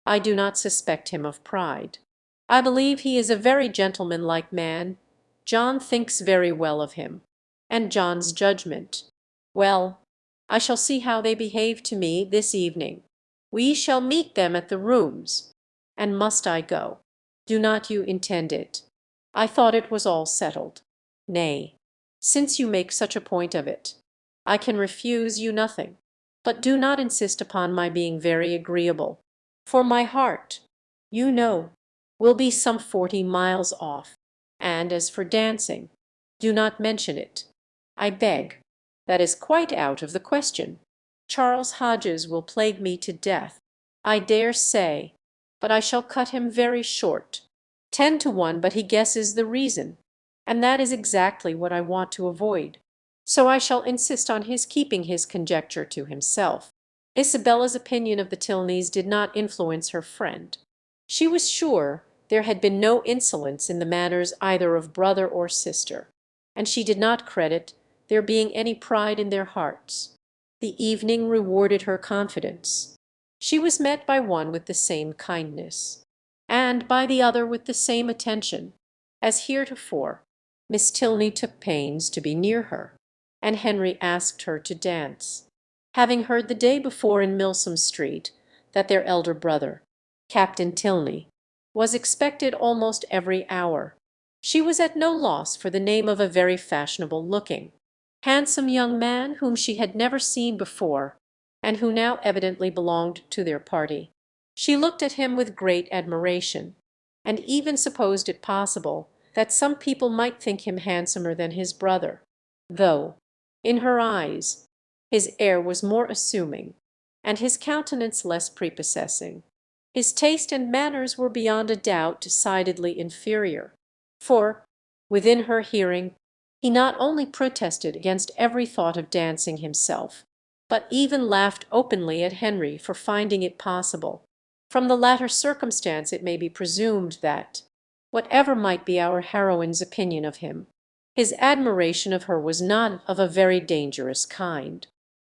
I do not suspect him of pride. I believe he is a very gentlemanlike man. John thinks very well of him. And John's judgment. Well, I shall see how they behave to me this evening. We shall meet them at the Rooms. And must I go? Do not you intend it? I thought it was all settled. Nay, since you make such a point of it, I can refuse you nothing. But do not insist upon my being very agreeable, for my heart, you know, will be some 40 miles off. And as for dancing, do not mention it, I beg. That is quite out of the question. Charles Hodges will plague me to death, I dare say, but I shall cut him very short. 10 to 1, but he guesses the reason, and that is exactly what I want to avoid. So I shall insist on his keeping his conjecture to himself. Isabella's opinion of the Tilneys did not influence her friend. She was sure there had been no insolence in the manners either of brother or sister, and she did not credit there being any pride in their hearts. The evening rewarded her confidence. She was met by one with the same kindness, and by the other with the same attention, as heretofore. Miss Tilney took pains to be near her, and Henry asked her to dance, having heard the day before in Milsom Street that their elder brother, Captain Tilney, was expected almost every hour. She was at no loss for the name of a very fashionable-looking, handsome young man whom she had never seen before, and who now evidently belonged to their party. She looked at him with great admiration, and even supposed it possible that some people might think him handsomer than his brother, though, in her eyes, his air was more assuming, and his countenance less prepossessing. His taste and manners were beyond a doubt decidedly inferior, for, within her hearing, he not only protested against every thought of dancing himself, but even laughed openly at Henry for finding it possible, From the latter circumstance it may be presumed that, whatever might be our heroine's opinion of him, his admiration of her was not of a very dangerous kind,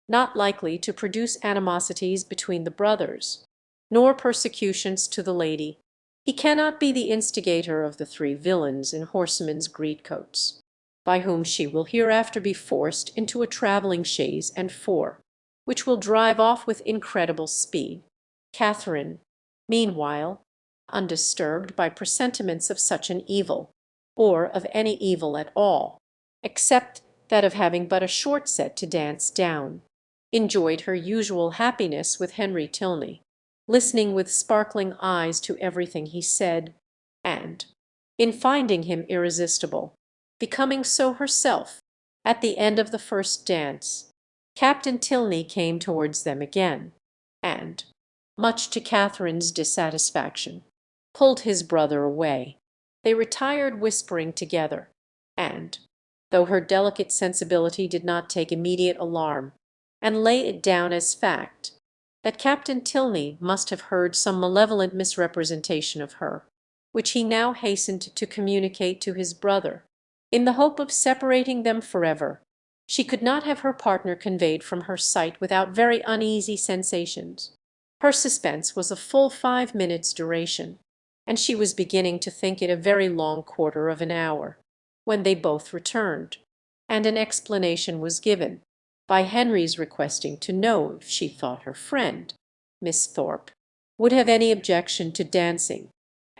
not likely to produce animosities between the brothers, nor persecutions to the lady. He cannot be the instigator of the three villains in horsemen's greatcoats, by whom she will hereafter be forced into a travelling chaise and four, which will drive off with incredible speed. Catherine, meanwhile, undisturbed by presentiments of such an evil, or of any evil at all, except that of having but a short set to dance down, enjoyed her usual happiness with Henry Tilney, listening with sparkling eyes to everything he said, and, in finding him irresistible, becoming so herself. At the end of the first dance, Captain Tilney came towards them again, and, much to Catherine's dissatisfaction, pulled his brother away. They retired whispering together, and, though her delicate sensibility did not take immediate alarm, and lay it down as fact, that Captain Tilney must have heard some malevolent misrepresentation of her, which he now hastened to communicate to his brother, in the hope of separating them forever, she could not have her partner conveyed from her sight without very uneasy sensations. Her suspense was of full 5 minutes' duration, and she was beginning to think it a very long quarter of an hour, when they both returned, and an explanation was given, by Henry's requesting to know if she thought her friend, Miss Thorpe, would have any objection to dancing,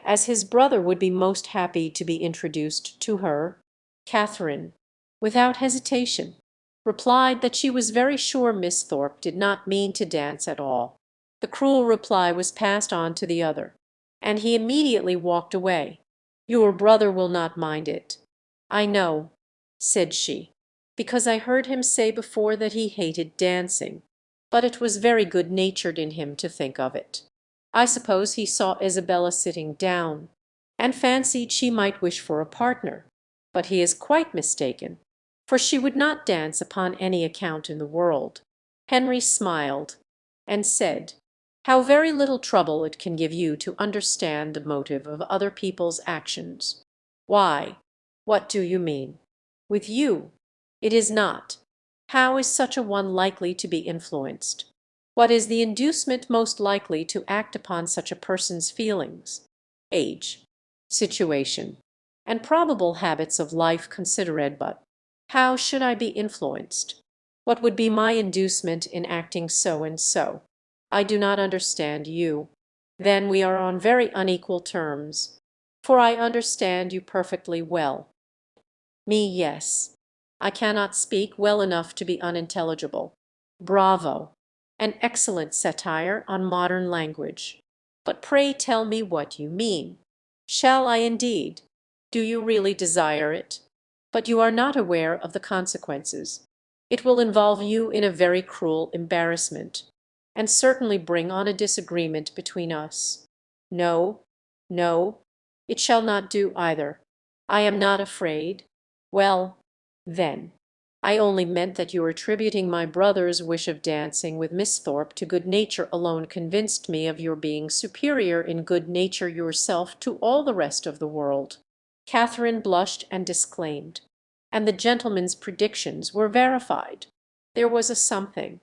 as his brother would be most happy to be introduced to her. Catherine, without hesitation, replied that she was very sure Miss Thorpe did not mean to dance at all. The cruel reply was passed on to the other, and he immediately walked away. "Your brother will not mind it, I know," said she, "because I heard him say before that he hated dancing, but it was very good-natured in him to think of it. I suppose he saw Isabella sitting down, and fancied she might wish for a partner, but he is quite mistaken, for she would not dance upon any account in the world." Henry smiled, and said, "How very little trouble it can give you to understand the motive of other people's actions." "Why, what do you mean?" "With you, it is not. How is such a one likely to be influenced? What is the inducement most likely to act upon such a person's feelings? Age, situation, and probable habits of life considered, but how should I be influenced? What would be my inducement in acting so and so? I do not understand you. Then we are on very unequal terms, for I understand you perfectly well. Me, yes. I cannot speak well enough to be unintelligible. Bravo! An excellent satire on modern language. But pray tell me what you mean. Shall I indeed? Do you really desire it? But you are not aware of the consequences. It will involve you in a very cruel embarrassment, and certainly bring on a disagreement between us. No, no, it shall not do either. I am not afraid. Well, then, I only meant that your attributing my brother's wish of dancing with Miss Thorpe to good nature alone convinced me of your being superior in good nature yourself to all the rest of the world." Catherine blushed and disclaimed, and the gentleman's predictions were verified. There was a something,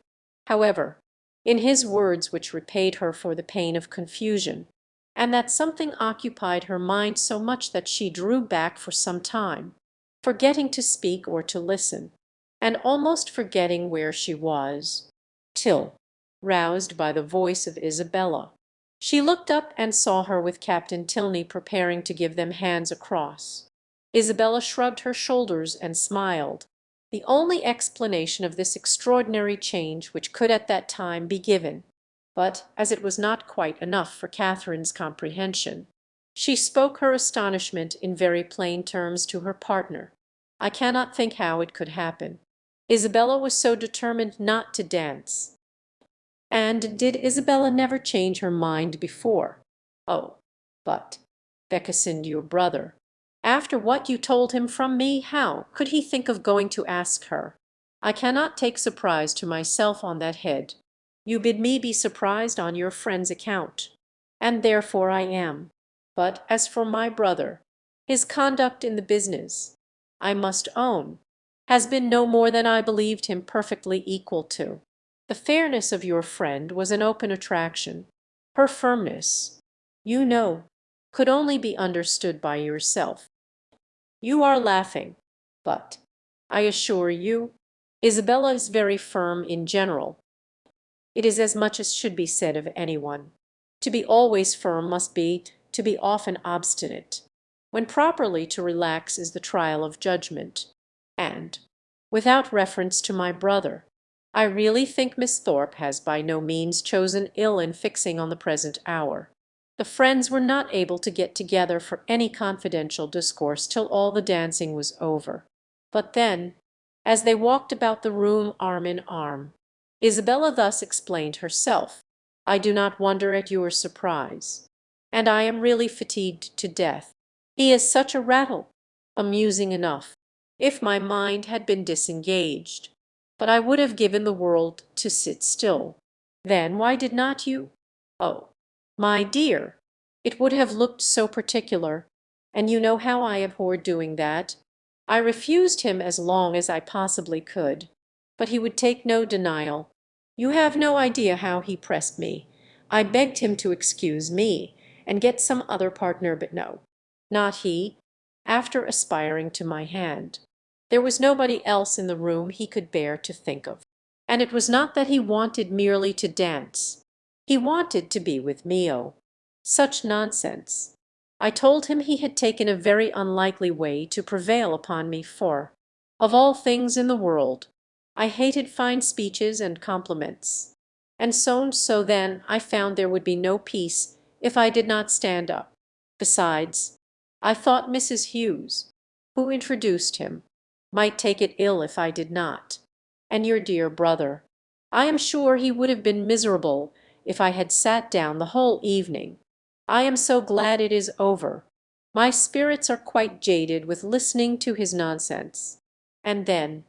however, in his words which repaid her for the pain of confusion, and that something occupied her mind so much that she drew back for some time, forgetting to speak or to listen, and almost forgetting where she was, till, roused by the voice of Isabella, she looked up and saw her with Captain Tilney preparing to give them hands across. Isabella shrugged her shoulders and smiled, the only explanation of this extraordinary change which could at that time be given, but as it was not quite enough for Catherine's comprehension, she spoke her astonishment in very plain terms to her partner. "I cannot think how it could happen. Isabella was so determined not to dance." "And did Isabella never change her mind before?" "Oh, but, Beckesinde, your brother, after what you told him from me, how could he think of going to ask her? I cannot take surprise to myself on that head. You bid me be surprised on your friend's account. and therefore I am. But as for my brother, his conduct in the business, I must own, has been no more than I believed him perfectly equal to. The fairness of your friend was an open attraction. Her firmness, you know, could only be understood by yourself. You are laughing, but, I assure you, Isabella is very firm in general. It is as much as should be said of anyone. To be always firm must be to be often obstinate, when properly to relax is the trial of judgment. And, without reference to my brother, I really think Miss Thorpe has by no means chosen ill in fixing on the present hour. The friends were not able to get together for any confidential discourse till all the dancing was over. But then, as they walked about the room arm in arm, Isabella thus explained herself: "I do not wonder at your surprise, and I am really fatigued to death. He is such a rattle, amusing enough, if my mind had been disengaged, but I would have given the world to sit still." "Then why did not you?" "Oh, my dear, it would have looked so particular, and you know how I abhor doing that. I refused him as long as I possibly could, but he would take no denial. You have no idea how he pressed me. I begged him to excuse me and get some other partner, but no, not he, after aspiring to my hand. There was nobody else in the room he could bear to think of. And it was not that he wanted merely to dance. He wanted to be with me. Oh, such nonsense! I told him he had taken a very unlikely way to prevail upon me, for, of all things in the world, I hated fine speeches and compliments. And so then I found there would be no peace if I did not stand up. Besides, I thought Mrs. Hughes, who introduced him, might take it ill if I did not. And your dear brother, I am sure he would have been miserable if I had sat down the whole evening. I am so glad it is over. My spirits are quite jaded with listening to his nonsense. And then,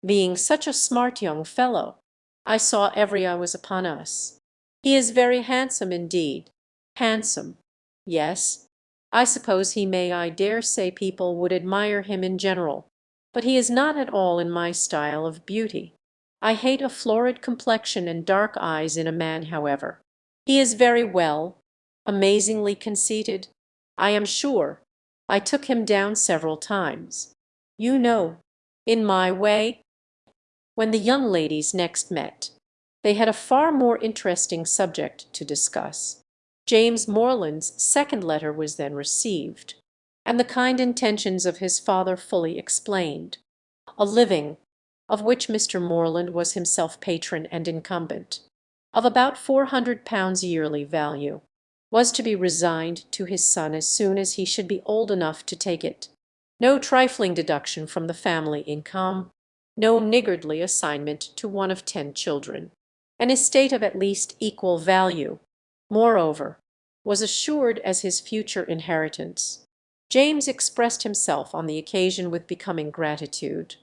being such a smart young fellow, I saw every eye was upon us. He is very handsome indeed. Handsome. Yes, I suppose he may. I dare say people would admire him in general, but he is not at all in my style of beauty. I hate a florid complexion and dark eyes in a man, however. He is very well, amazingly conceited, I am sure. I took him down several times, you know, in my way. When the young ladies next met, they had a far more interesting subject to discuss. James Morland's second letter was then received, and the kind intentions of his father fully explained. A living, of which Mr. Morland was himself patron and incumbent, of about £400 yearly value, was to be resigned to his son as soon as he should be old enough to take it. No trifling deduction from the family income, no niggardly assignment to one of 10 children. An estate of at least equal value, moreover, was assured as his future inheritance. James expressed himself on the occasion with becoming gratitude,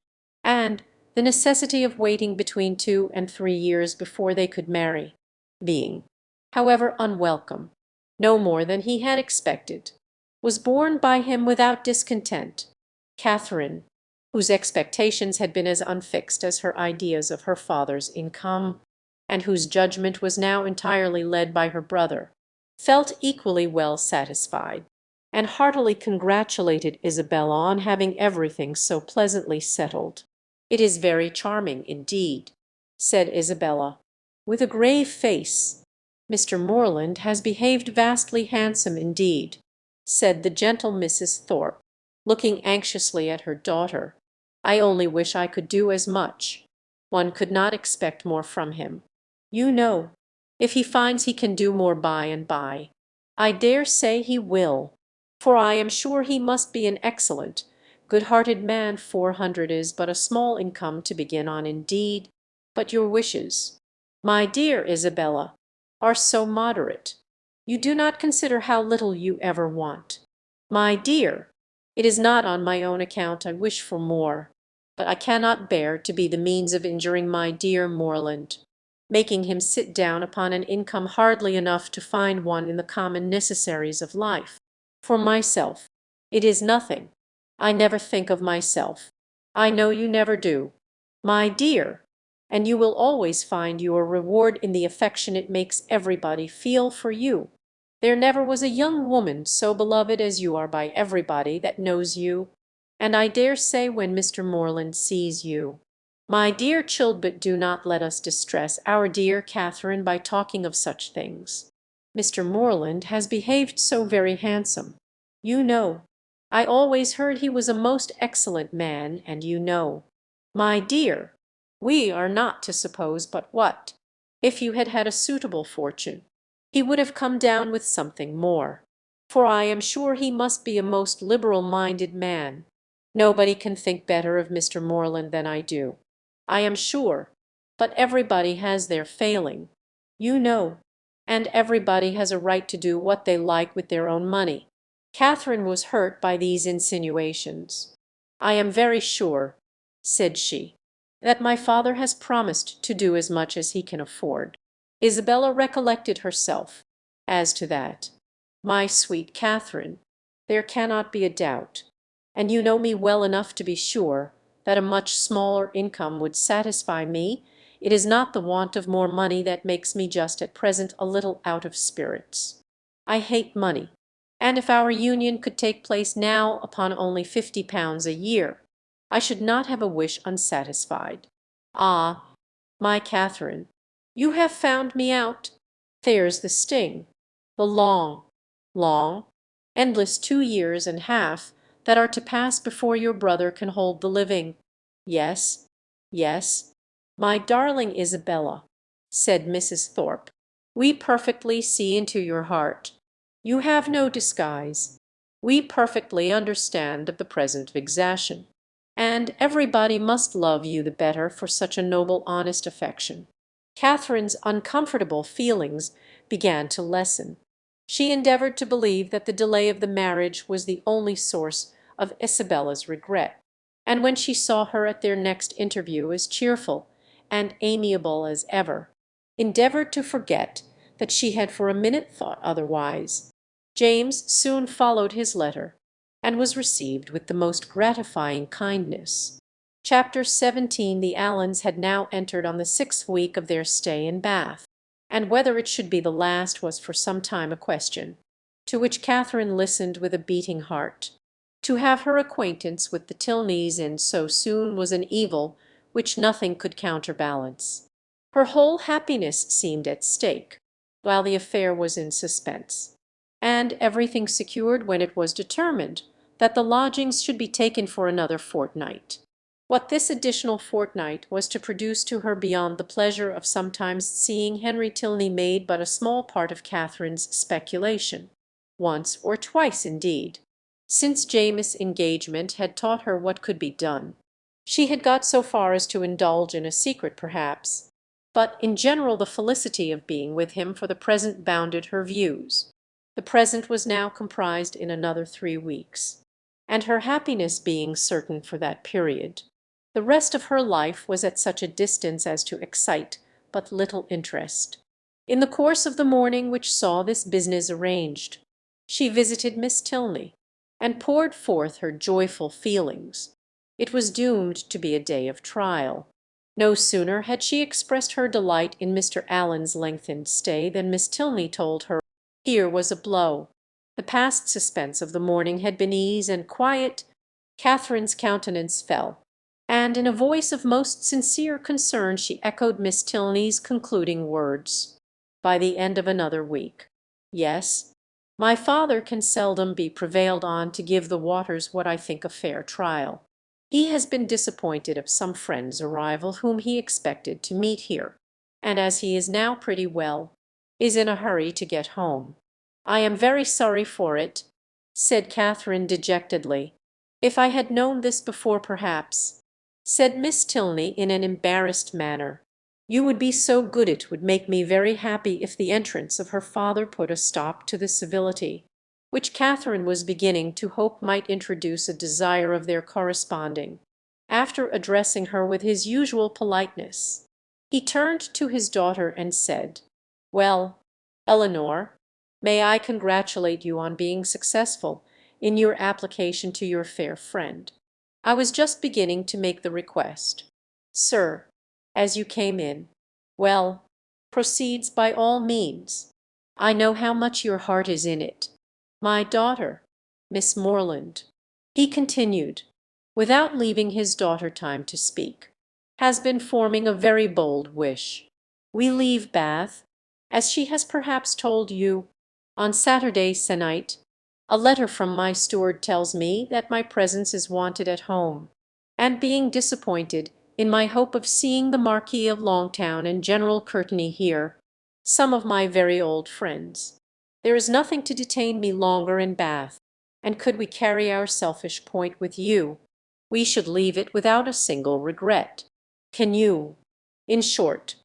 and the necessity of waiting between 2 and 3 years before they could marry, being, however unwelcome, no more than he had expected, was borne by him without discontent. Catherine, whose expectations had been as unfixed as her ideas of her father's income, and whose judgment was now entirely led by her brother, felt equally well satisfied, and heartily congratulated Isabella on having everything so pleasantly settled. "It is very charming indeed," said Isabella, with a grave face. "Mr. Morland has behaved vastly handsome indeed," said the gentle Mrs. Thorpe, looking anxiously at her daughter. "I only wish I could do as much. One could not expect more from him, you know, if he finds he can do more by and by. I dare say he will, for I am sure he must be an excellent, good-hearted man. 400 is but a small income to begin on indeed, but your wishes, my dear Isabella, are so moderate. You do not consider how little you ever want. My dear, it is not on my own account I wish for more, but I cannot bear to be the means of injuring my dear Morland. making him sit down upon an income hardly enough to find one in the common necessaries of life. For myself, it is nothing. I never think of myself. I know you never do, my dear, and you will always find your reward in the affection it makes everybody feel for you. There never was a young woman so beloved as you are by everybody that knows you, and I dare say when Mr. Morland sees you. My dear Chilbert, do not let us distress our dear Catherine by talking of such things. Mr. Morland has behaved so very handsome. You know, I always heard he was a most excellent man, and you know, my dear, we are not to suppose but what, if you had had a suitable fortune, he would have come down with something more. For I am sure he must be a most liberal-minded man. Nobody can think better of Mr. Morland than I do, I am sure, but everybody has their failing, you know, and everybody has a right to do what they like with their own money. Catherine was hurt by these insinuations. I am very sure, said she, that my father has promised to do as much as he can afford. Isabella recollected herself. As to that, my sweet Catherine, there cannot be a doubt, and you know me well enough to be sure that a much smaller income would satisfy me. It is not the want of more money that makes me just at present a little out of spirits. I hate money, and if our union could take place now upon only £50 a year, I should not have a wish unsatisfied. Ah, my Catherine, you have found me out. There's the sting, the long, long, endless 2 years and half that are to pass before your brother can hold the living. Yes, yes, my darling Isabella, said Mrs. Thorpe, we perfectly see into your heart. You have no disguise. We perfectly understand of the present vexation, and everybody must love you the better for such a noble honest affection. Catherine's uncomfortable feelings began to lessen. She endeavoured to believe that the delay of the marriage was the only source of Isabella's regret, and when she saw her at their next interview as cheerful and amiable as ever, endeavoured to forget that she had for a minute thought otherwise. James soon followed his letter, and was received with the most gratifying kindness. Chapter 17. The Allens had now entered on the 6th week of their stay in Bath, and whether it should be the last was for some time a question, to which Catherine listened with a beating heart. To have her acquaintance with the Tilneys in so soon was an evil which nothing could counterbalance. Her whole happiness seemed at stake, while the affair was in suspense, and everything secured when it was determined that the lodgings should be taken for another fortnight. What this additional fortnight was to produce to her beyond the pleasure of sometimes seeing Henry Tilney made but a small part of Catherine's speculation. Once or twice, indeed, since James's engagement had taught her what could be done. She had got so far as to indulge in a secret perhaps, but in general the felicity of being with him for the present bounded her views. The present was now comprised in another 3 weeks, and her happiness being certain for that period, the rest of her life was at such a distance as to excite but little interest. In the course of the morning which saw this business arranged, she visited Miss Tilney, and poured forth her joyful feelings. It was doomed to be a day of trial. No sooner had she expressed her delight in Mr. Allen's lengthened stay than Miss Tilney told her here was a blow. The past suspense of the morning had been ease and quiet. Catherine's countenance fell, and in a voice of most sincere concern she echoed Miss Tilney's concluding words. By the end of another week, yes, my father can seldom be prevailed on to give the waters what I think a fair trial. He has been disappointed of some friend's arrival whom he expected to meet here, and as he is now pretty well, is in a hurry to get home. I am very sorry for it, said Catherine dejectedly. If I had known this before, perhaps, said Miss Tilney in an embarrassed manner, you would be so good it would make me very happy if the entrance of her father put a stop to the civility, which Catherine was beginning to hope might introduce a desire of their corresponding, after addressing her with his usual politeness. He turned to his daughter and said, "Well, Eleanor, may I congratulate you on being successful in your application to your fair friend. I was just beginning to make the request, sir, as you came in. Well, proceeds by all means. I know how much your heart is in it. My daughter, Miss Morland," he continued, without leaving his daughter time to speak, "has been forming a very bold wish. We leave Bath, as she has perhaps told you, on Saturday se'nnight. A letter from my steward tells me that my presence is wanted at home, and being disappointed in my hope of seeing the Marquis of Longtown and General Courtenay here, some of my very old friends, there is nothing to detain me longer in Bath, and could we carry our selfish point with you, we should leave it without a single regret. Can you, in short,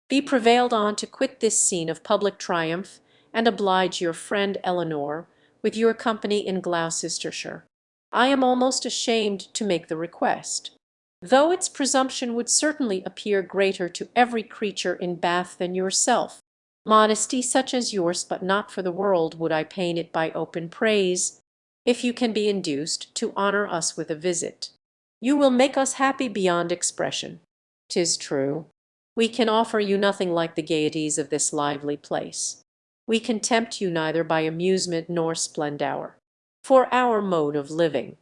be prevailed on to quit this scene of public triumph and oblige your friend Eleanor with your company in Gloucestershire? I am almost ashamed to make the request, though its presumption would certainly appear greater to every creature in Bath than yourself. Modesty such as yours, but not for the world would I pain it by open praise, if you can be induced to honour us with a visit. You will make us happy beyond expression. 'Tis true, we can offer you nothing like the gaieties of this lively place. We can tempt you neither by amusement nor splendour, for our mode of living,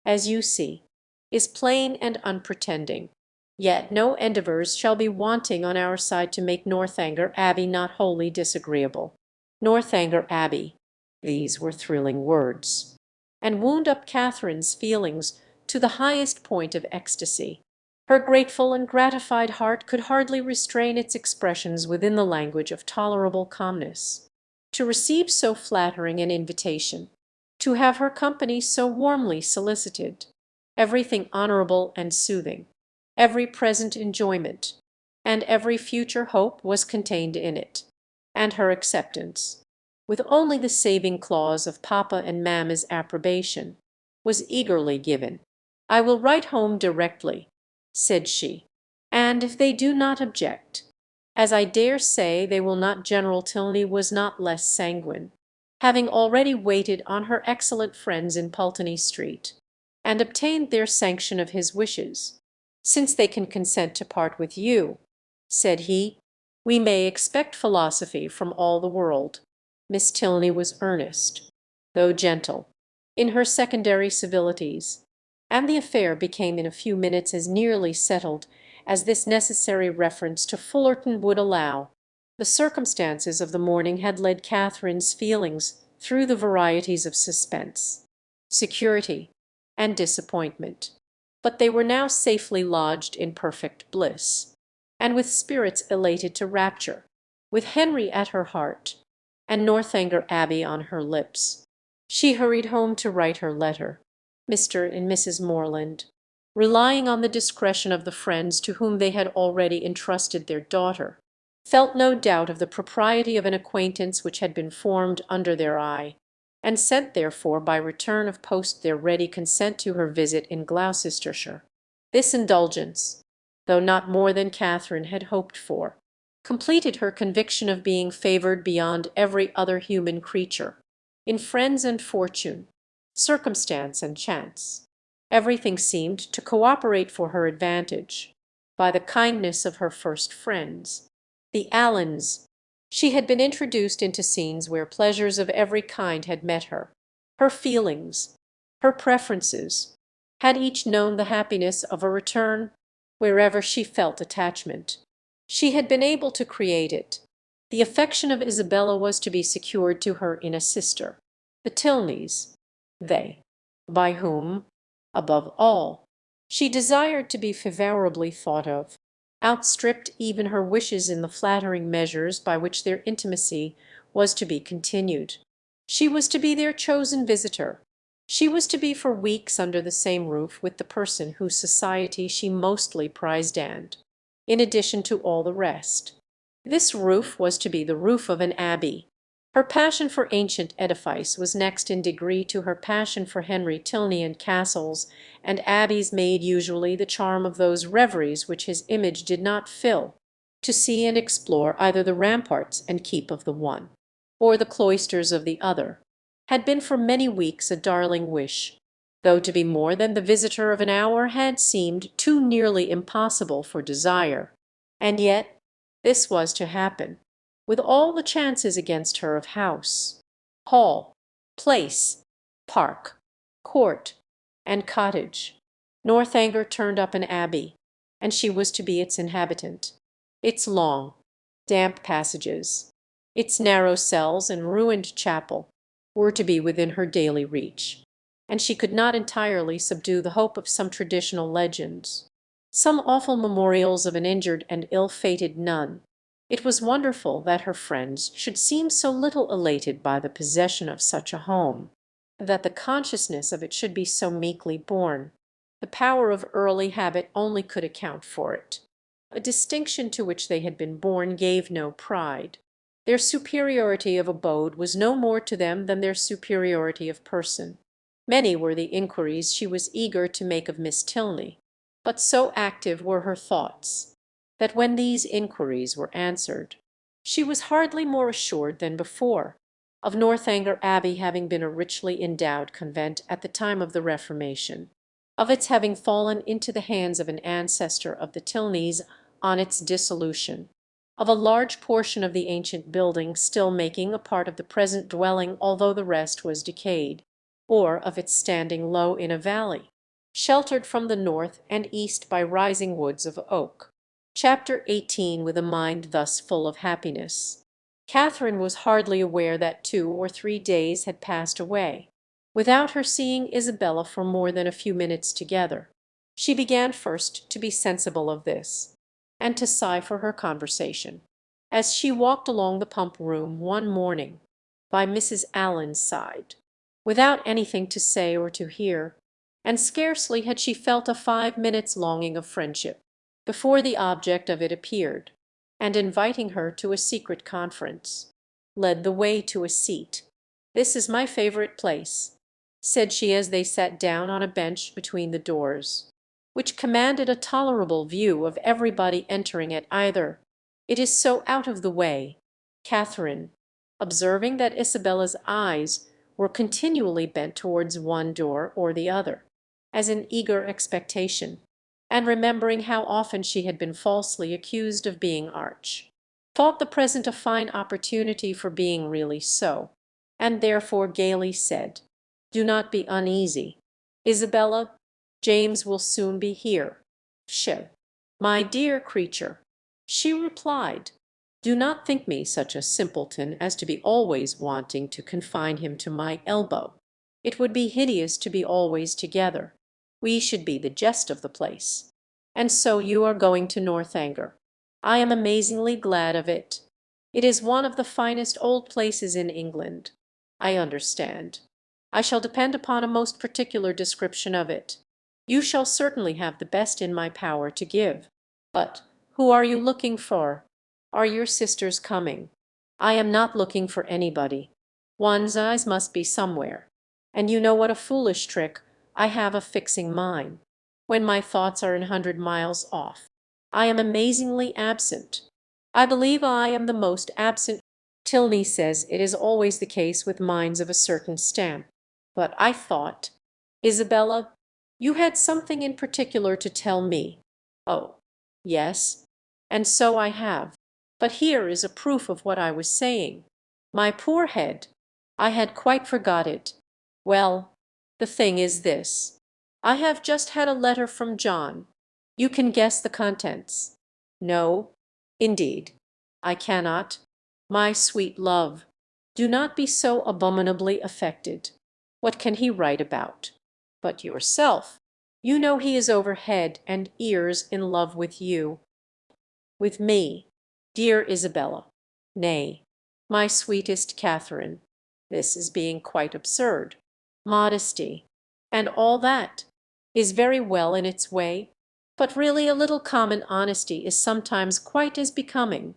as you see, is plain and unpretending. Yet no endeavours shall be wanting on our side to make Northanger Abbey not wholly disagreeable. Northanger Abbey, these were thrilling words, and wound up Catherine's feelings to the highest point of ecstasy. Her grateful and gratified heart could hardly restrain its expressions within the language of tolerable calmness. To receive so flattering an invitation, to have her company so warmly solicited, everything honourable and soothing, every present enjoyment, and every future hope was contained in it, and her acceptance, with only the saving clause of Papa and Mamma's approbation, was eagerly given. "I will write home directly," said she, "and if they do not object, as I dare say they will not." General Tilney was not less sanguine, having already waited on her excellent friends in Pulteney Street, and obtained their sanction of his wishes. "Since they can consent to part with you," said he, "we may expect philosophy from all the world." Miss Tilney was earnest, though gentle, in her secondary civilities, and the affair became in a few minutes as nearly settled as this necessary reference to Fullerton would allow. The circumstances of the morning had led Catherine's feelings through the varieties of suspense, security, and disappointment, but they were now safely lodged in perfect bliss, and with spirits elated to rapture, with Henry at her heart, and Northanger Abbey on her lips, she hurried home to write her letter. Mr. and Mrs. Morland, relying on the discretion of the friends to whom they had already entrusted their daughter, felt no doubt of the propriety of an acquaintance which had been formed under their eye, and sent therefore by return of post their ready consent to her visit in Gloucestershire. This indulgence, though not more than Catherine had hoped for, completed her conviction of being favoured beyond every other human creature, in friends and fortune, circumstance and chance. Everything seemed to cooperate for her advantage. By the kindness of her first friends, the Allens, she had been introduced into scenes where pleasures of every kind had met her. Her feelings, her preferences, had each known the happiness of a return wherever she felt attachment. She had been able to create it. The affection of Isabella was to be secured to her in a sister. The Tilneys, they, by whom, above all, she desired to be favourably thought of, outstripped even her wishes in the flattering measures by which their intimacy was to be continued. She was to be their chosen visitor. She was to be for weeks under the same roof with the person whose society she mostly prized and, in addition to all the rest, this roof was to be the roof of an abbey. Her passion for ancient edifice was next in degree to her passion for Henry Tilney, and castles and abbeys made usually the charm of those reveries which his image did not fill. to see and explore either the ramparts and keep of the one, or the cloisters of the other, had been for many weeks a darling wish, though to be more than the visitor of an hour had seemed too nearly impossible for desire. And yet this was to happen, with all the chances against her of house, hall, place, park, court, and cottage. Northanger turned up an abbey, and she was to be its inhabitant. Its long, damp passages, its narrow cells and ruined chapel were to be within her daily reach, and she could not entirely subdue the hope of some traditional legends, some awful memorials of an injured and ill-fated nun. It was wonderful that her friends should seem so little elated by the possession of such a home, that the consciousness of it should be so meekly borne. The power of early habit only could account for it. A distinction to which they had been born gave no pride. Their superiority of abode was no more to them than their superiority of person. Many were the inquiries she was eager to make of Miss Tilney, but so active were her thoughts, that when these inquiries were answered, she was hardly more assured than before of Northanger Abbey having been a richly endowed convent at the time of the Reformation, of its having fallen into the hands of an ancestor of the Tilneys on its dissolution, of a large portion of the ancient building still making a part of the present dwelling although the rest was decayed, or of its standing low in a valley, sheltered from the north and east by rising woods of oak. Chapter 18. With a mind thus full of happiness, Catherine was hardly aware that 2 or 3 days had passed away without her seeing Isabella for more than a few minutes together. She began first to be sensible of this, and to sigh for her conversation, as she walked along the pump room one morning by Mrs. Allen's side, without anything to say or to hear, and scarcely had she felt a 5 minutes' longing of friendship before the object of it appeared, and inviting her to a secret conference, led the way to a seat. "This is my favourite place," said she as they sat down on a bench between the doors, which commanded a tolerable view of everybody entering at either. "It is so out of the way." Catherine, observing that Isabella's eyes were continually bent towards one door or the other, as in eager expectation, and remembering how often she had been falsely accused of being arch, thought the present a fine opportunity for being really so, and therefore gaily said, "Do not be uneasy, Isabella, James will soon be here." "She, my dear creature," she replied, "do not think me such a simpleton as to be always wanting to confine him to my elbow. It would be hideous to be always together. We should be the jest of the place. And so you are going to Northanger. I am amazingly glad of it. It is one of the finest old places in England. I understand. I shall depend upon a most particular description of it. You shall certainly have the best in my power to give. But who are you looking for? Are your sisters coming? I am not looking for anybody. One's eyes must be somewhere, and you know what a foolish trick I have of fixing mine, when my thoughts are 100 miles off. I am amazingly absent. I believe I am the most absent. Tilney says it is always the case with minds of a certain stamp. But I thought, Isabella, you had something in particular to tell me. Oh, yes, and so I have. But here is a proof of what I was saying. My poor head, I had quite forgot it. Well, the thing is this. I have just had a letter from John. You can guess the contents. No, indeed, I cannot. My sweet love, do not be so abominably affected. What can he write about? But yourself. You know he is over head and ears in love with you. With me, dear Isabella. Nay, my sweetest Catherine, this is being quite absurd. Modesty, and all that, is very well in its way, but really a little common honesty is sometimes quite as becoming.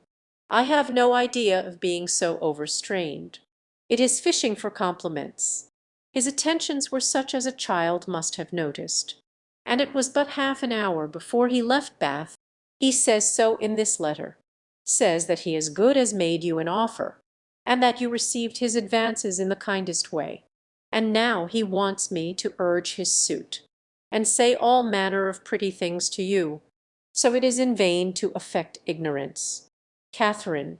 I have no idea of being so overstrained. It is fishing for compliments. His attentions were such as a child must have noticed, and it was but half an hour before he left Bath. He says so in this letter. says that he as good as made you an offer, and that you received his advances in the kindest way. And now he wants me to urge his suit, and say all manner of pretty things to you. So it is in vain to affect ignorance." Catherine,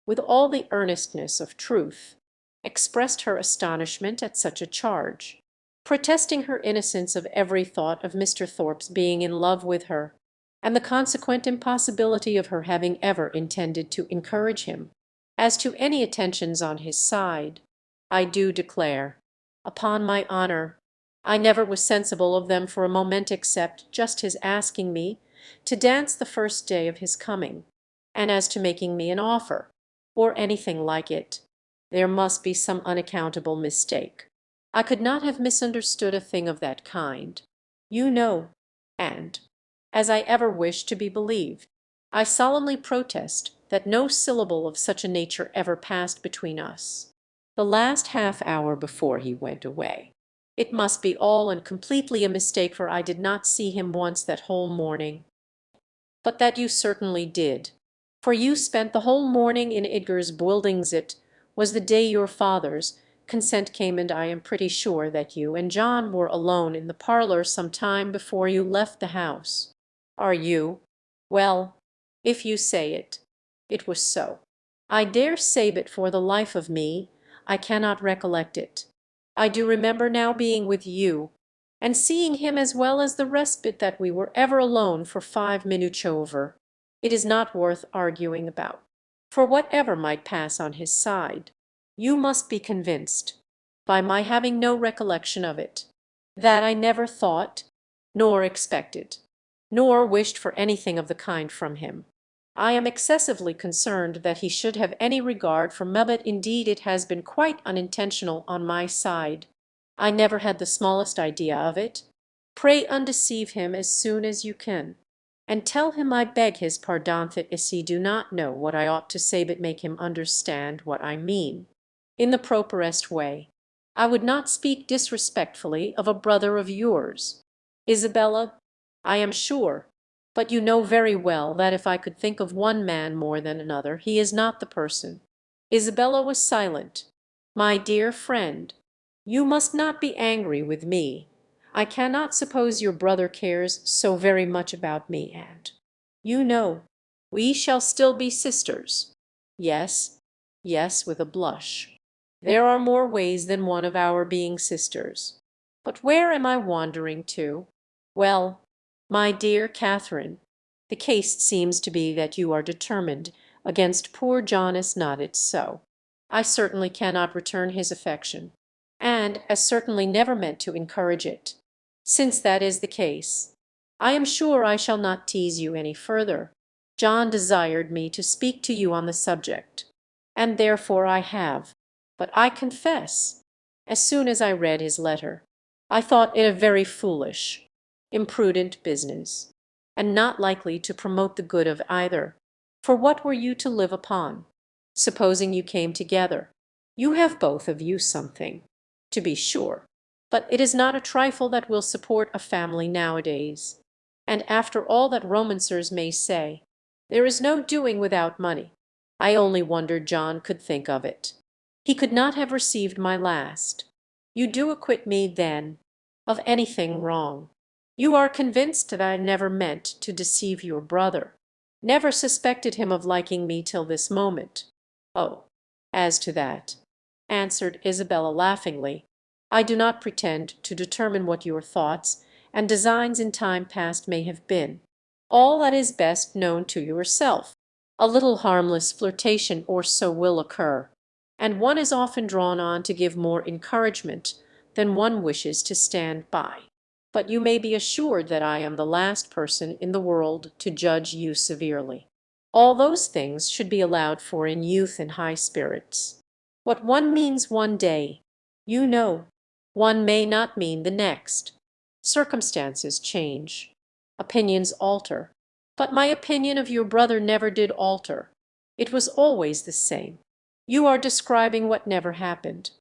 with all the earnestness of truth, expressed her astonishment at such a charge, protesting her innocence of every thought of Mr. Thorpe's being in love with her, and the consequent impossibility of her having ever intended to encourage him. As to any attentions on his side, I do declare, upon my honour, I never was sensible of them for a moment except just his asking me to dance the first day of his coming, and as to making me an offer, or anything like it, there must be some unaccountable mistake. I could not have misunderstood a thing of that kind, you know, and, as I ever wish to be believed, I solemnly protest that no syllable of such a nature ever passed between us the last half hour before he went away. It must be all and completely a mistake, for I did not see him once that whole morning. But that you certainly did, for you spent the whole morning in Edgar's buildings. It was the day your father's consent came, and I am pretty sure that you and John were alone in the parlour some time before you left the house. Are you? Well, if you say it, it was so. I dare say, but for the life of me I cannot recollect it. I do remember now being with you, and seeing him as well as the rest, but that we were ever alone for 5 minutes over, it is not worth arguing about. For whatever might pass on his side, you must be convinced, by my having no recollection of it, that I never thought, nor expected, nor wished for anything of the kind from him. I am excessively concerned that he should have any regard for me, but indeed it has been quite unintentional on my side. I never had the smallest idea of it. Pray undeceive him as soon as you can, and tell him I beg his pardon that he do not know what I ought to say, but make him understand what I mean, in the properest way. I would not speak disrespectfully of a brother of yours, Isabella, I am sure, but you know very well that if I could think of one man more than another, he is not the person." Isabella was silent. "My dear friend, you must not be angry with me. I cannot suppose your brother cares so very much about me, and, you know, we shall still be sisters. Yes, yes," with a blush, "there are more ways than one of our being sisters. But where am I wandering to? Well, my dear Catherine, the case seems to be that you are determined against poor John. Is not it so? I certainly cannot return his affection, and as certainly never meant to encourage it. Since that is the case, I am sure I shall not tease you any further. John desired me to speak to you on the subject, and therefore I have. But I confess, as soon as I read his letter, I thought it a very foolish, imprudent business, and not likely to promote the good of either. For what were you to live upon, supposing you came together? You have both of you something, to be sure, but it is not a trifle that will support a family nowadays. And after all that romancers may say, there is no doing without money. I only wonder John could think of it. He could not have received my last. You do acquit me, then, of anything wrong. You are convinced that I never meant to deceive your brother, never suspected him of liking me till this moment. Oh, as to that, answered Isabella laughingly, I do not pretend to determine what your thoughts and designs in time past may have been. All that is best known to yourself. A little harmless flirtation or so will occur, and one is often drawn on to give more encouragement than one wishes to stand by. But you may be assured that I am the last person in the world to judge you severely. All those things should be allowed for in youth and high spirits. What one means one day, you know, one may not mean the next. Circumstances change. Opinions alter. But my opinion of your brother never did alter. It was always the same. You are describing what never happened.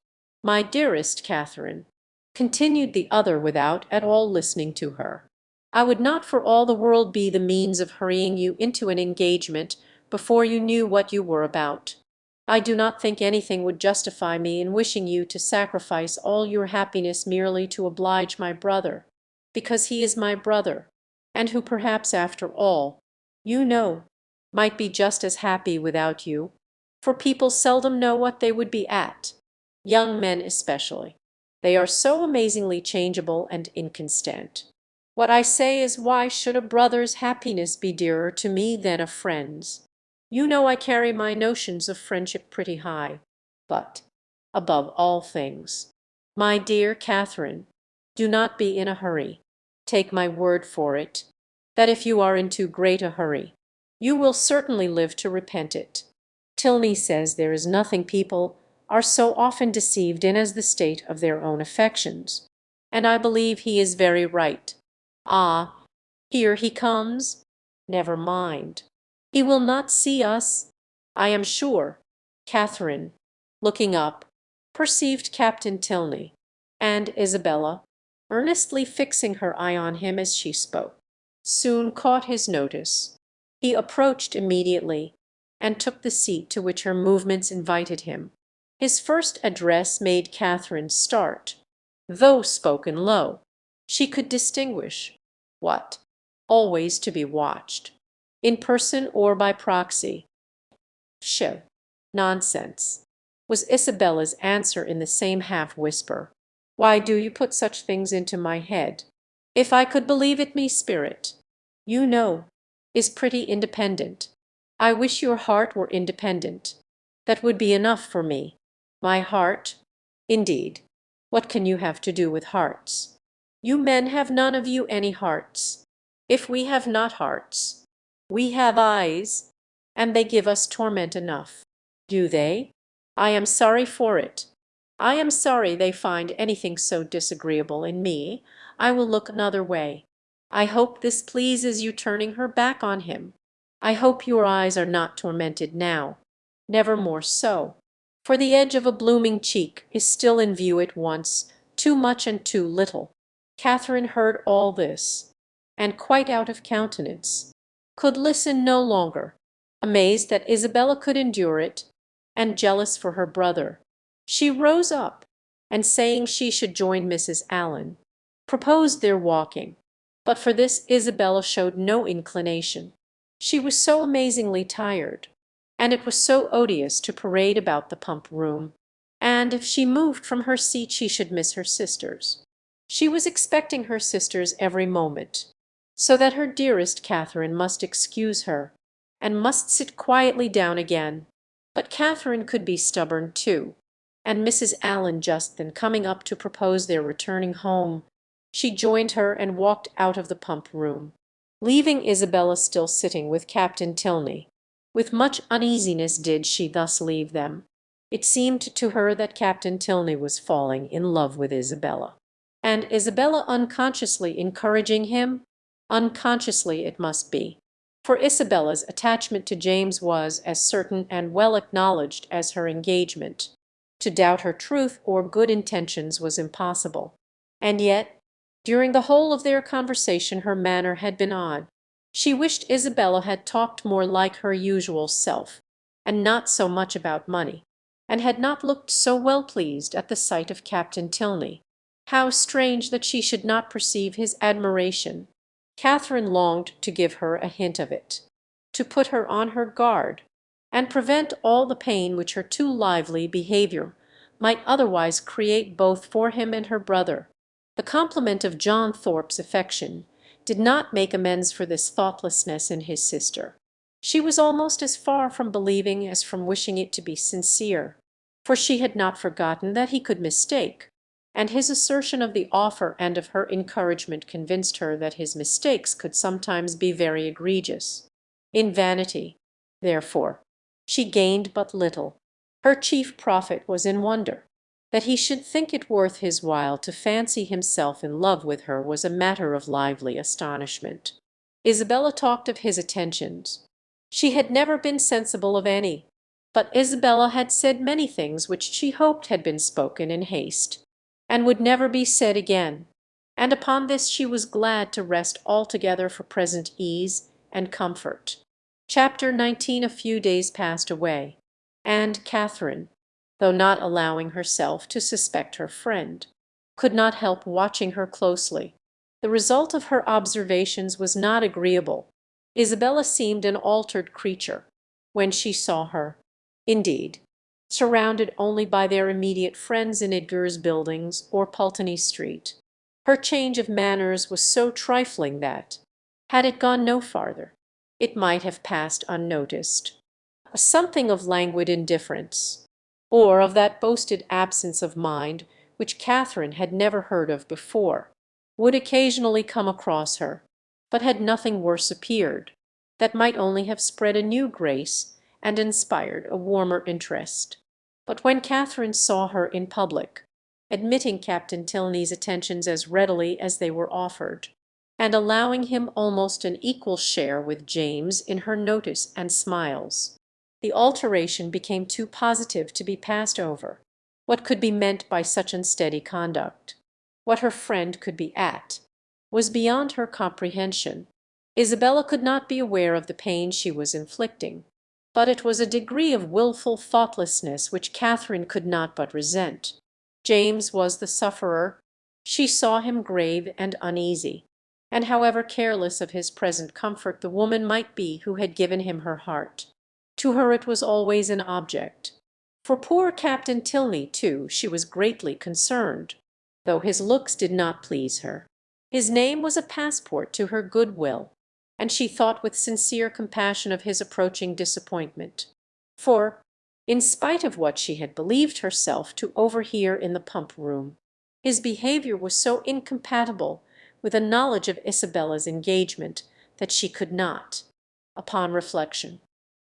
My dearest Catherine, continued the other without at all listening to her, I would not for all the world be the means of hurrying you into an engagement before you knew what you were about. I do not think anything would justify me in wishing you to sacrifice all your happiness merely to oblige my brother, because he is my brother, and who perhaps after all, you know, might be just as happy without you, for people seldom know what they would be at, young men especially. They are so amazingly changeable and inconstant. What I say is, why should a brother's happiness be dearer to me than a friend's? You know I carry my notions of friendship pretty high. But, above all things, my dear Catherine, do not be in a hurry. Take my word for it, that if you are in too great a hurry, you will certainly live to repent it. Tilney says there is nothing people are so often deceived in as the state of their own affections, and I believe he is very right. Ah, here he comes. Never mind. He will not see us, I am sure. Catherine, looking up, perceived Captain Tilney, and Isabella, earnestly fixing her eye on him as she spoke, soon caught his notice. He approached immediately, and took the seat to which her movements invited him. His first address made Catherine start. Though spoken low, she could distinguish what? Always to be watched, in person or by proxy. "Pshaw! Nonsense!" was Isabella's answer in the same half whisper. "Why do you put such things into my head? If I could believe it, me spirit, you know, is pretty independent. I wish your heart were independent. That would be enough for me. My heart? Indeed, what can you have to do with hearts? You men have none of you any hearts. If we have not hearts, we have eyes, and they give us torment enough. Do they? I am sorry for it. I am sorry they find anything so disagreeable in me. I will look another way. I hope this pleases you, turning her back on him. I hope your eyes are not tormented now. Never more so. For the edge of a blooming cheek is still in view at once, too much and too little." Catherine heard all this, and quite out of countenance, could listen no longer, amazed that Isabella could endure it, and jealous for her brother. She rose up, and saying she should join Mrs. Allen, proposed their walking, but for this Isabella showed no inclination. She was so amazingly tired, and it was so odious to parade about the pump room, and if she moved from her seat she should miss her sisters. She was expecting her sisters every moment, so that her dearest Catherine must excuse her, and must sit quietly down again. But Catherine could be stubborn too, and Mrs. Allen just then coming up to propose their returning home, she joined her and walked out of the pump room, leaving Isabella still sitting with Captain Tilney. With much uneasiness did she thus leave them. It seemed to her that Captain Tilney was falling in love with Isabella, and Isabella unconsciously encouraging him. Unconsciously it must be, for Isabella's attachment to James was as certain and well acknowledged as her engagement. To doubt her truth or good intentions was impossible. And yet, during the whole of their conversation her manner had been odd. She wished Isabella had talked more like her usual self, and not so much about money, and had not looked so well pleased at the sight of Captain Tilney. How strange that she should not perceive his admiration! Catherine longed to give her a hint of it, to put her on her guard, and prevent all the pain which her too lively behaviour might otherwise create both for him and her brother. The compliment of John Thorpe's affection did not make amends for this thoughtlessness in his sister. She was almost as far from believing as from wishing it to be sincere, for she had not forgotten that he could mistake, and his assertion of the offer and of her encouragement convinced her that his mistakes could sometimes be very egregious. In vanity, therefore, she gained but little. Her chief profit was in wonder. That he should think it worth his while to fancy himself in love with her was a matter of lively astonishment. Isabella talked of his attentions. She had never been sensible of any, but Isabella had said many things which she hoped had been spoken in haste, and would never be said again, and upon this she was glad to rest altogether for present ease and comfort. Chapter 19. A few days passed away, and Catherine, though not allowing herself to suspect her friend, could not help watching her closely. The result of her observations was not agreeable. Isabella seemed an altered creature when she saw her. Indeed, surrounded only by their immediate friends in Edgar's Buildings or Pulteney Street, her change of manners was so trifling that, had it gone no farther, it might have passed unnoticed. A something of languid indifference, or of that boasted absence of mind which Catherine had never heard of before, would occasionally come across her, but had nothing worse appeared, that might only have spread a new grace and inspired a warmer interest. But when Catherine saw her in public, admitting Captain Tilney's attentions as readily as they were offered, and allowing him almost an equal share with James in her notice and smiles, the alteration became too positive to be passed over. What could be meant by such unsteady conduct, what her friend could be at, was beyond her comprehension. Isabella could not be aware of the pain she was inflicting, but it was a degree of wilful thoughtlessness which Catherine could not but resent. James was the sufferer. She saw him grave and uneasy, and however careless of his present comfort the woman might be who had given him her heart, to her it was always an object. For poor Captain Tilney, too, she was greatly concerned, though his looks did not please her. His name was a passport to her good-will, and she thought with sincere compassion of his approaching disappointment. For, in spite of what she had believed herself to overhear in the pump-room, his behaviour was so incompatible with a knowledge of Isabella's engagement that she could not, upon reflection,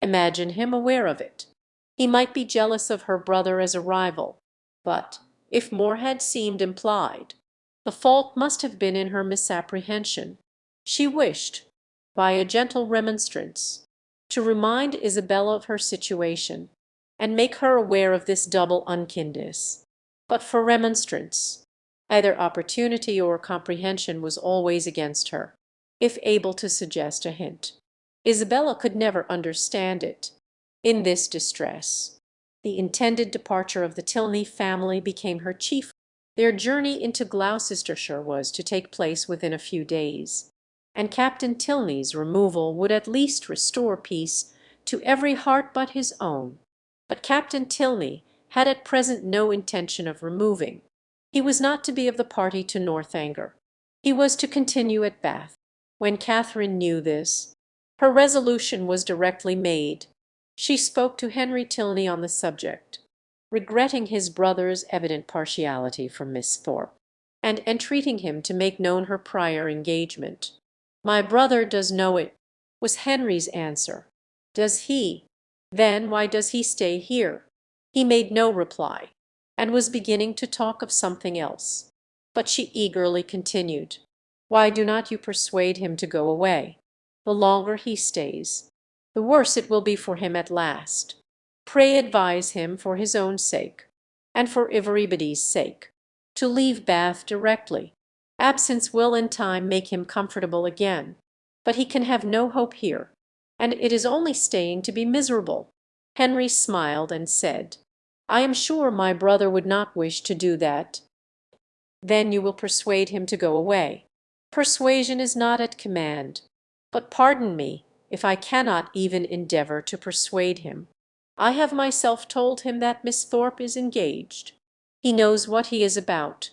imagine him aware of it. He might be jealous of her brother as a rival, but, if more had seemed implied, the fault must have been in her misapprehension. She wished, by a gentle remonstrance, to remind Isabella of her situation, and make her aware of this double unkindness. But for remonstrance, either opportunity or comprehension was always against her, if able to suggest a hint. Isabella could never understand it. In this distress, the intended departure of the Tilney family became her chief. Their journey into Gloucestershire was to take place within a few days, and Captain Tilney's removal would at least restore peace to every heart but his own. But Captain Tilney had at present no intention of removing. He was not to be of the party to Northanger. He was to continue at Bath. When Catherine knew this, her resolution was directly made. She spoke to Henry Tilney on the subject, regretting his brother's evident partiality for Miss Thorpe, and entreating him to make known her prior engagement. "My brother does know it," was Henry's answer. "Does he? Then why does he stay here?" He made no reply, and was beginning to talk of something else. But she eagerly continued, "Why do not you persuade him to go away? The longer he stays, the worse it will be for him at last. Pray advise him, for his own sake, and for everybody's sake, to leave Bath directly. Absence will in time make him comfortable again, but he can have no hope here, and it is only staying to be miserable." Henry smiled and said, "I am sure my brother would not wish to do that." "Then you will persuade him to go away." "Persuasion is not at command. But pardon me if I cannot even endeavour to persuade him. I have myself told him that Miss Thorpe is engaged. He knows what he is about,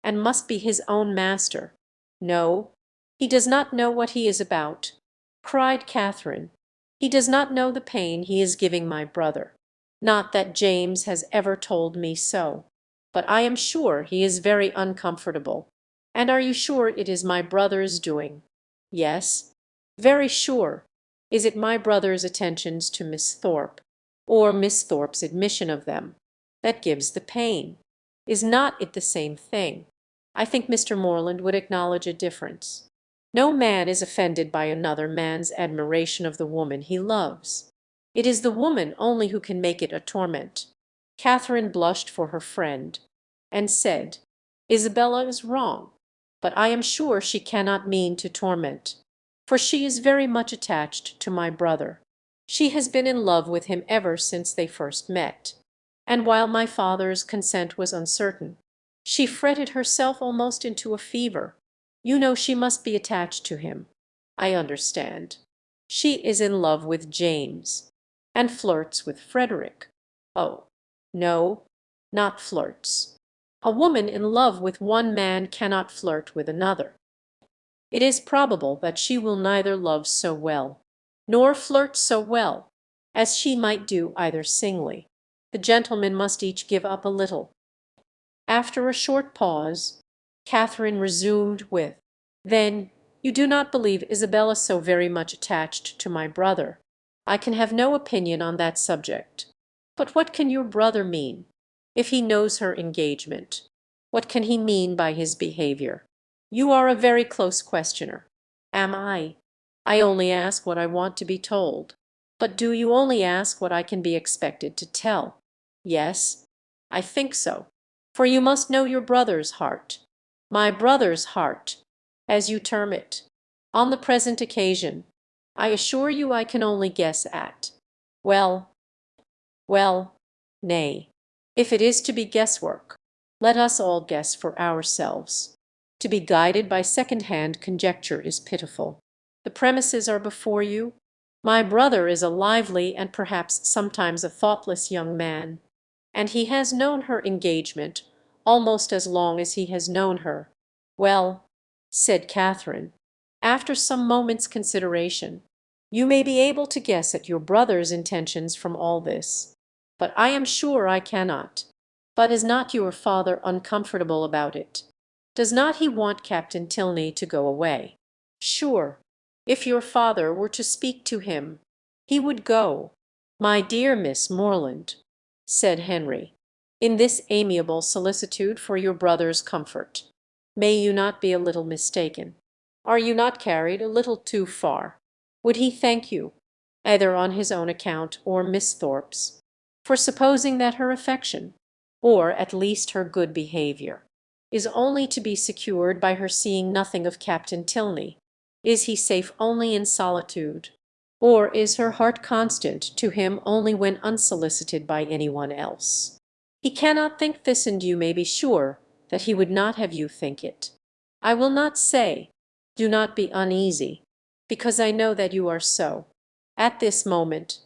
and must be his own master." "No, he does not know what he is about," cried Catherine. "He does not know the pain he is giving my brother. Not that James has ever told me so, but I am sure he is very uncomfortable." "And are you sure it is my brother's doing?" "Yes, very sure." "Is it my brother's attentions to Miss Thorpe, or Miss Thorpe's admission of them, that gives the pain? Is not it the same thing?" "I think Mr. Morland would acknowledge a difference. No man is offended by another man's admiration of the woman he loves. It is the woman only who can make it a torment." Catherine blushed for her friend, and said, "Isabella is wrong, but I am sure she cannot mean to torment, for she is very much attached to my brother." She has been in love with him ever since they first met, and while my father's consent was uncertain, she fretted herself almost into a fever. You know she must be attached to him. I understand. She is in love with James, and flirts with Frederick. Oh, no, not flirts. A woman in love with one man cannot flirt with another. It is probable that she will neither love so well, nor flirt so well, as she might do either singly. The gentlemen must each give up a little. After a short pause, Catherine resumed with, "Then you do not believe Isabella so very much attached to my brother? I can have no opinion on that subject. But what can your brother mean? If he knows her engagement, what can he mean by his behaviour? You are a very close questioner." "Am I? I only ask what I want to be told." "But do you only ask what I can be expected to tell?" "Yes, I think so. For you must know your brother's heart." "My brother's heart, as you term it, on the present occasion, I assure you I can only guess at." "Well, well, nay, if it is to be guesswork, let us all guess for ourselves. To be guided by second-hand conjecture is pitiful. The premises are before you. My brother is a lively and perhaps sometimes a thoughtless young man, and he has known her engagement almost as long as he has known her." "Well," said Catherine, after some moments' consideration, "you may be able to guess at your brother's intentions from all this, but I am sure I cannot. But is not your father uncomfortable about it? Does not he want Captain Tilney to go away? Sure, if your father were to speak to him, he would go." "My dear Miss Morland," said Henry, in this amiable solicitude for your brother's comfort, "may you not be a little mistaken? Are you not carried a little too far? Would he thank you, either on his own account or Miss Thorpe's, for supposing that her affection, or at least her good behaviour, is only to be secured by her seeing nothing of Captain Tilney? Is he safe only in solitude? Or is her heart constant to him only when unsolicited by any one else? He cannot think this, and you may be sure that he would not have you think it. I will not say, do not be uneasy, because I know that you are so, at this moment,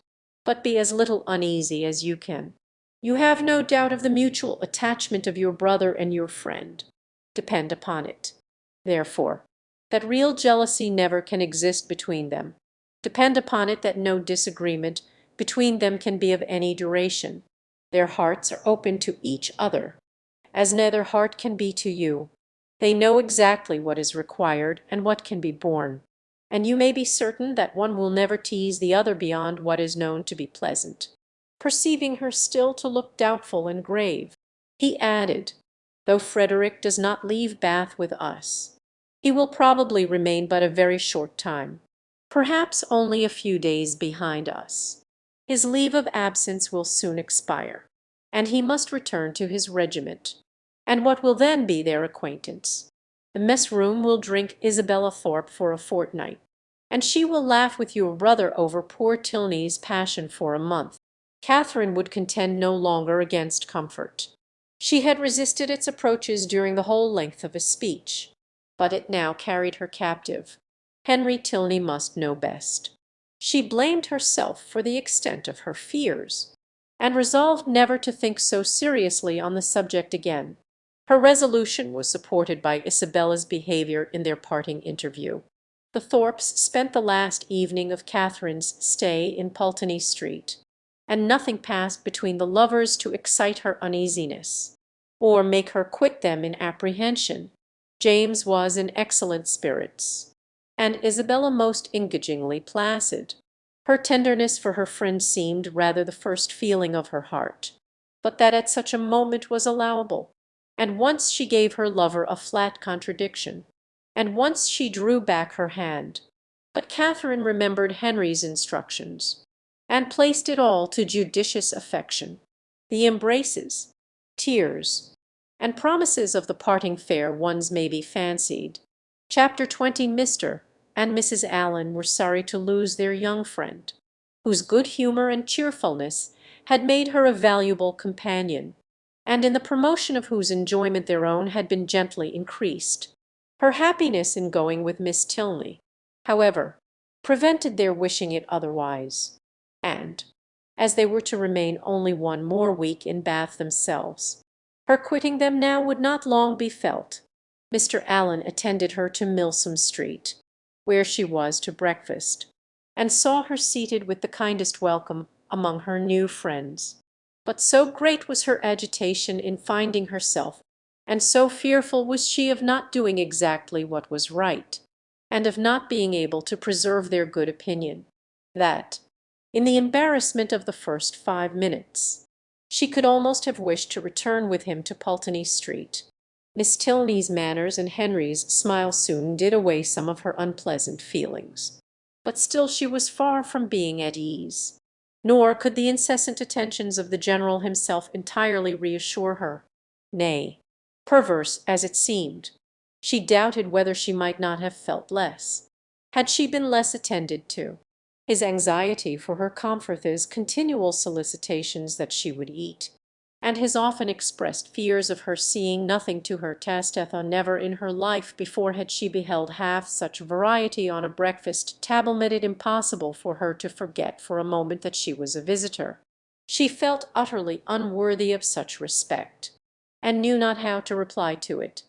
but be as little uneasy as you can. You have no doubt of the mutual attachment of your brother and your friend. Depend upon it, therefore, that real jealousy never can exist between them. Depend upon it that no disagreement between them can be of any duration. Their hearts are open to each other, as neither heart can be to you. They know exactly what is required and what can be borne, and you may be certain that one will never tease the other beyond what is known to be pleasant." Perceiving her still to look doubtful and grave, he added, "Though Frederick does not leave Bath with us, he will probably remain but a very short time, perhaps only a few days behind us. His leave of absence will soon expire, and he must return to his regiment. And what will then be their acquaintance? The mess-room will drink Isabella Thorpe for a fortnight, and she will laugh with your brother over poor Tilney's passion for a month." Catherine would contend no longer against comfort. She had resisted its approaches during the whole length of his speech, but it now carried her captive. Henry Tilney must know best. She blamed herself for the extent of her fears, and resolved never to think so seriously on the subject again. Her resolution was supported by Isabella's behaviour in their parting interview. The Thorpes spent the last evening of Catherine's stay in Pulteney Street, and nothing passed between the lovers to excite her uneasiness, or make her quit them in apprehension. James was in excellent spirits, and Isabella most engagingly placid. Her tenderness for her friend seemed rather the first feeling of her heart, but that at such a moment was allowable, and once she gave her lover a flat contradiction, and once she drew back her hand. But Catherine remembered Henry's instructions, and placed it all to judicious affection. The embraces, tears, and promises of the parting fair ones may be fancied. Chapter 20. Mr. and Mrs. Allen were sorry to lose their young friend. whose good humour and cheerfulness had made her a valuable companion, and in the promotion of whose enjoyment their own had been gently increased. Her happiness in going with Miss Tilney, however, prevented their wishing it otherwise, and, as they were to remain only one more week in Bath themselves, her quitting them now would not long be felt. Mr. Allen attended her to Milsom Street, where she was to breakfast, and saw her seated with the kindest welcome among her new friends. But so great was her agitation in finding herself, and so fearful was she of not doing exactly what was right, and of not being able to preserve their good opinion, that, in the embarrassment of the first 5 minutes, she could almost have wished to return with him to Pulteney Street. Miss Tilney's manners and Henry's smile soon did away some of her unpleasant feelings, but still she was far from being at ease, nor could the incessant attentions of the General himself entirely reassure her. Nay, perverse as it seemed, she doubted whether she might not have felt less, had she been less attended to. His anxiety for her comfort, his continual solicitations that she would eat, and his often expressed fears of her seeing nothing to her tastetha. Never in her life before had she beheld half such variety on a breakfast table, made it impossible for her to forget for a moment that she was a visitor. She felt utterly unworthy of such respect, and knew not how to reply to it.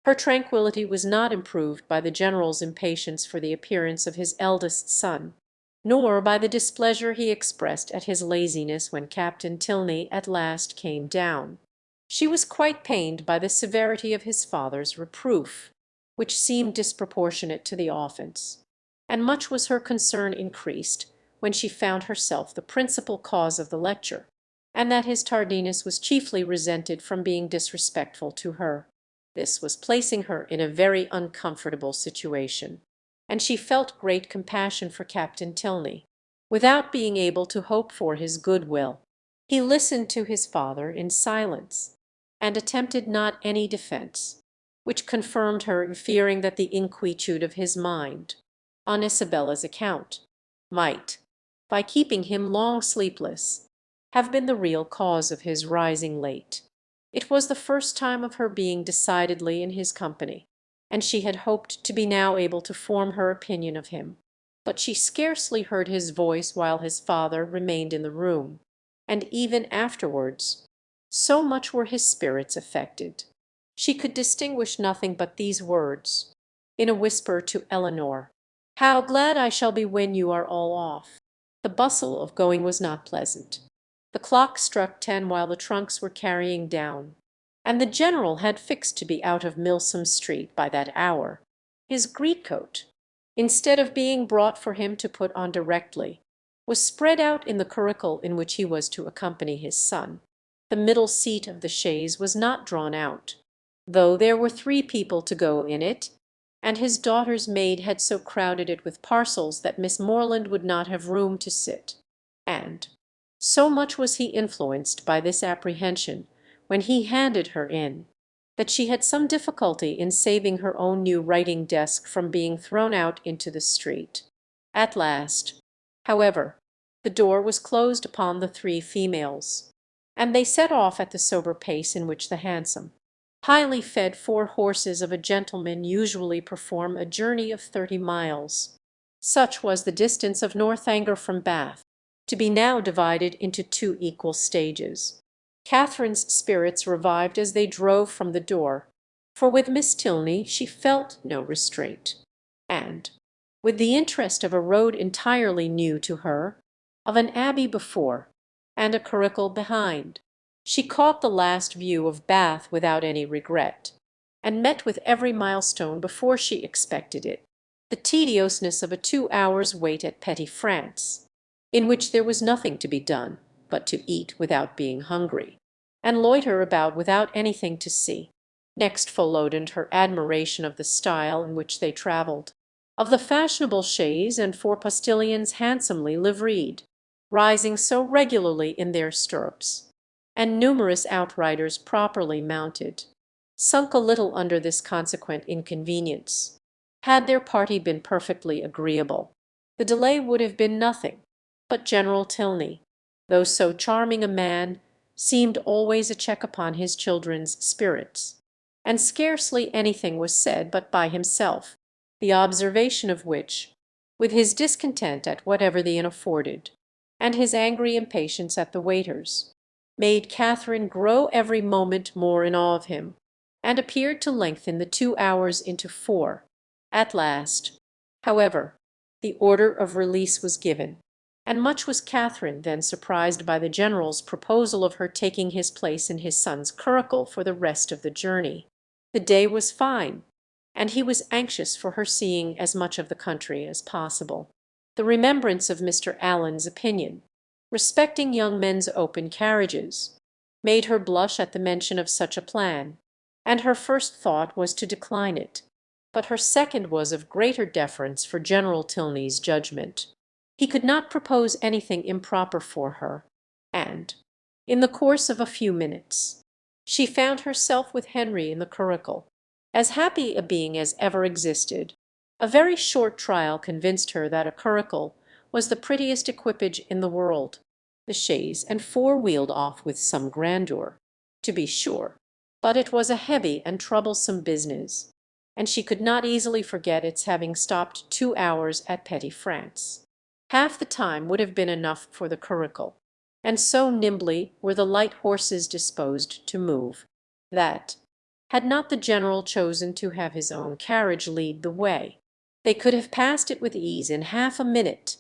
Her tranquillity was not improved by the General's impatience for the appearance of his eldest son, nor by the displeasure he expressed at his laziness when Captain Tilney at last came down. She was quite pained by the severity of his father's reproof, which seemed disproportionate to the offence, and much was her concern increased when she found herself the principal cause of the lecture, and that his tardiness was chiefly resented from being disrespectful to her. This was placing her in a very uncomfortable situation, and she felt great compassion for Captain Tilney, without being able to hope for his good will. He listened to his father in silence, and attempted not any defence, which confirmed her in fearing that the inquietude of his mind, on Isabella's account, might, by keeping him long sleepless, have been the real cause of his rising late. It was the first time of her being decidedly in his company, and she had hoped to be now able to form her opinion of him. But she scarcely heard his voice while his father remained in the room, and even afterwards, so much were his spirits affected. She could distinguish nothing but these words, in a whisper to Eleanor: "How glad I shall be when you are all off." The bustle of going was not pleasant. The clock struck 10 while the trunks were carrying down, and the General had fixed to be out of Milsom Street by that hour. His greatcoat, instead of being brought for him to put on directly, was spread out in the curricle in which he was to accompany his son. The middle seat of the chaise was not drawn out, though there were 3 people to go in it, and his daughter's maid had so crowded it with parcels that Miss Morland would not have room to sit, and so much was he influenced by this apprehension when he handed her in, that she had some difficulty in saving her own new writing desk from being thrown out into the street. At last, however, the door was closed upon the 3 females, and they set off at the sober pace in which the handsome, highly fed 4 horses of a gentleman usually perform a journey of 30 miles. Such was the distance of Northanger from Bath, to be now divided into 2 equal stages. Catherine's spirits revived as they drove from the door, for with Miss Tilney she felt no restraint, and, with the interest of a road entirely new to her, of an abbey before, and a curricle behind, she caught the last view of Bath without any regret, and met with every milestone before she expected it. The tediousness of a 2 hours' wait at Petty France, in which there was nothing to be done but to eat without being hungry, and loiter about without anything to see, next followed her admiration of the style in which they travelled, of the fashionable chaise and 4 postilions handsomely liveried, rising so regularly in their stirrups, and numerous outriders properly mounted, sunk a little under this consequent inconvenience. Had their party been perfectly agreeable, the delay would have been nothing, But General Tilney, though so charming a man, seemed always a check upon his children's spirits, and scarcely anything was said but by himself, the observation of which, with his discontent at whatever the inn afforded, and his angry impatience at the waiters, made Catherine grow every moment more in awe of him, and appeared to lengthen the 2 hours into 4. At last, however, the order of release was given, and much was Catherine then surprised by the General's proposal of her taking his place in his son's curricle for the rest of the journey. The day was fine, and he was anxious for her seeing as much of the country as possible. The remembrance of Mr. Allen's opinion respecting young men's open carriages made her blush at the mention of such a plan, and her first thought was to decline it, but her second was of greater deference for General Tilney's judgment. He could not propose anything improper for her, and, in the course of a few minutes, she found herself with Henry in the curricle, as happy a being as ever existed. A very short trial convinced her that a curricle was the prettiest equipage in the world, the chaise and four wheeled off with some grandeur, to be sure, but it was a heavy and troublesome business, and she could not easily forget its having stopped 2 hours at Petty France. Half the time would have been enough for the curricle, and so nimbly were the light horses disposed to move, that, had not the General chosen to have his own carriage lead the way, they could have passed it with ease in half a minute.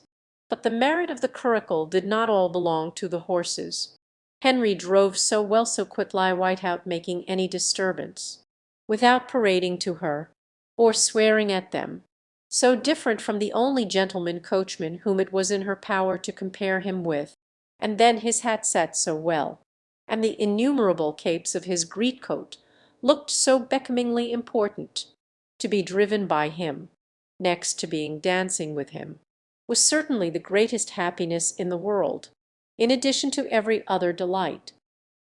But the merit of the curricle did not all belong to the horses. Henry drove so well so quickly without making any disturbance, without parading to her, or swearing at them, so different from the only gentleman coachman whom it was in her power to compare him with, and then his hat sat so well, and the innumerable capes of his greatcoat looked so becomingly important. To be driven by him, next to being dancing with him, was certainly the greatest happiness in the world, in addition to every other delight.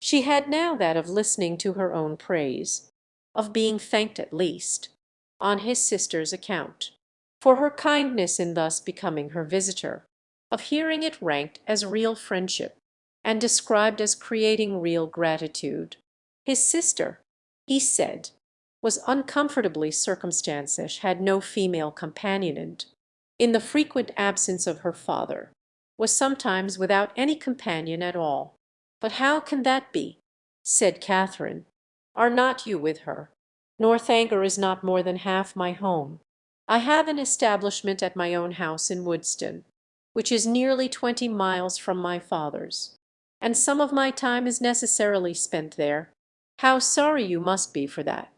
She had now that of listening to her own praise, of being thanked at least, on his sister's account, for her kindness in thus becoming her visitor, of hearing it ranked as real friendship, and described as creating real gratitude. His sister, he said, was uncomfortably circumstanced, had no female companion, and, in the frequent absence of her father, was sometimes without any companion at all. "But how can that be?" said Catherine. "Are not you with her? Northanger is not more than half my home. I have an establishment at my own house in Woodston, which is nearly 20 miles from my father's, and some of my time is necessarily spent there. How sorry you must be for that!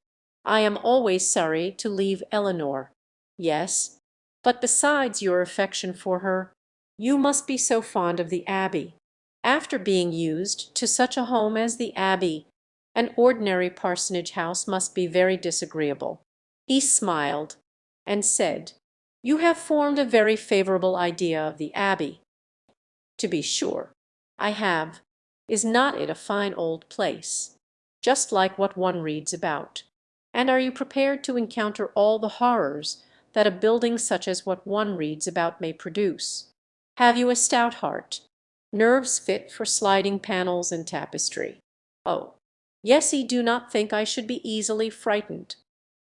I am always sorry to leave Eleanor. Yes, but besides your affection for her, you must be so fond of the Abbey. After being used to such a home as the Abbey, an ordinary parsonage house must be very disagreeable." He smiled, and said, "You have formed a very favourable idea of the Abbey." "To be sure, I have. Is not it a fine old place? Just like what one reads about. And are you prepared to encounter all the horrors that a building such as what one reads about may produce? Have you a stout heart, nerves fit for sliding panels and tapestry?" "Oh, yes, I do not think I should be easily frightened,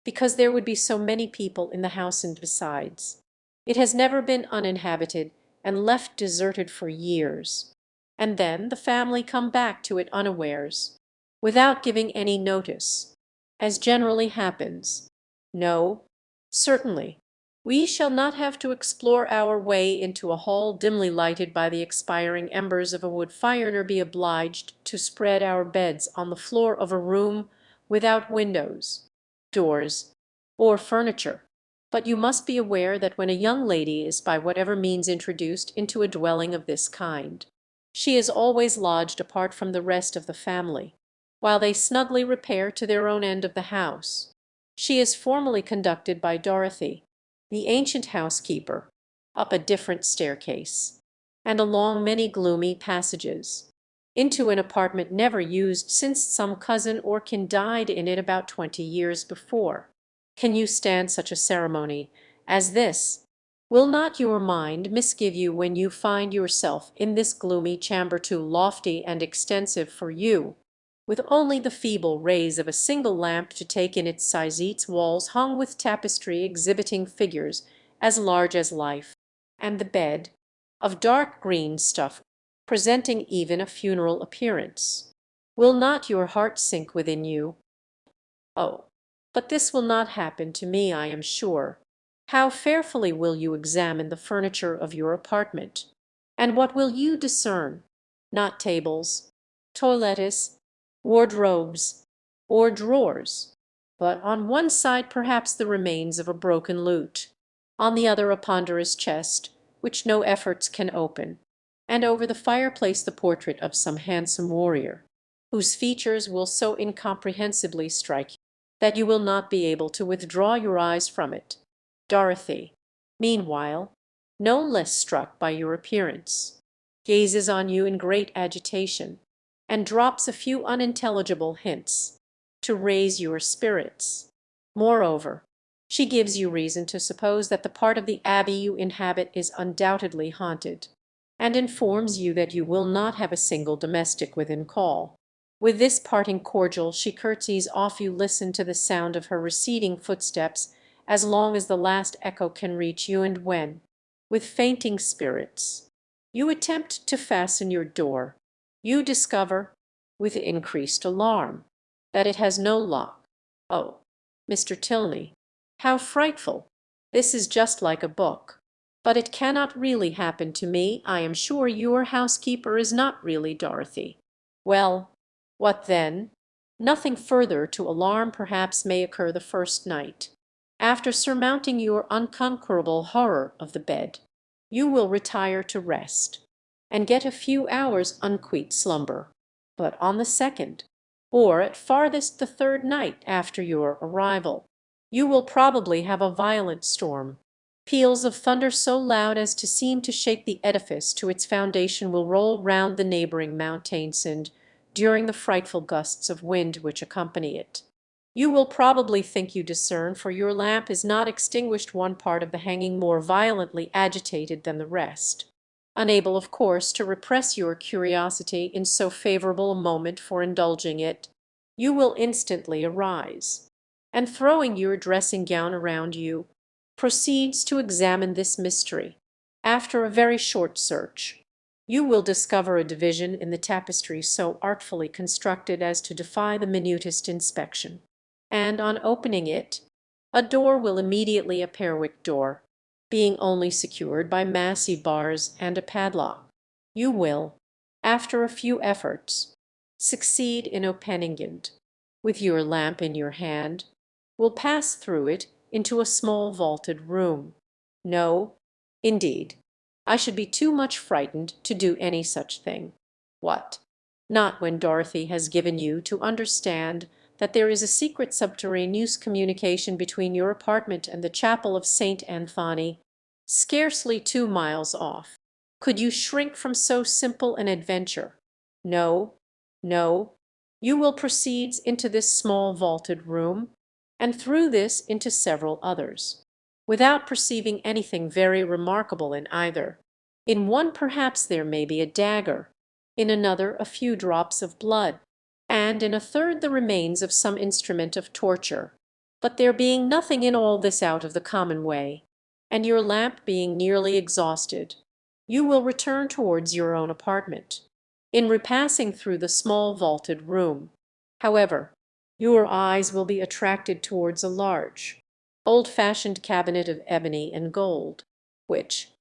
because there would be so many people in the house, and besides, it has never been uninhabited and left deserted for years, and then the family come back to it unawares, without giving any notice, as generally happens. No, certainly, we shall not have to explore our way into a hall dimly lighted by the expiring embers of a wood fire, nor be obliged to spread our beds on the floor of a room without windows, doors, or furniture. But you must be aware that when a young lady is by whatever means introduced into a dwelling of this kind, she is always lodged apart from the rest of the family, while they snugly repair to their own end of the house. She is formally conducted by Dorothy, the ancient housekeeper, up a different staircase, and along many gloomy passages, into an apartment never used since some cousin or kin died in it about 20 years before. Can you stand such a ceremony as this Will not your mind misgive you when you find yourself in this gloomy chamber too lofty and extensive for you, with only the feeble rays of a single lamp to take in its size, its walls hung with tapestry exhibiting figures as large as life, and the bed, of dark green stuff, presenting even a funeral appearance? Will not your heart sink within you? Oh, but this will not happen to me, I am sure. How fearfully will you examine the furniture of your apartment! And what will you discern? Not tables, toilettes, wardrobes, or drawers, but on one side perhaps the remains of a broken lute, on the other a ponderous chest, which no efforts can open, and over the fireplace the portrait of some handsome warrior, whose features will so incomprehensibly strike you that you will not be able to withdraw your eyes from it. Dorothy, meanwhile, no less struck by your appearance, gazes on you in great agitation, and drops a few unintelligible hints to raise your spirits. Moreover, she gives you reason to suppose that the part of the Abbey you inhabit is undoubtedly haunted, and informs you that you will not have a single domestic within call. With this parting cordial she curtsies off. You listen to the sound of her receding footsteps as long as the last echo can reach you, and when, with fainting spirits, you attempt to fasten your door, you discover, with increased alarm, that it has no lock. Oh, Mr. Tilney, how frightful! This is just like a book. But it cannot really happen to me. I am sure your housekeeper is not really Dorothy. Well, what then? Nothing further to alarm perhaps may occur the first night. After surmounting your unconquerable horror of the bed, you will retire to rest, and get a few hours' unqueet slumber. But on the second, or at farthest the third night after your arrival, you will probably have a violent storm. Peals of thunder so loud as to seem to shake the edifice to its foundation will roll round the neighbouring mountains, and during the frightful gusts of wind which accompany it, you will probably think you discern, for your lamp is not extinguished, one part of the hanging more violently agitated than the rest. Unable, of course, to repress your curiosity in so favourable a moment for indulging it, you will instantly arise, and throwing your dressing gown around you, proceeds to examine this mystery. After a very short search, you will discover a division in the tapestry so artfully constructed as to defy the minutest inspection, and on opening it, a door will immediately appear, wick door, being only secured by massy bars and a padlock. You will, after a few efforts, succeed in opening it. With your lamp in your hand, will pass through it into a small vaulted room. No, indeed, I should be too much frightened to do any such thing. What? Not when Dorothy has given you to understand that there is a secret subterraneous communication between your apartment and the chapel of St. Anthony, scarcely 2 miles off. Could you shrink from so simple an adventure? No, no. You will proceed into this small vaulted room, and through this into several others, without perceiving anything very remarkable in either. In one perhaps there may be a dagger, in another a few drops of blood, and in a third the remains of some instrument of torture. But there being nothing in all this out of the common way, and your lamp being nearly exhausted, you will return towards your own apartment. In repassing through the small vaulted room, however, your eyes will be attracted towards a large, old-fashioned cabinet of ebony and gold, which,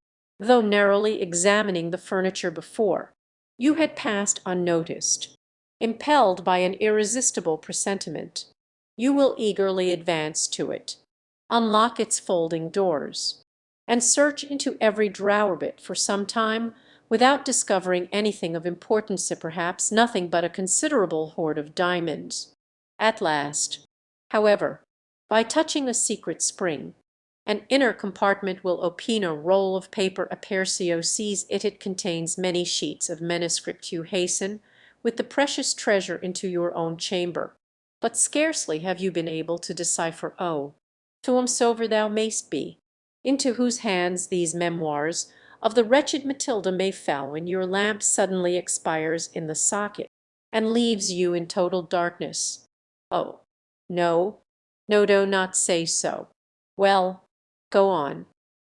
though narrowly examining the furniture before, you had passed unnoticed. Impelled by an irresistible presentiment, you will eagerly advance to it, unlock its folding doors, and search into every drawer bit for some time without discovering anything of importance, perhaps nothing but a considerable hoard of diamonds. At last, however, by touching a secret spring, an inner compartment will open. A roll of paper apparcio sees it. It contains many sheets of manuscript. You hasten with the precious treasure into your own chamber, but scarcely have you been able to decipher, oh, to whomsoever thou mayst be, into whose hands these memoirs of the wretched Matilda may fall when your lamp suddenly expires in the socket and leaves you in total darkness. Oh, no, no, do not say so. Well, go on."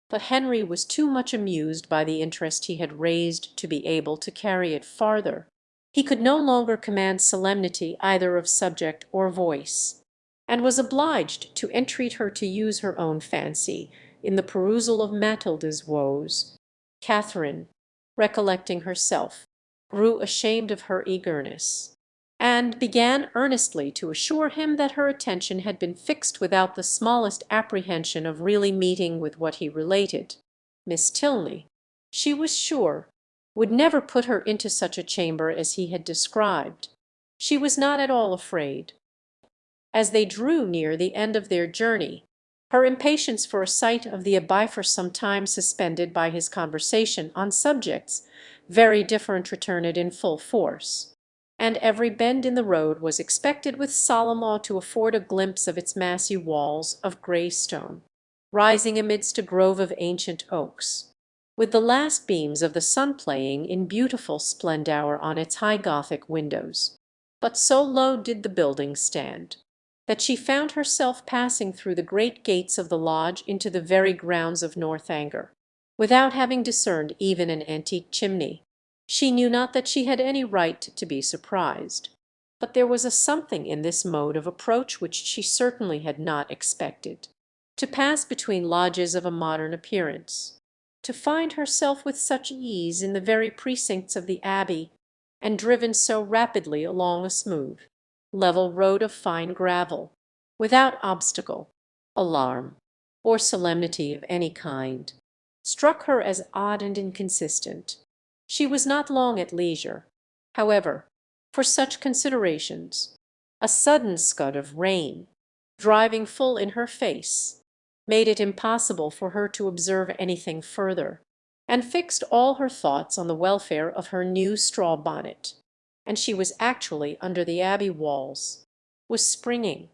But Henry was too much amused by the interest he had raised to be able to carry it farther. He could no longer command solemnity either of subject or voice, and was obliged to entreat her to use her own fancy in the perusal of Matilda's woes. Catherine, recollecting herself, grew ashamed of her eagerness, and began earnestly to assure him that her attention had been fixed without the smallest apprehension of really meeting with what he related. Miss Tilney, she was sure, would never put her into such a chamber as he had described. She was not at all afraid. As they drew near the end of their journey, her impatience for a sight of the Abbey for some time suspended by his conversation on subjects very different returned in full force, and every bend in the road was expected with solemn awe to afford a glimpse of its massy walls of grey stone, rising amidst a grove of ancient oaks, with the last beams of the sun playing in beautiful splendour on its high Gothic windows. But so low did the building stand, that she found herself passing through the great gates of the lodge into the very grounds of Northanger, without having discerned even an antique chimney. She knew not that she had any right to be surprised, but there was a something in this mode of approach which she certainly had not expected. To pass between lodges of a modern appearance, to find herself with such ease in the very precincts of the Abbey, and driven so rapidly along a smooth, level road of fine gravel, without obstacle, alarm, or solemnity of any kind, struck her as odd and inconsistent. She was not long at leisure, however, for such considerations. A sudden scud of rain, driving full in her face, made it impossible for her to observe anything further, and fixed all her thoughts on the welfare of her new straw bonnet, and she was actually under the Abbey walls, was springing,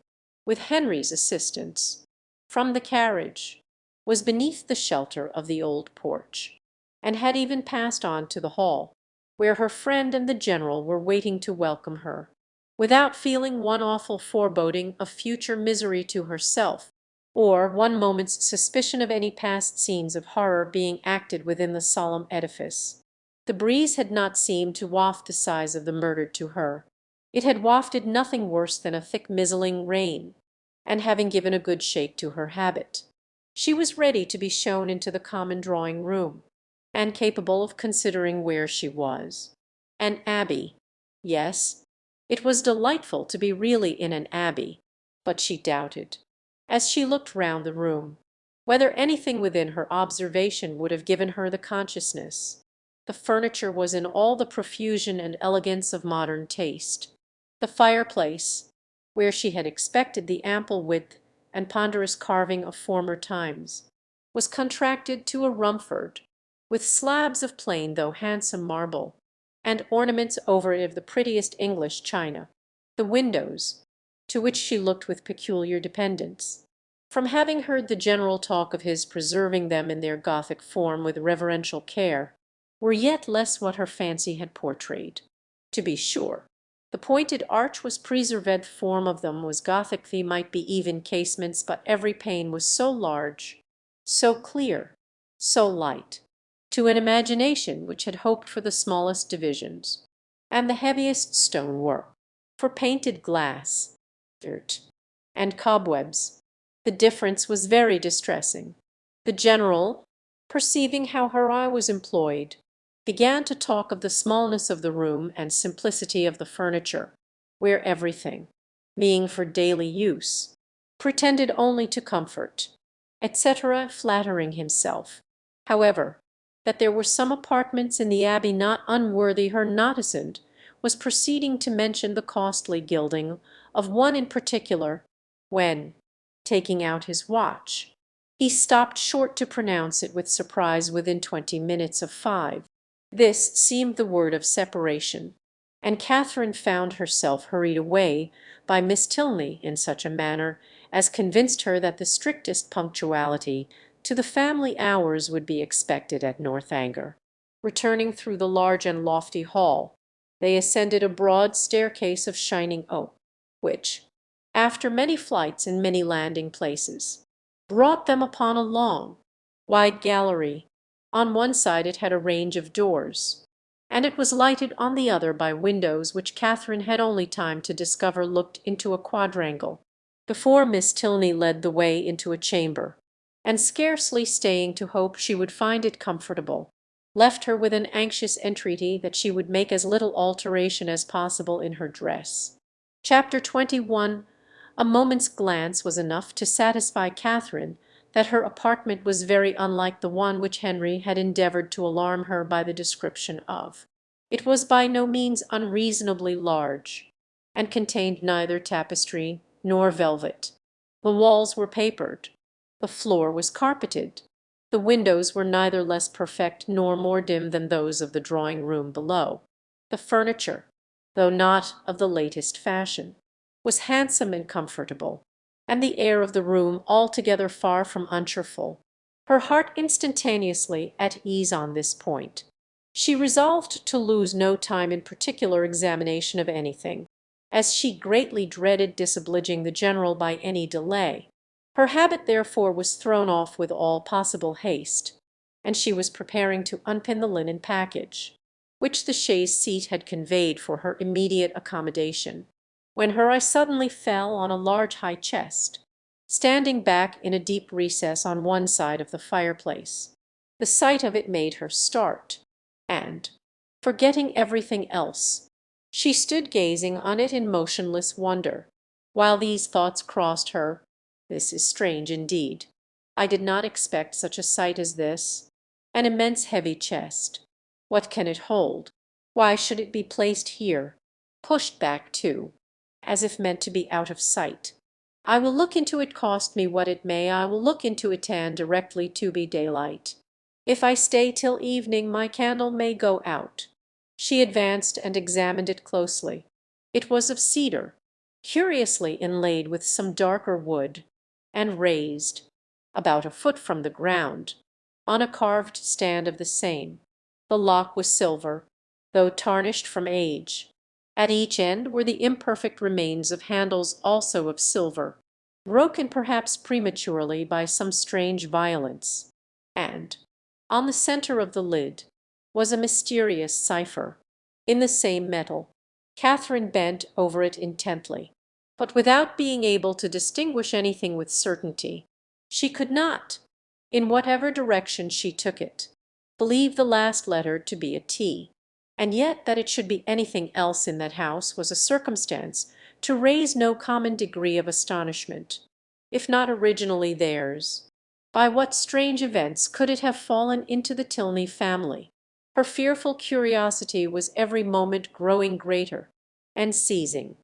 with Henry's assistance, from the carriage, was beneath the shelter of the old porch, and had even passed on to the hall, where her friend and the general were waiting to welcome her, without feeling one awful foreboding of future misery to herself, or one moment's suspicion of any past scenes of horror being acted within the solemn edifice. The breeze had not seemed to waft the sighs of the murdered to her. It had wafted nothing worse than a thick mizzling rain, and having given a good shake to her habit, she was ready to be shown into the common drawing-room, and capable of considering where she was. An abbey. Yes, it was delightful to be really in an abbey, but she doubted, as she looked round the room, whether anything within her observation would have given her the consciousness. The furniture was in all the profusion and elegance of modern taste. The fireplace, where she had expected the ample width and ponderous carving of former times, was contracted to a Rumford, with slabs of plain though handsome marble, and ornaments over it of the prettiest English china. The windows, to which she looked with peculiar dependence, from having heard the general talk of his preserving them in their Gothic form with reverential care, were yet less what her fancy had portrayed. To be sure, the pointed arch was preserved form of them was Gothic, they might be even casements, but every pane was so large, so clear, so light, to an imagination which had hoped for the smallest divisions, and the heaviest stone work, for painted glass, dirt, and cobwebs. The difference was very distressing. The general, perceiving how her eye was employed, began to talk of the smallness of the room and simplicity of the furniture, where everything, being for daily use, pretended only to comfort, etc., flattering himself, however, that there were some apartments in the Abbey not unworthy her noticed, was proceeding to mention the costly gilding of one in particular, when, taking out his watch, he stopped short to pronounce it with surprise within 20 minutes of 5. This seemed the word of separation, and Catherine found herself hurried away by Miss Tilney in such a manner as convinced her that the strictest punctuality to the family hours would be expected at Northanger. Returning through the large and lofty hall, they ascended a broad staircase of shining oak, which, after many flights and many landing places, brought them upon a long, wide gallery. On one side it had a range of doors, and it was lighted on the other by windows which Catherine had only time to discover looked into a quadrangle, before Miss Tilney led the way into a chamber, and scarcely staying to hope she would find it comfortable, left her with an anxious entreaty that she would make as little alteration as possible in her dress. Chapter 21. A moment's glance was enough to satisfy Catherine that her apartment was very unlike the one which Henry had endeavoured to alarm her by the description of. It was by no means unreasonably large, and contained neither tapestry nor velvet. The walls were papered, the floor was carpeted, the windows were neither less perfect nor more dim than those of the drawing-room below. The furniture, though not of the latest fashion, was handsome and comfortable, and the air of the room altogether far from uncheerful. Her heart instantaneously at ease on this point, she resolved to lose no time in particular examination of anything, as she greatly dreaded disobliging the general by any delay. Her habit therefore was thrown off with all possible haste, and she was preparing to unpin the linen package, which the chaise seat had conveyed for her immediate accommodation, when her eye suddenly fell on a large high chest, standing back in a deep recess on one side of the fireplace. The sight of it made her start, and, forgetting everything else, she stood gazing on it in motionless wonder. While these thoughts crossed her, "This is strange indeed. I did not expect such a sight as this. An immense heavy chest. What can it hold? Why should it be placed here, pushed back too, as if meant to be out of sight? I will look into it, cost me what it may. I will look into it and directly to be daylight. If I stay till evening, my candle may go out." She advanced and examined it closely. It was of cedar, curiously inlaid with some darker wood, and raised, about a foot from the ground, on a carved stand of the same. The lock was silver, though tarnished from age. At each end were the imperfect remains of handles also of silver, broken perhaps prematurely by some strange violence, and on the centre of the lid was a mysterious cipher, in the same metal. Catherine bent over it intently, but without being able to distinguish anything with certainty. She could not, in whatever direction she took it, believe the last letter to be a T, and yet that it should be anything else in that house was a circumstance to raise no common degree of astonishment, if not originally theirs. By what strange events could it have fallen into the Tilney family? Her fearful curiosity was every moment growing greater, and seizing,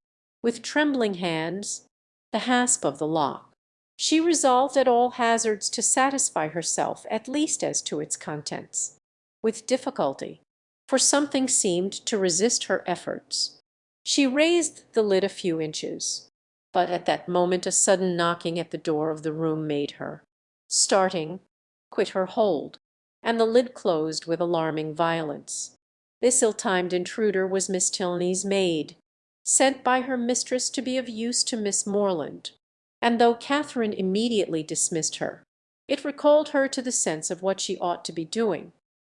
with trembling hands, the hasp of the lock, she resolved at all hazards to satisfy herself at least as to its contents. With difficulty, for something seemed to resist her efforts, she raised the lid a few inches, but at that moment a sudden knocking at the door of the room made her, starting, quit her hold, and the lid closed with alarming violence. This ill-timed intruder was Miss Tilney's maid, sent by her mistress to be of use to Miss Morland, and though Catherine immediately dismissed her, it recalled her to the sense of what she ought to be doing,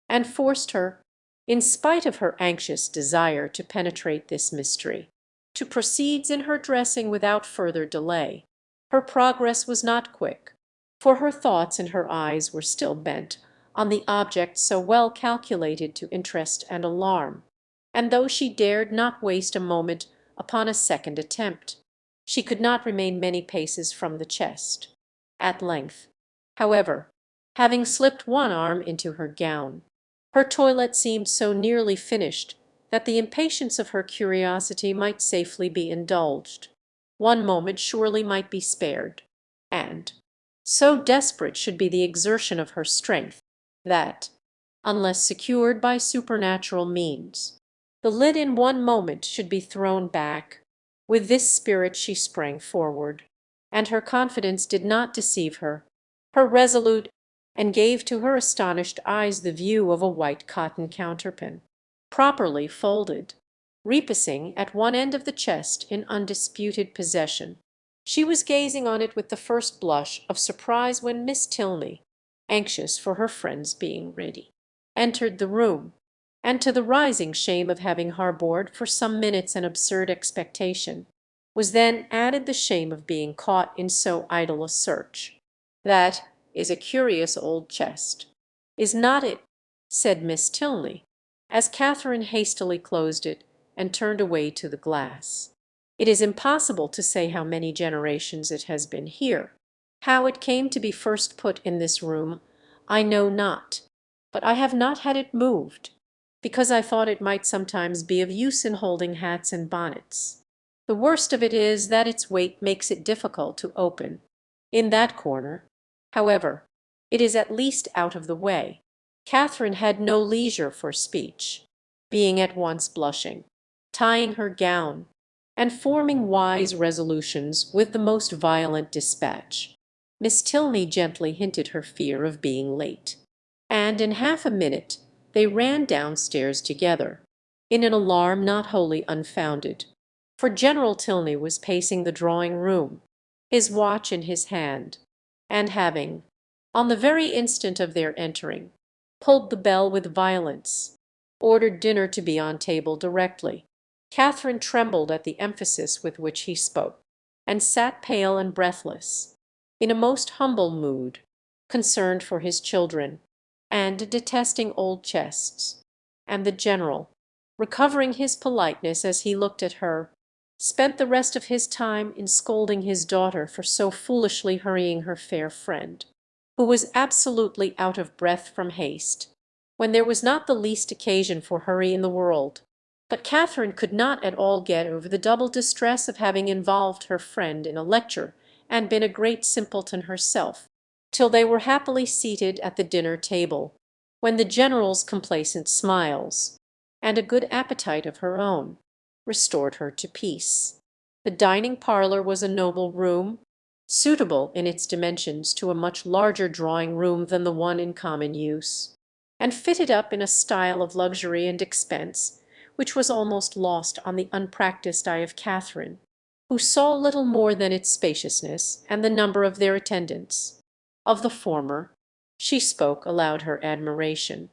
and forced her, in spite of her anxious desire to penetrate this mystery, to proceed in her dressing without further delay. Her progress was not quick, for her thoughts and her eyes were still bent on the object so well calculated to interest and alarm, and though she dared not waste a moment upon a second attempt, she could not remain many paces from the chest. At length, however, having slipped one arm into her gown, her toilet seemed so nearly finished that the impatience of her curiosity might safely be indulged. One moment surely might be spared, and so desperate should be the exertion of her strength, that, unless secured by supernatural means, the lid in one moment should be thrown back. With this spirit she sprang forward, and her confidence did not deceive her. Her resolute and gave to her astonished eyes the view of a white cotton counterpane, properly folded, reposing at one end of the chest in undisputed possession. She was gazing on it with the first blush of surprise when Miss Tilney, anxious for her friend's being ready, entered the room, and to the rising shame of having harboured for some minutes an absurd expectation, was then added the shame of being caught in so idle a search. "That is a curious old chest, is not it?" said Miss Tilney, as Catherine hastily closed it and turned away to the glass. "It is impossible to say how many generations it has been here. How it came to be first put in this room I know not, but I have not had it moved, because I thought it might sometimes be of use in holding hats and bonnets. The worst of it is that its weight makes it difficult to open. In that corner, however, it is at least out of the way." Catherine had no leisure for speech, being at once blushing, tying her gown, and forming wise resolutions with the most violent dispatch. Miss Tilney gently hinted her fear of being late, and in half a minute they ran downstairs together, in an alarm not wholly unfounded, for General Tilney was pacing the drawing-room, his watch in his hand, and having, on the very instant of their entering, pulled the bell with violence, ordered dinner to be on table directly. Catherine trembled at the emphasis with which he spoke, and sat pale and breathless, in a most humble mood, concerned for his children, and detesting old chests. And the General, recovering his politeness as he looked at her, spent the rest of his time in scolding his daughter for so foolishly hurrying her fair friend, who was absolutely out of breath from haste, when there was not the least occasion for hurry in the world. But Catherine could not at all get over the double distress of having involved her friend in a lecture and been a great simpleton herself, till they were happily seated at the dinner table, when the General's complacent smiles, and a good appetite of her own, restored her to peace. The dining parlour was a noble room, suitable in its dimensions to a much larger drawing-room than the one in common use, and fitted up in a style of luxury and expense which was almost lost on the unpractised eye of Catherine, who saw little more than its spaciousness and the number of their attendants. Of the former she spoke aloud her admiration,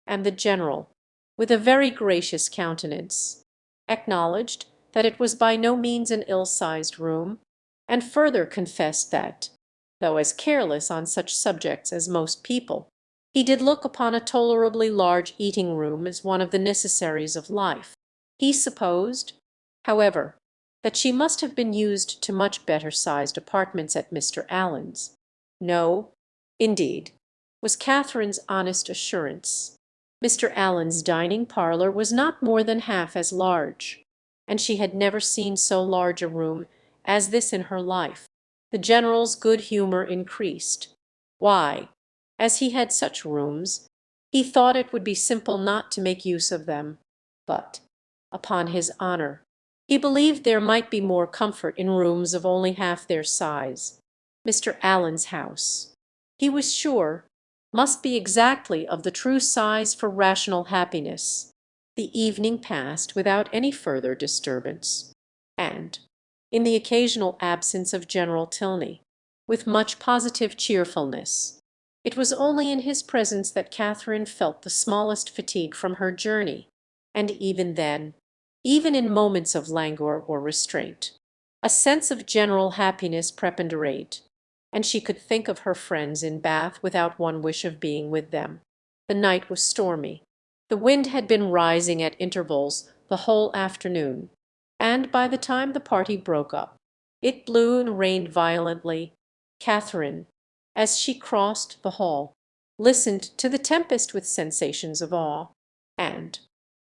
and the General, with a very gracious countenance, acknowledged that it was by no means an ill-sized room, and further confessed that, though as careless on such subjects as most people, he did look upon a tolerably large eating-room as one of the necessaries of life. He supposed, however, that she must have been used to much better-sized apartments at Mr. Allen's. No, indeed, was Catherine's honest assurance. Mr. Allen's dining parlour was not more than half as large, and she had never seen so large a room as this in her life. The General's good humour increased. Why, as he had such rooms, he thought it would be simple not to make use of them, but, upon his honour, he believed there might be more comfort in rooms of only half their size. Mr. Allen's house, he was sure, must be exactly of the true size for rational happiness. The evening passed without any further disturbance, and, in the occasional absence of General Tilney, with much positive cheerfulness. It was only in his presence that Catherine felt the smallest fatigue from her journey, and even then, even in moments of languor or restraint, a sense of general happiness preponderate, and she could think of her friends in Bath without one wish of being with them. The night was stormy. The wind had been rising at intervals the whole afternoon, and by the time the party broke up, it blew and rained violently. Catherine, as she crossed the hall, listened to the tempest with sensations of awe, and,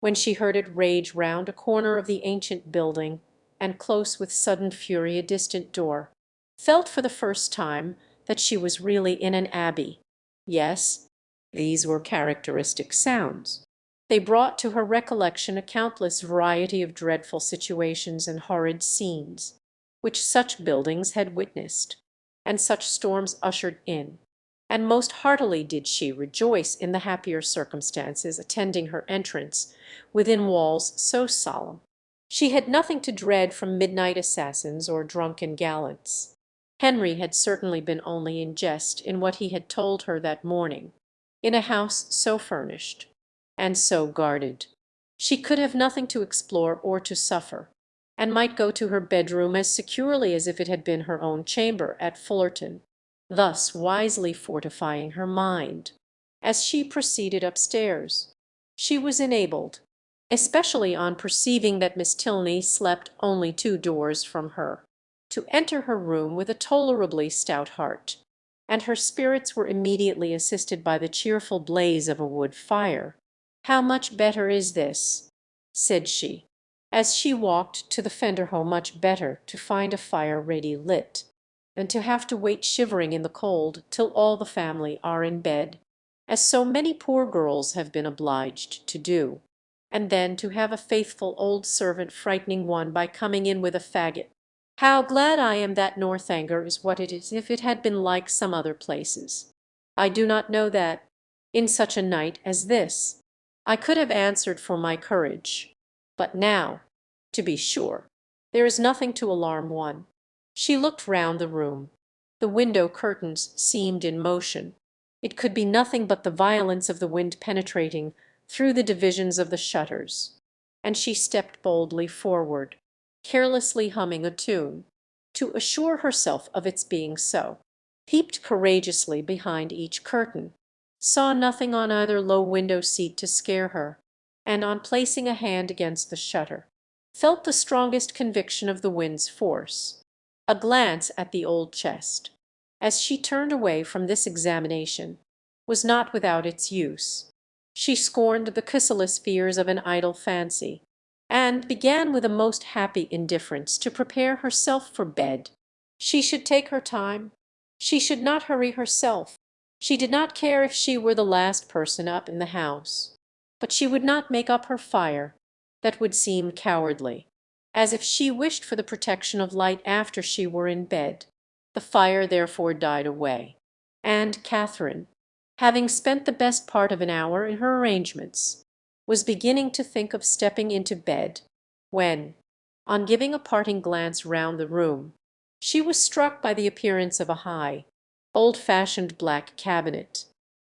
when she heard it rage round a corner of the ancient building, and close with sudden fury a distant door, felt for the first time that she was really in an abbey. Yes, these were characteristic sounds. They brought to her recollection a countless variety of dreadful situations and horrid scenes, which such buildings had witnessed, and such storms ushered in. and most heartily did she rejoice in the happier circumstances attending her entrance within walls so solemn. She had nothing to dread from midnight assassins or drunken gallants. Henry had certainly been only in jest in what he had told her that morning. In a house so furnished, and so guarded, she could have nothing to explore or to suffer, and might go to her bedroom as securely as if it had been her own chamber at Fullerton, thus wisely fortifying her mind. As she proceeded upstairs, she was enabled, especially on perceiving that Miss Tilney slept only 2 doors from her, to enter her room with a tolerably stout heart, and her spirits were immediately assisted by the cheerful blaze of a wood fire. "How much better is this," said she, as she walked to the fender hole, "much better to find a fire ready lit, than to have to wait shivering in the cold till all the family are in bed, as so many poor girls have been obliged to do, and then to have a faithful old servant frightening one by coming in with a faggot. How glad I am that Northanger is what it is, if it had been like some other places. I do not know that, in such a night as this, I could have answered for my courage. But now, to be sure, there is nothing to alarm one." She looked round the room. The window curtains seemed in motion. It could be nothing but the violence of the wind penetrating through the divisions of the shutters, and she stepped boldly forward, carelessly humming a tune, to assure herself of its being so, peeped courageously behind each curtain, saw nothing on either low window seat to scare her, and on placing a hand against the shutter, felt the strongest conviction of the wind's force. A glance at the old chest, as she turned away from this examination, was not without its use. She scorned the chrysalis fears of an idle fancy, and began with a most happy indifference to prepare herself for bed. She should take her time. She should not hurry herself. She did not care if she were the last person up in the house. But she would not make up her fire. That would seem cowardly, as if she wished for the protection of light after she were in bed. The fire therefore died away, and Catherine, having spent the best part of an hour in her arrangements, was beginning to think of stepping into bed, when, on giving a parting glance round the room, she was struck by the appearance of a high, old-fashioned black cabinet,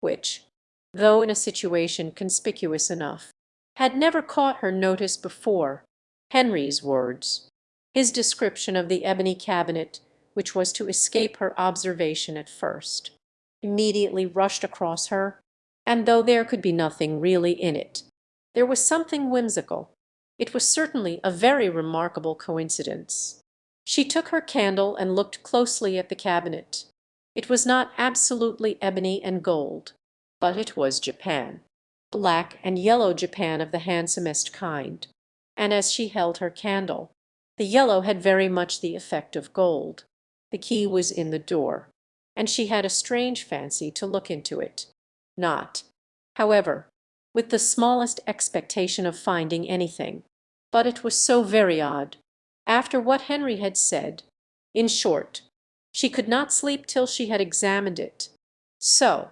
which, though in a situation conspicuous enough, had never caught her notice before. Henry's words, his description of the ebony cabinet which was to escape her observation at first, immediately rushed across her, and though there could be nothing really in it, there was something whimsical. It was certainly a very remarkable coincidence. She took her candle and looked closely at the cabinet. It was not absolutely ebony and gold, but it was Japan, black and yellow Japan of the handsomest kind, and as she held her candle, the yellow had very much the effect of gold. The key was in the door, and she had a strange fancy to look into it, not, however, with the smallest expectation of finding anything, but it was so very odd, after what Henry had said. In short, she could not sleep till she had examined it. So,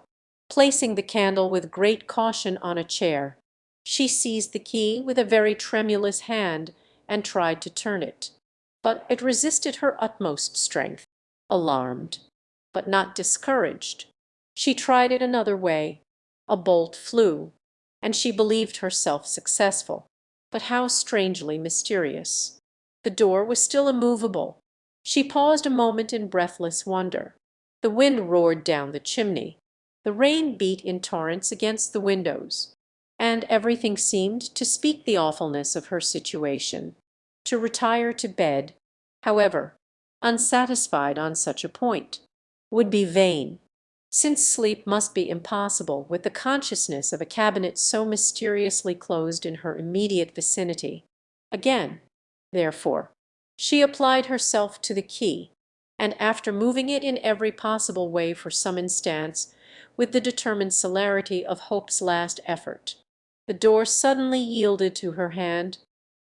placing the candle with great caution on a chair, she seized the key with a very tremulous hand and tried to turn it, but it resisted her utmost strength. Alarmed, but not discouraged, she tried it another way. A bolt flew, and she believed herself successful. But how strangely mysterious! The door was still immovable. She paused a moment in breathless wonder. The wind roared down the chimney, the rain beat in torrents against the windows, and everything seemed to speak the awfulness of her situation. To retire to bed, however, unsatisfied on such a point, would be vain, since sleep must be impossible with the consciousness of a cabinet so mysteriously closed in her immediate vicinity. Again, therefore, she applied herself to the key, and after moving it in every possible way for some instants, with the determined celerity of hope's last effort, the door suddenly yielded to her hand.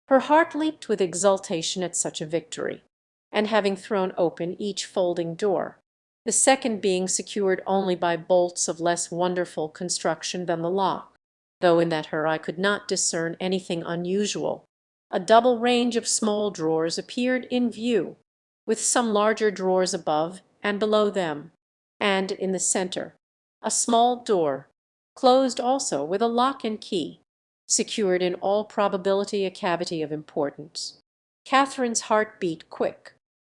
Her heart leaped with exultation at such a victory, and having thrown open each folding door, the second being secured only by bolts of less wonderful construction than the lock, though in that her eye could not discern anything unusual. A double range of small drawers appeared in view, with some larger drawers above and below them, and in the centre a small door, closed also with a lock and key, secured in all probability a cavity of importance. Catherine's heart beat quick,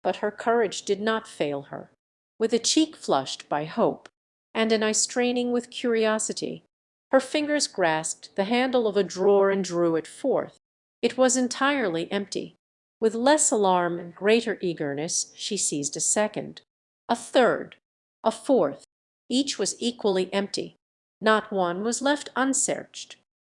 but her courage did not fail her. With a cheek flushed by hope, and an eye straining with curiosity, her fingers grasped the handle of a drawer and drew it forth. It was entirely empty. With less alarm and greater eagerness she seized a second, a third, a fourth. Each was equally empty. Not one was left unsearched,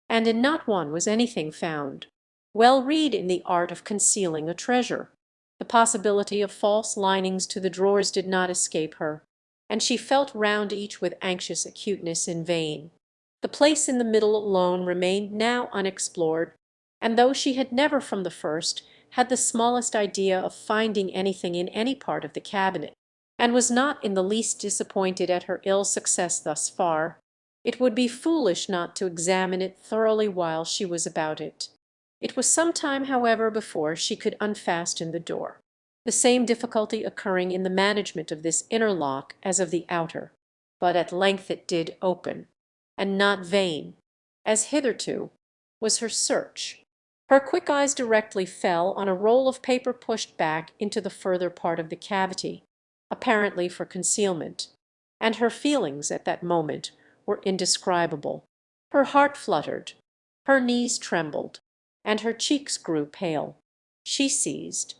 and in not one was anything found. Well read in the art of concealing a treasure. The possibility of false linings to the drawers did not escape her, and she felt round each with anxious acuteness in vain. The place in the middle alone remained now unexplored, and though she had never from the first had the smallest idea of finding anything in any part of the cabinet, and was not in the least disappointed at her ill success thus far, it would be foolish not to examine it thoroughly while she was about it. It was some time, however, before she could unfasten the door, the same difficulty occurring in the management of this inner lock as of the outer. But at length it did open, and not vain, as hitherto, was her search. Her quick eyes directly fell on a roll of paper pushed back into the further part of the cavity, apparently for concealment, and her feelings at that moment were indescribable. Her heart fluttered, her knees trembled, and her cheeks grew pale. She seized,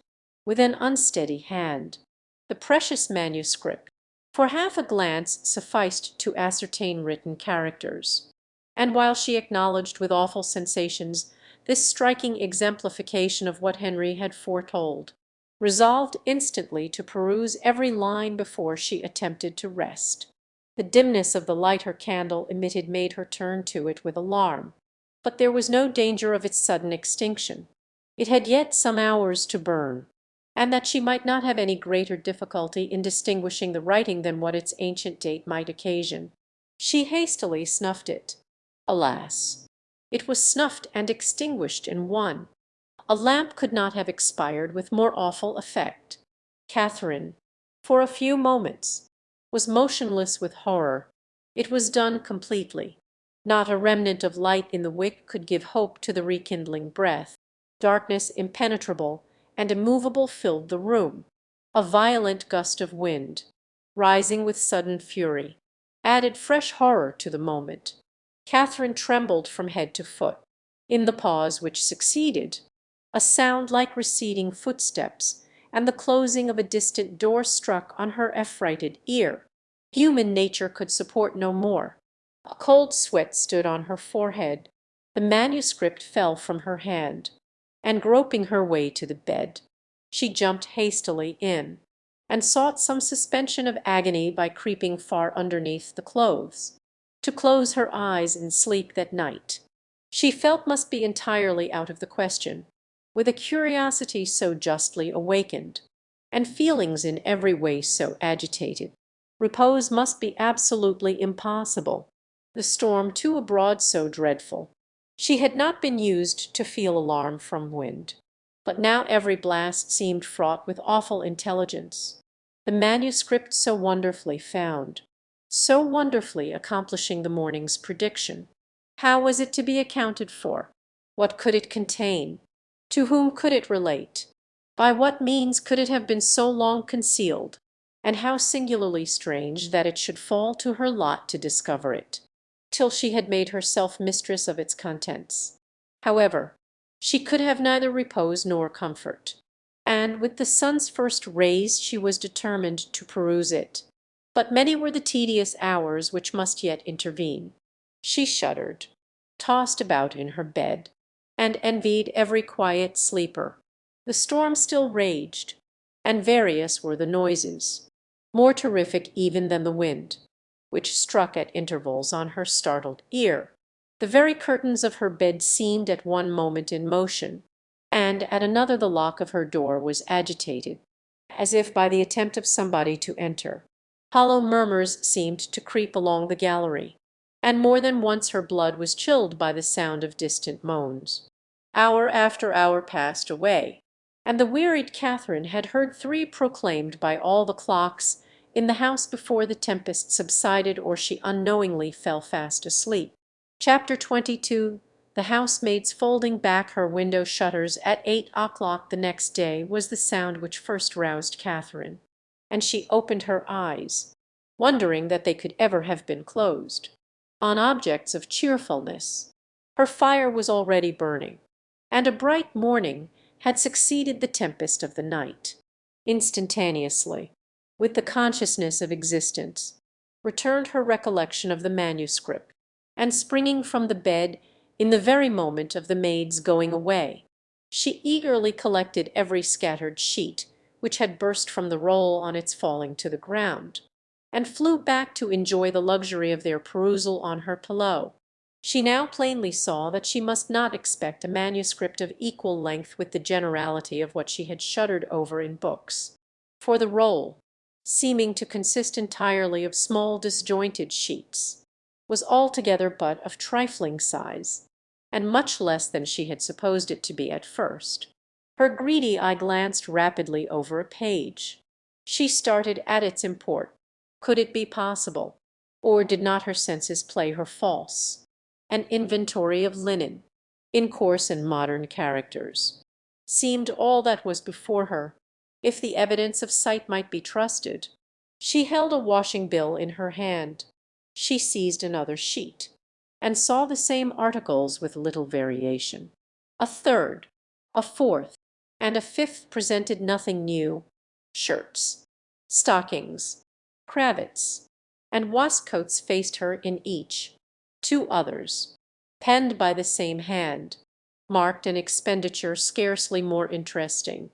with an unsteady hand, the precious manuscript. For half a glance sufficed to ascertain written characters, and while she acknowledged with awful sensations this striking exemplification of what Henry had foretold, resolved instantly to peruse every line before she attempted to rest. The dimness of the light her candle emitted made her turn to it with alarm, but there was no danger of its sudden extinction. It had yet some hours to burn, and that she might not have any greater difficulty in distinguishing the writing than what its ancient date might occasion, she hastily snuffed it. Alas! It was snuffed and extinguished in one. A lamp could not have expired with more awful effect. Catherine, for a few moments, was motionless with horror. It was done completely. Not a remnant of light in the wick could give hope to the rekindling breath. Darkness impenetrable and immovable filled the room. A violent gust of wind, rising with sudden fury, added fresh horror to the moment. Catherine trembled from head to foot. In the pause which succeeded, a sound like receding footsteps and the closing of a distant door struck on her affrighted ear. Human nature could support no more. A cold sweat stood on her forehead. The manuscript fell from her hand, and groping her way to the bed, she jumped hastily in, and sought some suspension of agony by creeping far underneath the clothes. To close her eyes in sleep that night, she felt must be entirely out of the question. With a curiosity so justly awakened, and feelings in every way so agitated, repose must be absolutely impossible, the storm too abroad so dreadful. She had not been used to feel alarm from wind, but now every blast seemed fraught with awful intelligence. The manuscript so wonderfully found, so wonderfully accomplishing the morning's prediction. How was it to be accounted for? What could it contain? To whom could it relate? By what means could it have been so long concealed? And how singularly strange that it should fall to her lot to discover it, till she had made herself mistress of its contents. However, she could have neither repose nor comfort, and with the sun's first rays she was determined to peruse it. But many were the tedious hours which must yet intervene. She shuddered, tossed about in her bed, and envied every quiet sleeper. The storm still raged, and various were the noises, more terrific even than the wind, which struck at intervals on her startled ear. The very curtains of her bed seemed at one moment in motion, and at another the lock of her door was agitated, as if by the attempt of somebody to enter. Hollow murmurs seemed to creep along the gallery, and more than once her blood was chilled by the sound of distant moans. Hour after hour passed away, and the wearied Catherine had heard three proclaimed by all the clocks in the house before the tempest subsided or she unknowingly fell fast asleep. Chapter 22. The housemaid's folding back her window shutters at 8 o'clock the next day was the sound which first roused Catherine, and she opened her eyes, wondering that they could ever have been closed, on objects of cheerfulness. Her fire was already burning, and a bright morning had succeeded the tempest of the night. Instantaneously, with the consciousness of existence, returned her recollection of the manuscript, and springing from the bed in the very moment of the maid's going away, she eagerly collected every scattered sheet which had burst from the roll on its falling to the ground, and flew back to enjoy the luxury of their perusal on her pillow. She now plainly saw that she must not expect a manuscript of equal length with the generality of what she had shuddered over in books, for the roll, seeming to consist entirely of small disjointed sheets, was altogether but of trifling size, and much less than she had supposed it to be at first. Her greedy eye glanced rapidly over a page. She started at its import. Could it be possible, or did not her senses play her false? An inventory of linen, in coarse and modern characters, seemed all that was before her, if the evidence of sight might be trusted. She held a washing bill in her hand. She seized another sheet, and saw the same articles with little variation. A third, a fourth, and a fifth presented nothing new. Shirts, stockings, cravats, and waistcoats faced her in each. Two others, penned by the same hand, marked an expenditure scarcely more interesting,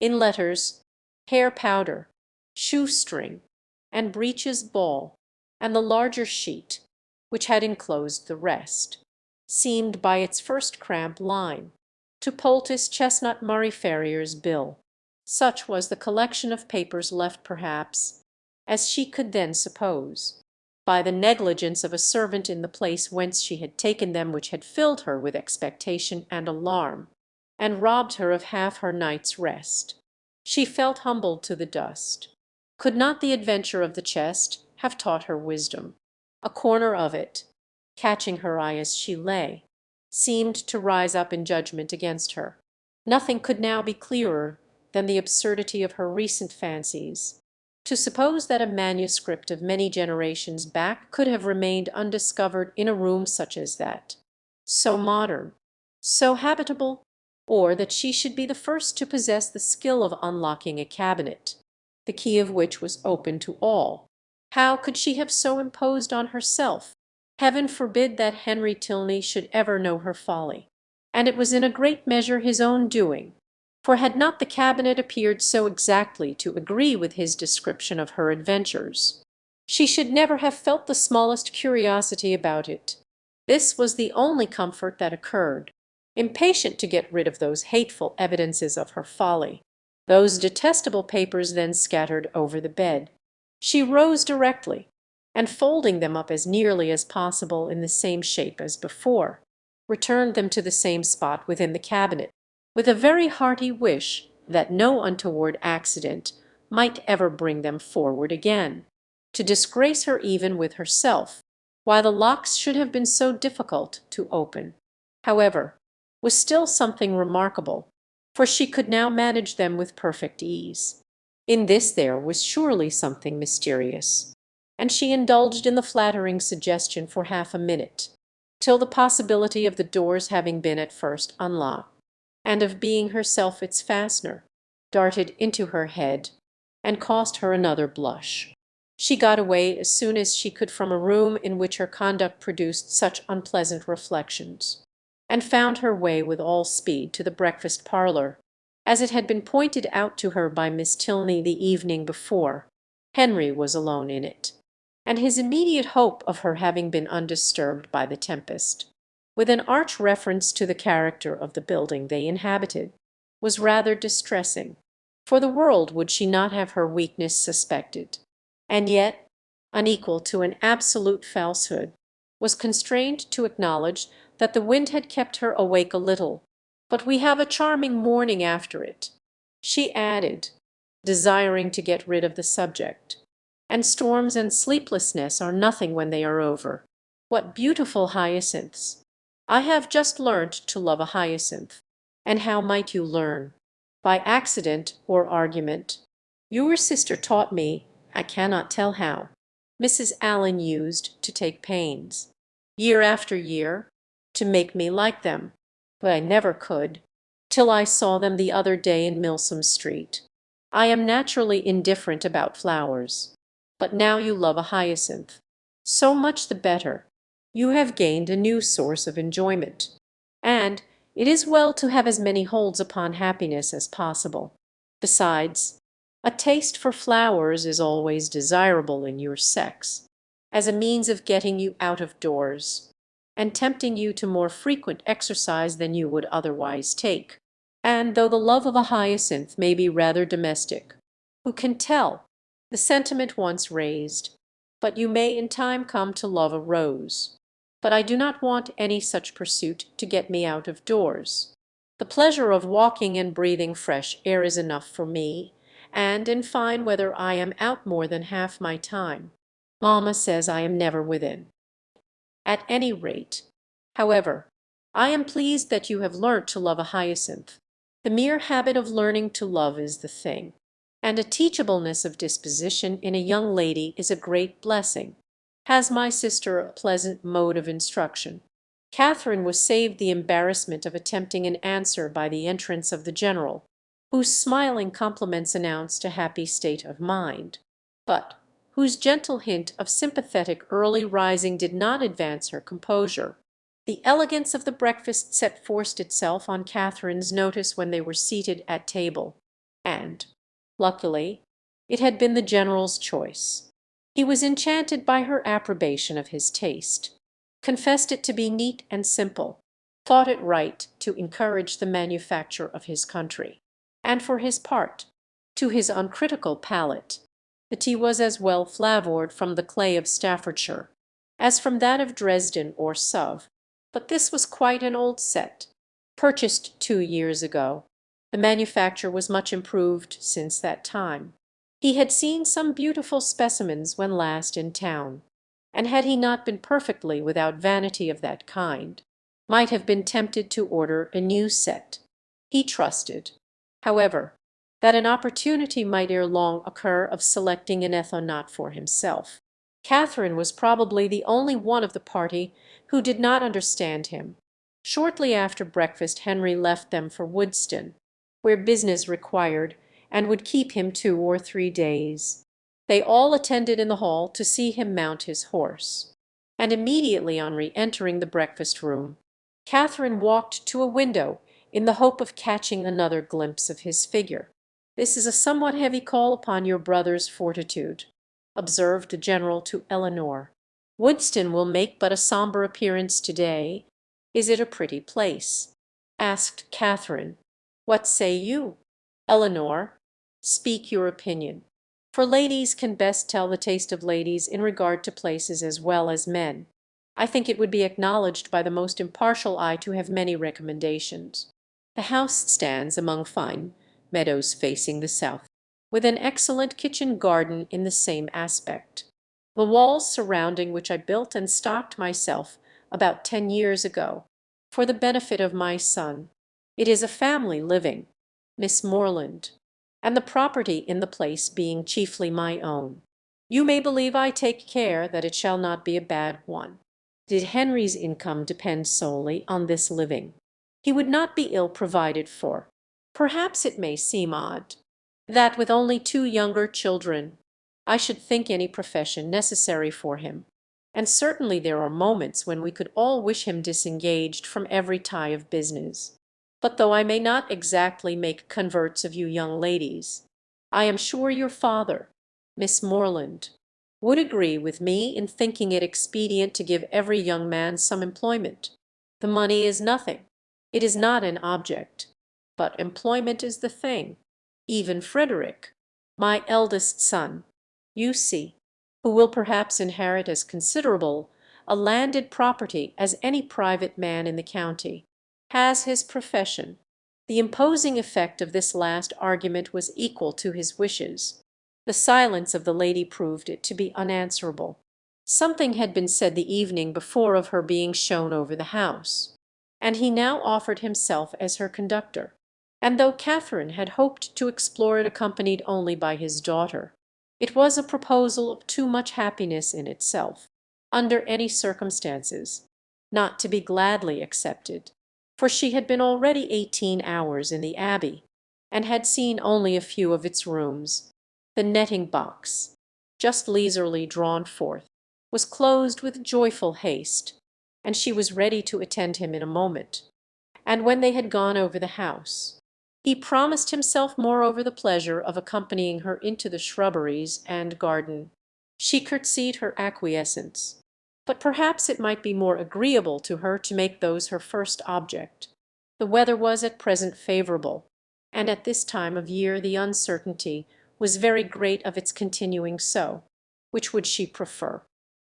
in letters, hair powder, shoestring, and breeches ball, and the larger sheet, which had enclosed the rest, seemed by its first cramp line to poultice Chestnut Murray Ferrier's bill. Such was the collection of papers left, perhaps, as she could then suppose, by the negligence of a servant in the place whence she had taken them, which had filled her with expectation and alarm, and robbed her of half her night's rest. She felt humbled to the dust. Could not the adventure of the chest have taught her wisdom? A corner of it, catching her eye as she lay, seemed to rise up in judgment against her. Nothing could now be clearer than the absurdity of her recent fancies. To suppose that a manuscript of many generations back could have remained undiscovered in a room such as that, so modern, so habitable, or that she should be the first to possess the skill of unlocking a cabinet, the key of which was open to all. How could she have so imposed on herself? Heaven forbid that Henry Tilney should ever know her folly, and it was in a great measure his own doing, for had not the cabinet appeared so exactly to agree with his description of her adventures, she should never have felt the smallest curiosity about it. This was the only comfort that occurred. Impatient to get rid of those hateful evidences of her folly, those detestable papers then scattered over the bed, she rose directly, and folding them up as nearly as possible in the same shape as before, returned them to the same spot within the cabinet, with a very hearty wish that no untoward accident might ever bring them forward again, to disgrace her even with herself, while the locks should have been so difficult to open, however, was still something remarkable, for she could now manage them with perfect ease. In this there was surely something mysterious, and she indulged in the flattering suggestion for half a minute, till the possibility of the doors having been at first unlocked, and of being herself its fastener, darted into her head, and cost her another blush. She got away as soon as she could from a room in which her conduct produced such unpleasant reflections, and found her way with all speed to the breakfast parlour, as it had been pointed out to her by Miss Tilney the evening before. Henry was alone in it, and his immediate hope of her having been undisturbed by the tempest, with an arch reference to the character of the building they inhabited, was rather distressing. For the world would she not have her weakness suspected, and yet, unequal to an absolute falsehood, was constrained to acknowledge that the wind had kept her awake a little. "But we have a charming morning after it," she added, desiring to get rid of the subject, "and storms and sleeplessness are nothing when they are over. What beautiful hyacinths! I have just learnt to love a hyacinth." "And how might you learn?" "By accident or argument. Your sister taught me, I cannot tell how. Mrs. Allen used to take pains, year after year, to make me like them, but I never could, till I saw them the other day in Milsom Street. I am naturally indifferent about flowers. But now you love a hyacinth. So much the better. You have gained a new source of enjoyment. And it is well to have as many holds upon happiness as possible. Besides, a taste for flowers is always desirable in your sex, as a means of getting you out of doors, and tempting you to more frequent exercise than you would otherwise take. And though the love of a hyacinth may be rather domestic, who can tell, the sentiment once raised, but you may in time come to love a rose. But I do not want any such pursuit to get me out of doors. The pleasure of walking and breathing fresh air is enough for me, and in fine weather I am out more than half my time. Mamma says I am never within. At any rate, however, I am pleased that you have learnt to love a hyacinth. The mere habit of learning to love is the thing, and a teachableness of disposition in a young lady is a great blessing. Has my sister a pleasant mode of instruction?" Catherine was saved the embarrassment of attempting an answer by the entrance of the General, whose smiling compliments announced a happy state of mind, but whose gentle hint of sympathetic early rising did not advance her composure. The elegance of the breakfast set forced itself on Catherine's notice when they were seated at table, and, luckily, it had been the General's choice. He was enchanted by her approbation of his taste, confessed it to be neat and simple, thought it right to encourage the manufacture of his country, and for his part, to his uncritical palate, the tea was as well flavoured from the clay of Staffordshire as from that of Dresden or Sauve. But this was quite an old set, purchased 2 years ago. The manufacture was much improved since that time. He had seen some beautiful specimens when last in town, and had he not been perfectly without vanity of that kind, might have been tempted to order a new set. He trusted, however, that an opportunity might ere long occur of selecting an ethonat for himself. Catherine was probably the only one of the party who did not understand him. Shortly after breakfast Henry left them for Woodston, where business required and would keep him 2 or 3 days. They all attended in the hall to see him mount his horse, and immediately on re-entering the breakfast-room, Catherine walked to a window in the hope of catching another glimpse of his figure. "This is a somewhat heavy call upon your brother's fortitude," observed the General to Eleanor. "Woodston will make but a sombre appearance to-day. Is it a pretty place?" asked Catherine. "What say you? Eleanor, speak your opinion, for ladies can best tell the taste of ladies in regard to places as well as men. I think it would be acknowledged by the most impartial eye to have many recommendations. The house stands among fine meadows facing the south, with an excellent kitchen garden in the same aspect. The walls surrounding which I built and stocked myself about 10 years ago, for the benefit of my son. It is a family living, Miss Morland, and the property in the place being chiefly my own. You may believe I take care that it shall not be a bad one. Did Henry's income depend solely on this living, he would not be ill provided for. Perhaps it may seem odd that with only 2 younger children I should think any profession necessary for him, and certainly there are moments when we could all wish him disengaged from every tie of business. But though I may not exactly make converts of you young ladies, I am sure your father, Miss Morland, would agree with me in thinking it expedient to give every young man some employment. The money is nothing, it is not an object, but employment is the thing. Even Frederick, my eldest son, you see, who will perhaps inherit as considerable a landed property as any private man in the county, has his profession. The imposing effect of this last argument was equal to his wishes. The silence of the lady proved it to be unanswerable. Something had been said the evening before of her being shown over the house, and he now offered himself as her conductor. And though Catherine had hoped to explore it accompanied only by his daughter, it was a proposal of too much happiness in itself, under any circumstances, not to be gladly accepted, for she had been already 18 hours in the Abbey, and had seen only a few of its rooms. The netting box, just leisurely drawn forth, was closed with joyful haste, and she was ready to attend him in a moment. And when they had gone over the house, he promised himself moreover the pleasure of accompanying her into the shrubberies and garden. She curtsied her acquiescence, but perhaps it might be more agreeable to her to make those her first object. The weather was at present favourable, and at this time of year the uncertainty was very great of its continuing so. Which would she prefer?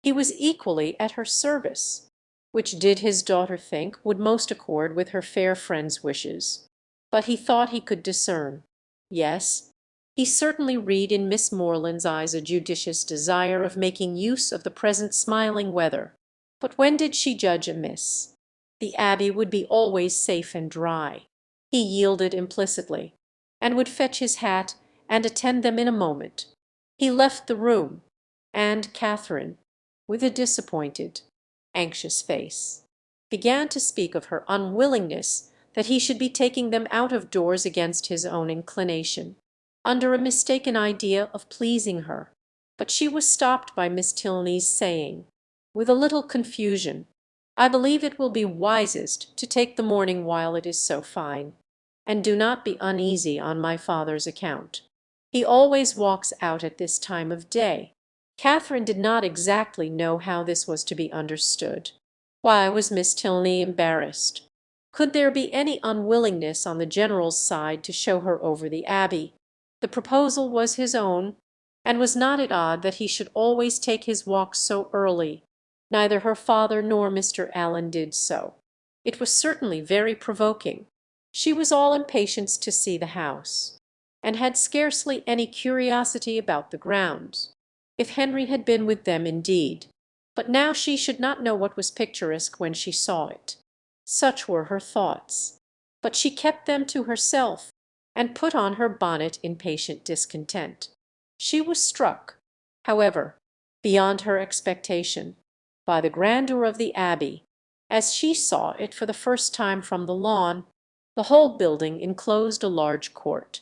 He was equally at her service. Which did his daughter think would most accord with her fair friend's wishes? But he thought he could discern. Yes, he certainly read in Miss Morland's eyes a judicious desire of making use of the present smiling weather. But when did she judge amiss? The Abbey would be always safe and dry. He yielded implicitly, and would fetch his hat and attend them in a moment. He left the room, and Catherine, with a disappointed, anxious face, began to speak of her unwillingness that he should be taking them out of doors against his own inclination, under a mistaken idea of pleasing her. But she was stopped by Miss Tilney's saying, with a little confusion, "I believe it will be wisest to take the morning while it is so fine, and do not be uneasy on my father's account. He always walks out at this time of day." Catherine did not exactly know how this was to be understood. Why was Miss Tilney embarrassed? Could there be any unwillingness on the General's side to show her over the Abbey? The proposal was his own, and was not it odd that he should always take his walks so early? Neither her father nor Mr. Allen did so. It was certainly very provoking. She was all impatience to see the house, and had scarcely any curiosity about the grounds. If Henry had been with them indeed, but now she should not know what was picturesque when she saw it. Such were her thoughts, but she kept them to herself, and put on her bonnet in patient discontent. She was struck, however, beyond her expectation, by the grandeur of the Abbey, as she saw it for the first time from the lawn. The whole building enclosed a large court,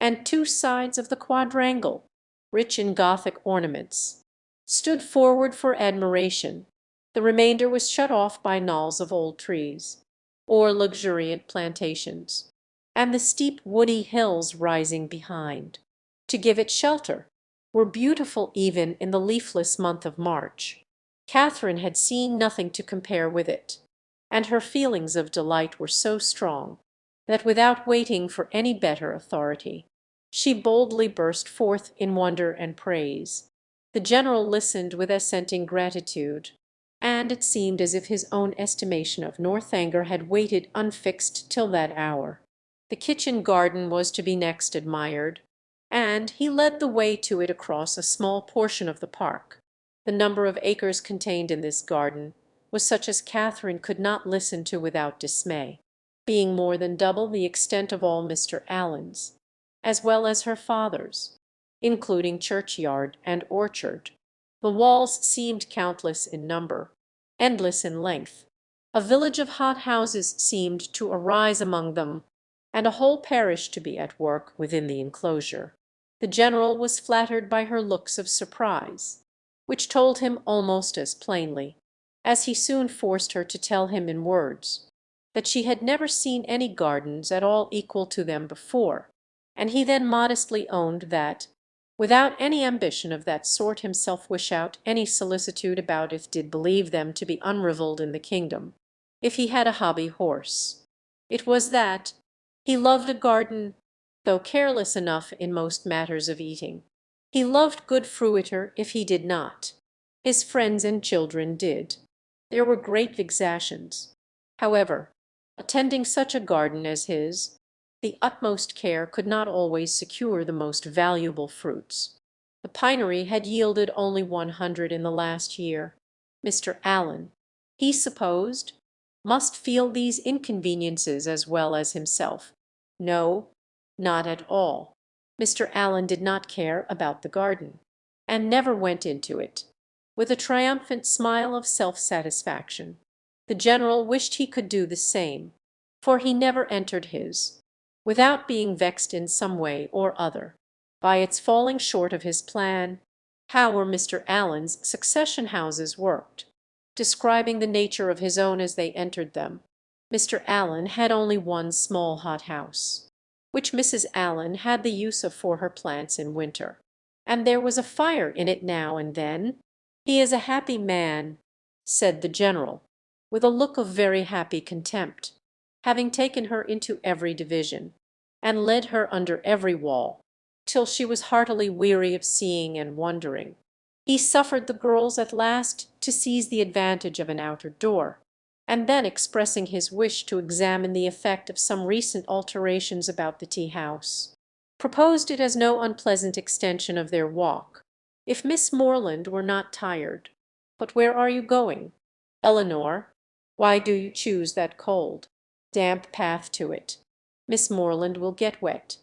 and two sides of the quadrangle, rich in Gothic ornaments, stood forward for admiration. The remainder was shut off by knolls of old trees, or luxuriant plantations, and the steep woody hills rising behind, to give it shelter, were beautiful even in the leafless month of March. Catherine had seen nothing to compare with it, and her feelings of delight were so strong that without waiting for any better authority, she boldly burst forth in wonder and praise. The General listened with assenting gratitude, and it seemed as if his own estimation of Northanger had waited unfixed till that hour. The kitchen garden was to be next admired, and he led the way to it across a small portion of the park. The number of acres contained in this garden was such as Catherine could not listen to without dismay, being more than double the extent of all Mr. Allen's, as well as her father's, including churchyard and orchard. The walls seemed countless in number, endless in length. A village of hot houses seemed to arise among them, and a whole parish to be at work within the enclosure. The General was flattered by her looks of surprise, which told him almost as plainly, as he soon forced her to tell him in words, that she had never seen any gardens at all equal to them before, and he then modestly owned that, without any ambition of that sort himself wish out any solicitude about it did believe them to be unrivalled in the kingdom, if he had a hobby horse, it was that he loved a garden, though careless enough in most matters of eating. He loved good fruiter if he did not. His friends and children did. There were great vexations. However, attending such a garden as his, the utmost care could not always secure the most valuable fruits. The pinery had yielded only 100 in the last year. Mr. Allen, he supposed, must feel these inconveniences as well as himself. No, not at all. Mr. Allen did not care about the garden, and never went into it. With a triumphant smile of self-satisfaction, the general wished he could do the same, for he never entered his, without being vexed in some way or other by its falling short of his plan. How were Mr. Allen's succession houses worked? Describing the nature of his own as they entered them, Mr. Allen had only one small hothouse, which Mrs. Allen had the use of for her plants in winter, and there was a fire in it now and then. "He is a happy man," said the general, with a look of very happy contempt, having taken her into every division, and led her under every wall, till she was heartily weary of seeing and wondering. He suffered the girls at last to seize the advantage of an outer door, and then expressing his wish to examine the effect of some recent alterations about the tea-house, proposed it as no unpleasant extension of their walk, if Miss Morland were not tired. "But where are you going, Eleanor? Why do you choose that cold, damp path to it? Miss Morland will get wet.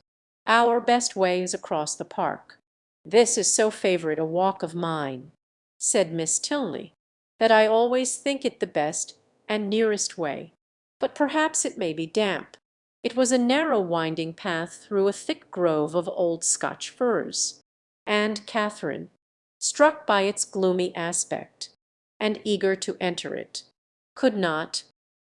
Our best way is across the park." "This is so favourite a walk of mine," said Miss Tilney, "that I always think it the best and nearest way. But perhaps it may be damp." It was a narrow winding path through a thick grove of old Scotch firs, and Catherine, struck by its gloomy aspect, and eager to enter it, could not,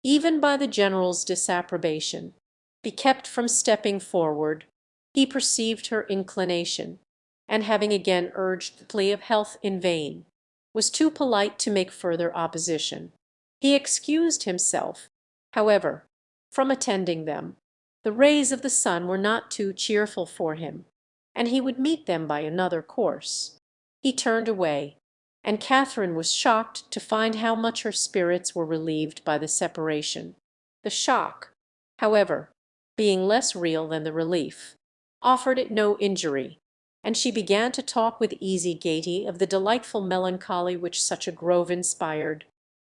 even by the general's disapprobation, be kept from stepping forward. He perceived her inclination, and having again urged the plea of health in vain, was too polite to make further opposition. He excused himself, however, from attending them. The rays of the sun were not too cheerful for him, and he would meet them by another course. He turned away, and Catherine was shocked to find how much her spirits were relieved by the separation. The shock, however, being less real than the relief, offered it no injury, and she began to talk with easy gaiety of the delightful melancholy which such a grove inspired.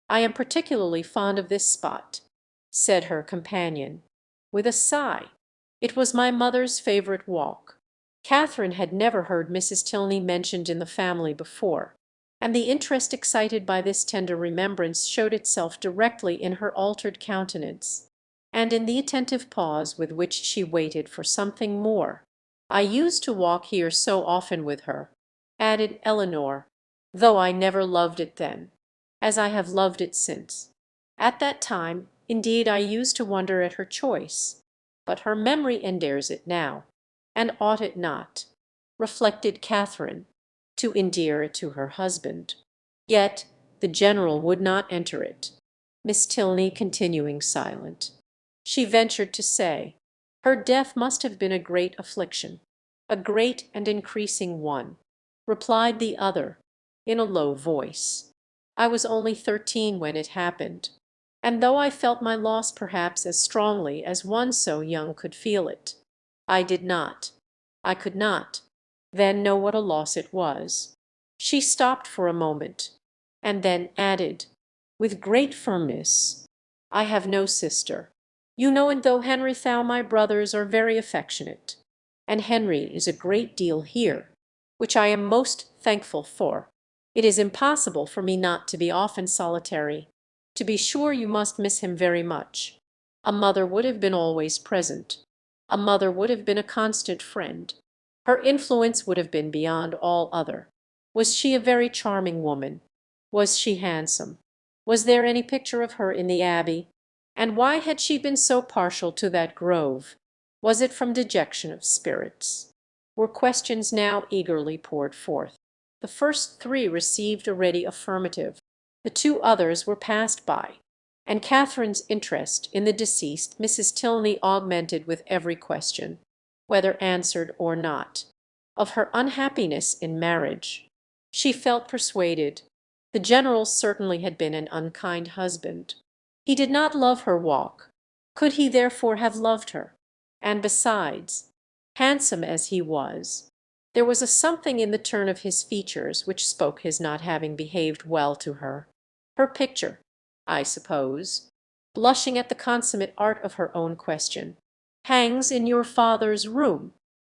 "I am particularly fond of this spot," said her companion, with a sigh. "It was my mother's favourite walk." Catherine had never heard Mrs. Tilney mentioned in the family before, and the interest excited by this tender remembrance showed itself directly in her altered countenance, and in the attentive pause with which she waited for something more. "I used to walk here so often with her," added Eleanor, "though I never loved it then, as I have loved it since. At that time, indeed, I used to wonder at her choice, but her memory endears it now, and ought it not," reflected Catherine, "to endear it to her husband?" Yet the general would not enter it, Miss Tilney continuing silent. She ventured to say, "Her death must have been a great affliction." "A great and increasing one," replied the other, in a low voice. "I was only 13 when it happened, and though I felt my loss perhaps as strongly as one so young could feel it, I could not, then know what a loss it was." She stopped for a moment, and then added, with great firmness, "I have no sister. You know, and though Henry thou my brothers are very affectionate, and Henry is a great deal here, which I am most thankful for, it is impossible for me not to be often solitary. To be sure you must miss him very much. A mother would have been always present. A mother would have been a constant friend. Her influence would have been beyond all other. Was she a very charming woman? Was she handsome? Was there any picture of her in the Abbey? And why had she been so partial to that grove? Was it from dejection of spirits?" Were questions now eagerly poured forth. The first 3 received a ready affirmative. The 2 others were passed by, and Catherine's interest in the deceased Mrs. Tilney augmented with every question, whether answered or not. of her unhappiness in marriage. She felt persuaded. The General certainly had been an unkind husband. He did not love her walk. Could he therefore have loved her? And besides, handsome as he was, there was a something in the turn of his features which spoke his not having behaved well to her. Her picture, I suppose, blushing at the consummate art of her own question, hangs in your father's room.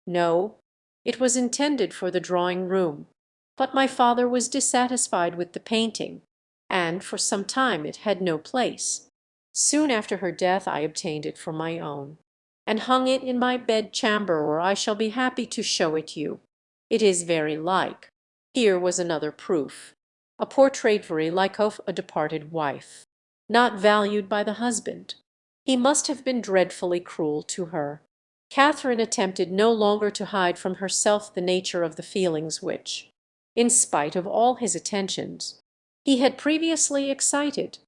No, it was intended for the drawing-room, but my father was dissatisfied with the painting, and for some time it had no place. Soon after her death I obtained it for my own, and hung it in my bed-chamber, where I shall be happy to show it you. It is very like. Here was another proof. A portrait very like of a departed wife, not valued by the husband. He must have been dreadfully cruel to her. Catherine attempted no longer to hide from herself the nature of the feelings which, in spite of all his attentions, he had previously excited,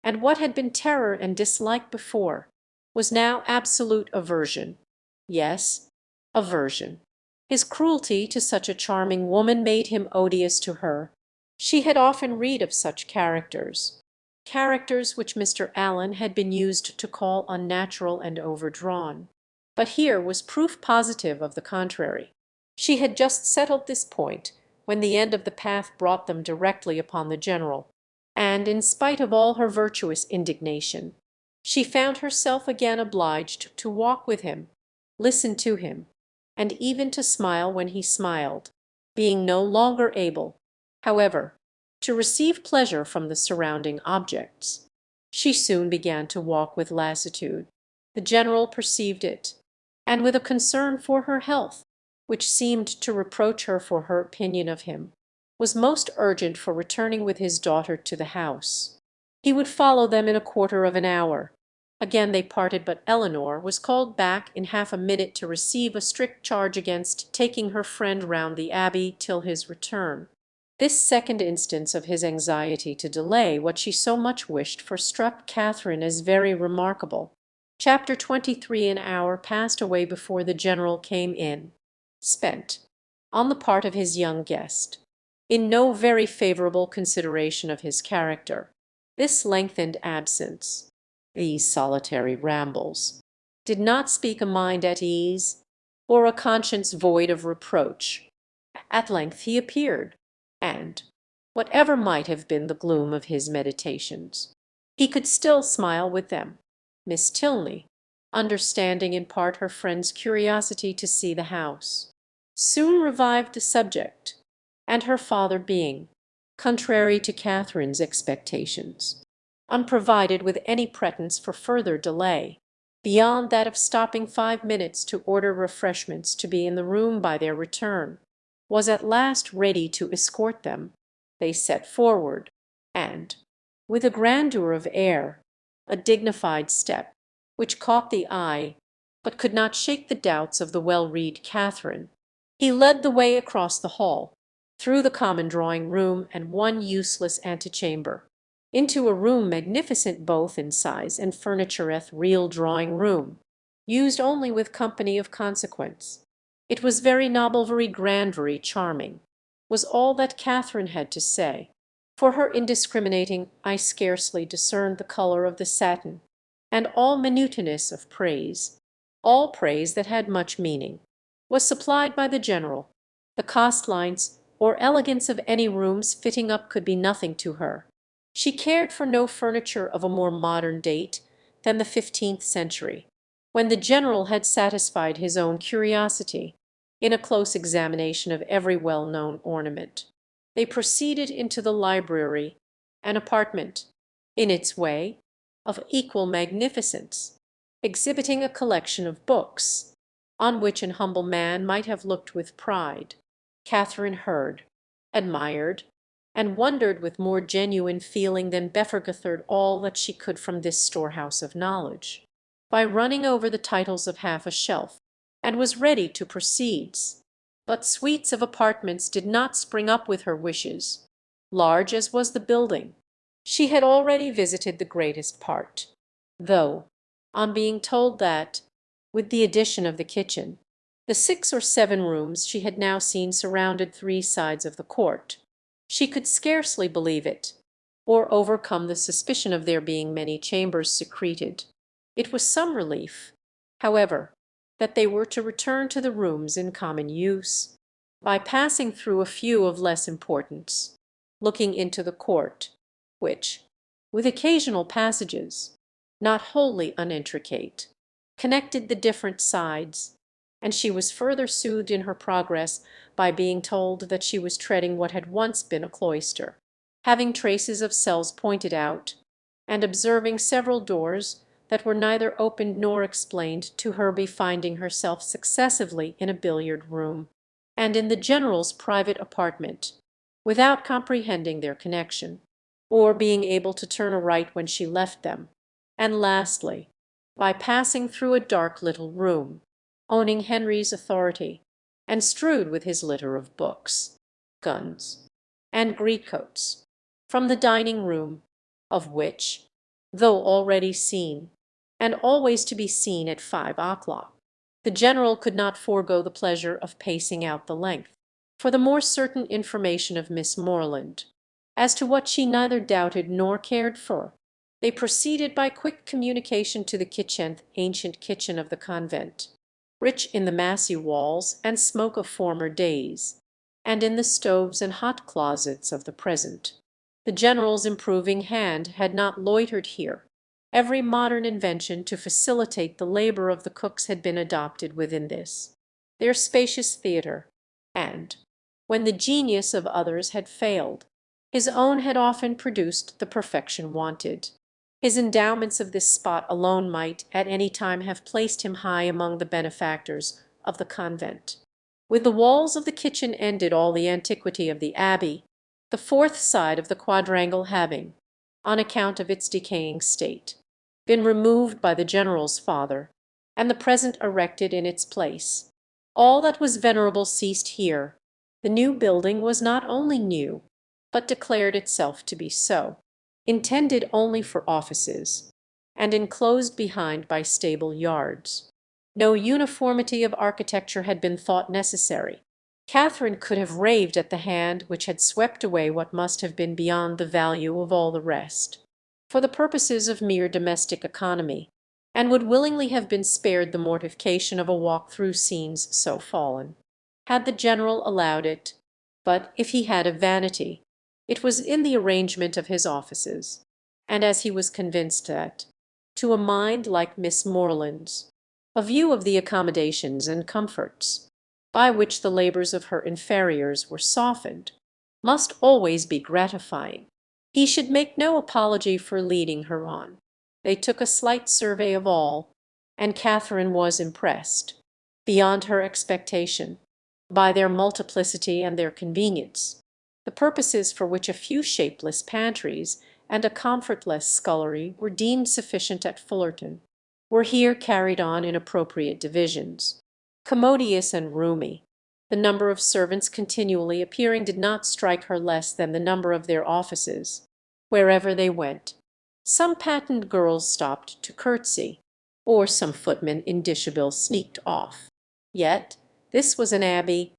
and what had been terror and dislike before was now absolute aversion. Yes, aversion. His cruelty to such a charming woman made him odious to her. She had often read of such characters which Mr. Allen had been used to call unnatural and overdrawn. But here was proof positive of the contrary. She had just settled this point when the end of the path brought them directly upon the General, and in spite of all her virtuous indignation, she found herself again obliged to walk with him, listen to him, and even to smile when he smiled, being no longer able, however, to receive pleasure from the surrounding objects. She soon began to walk with lassitude. The General perceived it, and with a concern for her health, which seemed to reproach her for her opinion of him, was most urgent for returning with his daughter to the house. He would follow them in a quarter of an hour. Again they parted, but Eleanor was called back in half a minute to receive a strict charge against taking her friend round the Abbey till his return. This second instance of his anxiety to delay what she so much wished for struck Catherine as very remarkable. Chapter 23. An hour passed away before the General came in, spent, on the part of his young guest, in no very favourable consideration of his character. This lengthened absence, these solitary rambles, did not speak a mind at ease, or a conscience void of reproach. At length he appeared, and, whatever might have been the gloom of his meditations, he could still smile with them. Miss Tilney, understanding in part her friend's curiosity to see the house, soon revived the subject, and her father being, contrary to Catherine's expectations, unprovided with any pretence for further delay, beyond that of stopping 5 minutes to order refreshments to be in the room by their return, was at last ready to escort them. They set forward, and, with a grandeur of air, a dignified step, which caught the eye, but could not shake the doubts of the well-read Catherine, he led the way across the hall, through the common drawing-room and one useless antechamber, into a room magnificent both in size and furniture, a real drawing-room, used only with company of consequence. It was very noble, very grand, very charming, was all that Catherine had to say. For her indiscriminating eye scarcely discerned the colour of the satin, and all minuteness of praise, all praise that had much meaning, was supplied by the General. The cost lines or elegance of any rooms fitting up could be nothing to her. She cared for no furniture of a more modern date than the 15th century. When the General had satisfied his own curiosity in a close examination of every well-known ornament, they proceeded into the library, an apartment, in its way, of equal magnificence, exhibiting a collection of books, on which an humble man might have looked with pride. Catherine heard, admired, and wondered with more genuine feeling than befforgathered all that she could from this storehouse of knowledge, by running over the titles of half a shelf, and was ready to proceeds. But suites of apartments did not spring up with her wishes. Large as was the building, she had already visited the greatest part, though, on being told that, with the addition of the kitchen, The 6 or 7 rooms she had now seen surrounded 3 sides of the court. She could scarcely believe it, or overcome the suspicion of there being many chambers secreted. It was some relief, however, that they were to return to the rooms in common use, by passing through a few of less importance, looking into the court, which, with occasional passages, not wholly unintricate, connected the different sides, and she was further soothed in her progress by being told that she was treading what had once been a cloister, having traces of cells pointed out, and observing several doors that were neither opened nor explained to her be finding herself successively in a billiard room, and in the general's private apartment, without comprehending their connection, or being able to turn aright when she left them, and lastly, by passing through a dark little room, owning Henry's authority, and strewed with his litter of books, guns, and greatcoats, from the dining room, of which, though already seen, and always to be seen at 5 o'clock, the general could not forego the pleasure of pacing out the length, for the more certain information of Miss Morland, as to what she neither doubted nor cared for, they proceeded by quick communication to the kitchen, ancient kitchen of the convent, rich in the massy walls and smoke of former days, and in the stoves and hot closets of the present. The general's improving hand had not loitered here. Every modern invention to facilitate the labour of the cooks had been adopted within this, their spacious theatre, and, when the genius of others had failed, his own had often produced the perfection wanted. His endowments of this spot alone might at any time have placed him high among the benefactors of the convent. With the walls of the kitchen ended all the antiquity of the abbey, the 4th side of the quadrangle having, on account of its decaying state, been removed by the general's father, and the present erected in its place. All that was venerable ceased here. The new building was not only new, but declared itself to be so, intended only for offices, and enclosed behind by stable yards. No uniformity of architecture had been thought necessary. Catherine could have raved at the hand which had swept away what must have been beyond the value of all the rest, for the purposes of mere domestic economy, and would willingly have been spared the mortification of a walk through scenes so fallen, had the general allowed it. But if he had a vanity, it was in the arrangement of his offices, and as he was convinced that, to a mind like Miss Morland's, a view of the accommodations and comforts, by which the labours of her inferiors were softened, must always be gratifying, he should make no apology for leading her on. They took a slight survey of all, and Catherine was impressed, beyond her expectation, by their multiplicity and their convenience. The purposes for which a few shapeless pantries and a comfortless scullery were deemed sufficient at Fullerton were here carried on in appropriate divisions, commodious and roomy. The number of servants continually appearing did not strike her less than the number of their offices. Wherever they went, some patent girls stopped to curtsy, or some footman in dishabille sneaked off. Yet this was an abbey.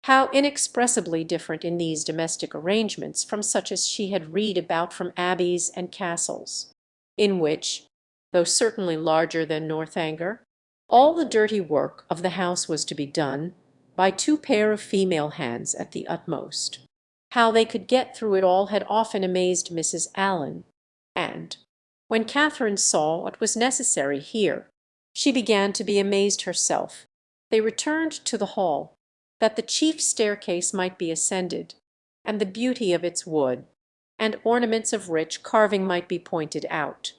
How inexpressibly different in these domestic arrangements from such as she had read about from abbeys and castles, in which, though certainly larger than Northanger, all the dirty work of the house was to be done by 2 pair of female hands at the utmost. How they could get through it all had often amazed Mrs. Allen, and, when Catherine saw what was necessary here, she began to be amazed herself. They returned to the hall, that the chief staircase might be ascended, and the beauty of its wood and ornaments of rich carving might be pointed out.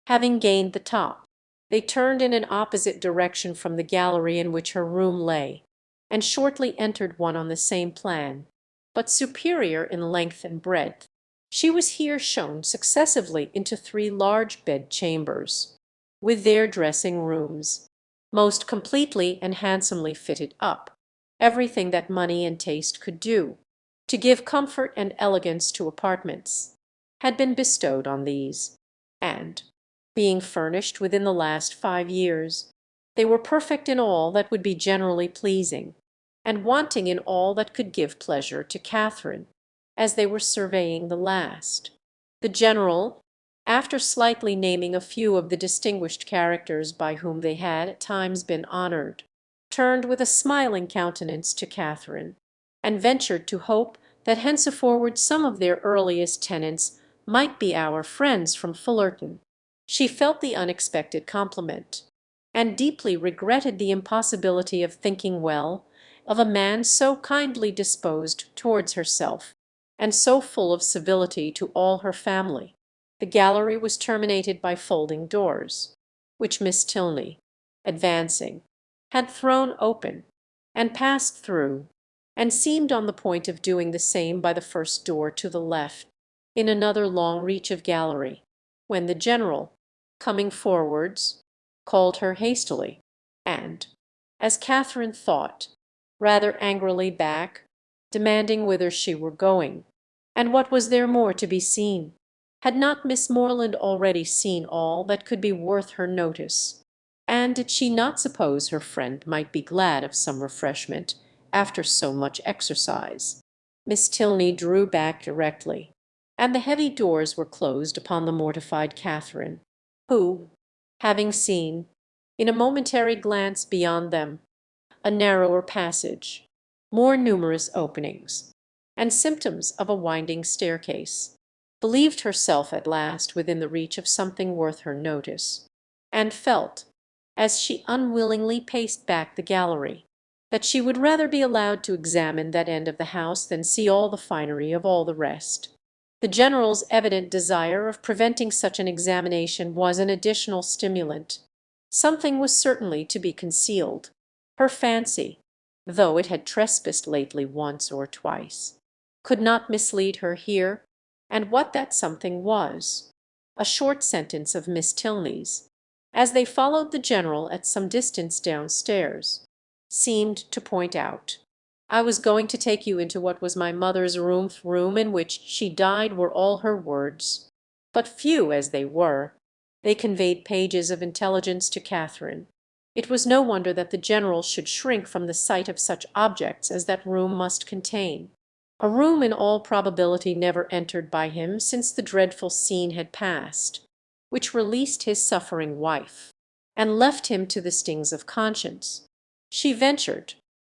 Having gained the top, they turned in an opposite direction from the gallery in which her room lay, and shortly entered one on the same plan, but superior in length and breadth. She was here shown successively into 3 large bed-chambers, with their dressing rooms, most completely and handsomely fitted up, everything that money and taste could do to give comfort and elegance to apartments had been bestowed on these, and, being furnished within the last 5 years, They were perfect in all that would be generally pleasing, and wanting in all that could give pleasure to Catherine, as they were surveying the last. The General, after slightly naming a few of the distinguished characters by whom they had at times been honoured, turned with a smiling countenance to Catherine, and ventured to hope that henceforward some of their earliest tenants might be our friends from Fullerton. She felt the unexpected compliment, and deeply regretted the impossibility of thinking well of a man so kindly disposed towards herself, and so full of civility to all her family. The gallery was terminated by folding doors, which Miss Tilney, advancing, had thrown open, and passed through, and seemed on the point of doing the same by the first door to the left, in another long reach of gallery, when the General, coming forwards, called her hastily, and, as Catherine thought, rather angrily back, demanding whither she were going, and what was there more to be seen? Had not Miss Morland already seen all that could be worth her notice? And did she not suppose her friend might be glad of some refreshment after so much exercise? Miss Tilney drew back directly, and the heavy doors were closed upon the mortified Catherine, who, having seen, in a momentary glance beyond them, a narrower passage, more numerous openings, and symptoms of a winding staircase, believed herself at last within the reach of something worth her notice, and felt, as she unwillingly paced back the gallery, that she would rather be allowed to examine that end of the house than see all the finery of all the rest. The General's evident desire of preventing such an examination was an additional stimulant. Something was certainly to be concealed. Her fancy, though it had trespassed lately once or twice, could not mislead her here, and what that something was. A short sentence of Miss Tilney's, as they followed the General at some distance downstairs, seemed to point out. "I was going to take you into what was my mother's room in which she died," were all her words. But few as they were, they conveyed pages of intelligence to Catherine. It was no wonder that the General should shrink from the sight of such objects as that room must contain, a room in all probability never entered by him since the dreadful scene had passed, which released his suffering wife, and left him to the stings of conscience. She ventured,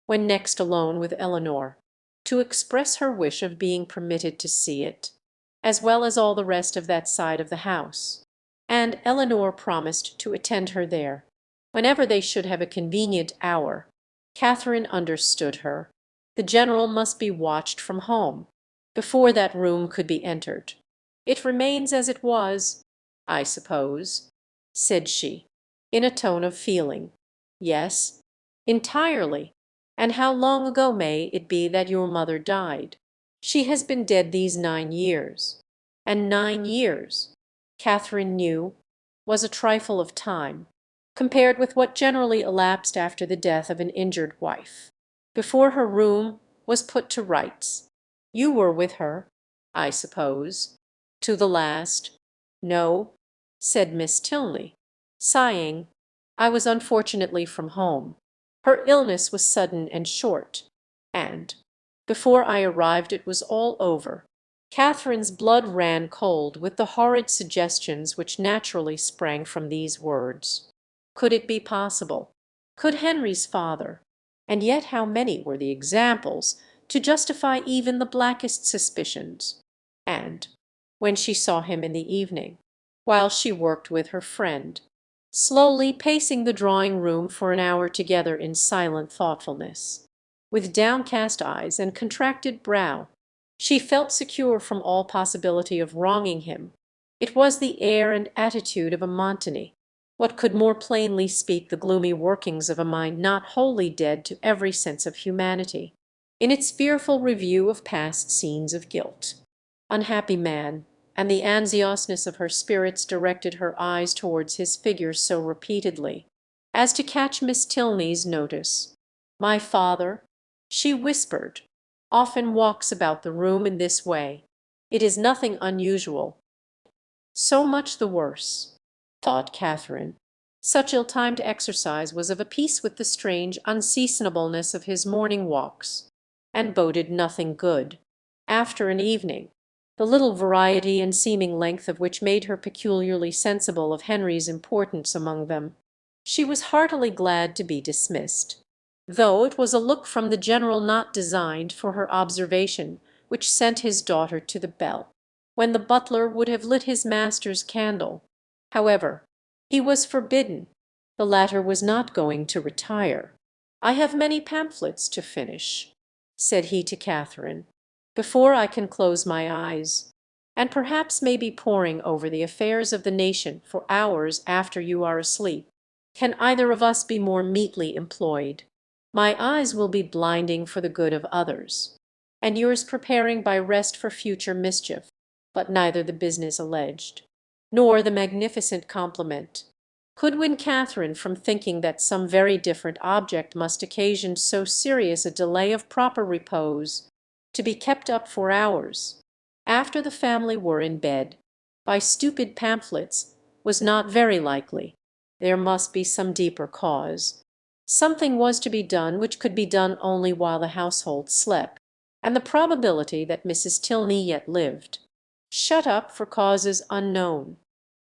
when next alone with Eleanor, to express her wish of being permitted to see it, as well as all the rest of that side of the house, and Eleanor promised to attend her there, whenever they should have a convenient hour. Catherine understood her. The General must be watched from home before that room could be entered. "It remains as it was, I suppose," said she, in a tone of feeling. "Yes, entirely. And how long ago may it be that your mother died?" "She has been dead these 9 years." And 9 years, Catherine knew, was a trifle of time, compared with what generally elapsed after the death of an injured wife, before her room was put to rights. "You were with her, I suppose, to the last?" "No," said Miss Tilney, sighing. "I was unfortunately from home. Her illness was sudden and short, and before I arrived it was all over." Catherine's blood ran cold with the horrid suggestions which naturally sprang from these words. Could it be possible? Could Henry's father, and yet how many were the examples to justify even the blackest suspicions? And when she saw him in the evening, while she worked with her friend, slowly pacing the drawing-room for an hour together in silent thoughtfulness, with downcast eyes and contracted brow, she felt secure from all possibility of wronging him. It was the air and attitude of a Montaigne. What could more plainly speak the gloomy workings of a mind not wholly dead to every sense of humanity, in its fearful review of past scenes of guilt? Unhappy man! And the anxiousness of her spirits directed her eyes towards his figure so repeatedly, as to catch Miss Tilney's notice. "My father," she whispered, "often walks about the room in this way. It is nothing unusual." "So much the worse," thought Catherine. Such ill-timed exercise was of a piece with the strange unseasonableness of his morning walks, and boded nothing good. After an evening, the little variety and seeming length of which made her peculiarly sensible of Henry's importance among them, she was heartily glad to be dismissed, though it was a look from the general not designed for her observation which sent his daughter to the bell, when the butler would have lit his master's candle. However, he was forbidden. The latter was not going to retire. "I have many pamphlets to finish," said he to Catherine, "before I can close my eyes, and perhaps may be poring over the affairs of the nation for hours after you are asleep. Can either of us be more meetly employed? My eyes will be blinding for the good of others, and yours preparing by rest for future mischief." But neither the business alleged, nor the magnificent compliment, could win Catherine from thinking that some very different object must occasion so serious a delay of proper repose, to be kept up for hours, after the family were in bed, by stupid pamphlets, was not very likely. There must be some deeper cause. Something was to be done which could be done only while the household slept, and the probability that Mrs. Tilney yet lived, shut up for causes unknown,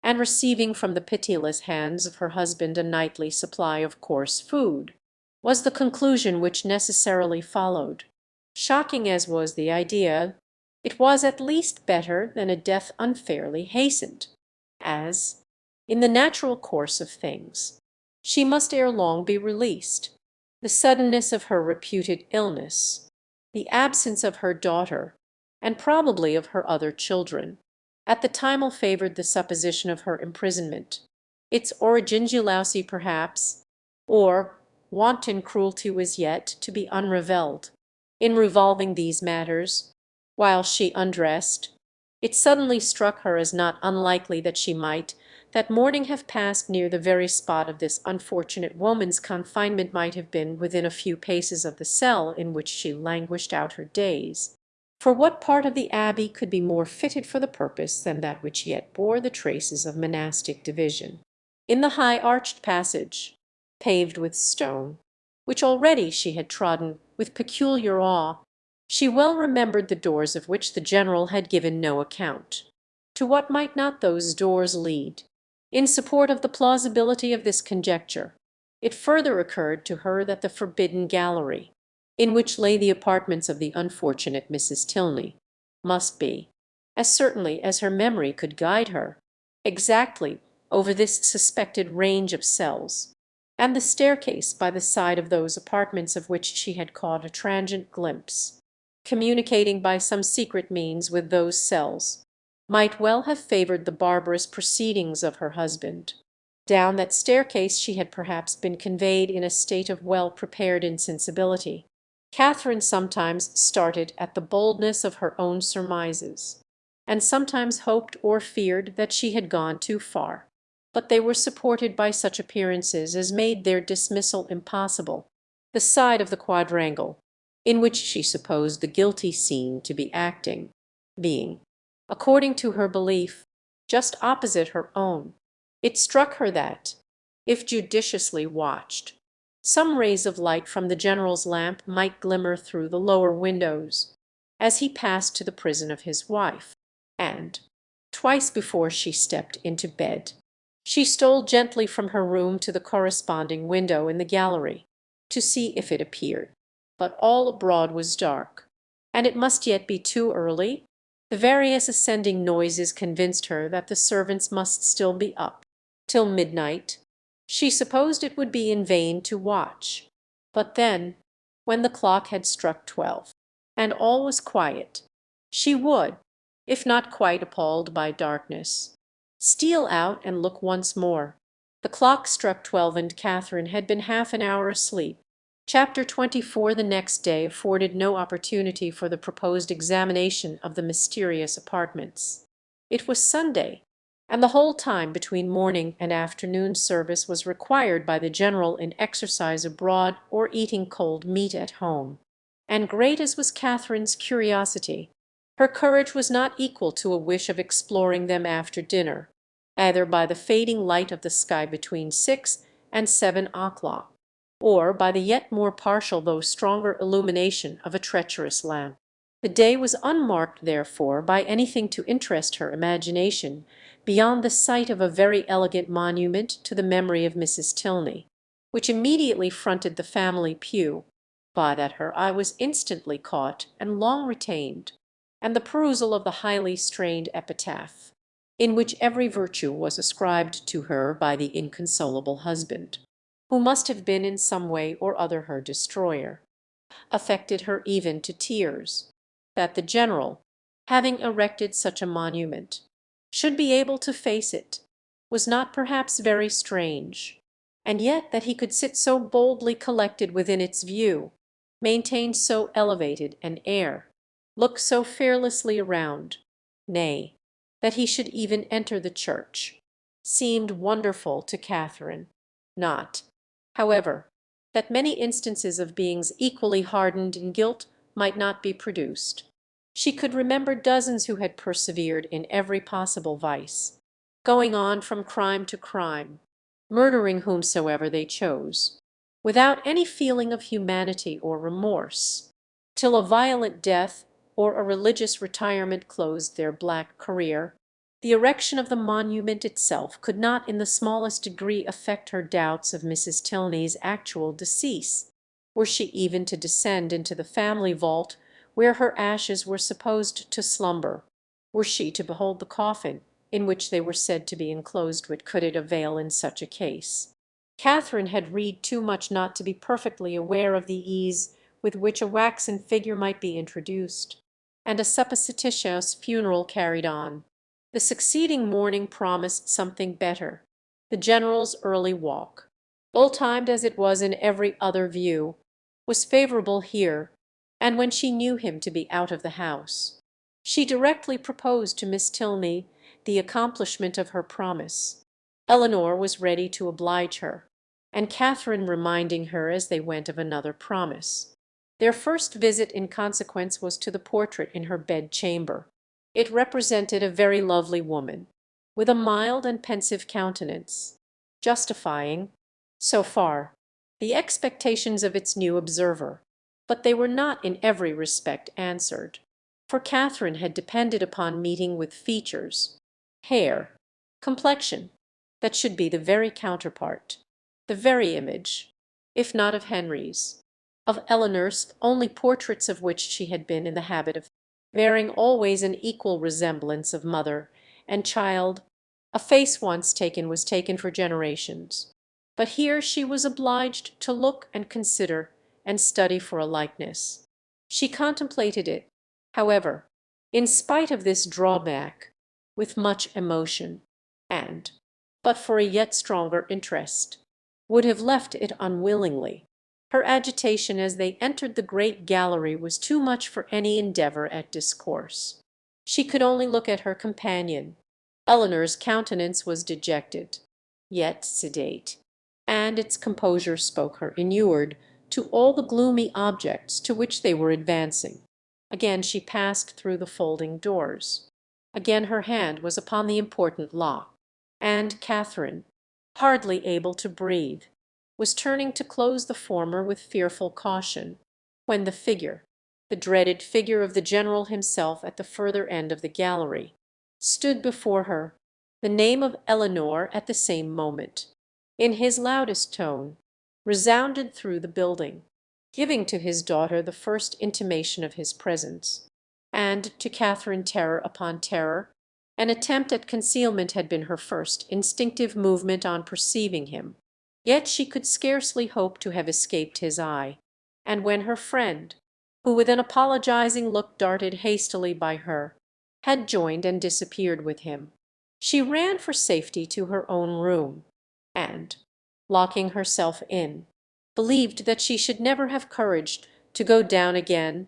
and receiving from the pitiless hands of her husband a nightly supply of coarse food, was the conclusion which necessarily followed. Shocking as was the idea, it was at least better than a death unfairly hastened, as, in the natural course of things, she must ere long be released. The suddenness of her reputed illness, the absence of her daughter, and probably of her other children, at the time favoured the supposition of her imprisonment. Its originality perhaps, or wanton cruelty was yet to be unravelled. In revolving these matters, while she undressed, it suddenly struck her as not unlikely that she might that morning have passed near the very spot of this unfortunate woman's confinement might have been within a few paces of the cell in which she languished out her days. For what part of the Abbey could be more fitted for the purpose than that which yet bore the traces of monastic division? In the high arched passage, paved with stone, which already she had trodden with peculiar awe, she well remembered the doors of which the general had given no account. To what might not those doors lead? In support of the plausibility of this conjecture, it further occurred to her that the forbidden gallery, in which lay the apartments of the unfortunate Mrs. Tilney, must be, as certainly as her memory could guide her, exactly over this suspected range of cells, and the staircase by the side of those apartments of which she had caught a transient glimpse, communicating by some secret means with those cells, might well have favoured the barbarous proceedings of her husband. Down that staircase she had perhaps been conveyed in a state of well-prepared insensibility. Catherine sometimes started at the boldness of her own surmises, and sometimes hoped or feared that she had gone too far, but they were supported by such appearances as made their dismissal impossible. The side of the quadrangle in which she supposed the guilty scene to be acting, being, according to her belief, just opposite her own, it struck her that, if judiciously watched, some rays of light from the general's lamp might glimmer through the lower windows as he passed to the prison of his wife, and, twice before she stepped into bed, she stole gently from her room to the corresponding window in the gallery, to see if it appeared. But all abroad was dark, and it must yet be too early. The various ascending noises convinced her that the servants must still be up. Till midnight she supposed it would be in vain to watch. But then, when the clock had struck 12, and all was quiet, she would, if not quite appalled by darkness, steal out and look once more. The clock struck 12, and Catherine had been half an hour asleep. Chapter 24 the next day afforded no opportunity for the proposed examination of the mysterious apartments. It was Sunday, and the whole time between morning and afternoon service was required by the general in exercise abroad or eating cold meat at home. And great as was Catherine's curiosity, her courage was not equal to a wish of exploring them after dinner. either by the fading light of the sky between 6 and 7 o'clock, or by the yet more partial though stronger illumination of a treacherous lamp. The day was unmarked, therefore, by anything to interest her imagination beyond the sight of a very elegant monument to the memory of Mrs. Tilney, which immediately fronted the family pew, by that her eye was instantly caught and long retained, and the perusal of the highly strained epitaph, in which every virtue was ascribed to her by the inconsolable husband, who must have been in some way or other her destroyer, affected her even to tears. That the general, having erected such a monument, should be able to face it, was not perhaps very strange, and yet that he could sit so boldly collected within its view, maintain so elevated an air, look so fearlessly around, nay, that he should even enter the church, seemed wonderful to Catherine. Not, however, that many instances of beings equally hardened in guilt might not be produced. She could remember dozens who had persevered in every possible vice, going on from crime to crime, murdering whomsoever they chose, without any feeling of humanity or remorse, till a violent death or a religious retirement closed their black career. The erection of the monument itself could not in the smallest degree affect her doubts of Mrs. Tilney's actual decease, were she even to descend into the family vault where her ashes were supposed to slumber, were she to behold the coffin in which they were said to be enclosed. What could it avail in such a case? Catherine had read too much not to be perfectly aware of the ease with which a waxen figure might be introduced, and a supposititious funeral carried on. The succeeding morning promised something better. The general's early walk, ill-timed as it was in every other view, was favourable here, and when she knew him to be out of the house, she directly proposed to Miss Tilney the accomplishment of her promise. Eleanor was ready to oblige her, and Catherine reminding her as they went of another promise. Their first visit in consequence was to the portrait in her bed-chamber. It represented a very lovely woman, with a mild and pensive countenance, justifying, so far, the expectations of its new observer, but they were not in every respect answered, for Catherine had depended upon meeting with features, hair, complexion, that should be the very counterpart, the very image, if not of Henry's, of Eleanor's, only portraits of which she had been in the habit of bearing always an equal resemblance of mother and child. A face once taken was taken for generations, but here she was obliged to look and consider and study for a likeness. She contemplated it, however, in spite of this drawback, with much emotion, and, but for a yet stronger interest, would have left it unwillingly. Her agitation as they entered the great gallery was too much for any endeavour at discourse. She could only look at her companion. Eleanor's countenance was dejected, yet sedate, and its composure spoke her inured to all the gloomy objects to which they were advancing. Again she passed through the folding doors. Again her hand was upon the important lock, and Catherine, hardly able to breathe, was turning to close the former with fearful caution, when the figure, the dreaded figure of the general himself at the further end of the gallery, stood before her. The name of Eleanor at the same moment, in his loudest tone, resounded through the building, giving to his daughter the first intimation of his presence, and to Catherine terror upon terror. An attempt at concealment had been her first instinctive movement on perceiving him. Yet she could scarcely hope to have escaped his eye, and when her friend, who with an apologizing look darted hastily by her, had joined and disappeared with him, she ran for safety to her own room, and, locking herself in, believed that she should never have courage to go down again.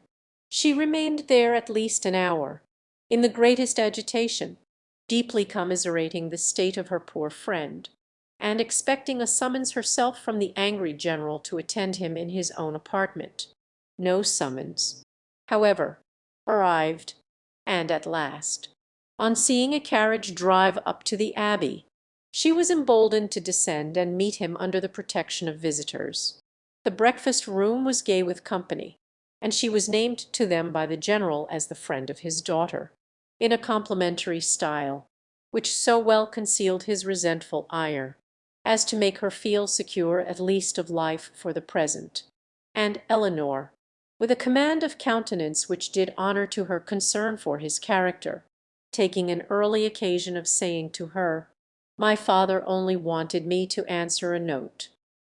She remained there at least an hour, in the greatest agitation, deeply commiserating the state of her poor friend, and expecting a summons herself from the angry general to attend him in his own apartment. No summons, however, arrived, and at last On seeing a carriage drive up to the Abbey, she was emboldened to descend and meet him under the protection of visitors. The breakfast room was gay with company, and she was named to them by the general as the friend of his daughter, in a complimentary style, which so well concealed his resentful ire, as to make her feel secure at least of life for the present. And Eleanor, with a command of countenance which did honour to her concern for his character, taking an early occasion of saying to her, "My father only wanted me to answer a note,"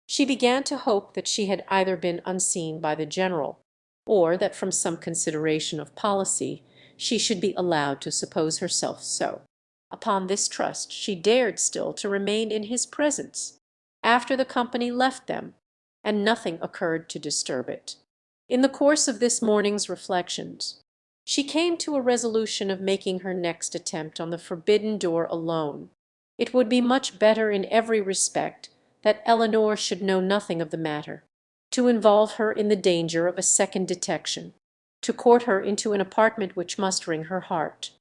she began to hope that she had either been unseen by the general, or that from some consideration of policy she should be allowed to suppose herself so. Upon this trust she dared still to remain in his presence, after the company left them, and nothing occurred to disturb it. In the course of this morning's reflections, she came to a resolution of making her next attempt on the forbidden door alone. It would be much better in every respect that Eleanor should know nothing of the matter, to involve her in the danger of a second detection, to court her into an apartment which, mustering her heart,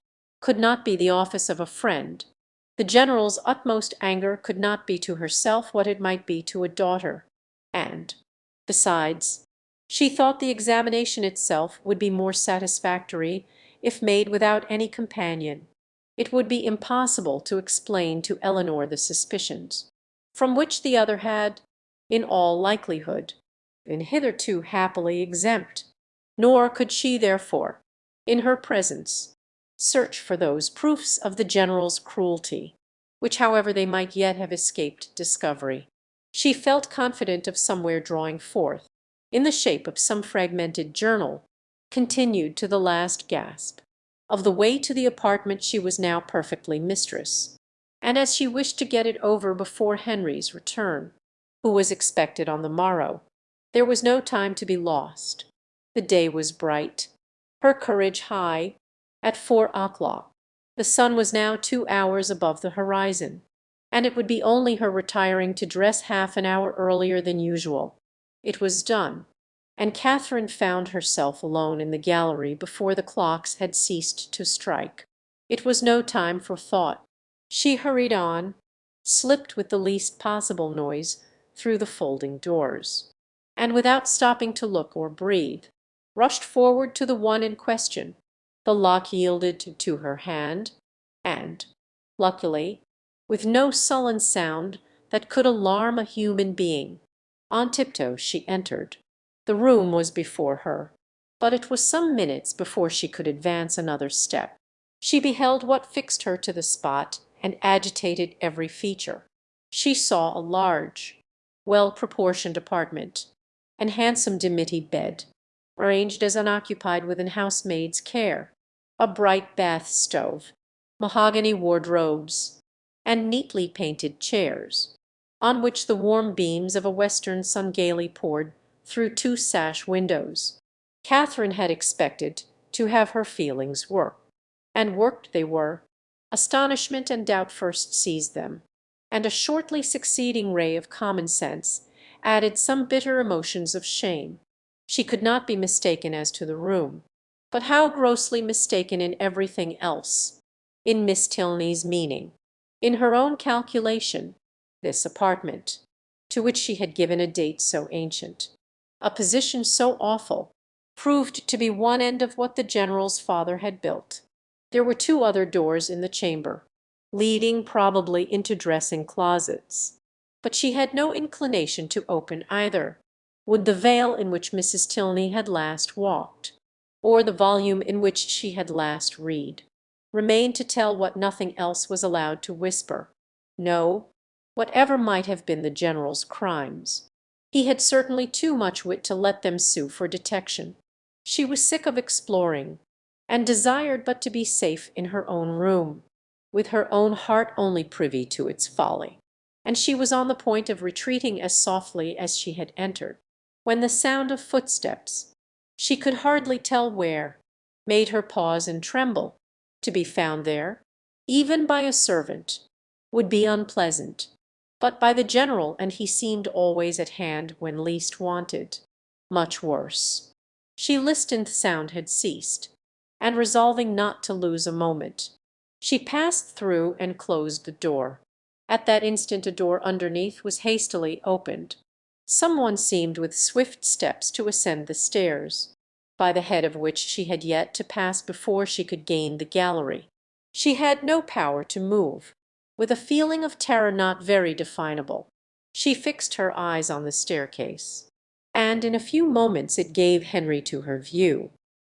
could not be the office of a friend. The general's utmost anger could not be to herself what it might be to a daughter, and, besides, she thought the examination itself would be more satisfactory if made without any companion. It would be impossible to explain to Eleanor the suspicions, from which the other had, in all likelihood, been hitherto happily exempt, nor could she therefore, in her presence, search for those proofs of the general's cruelty, which however they might yet have escaped discovery, she felt confident of somewhere drawing forth, in the shape of some fragmented journal, continued to the last gasp. Of the way to the apartment she was now perfectly mistress, and as she wished to get it over before Henry's return, who was expected on the morrow, there was no time to be lost. The day was bright, her courage high. At 4 o'clock the sun was now 2 hours above the horizon, and it would be only her retiring to dress half an hour earlier than usual. It was done, and Catherine found herself alone in the gallery before the clocks had ceased to strike. It was no time for thought. She hurried on, slipped with the least possible noise through the folding doors, and without stopping to look or breathe, rushed forward to the one in question. The lock yielded to her hand, and, luckily, with no sullen sound that could alarm a human being, on tiptoe she entered. The room was before her, but it was some minutes before she could advance another step. She beheld what fixed her to the spot and agitated every feature. She saw a large, well-proportioned apartment, and handsome dimity bed, arranged as unoccupied with an housemaid's care, a bright bath stove, mahogany wardrobes, and neatly painted chairs, on which the warm beams of a western sun gaily poured through two sash windows. Catherine had expected to have her feelings worked, and worked they were. Astonishment and doubt first seized them, and a shortly succeeding ray of common sense added some bitter emotions of shame. She could not be mistaken as to the room, but how grossly mistaken in everything else, in Miss Tilney's meaning, in her own calculation. This apartment, to which she had given a date so ancient, a position so awful, proved to be one end of what the general's father had built. There were two other doors in the chamber, leading probably into dressing closets, but she had no inclination to open either. Would the veil in which Mrs. Tilney had last walked, or the volume in which she had last read, remain to tell what nothing else was allowed to whisper? No, whatever might have been the general's crimes, he had certainly too much wit to let them sue for detection. She was sick of exploring, and desired but to be safe in her own room, with her own heart only privy to its folly. And she was on the point of retreating as softly as she had entered, when the sound of footsteps, she could hardly tell where, made her pause and tremble. To be found there, even by a servant, would be unpleasant, but by the general, and he seemed always at hand when least wanted, much worse. She listened. Sound had ceased, and resolving not to lose a moment, She passed through and closed the door. At that instant a door underneath was hastily opened. Some one seemed with swift steps to ascend the stairs, by the head of which she had yet to pass before she could gain the gallery. She had no power to move. With a feeling of terror not very definable, she fixed her eyes on the staircase, and in a few moments it gave Henry to her view.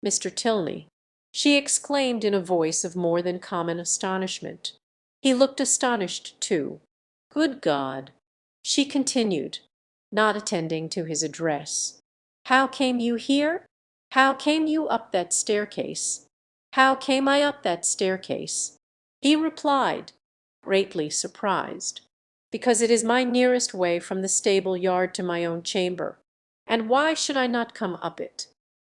"Mr. Tilney!" she exclaimed in a voice of more than common astonishment. He looked astonished too. "Good God!" she continued, not attending to his address. "How came you here? How came you up that staircase? How came I up that staircase?" He replied, greatly surprised, "Because it is my nearest way from the stable yard to my own chamber. And why should I not come up it?"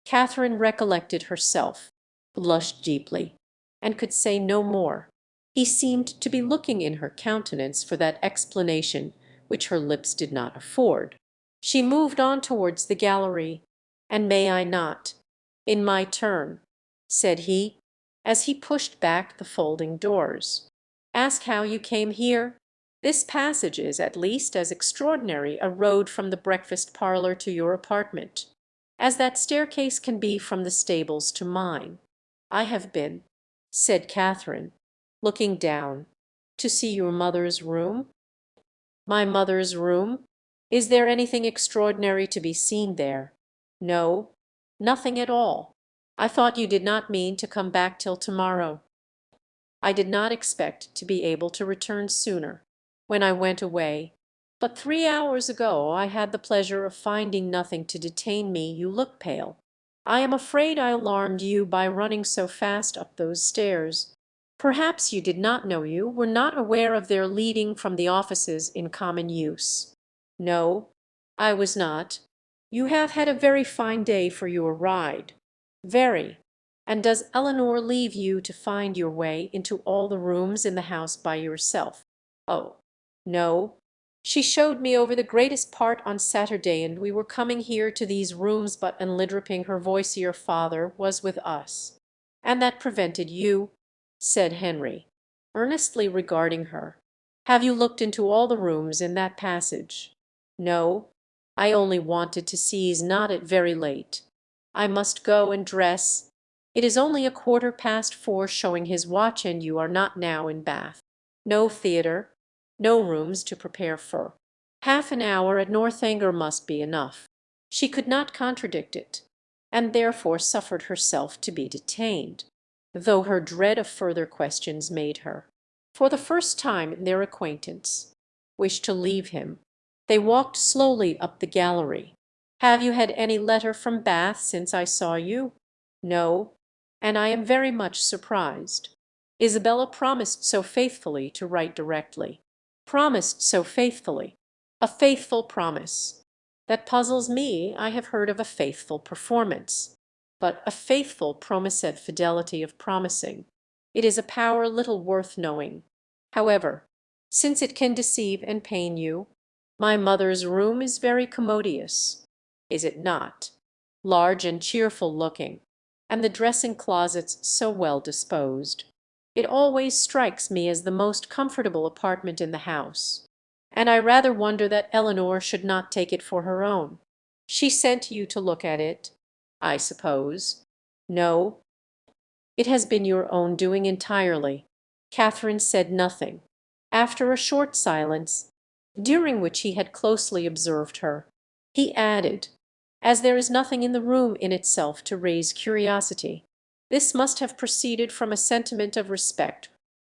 Catherine recollected herself, blushed deeply, and could say no more. He seemed to be looking in her countenance for that explanation which her lips did not afford. She moved on towards the gallery. "And may I not, in my turn," said he, as he pushed back the folding doors, "ask how you came here? This passage is at least as extraordinary a road from the breakfast parlour to your apartment, as that staircase can be from the stables to mine. I have been," said Catherine, looking down, "to see your mother's room." "My mother's room? Is there anything extraordinary to be seen there?" "No, nothing at all. I thought you did not mean to come back till to-morrow." "I did not expect to be able to return sooner. When I went away, but 3 hours ago, I had the pleasure of finding nothing to detain me. You look pale. I am afraid I alarmed you by running so fast up those stairs. Perhaps you did not know you were not aware of their leading from the offices in common use." "No, I was not. You have had a very fine day for your ride." "Very. And does Eleanor leave you to find your way into all the rooms in the house by yourself?" "Oh, no. She showed me over the greatest part on Saturday, and we were coming here to these rooms, but Enlidrapping, her voicier father, was with us." "And that prevented you?" said Henry, earnestly regarding her. "Have you looked into all the rooms in that passage?" "No, I only wanted to seize not it very late. I must go and dress. It is only 4:15, showing his watch, and you are not now in Bath. No theatre, no rooms to prepare for. Half an hour at Northanger must be enough." She could not contradict it, and therefore suffered herself to be detained, though her dread of further questions made her, for the first time in their acquaintance, wish to leave him. They walked slowly up the gallery. "Have you had any letter from Bath since I saw you?" "No, and I am very much surprised. Isabella promised so faithfully to write directly." "Promised so faithfully! A faithful promise! That puzzles me. I have heard of a faithful performance, but a faithful promised fidelity of promising. It is a power little worth knowing. However, since it can deceive and pain you, my mother's room is very commodious, is it not? Large and cheerful looking, and the dressing closets so well disposed. It always strikes me as the most comfortable apartment in the house, and I rather wonder that Eleanor should not take it for her own. She sent you to look at it, I suppose?" "No, it has been your own doing entirely." Catherine said nothing. After a short silence, during which he had closely observed her, he added, "As there is nothing in the room in itself to raise curiosity, this must have proceeded from a sentiment of respect,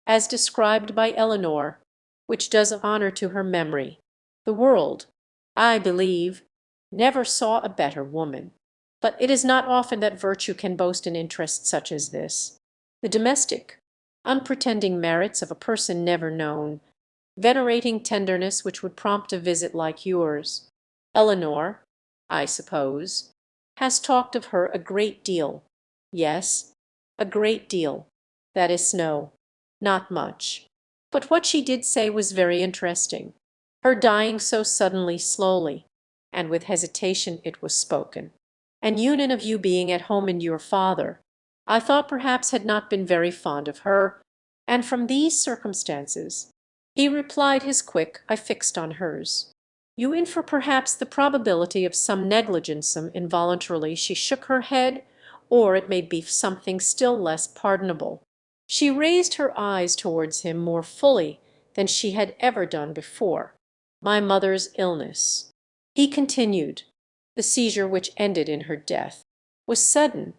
as described by Eleanor, which does honour to her memory. The world, I believe, never saw a better woman. But it is not often that virtue can boast an interest such as this. The domestic, unpretending merits of a person never known, venerating tenderness which would prompt a visit like yours. Eleanor, I suppose, has talked of her a great deal." "Yes, a great deal. That is no, not much. But what she did say was very interesting. Her dying so suddenly, slowly, and with hesitation it was spoken, and Union of you being at home, and your father, I thought perhaps had not been very fond of her, and from these circumstances he replied his quick "I" fixed on hers. "You infer perhaps the probability of some negligence." Involuntarily she shook her head, or it may be something still less pardonable. She raised her eyes towards him more fully than she had ever done before. "My mother's illness," he continued, "the seizure which ended in her death, was sudden.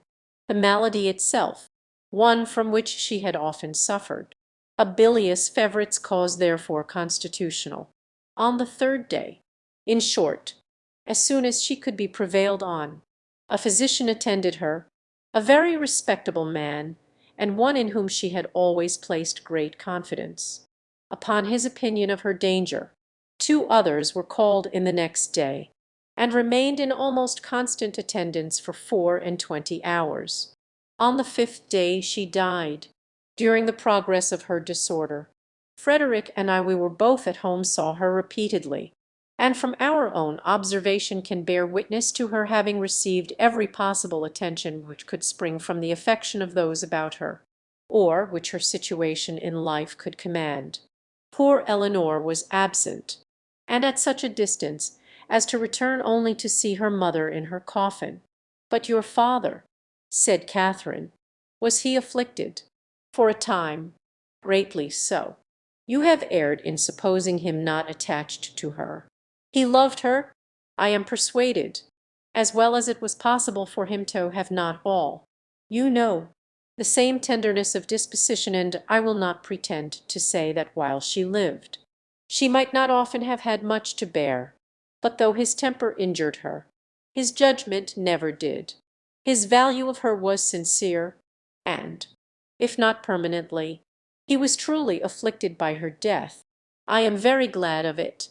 The malady itself, one from which she had often suffered, a bilious feverit's cause therefore constitutional. On the third day, in short, as soon as she could be prevailed on, a physician attended her, a very respectable man, and one in whom she had always placed great confidence. Upon his opinion of her danger, 2 others were called in the next day, and remained in almost constant attendance for 24 hours. On the 5th day she died. During the progress of her disorder, Frederick and I, we were both at home, saw her repeatedly, and from our own observation can bear witness to her having received every possible attention which could spring from the affection of those about her, or which her situation in life could command. Poor Eleanor was absent, and at such a distance as to return only to see her mother in her coffin. "But your father," said Catherine, "was he afflicted?" "For a time, greatly so. You have erred in supposing him not attached to her. He loved her, I am persuaded, as well as it was possible for him to have not all, you know, the same tenderness of disposition, and I will not pretend to say that while she lived. She might not often have had much to bear, but though his temper injured her, his judgment never did. His value of her was sincere, and, if not permanently, he was truly afflicted by her death. I am very glad of it,"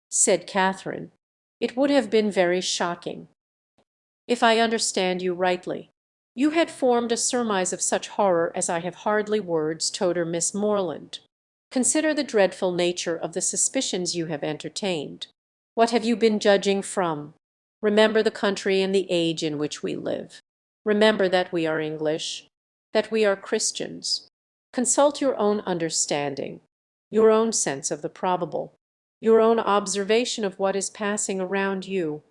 said Catherine. "It would have been very shocking. If I understand you rightly, you had formed a surmise of such horror as I have hardly words told Miss Morland. Consider the dreadful nature of the suspicions you have entertained. What have you been judging from? Remember the country and the age in which we live. Remember that we are English, that we are Christians. Consult your own understanding, your own sense of the probable, your own observation of what is passing around you.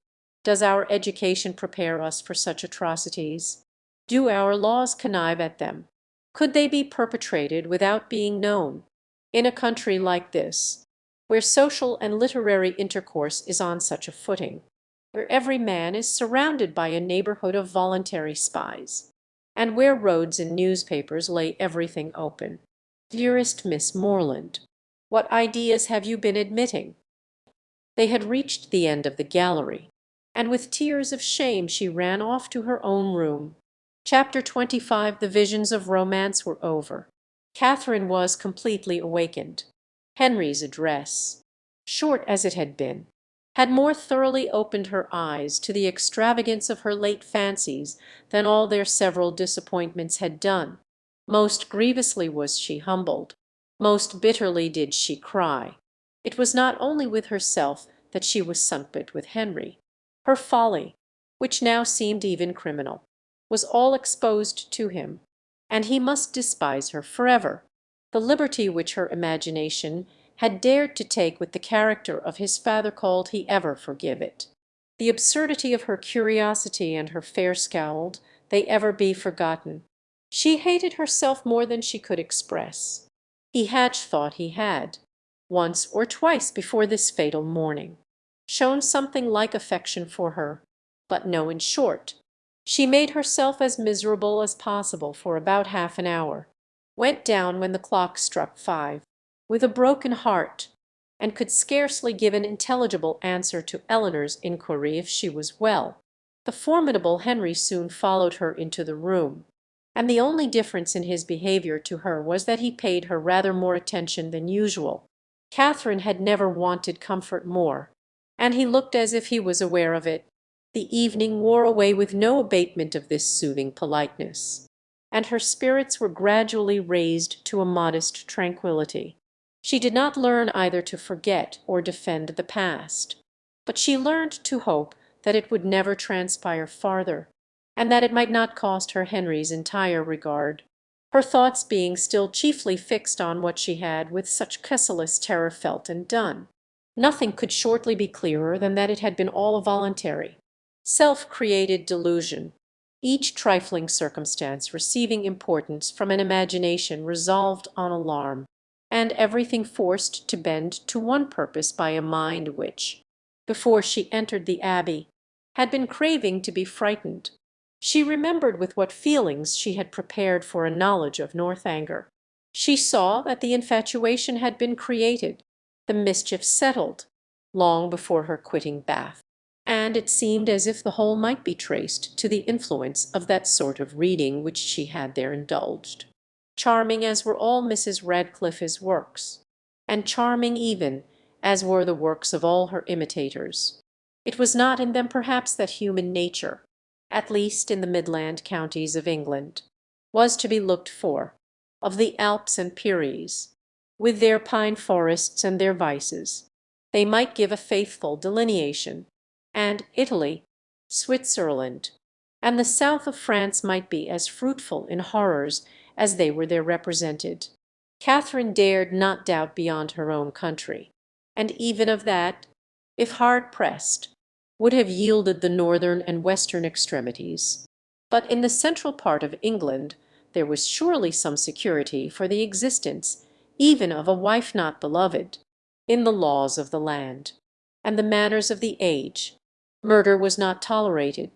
Does our education prepare us for such atrocities? Do our laws connive at them? Could they be perpetrated without being known, in a country like this, where social and literary intercourse is on such a footing, where every man is surrounded by a neighborhood of voluntary spies, and where roads and newspapers lay everything open? Dearest Miss Morland, what ideas have you been admitting?" They had reached the end of the gallery, and with tears of shame she ran off to her own room. Chapter 25. The visions of romance were over. Catherine was completely awakened. Henry's address, short as it had been, had more thoroughly opened her eyes to the extravagance of her late fancies than all their several disappointments had done. Most grievously was she humbled, most bitterly did she cry. It was not only with herself that she was sunk, but with Henry. Her folly, which now seemed even criminal, was all exposed to him, and he must despise her forever. The liberty which her imagination had dared to take with the character of his father, called he ever forgive it? The absurdity of her curiosity and her fair scowled, they ever be forgotten? She hated herself more than she could express. He had thought he had, once or twice before this fatal morning, shown something like affection for her, but no, in short, she made herself as miserable as possible for about half an hour, went down when the clock struck 5, with a broken heart, and could scarcely give an intelligible answer to Eleanor's inquiry if she was well. The formidable Henry soon followed her into the room, and the only difference in his behaviour to her was that he paid her rather more attention than usual. Catherine had never wanted comfort more, and he looked as if he was aware of it. The evening wore away with no abatement of this soothing politeness, and her spirits were gradually raised to a modest tranquillity. She did not learn either to forget or defend the past, but she learned to hope that it would never transpire farther, and that it might not cost her Henry's entire regard. her thoughts being still chiefly fixed on what she had with such merciless terror felt and done. Nothing could shortly be clearer than that it had been all a voluntary, self-created delusion, each trifling circumstance receiving importance from an imagination resolved on alarm, and everything forced to bend to one purpose by a mind which, before she entered the Abbey, had been craving to be frightened. She remembered with what feelings she had prepared for a knowledge of Northanger. She saw that the infatuation had been created, the mischief settled, long before her quitting Bath, and it seemed as if the whole might be traced to the influence of that sort of reading which she had there indulged. Charming as were all Mrs. Radcliffe's works, and charming even as were the works of all her imitators, it was not in them perhaps that human nature, at least in the Midland counties of England, was to be looked for, of the Alps and Pyrenees, with their pine forests and their vices. They might give a faithful delineation, and Italy, Switzerland, and the south of France might be as fruitful in horrors as they were there represented. Catherine dared not doubt beyond her own country, and even of that, if hard pressed, would have yielded the northern and western extremities. But in the central part of England there was surely some security for the existence even of a wife not beloved, in the laws of the land, and the manners of the age. Murder was not tolerated,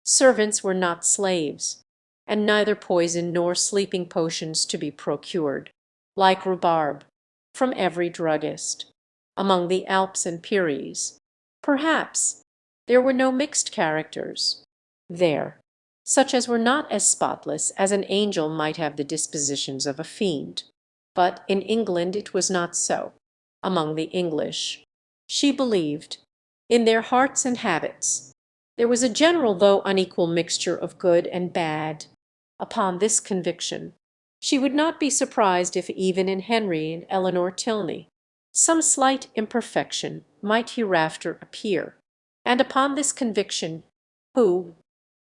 servants were not slaves, and neither poison nor sleeping potions to be procured, like rhubarb, from every druggist. Among the Alps and Pyrenees, perhaps, there were no mixed characters. There, such as were not as spotless as an angel might have the dispositions of a fiend. But in England it was not so. Among the English, she believed, in their hearts and habits, there was a general though unequal mixture of good and bad. Upon this conviction, she would not be surprised if even in Henry and Eleanor Tilney some slight imperfection might hereafter appear, and upon this conviction, who,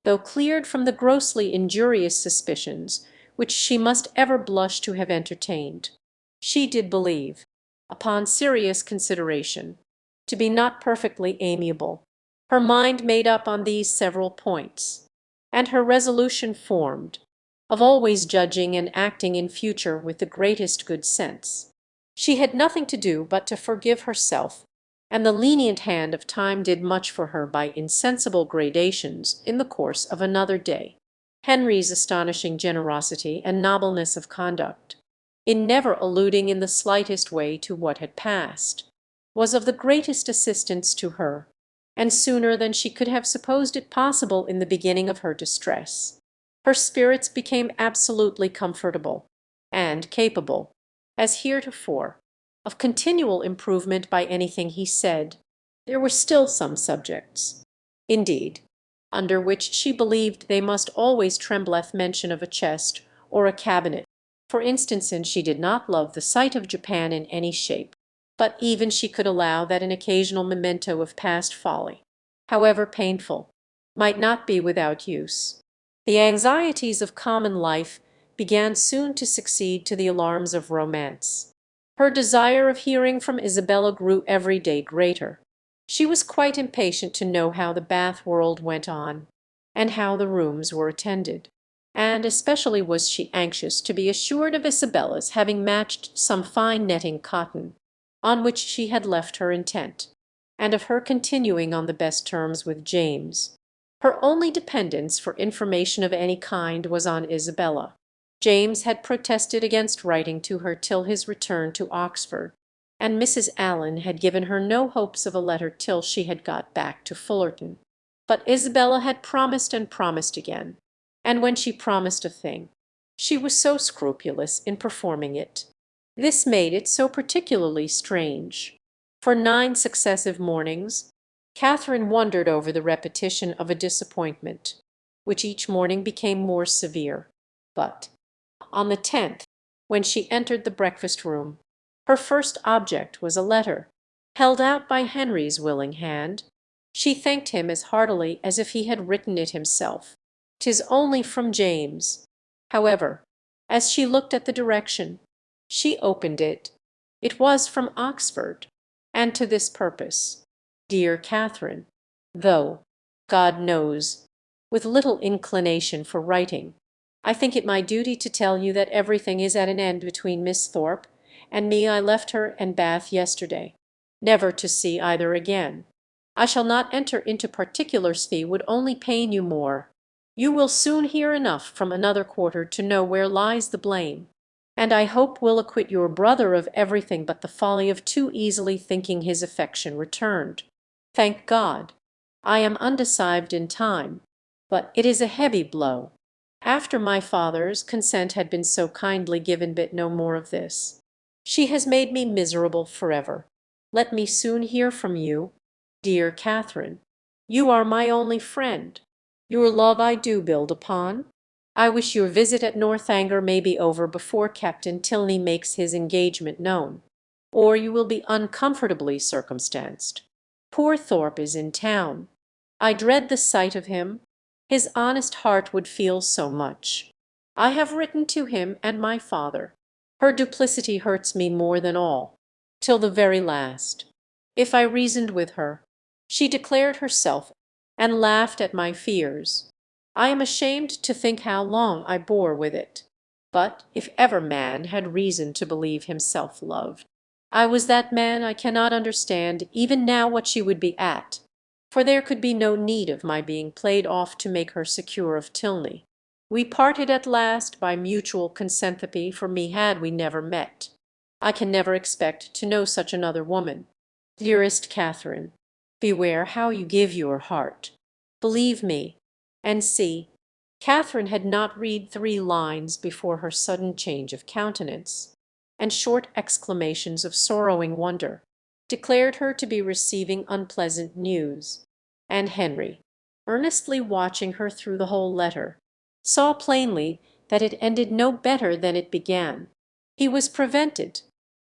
though cleared from the grossly injurious suspicions which she must ever blush to have entertained, she did believe, upon serious consideration, to be not perfectly amiable, her mind made up on these several points, and her resolution formed, of always judging and acting in future with the greatest good sense. She had nothing to do but to forgive herself, and the lenient hand of time did much for her by insensible gradations in the course of another day. Henry's astonishing generosity and nobleness of conduct, in never alluding in the slightest way to what had passed, was of the greatest assistance to her, and sooner than she could have supposed it possible in the beginning of her distress. Her spirits became absolutely comfortable, and capable, as heretofore, of continual improvement by anything he said. There were still some subjects, indeed, under which she believed they must always trembleth mention of a chest or a cabinet. For instance, and she did not love the sight of Japan in any shape, but even she could allow that an occasional memento of past folly, however painful, might not be without use. The anxieties of common life began soon to succeed to the alarms of romance. Her desire of hearing from Isabella grew every day greater. She was quite impatient to know how the Bath world went on, and how the rooms were attended. And especially was she anxious to be assured of Isabella's having matched some fine netting cotton, on which she had left her intent, and of her continuing on the best terms with James. Her only dependence for information of any kind was on Isabella. James had protested against writing to her till his return to Oxford, and Mrs. Allen had given her no hopes of a letter till she had got back to Fullerton. But Isabella had promised and promised again, and when she promised a thing, she was so scrupulous in performing it. This made it so particularly strange. For 9 successive mornings Catherine wondered over the repetition of a disappointment, which each morning became more severe. But on the 10th, when she entered the breakfast-room, her first object was a letter, held out by Henry's willing hand. She thanked him as heartily as if he had written it himself. "'Tis only from James. However, As she looked at the direction, she opened it. It was from Oxford, and to this purpose: "Dear Catherine, though, God knows, with little inclination for writing, I think it my duty to tell you that everything is at an end between Miss Thorpe and me. I left her and Bath yesterday, never to see either again. I shall not enter into particulars, fee would only pain you more. You will soon hear enough from another quarter to know where lies the blame, and I hope will acquit your brother of everything but the folly of too easily thinking his affection returned. Thank God, I am undeceived in time, but it is a heavy blow. After my father's consent had been so kindly given, but no more of this. She has made me miserable forever. Let me soon hear from you. Dear Catherine, you are my only friend. Your love I do build upon. I wish your visit at Northanger may be over before Captain Tilney makes his engagement known, or you will be uncomfortably circumstanced. Poor Thorpe is in town. I dread the sight of him. His honest heart would feel so much. I have written to him and my father. Her duplicity hurts me more than all, till the very last. If I reasoned with her, she declared herself and laughed at my fears. I am ashamed to think how long I bore with it. But if ever man had reason to believe himself loved, I was that man. I cannot understand even now what she would be at, for there could be no need of my being played off to make her secure of Tilney. We parted at last by mutual consenthopy, for me had we never met. I can never expect to know such another woman. Dearest Catherine, beware how you give your heart. Believe me, and see." Catherine had not read 3 lines before her sudden change of countenance, and short exclamations of sorrowing wonder declared her to be receiving unpleasant news, and Henry, earnestly watching her through the whole letter, saw plainly that it ended no better than it began. He was prevented,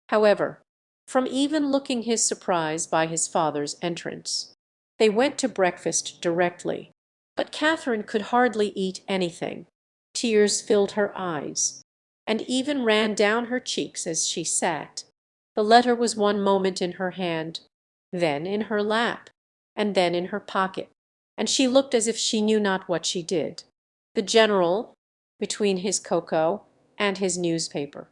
however, from even looking his surprise by his father's entrance. They went to breakfast directly, but Catherine could hardly eat anything. Tears filled her eyes, and even ran down her cheeks as she sat. The letter was one moment in her hand, then in her lap, and then in her pocket, and she looked as if she knew not what she did. The General, between his cocoa and his newspaper,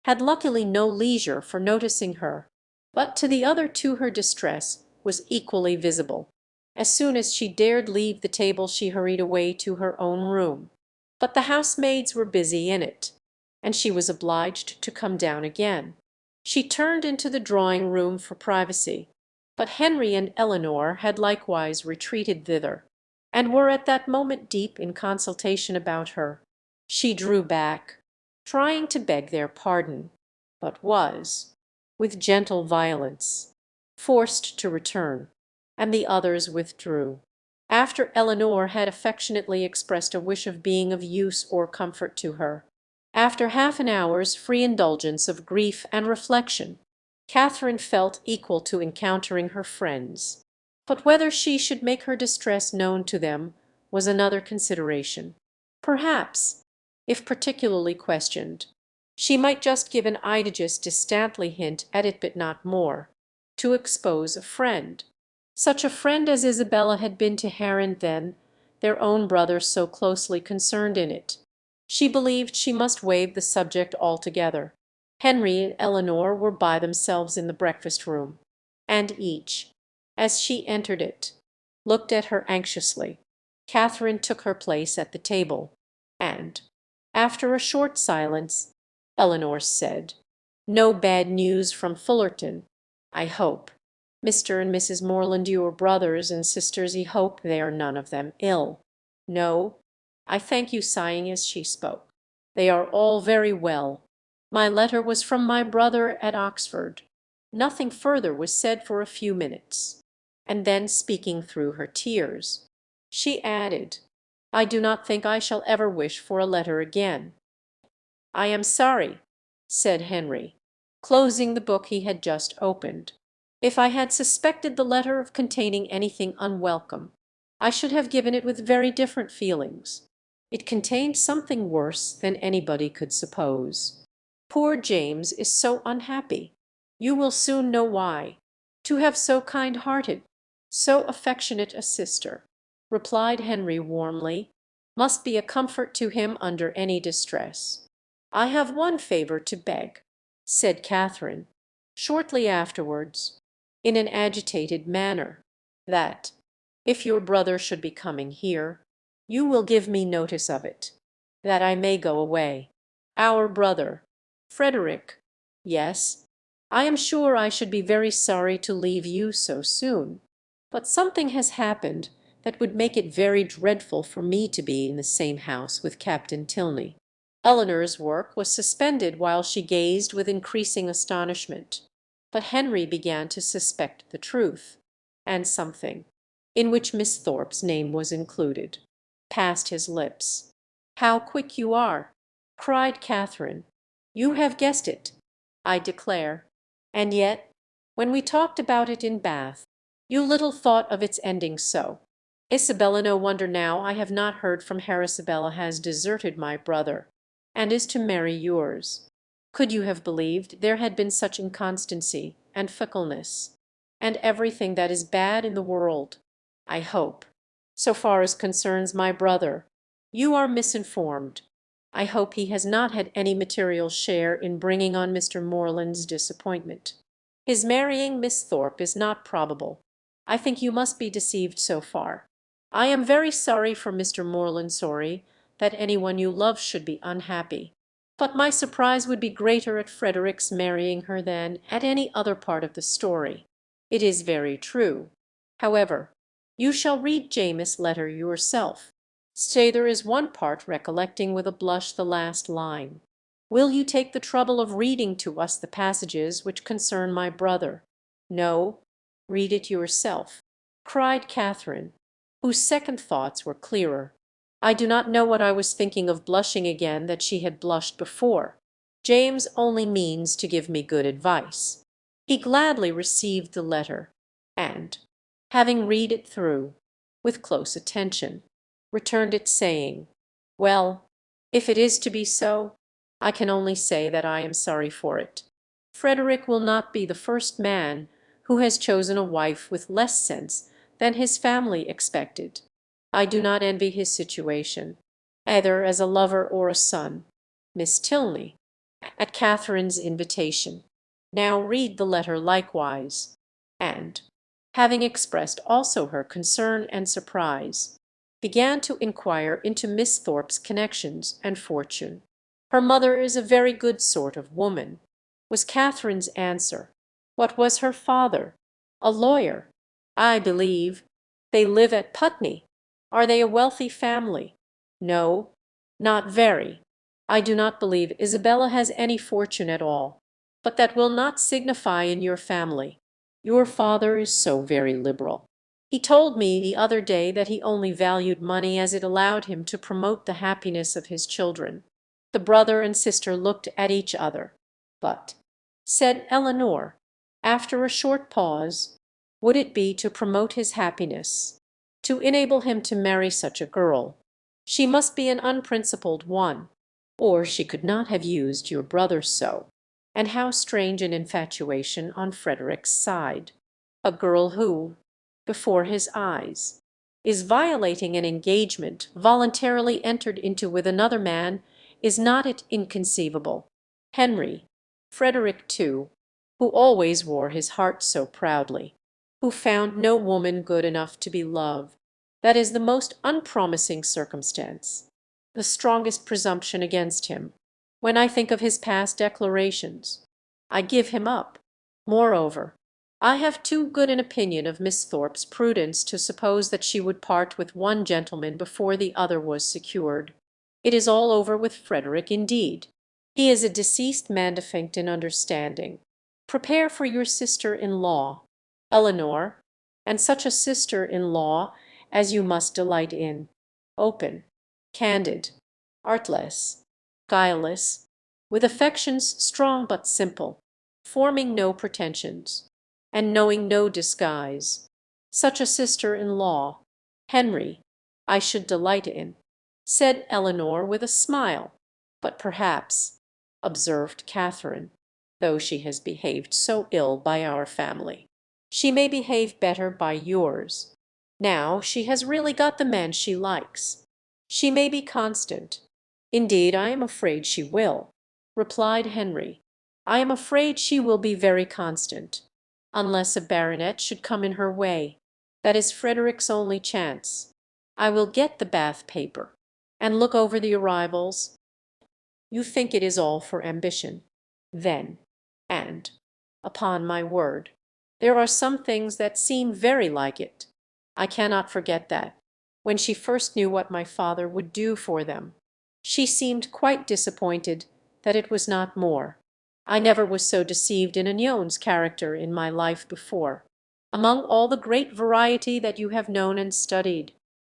had luckily no leisure for noticing her, but to the other two her distress was equally visible. As soon as she dared leave the table she hurried away to her own room, but the housemaids were busy in it, and she was obliged to come down again. She turned into the drawing-room for privacy, but Henry and Eleanor had likewise retreated thither, and were at that moment deep in consultation about her. She drew back, trying to beg their pardon, but was, with gentle violence, forced to return, and the others withdrew. After Eleanor had affectionately expressed a wish of being of use or comfort to her, after half an hour's free indulgence of grief and reflection, Catherine felt equal to encountering her friends. But whether she should make her distress known to them was another consideration. Perhaps, if particularly questioned, she might just give an idigest distantly hint at it, but not more, to expose a friend. Such a friend as Isabella had been to Heron then, their own brother so closely concerned in it. She believed she must waive the subject altogether. Henry and Eleanor were by themselves in the breakfast-room, and each, as she entered it, looked at her anxiously. Catherine took her place at the table, and, after a short silence, Eleanor said, "No bad news from Fullerton, I hope. Mr. and Mrs. Morland, your brothers and sisters, I hope they are none of them ill." "No, I thank you," sighing as she spoke. "They are all very well. My letter was from my brother at Oxford." Nothing further was said for a few minutes, and then, speaking through her tears, she added, "I do not think I shall ever wish for a letter again." "I am sorry," said Henry, closing the book he had just opened. "If I had suspected the letter of containing anything unwelcome, I should have given it with very different feelings. It contained something worse than anybody could suppose. "Poor James is so unhappy. You will soon know why. To have so kind-hearted, so affectionate a sister," replied Henry warmly, "must be a comfort to him under any distress." "I have one favour to beg," said Catherine, shortly afterwards, in an agitated manner, "that, if your brother should be coming here, you will give me notice of it, that I may go away. Our brother, Frederick. Yes, I am sure I should be very sorry to leave you so soon, but something has happened that would make it very dreadful for me to be in the same house with Captain Tilney." Elinor's work was suspended while she gazed with increasing astonishment, but Henry began to suspect the truth, and something, in which Miss Thorpe's name was included, passed his lips. "How quick you are!" cried Catherine. "You have guessed it, I declare. And yet, when we talked about it in Bath, you little thought of its ending so. Isabella, no wonder now I have not heard from her. Isabella has deserted my brother, and is to marry yours. Could you have believed there had been such inconstancy and fickleness, and everything that is bad in the world? I hope, so far as concerns my brother, you are misinformed. I hope he has not had any material share in bringing on Mr. Morland's disappointment. His marrying Miss Thorpe is not probable. I think you must be deceived so far. I am very sorry for Mr. Morland, sorry that any one you love should be unhappy. But my surprise would be greater at Frederick's marrying her than at any other part of the story. It is very true. However, you shall read James's letter yourself. Say there is one part recollecting with a blush the last line. Will you take the trouble of reading to us the passages which concern my brother? No, read it yourself, cried Catherine, whose second thoughts were clearer. I do not know what I was thinking of blushing again that she had blushed before. James only means to give me good advice. He gladly received the letter, and, having read it through with close attention, returned it saying, "Well, if it is to be so, I can only say that I am sorry for it. Frederick will not be the first man who has chosen a wife with less sense than his family expected. I do not envy his situation, either as a lover or a son. Miss Tilney," at Catherine's invitation, "now read the letter likewise," and, having expressed also her concern and surprise, began to inquire into Miss Thorpe's connections and fortune. "Her mother is a very good sort of woman," was Catherine's answer. "What was her father?" "A lawyer, I believe. They live at Putney. Are they a wealthy family?" "No, not very. I do not believe Isabella has any fortune at all, but that will not signify in your family. Your father is so very liberal. He told me the other day that he only valued money as it allowed him to promote the happiness of his children." The brother and sister looked at each other. "But," said Elinor, after a short pause, "would it be to promote his happiness, to enable him to marry such a girl? She must be an unprincipled one, or she could not have used your brother so. And how strange an infatuation on Frederick's side! A girl who, before his eyes, is violating an engagement voluntarily entered into with another man, is not it inconceivable? Henry, Frederick too, who always wore his heart so proudly, who found no woman good enough to be loved, that is the most unpromising circumstance, the strongest presumption against him. When I think of his past declarations, I give him up. Moreover, I have too good an opinion of Miss Thorpe's prudence to suppose that she would part with one gentleman before the other was secured. It is all over with Frederick indeed. He is a deceased man defunct in understanding. Prepare for your sister-in-law, Elinor, and such a sister-in-law as you must delight in, open, candid, artless, guileless, with affections strong but simple, forming no pretensions, and knowing no disguise. Such a sister-in-law, Henry, I should delight in. said Eleanor with a smile. "But perhaps," observed Catherine, "though she has behaved so ill by our family, she may behave better by yours. Now she has really got the man she likes. She may be constant." "Indeed, I am afraid she will," replied Henry. "I am afraid she will be very constant, unless a baronet should come in her way. That is Frederick's only chance. I will get the Bath paper, and look over the arrivals. You think it is all for ambition, then, and, upon my word, there are some things that seem very like it. I cannot forget that, when she first knew what my father would do for them, she seemed quite disappointed that it was not more. I never was so deceived in a Nyon's character in my life before, among all the great variety that you have known and studied.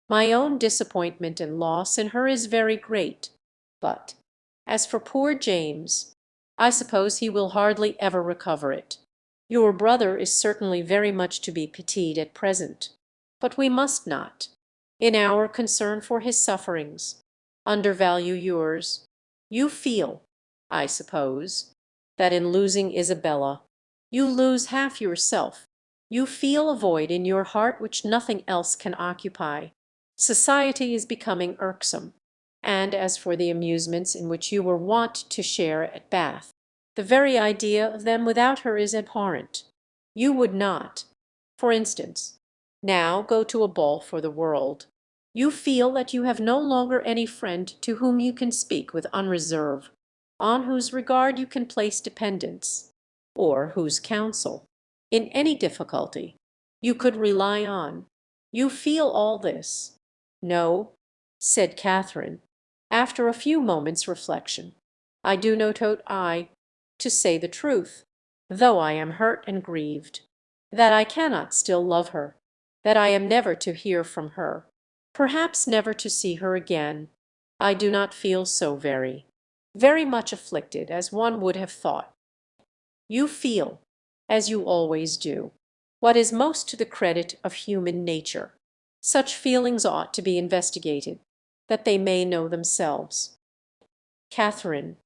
My own disappointment and loss in her is very great. But as for poor James, I suppose he will hardly ever recover it. Your brother is certainly very much to be pitied at present, but we must not, in our concern for his sufferings, undervalue yours. You feel, I suppose, that in losing Isabella you lose half yourself. You feel a void in your heart which nothing else can occupy. Society is becoming irksome, and as for the amusements in which you were wont to share at Bath, the very idea of them without her is abhorrent. You would not, for instance, now go to a ball for the world. You feel that you have no longer any friend to whom you can speak with unreserve, on whose regard you can place dependence, or whose counsel, in any difficulty, you could rely on. You feel all this." "No," said Catherine, after a few moments' reflection, "I do not to say the truth, though I am hurt and grieved, that I cannot still love her, that I am never to hear from her, perhaps never to see her again. I do not feel so very much afflicted as one would have thought. You feel, as you always do, what is most to the credit of human nature. Such feelings ought to be investigated, that they may know themselves." Catherine,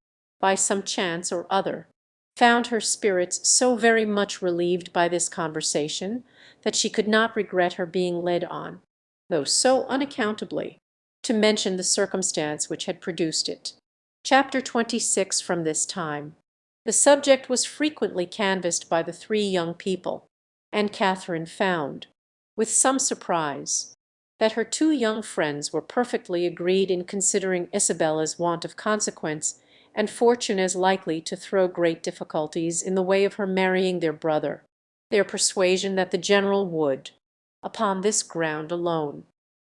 by some chance or other, found her spirits so very much relieved by this conversation that she could not regret her being led on, though so unaccountably, to mention the circumstance which had produced it. Chapter 26. From this time, the subject was frequently canvassed by the three young people, and Catherine found, with some surprise, that her two young friends were perfectly agreed in considering Isabella's want of consequence and fortune as likely to throw great difficulties in the way of her marrying their brother. Their persuasion that the general would, upon this ground alone,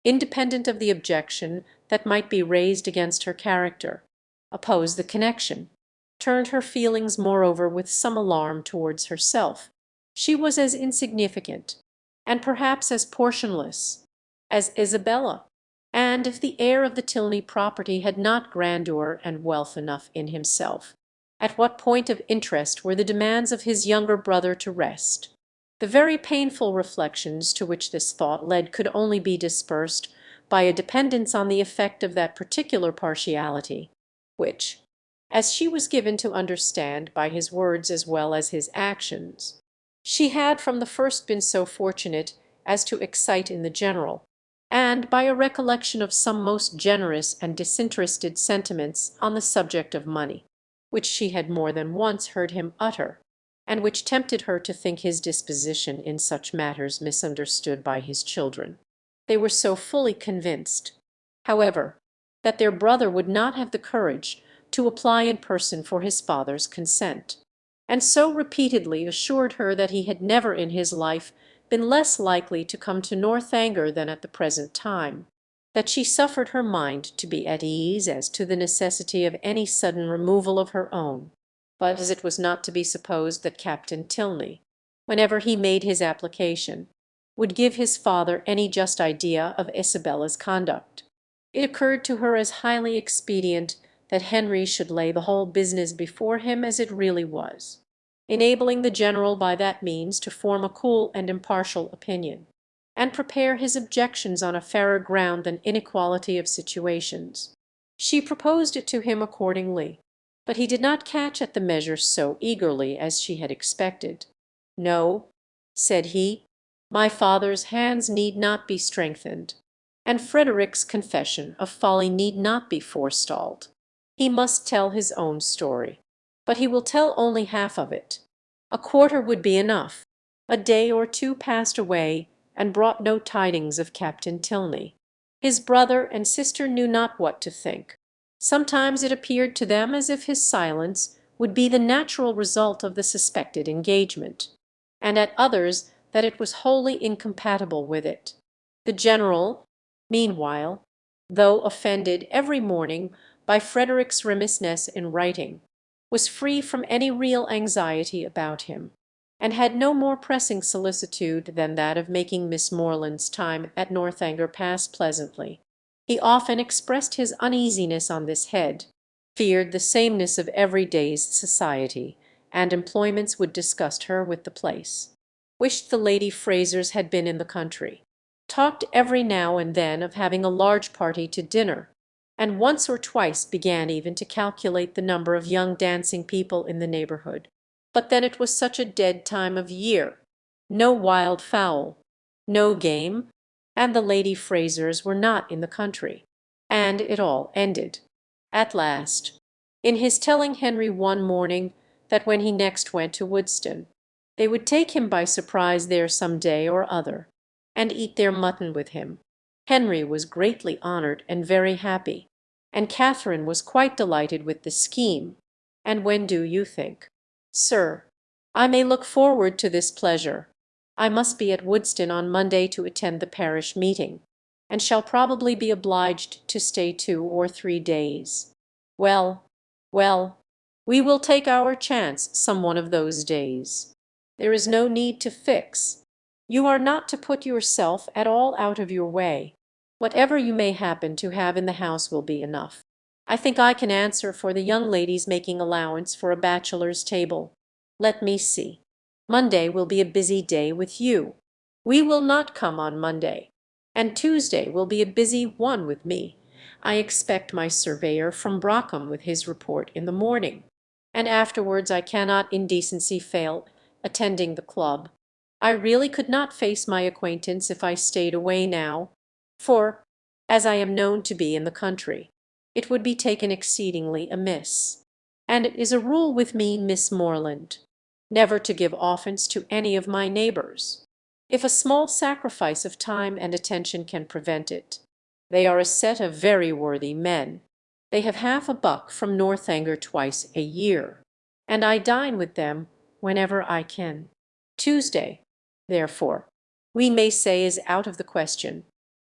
independent of the objection that might be raised against her character, oppose the connection, turned her feelings moreover with some alarm towards herself. She was as insignificant, and perhaps as portionless, as Isabella, and if the heir of the Tilney property had not grandeur and wealth enough in himself, at what point of interest were the demands of his younger brother to rest? The very painful reflections to which this thought led could only be dispersed by a dependence on the effect of that particular partiality, which, as she was given to understand by his words as well as his actions, she had from the first been so fortunate as to excite in the general, and by a recollection of some most generous and disinterested sentiments on the subject of money, which she had more than once heard him utter, and which tempted her to think his disposition in such matters misunderstood by his children. They were so fully convinced, however, that their brother would not have the courage to apply in person for his father's consent, and so repeatedly assured her that he had never in his life been less likely to come to Northanger than at the present time, that she suffered her mind to be at ease as to the necessity of any sudden removal of her own. But as it was not to be supposed that Captain Tilney, whenever he made his application, would give his father any just idea of Isabella's conduct, it occurred to her as highly expedient that Henry should lay the whole business before him as it really was, enabling the general by that means to form a cool and impartial opinion, and prepare his objections on a fairer ground than inequality of situations. She proposed it to him accordingly, but he did not catch at the measure so eagerly as she had expected. "No," said he, "my father's hands need not be strengthened, and Frederick's confession of folly need not be forestalled. He must tell his own story, but he will tell only half of it. A quarter would be enough. A day or two passed away, and brought no tidings of Captain Tilney. His brother and sister knew not what to think. Sometimes it appeared to them as if his silence would be the natural result of the suspected engagement, and at others that it was wholly incompatible with it. The general, meanwhile, though offended every morning by Frederick's remissness in writing, was free from any real anxiety about him, and had no more pressing solicitude than that of making Miss Morland's time at Northanger pass pleasantly. He often expressed his uneasiness on this head, feared the sameness of every day's society, and employments would disgust her with the place, wished the Lady Frasers had been in the country, talked every now and then of having a large party to dinner, and once or twice began even to calculate the number of young dancing people in the neighbourhood. But then it was such a dead time of year, no wild fowl, no game, and the Lady Frasers were not in the country, and it all ended, at last, in his telling Henry one morning that when he next went to Woodston, they would take him by surprise there some day or other, and eat their mutton with him. Henry was greatly honoured and very happy, and Catherine was quite delighted with the scheme. And when do you think, sir, I may look forward to this pleasure? I must be at Woodston on Monday to attend the parish meeting, and shall probably be obliged to stay 2 or 3 days. Well, well, we will take our chance some one of those days. There is no need to fix. You are not to put yourself at all out of your way. Whatever you may happen to have in the house will be enough. I think I can answer for the young ladies making allowance for a bachelor's table. Let me see. Monday will be a busy day with you. We will not come on Monday, and Tuesday will be a busy one with me. I expect my surveyor from Brockham with his report in the morning, and afterwards I cannot in decency fail attending the club. I really could not face my acquaintance if I stayed away now, for, as I am known to be in the country, it would be taken exceedingly amiss. And it is a rule with me, Miss Morland, never to give offence to any of my neighbours, if a small sacrifice of time and attention can prevent it. They are a set of very worthy men. They have half a buck from Northanger twice a year, and I dine with them whenever I can. Tuesday, therefore, we may say is out of the question,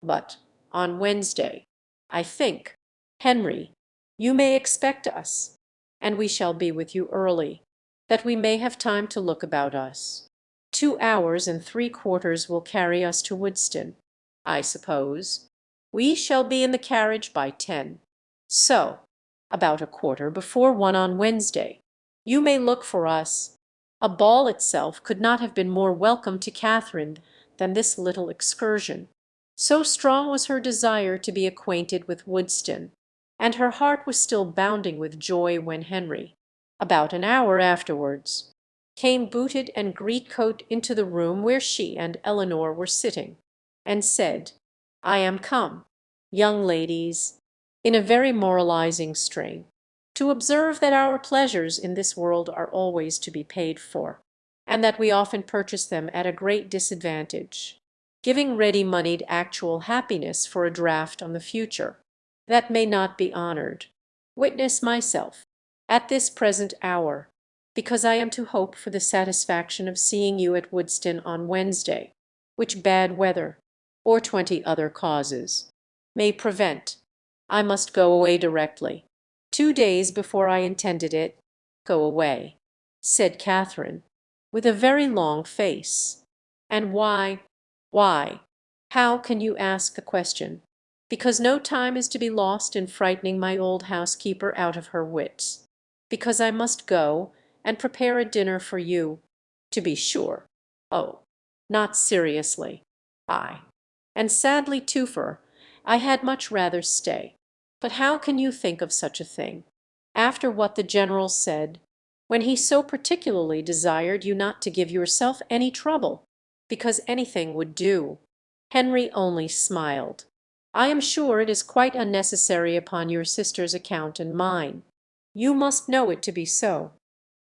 but on Wednesday, I think, Henry, you may expect us, and we shall be with you early, that we may have time to look about us. 2 hours and 3/4 will carry us to Woodston, I suppose. We shall be in the carriage by 10, so about a quarter before 1 on Wednesday. You may look for us. A ball itself could not have been more welcome to Catherine than this little excursion. So strong was her desire to be acquainted with Woodston, and her heart was still bounding with joy when Henry, about an hour afterwards, came booted and great-coat into the room where she and Eleanor were sitting, and said, "I am come, young ladies," in a very moralizing strain, "to observe that our pleasures in this world are always to be paid for, and that we often purchase them at a great disadvantage, giving ready-moneyed actual happiness for a draught on the future that may not be honoured. Witness myself, at this present hour, because I am to hope for the satisfaction of seeing you at Woodston on Wednesday, which bad weather, or 20 other causes, may prevent. I must go away directly. 2 days before I intended it. Go away," said Catherine, with a very long face. "And why? Why, how can you ask the question? Because no time is to be lost in frightening my old housekeeper out of her wits. Because I must go and prepare a dinner for you, to be sure. Oh, not seriously. Ay, and sadly too, for I had much rather stay. But how can you think of such a thing, after what the General said, when he so particularly desired you not to give yourself any trouble, because anything would do?" Henry only smiled. "I am sure it is quite unnecessary upon your sister's account and mine. You must know it to be so.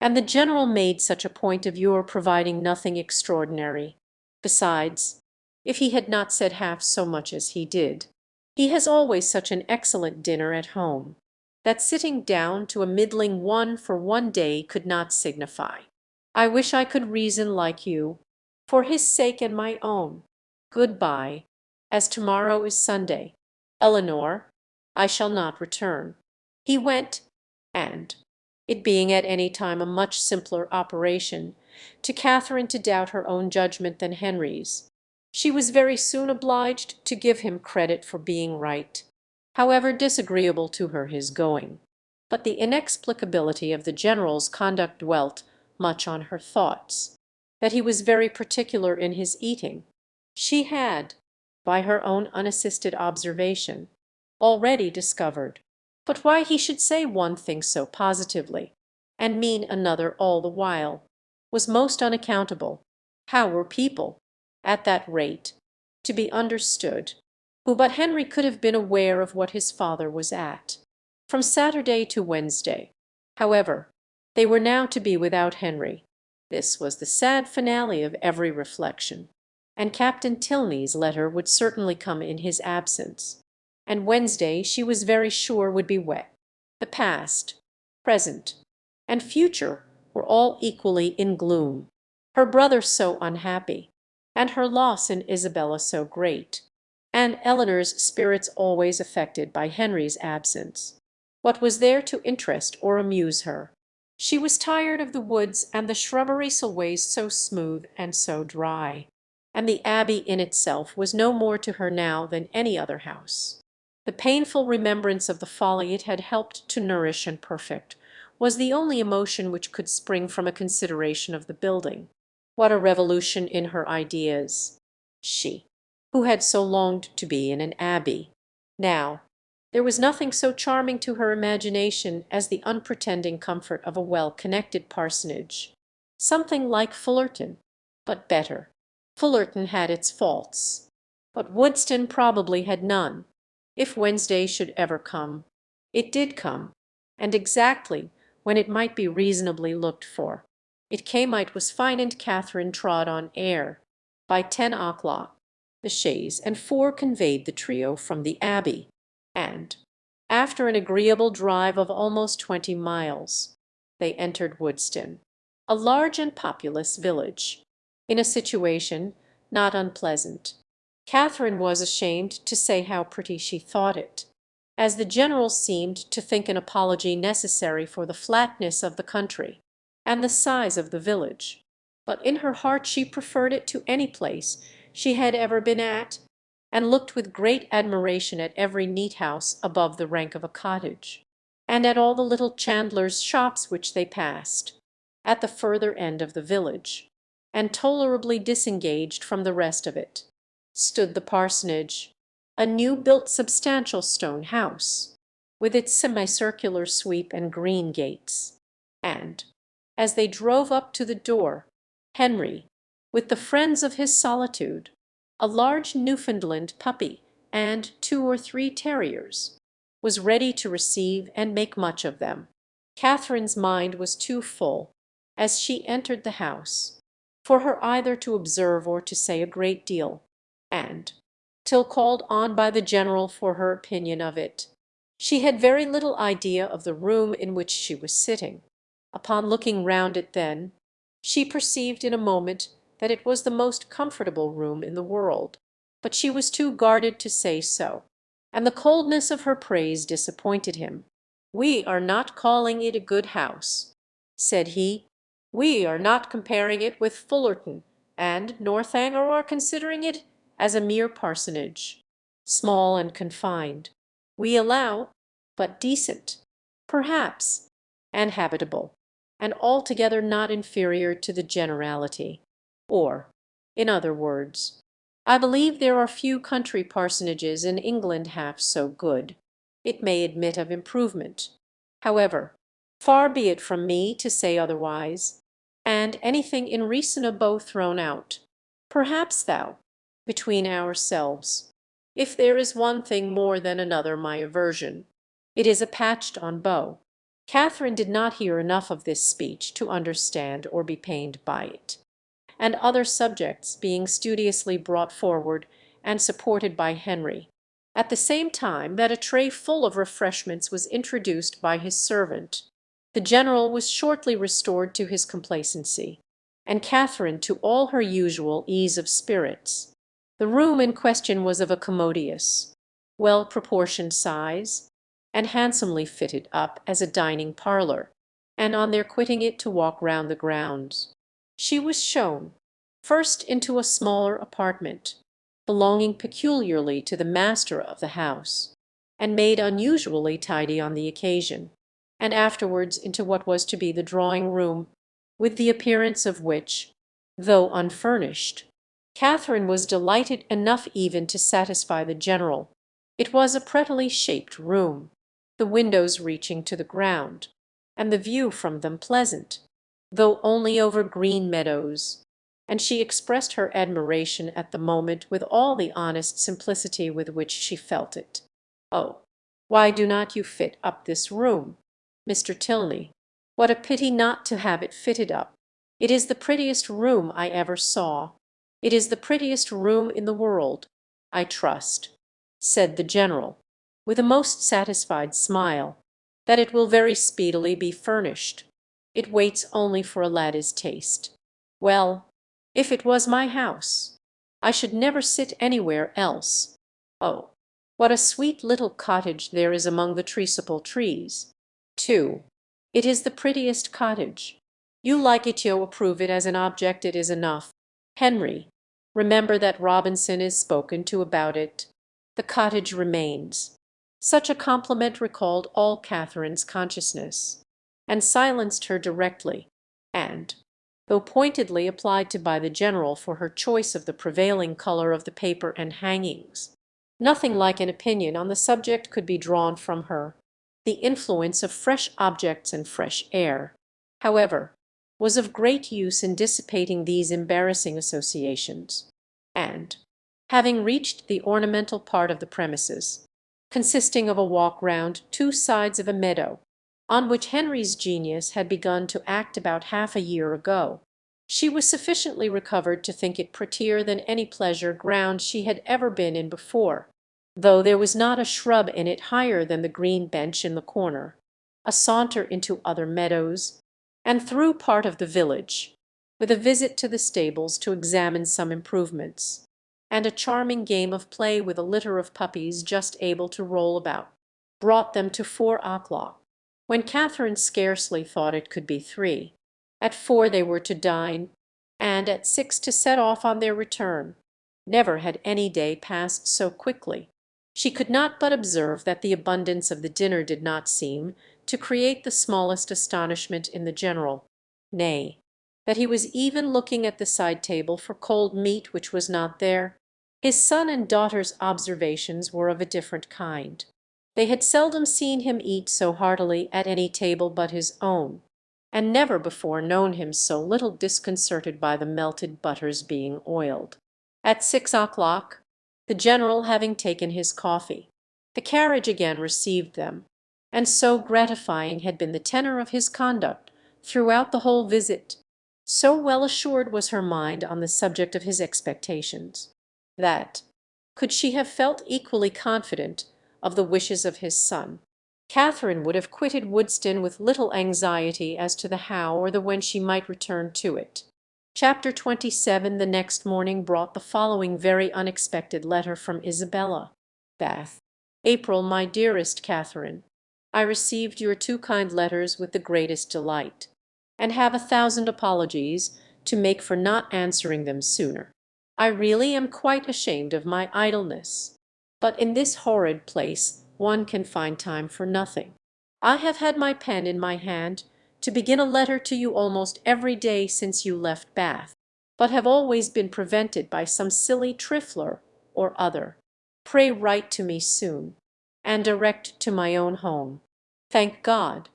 And the General made such a point of your providing nothing extraordinary. Besides, if he had not said half so much as he did, he has always such an excellent dinner at home, that sitting down to a middling one for one day could not signify. I wish I could reason like you, for his sake and my own. Good-bye, as tomorrow is Sunday. Eleanor, I shall not return." He went, and, it being at any time a much simpler operation to Catherine to doubt her own judgment than Henry's, she was very soon obliged to give him credit for being right, however disagreeable to her his going. But the inexplicability of the General's conduct dwelt much on her thoughts. That he was very particular in his eating, she had, by her own unassisted observation, already discovered. But why he should say one thing so positively, and mean another all the while, was most unaccountable. How were people, at that rate, to be understood, who but Henry could have been aware of what his father was at? From Saturday to Wednesday, however, they were now to be without Henry. This was the sad finale of every reflection, and Captain Tilney's letter would certainly come in his absence. And Wednesday she was very sure would be wet. The past, present, and future were all equally in gloom. Her brother so unhappy, and her loss in Isabella so great, and Eleanor's spirits always affected by Henry's absence. What was there to interest or amuse her? She was tired of the woods and the shrubbery ways so smooth and so dry, and the Abbey in itself was no more to her now than any other house. The painful remembrance of the folly it had helped to nourish and perfect was the only emotion which could spring from a consideration of the building. What a revolution in her ideas! She, who had so longed to be in an abbey. Now, there was nothing so charming to her imagination as the unpretending comfort of a well-connected parsonage. Something like Fullerton, but better. Fullerton had its faults, but Woodston probably had none. If Wednesday should ever come, it did come, and exactly when it might be reasonably looked for. It came. It was fine, and Catherine trod on air. By 10 o'clock the chaise and four conveyed the trio from the Abbey, and, after an agreeable drive of almost 20 miles, they entered Woodston, a large and populous village, in a situation not unpleasant. Catherine was ashamed to say how pretty she thought it, as the General seemed to think an apology necessary for the flatness of the country and the size of the village, but in her heart she preferred it to any place she had ever been at, and looked with great admiration at every neat house above the rank of a cottage, and at all the little chandlers' shops which they passed. At the further end of the village, and tolerably disengaged from the rest of it, stood the parsonage, a new-built substantial stone house, with its semicircular sweep and green gates, and, as they drove up to the door, Henry, with the friends of his solitude, a large Newfoundland puppy and 2 or 3 terriers, was ready to receive and make much of them. Catherine's mind was too full, as she entered the house, for her either to observe or to say a great deal, and, till called on by the General for her opinion of it, she had very little idea of the room in which she was sitting. Upon looking round it then, she perceived in a moment that it was the most comfortable room in the world, but she was too guarded to say so, and the coldness of her praise disappointed him. "We are not calling it a good house," said he. "We are not comparing it with Fullerton, and Northanger are considering it as a mere parsonage, small and confined, we allow, but decent, perhaps, and habitable, and altogether not inferior to the generality, or, in other words, I believe there are few country parsonages in England half so good. It may admit of improvement. However, far be it from me to say otherwise, and anything in reasonable thrown out. Perhaps thou, between ourselves, if there is one thing more than another my aversion, it is a patched-on bow." Catherine did not hear enough of this speech to understand or be pained by it, and other subjects being studiously brought forward and supported by Henry, at the same time that a tray full of refreshments was introduced by his servant, the general was shortly restored to his complacency, and Catherine to all her usual ease of spirits. The room in question was of a commodious, well-proportioned size, and handsomely fitted up as a dining parlour, and on their quitting it to walk round the grounds, she was shown first into a smaller apartment, belonging peculiarly to the master of the house, and made unusually tidy on the occasion, and afterwards into what was to be the drawing-room, with the appearance of which, though unfurnished, Catherine was delighted enough even to satisfy the general. It was a prettily shaped room, the windows reaching to the ground, and the view from them pleasant, though only over green meadows, and she expressed her admiration at the moment with all the honest simplicity with which she felt it. "Oh, why do not you fit up this room, Mr. Tilney? What a pity not to have it fitted up! It is the prettiest room I ever saw. It is the prettiest room in the world, I trust," said the general, with a most satisfied smile, "that it will very speedily be furnished. It waits only for a lady's taste. Well, if it was my house, I should never sit anywhere else. Oh, what a sweet little cottage there is among the treacle trees, too. It is the prettiest cottage. You like it, you approve it as an object, it is enough. Henry, remember that Robinson is spoken to about it. The cottage remains." Such a compliment recalled all Catherine's consciousness, and silenced her directly, and, though pointedly applied to by the general for her choice of the prevailing colour of the paper and hangings, nothing like an opinion on the subject could be drawn from her. The influence of fresh objects and fresh air, however, was of great use in dissipating these embarrassing associations, and, having reached the ornamental part of the premises, consisting of a walk round two sides of a meadow, on which Henry's genius had begun to act about half a year ago, she was sufficiently recovered to think it prettier than any pleasure ground she had ever been in before, though there was not a shrub in it higher than the green bench in the corner, a saunter into other meadows, and through part of the village, with a visit to the stables to examine some improvements, and a charming game of play with a litter of puppies just able to roll about, brought them to 4 o'clock, when Catherine scarcely thought it could be 3. At 4 they were to dine, and at 6 to set off on their return. Never had any day passed so quickly. She could not but observe that the abundance of the dinner did not seem to create the smallest astonishment in the general, nay, that he was even looking at the side table for cold meat which was not there. His son and daughter's observations were of a different kind. They had seldom seen him eat so heartily at any table but his own, and never before known him so little disconcerted by the melted butters being oiled. At 6 o'clock, the general having taken his coffee, the carriage again received them, and so gratifying had been the tenor of his conduct throughout the whole visit, so well assured was her mind on the subject of his expectations, that, could she have felt equally confident of the wishes of his son, Catherine would have quitted Woodston with little anxiety as to the how or the when she might return to it. Chapter 27 The next morning brought the following very unexpected letter from Isabella. Bath, April. My dearest Catherine, I received your 2 kind letters with the greatest delight, and have 1,000 apologies to make for not answering them sooner. I really am quite ashamed of my idleness, but in this horrid place one can find time for nothing. I have had my pen in my hand to begin a letter to you almost every day since you left Bath, but have always been prevented by some silly trifler or other. Pray write to me soon, and direct to my own home. Thank God!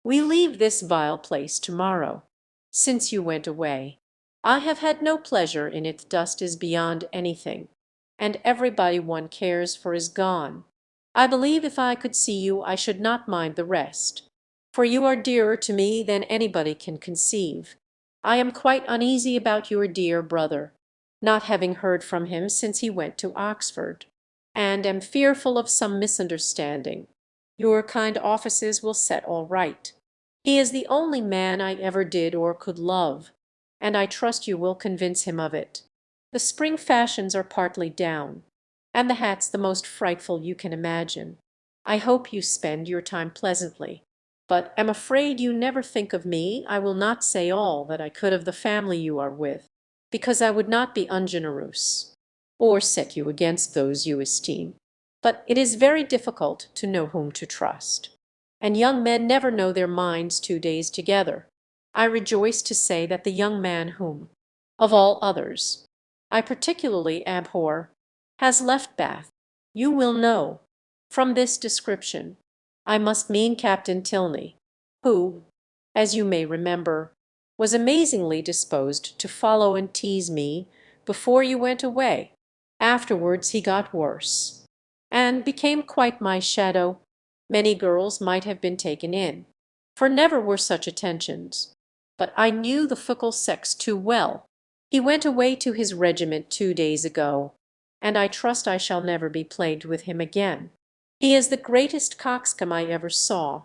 We leave this vile place to-morrow. Since you went away, I have had no pleasure in its dust is beyond anything, and everybody one cares for is gone. I believe if I could see you I should not mind the rest, for you are dearer to me than anybody can conceive. I am quite uneasy about your dear brother, not having heard from him since he went to Oxford, and am fearful of some misunderstanding. Your kind offices will set all right. He is the only man I ever did or could love, and I trust you will convince him of it. The spring fashions are partly down, and the hats the most frightful you can imagine. I hope you spend your time pleasantly, but am afraid you never think of me. I will not say all that I could of the family you are with, because I would not be ungenerous, or set you against those you esteem. But it is very difficult to know whom to trust, and young men never know their minds 2 days together. I rejoice to say that the young man whom, of all others, I particularly abhor, has left Bath. You will know, from this description, I must mean Captain Tilney, who, as you may remember, was amazingly disposed to follow and tease me before you went away. Afterwards he got worse, and became quite my shadow. Many girls might have been taken in, for never were such attentions. But I knew the fickle sex too well. He went away to his regiment 2 days ago, and I trust I shall never be plagued with him again. He is the greatest coxcomb I ever saw,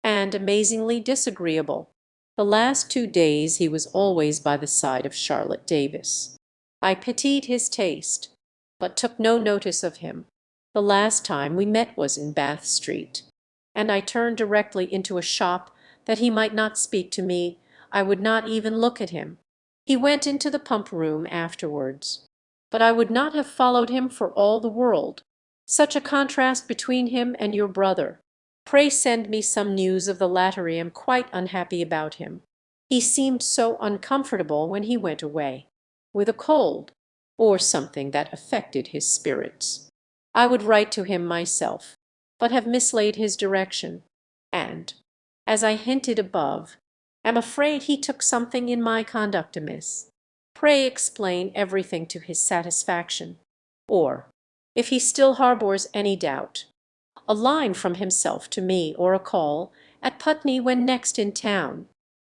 and amazingly disagreeable. The last 2 days he was always by the side of Charlotte Davis. I pitied his taste, but took no notice of him. The last time we met was in Bath Street, and I turned directly into a shop that he might not speak to me. I would not even look at him. He went into the pump room afterwards, but I would not have followed him for all the world. Such a contrast between him and your brother. Pray send me some news of the latter. I am quite unhappy about him. He seemed so uncomfortable when he went away, with a cold, or something that affected his spirits. I would write to him myself, but have mislaid his direction, and, as I hinted above, am afraid he took something in my conduct amiss. Pray explain everything to his satisfaction, or, if he still harbours any doubt, a line from himself to me or a call at Putney when next in town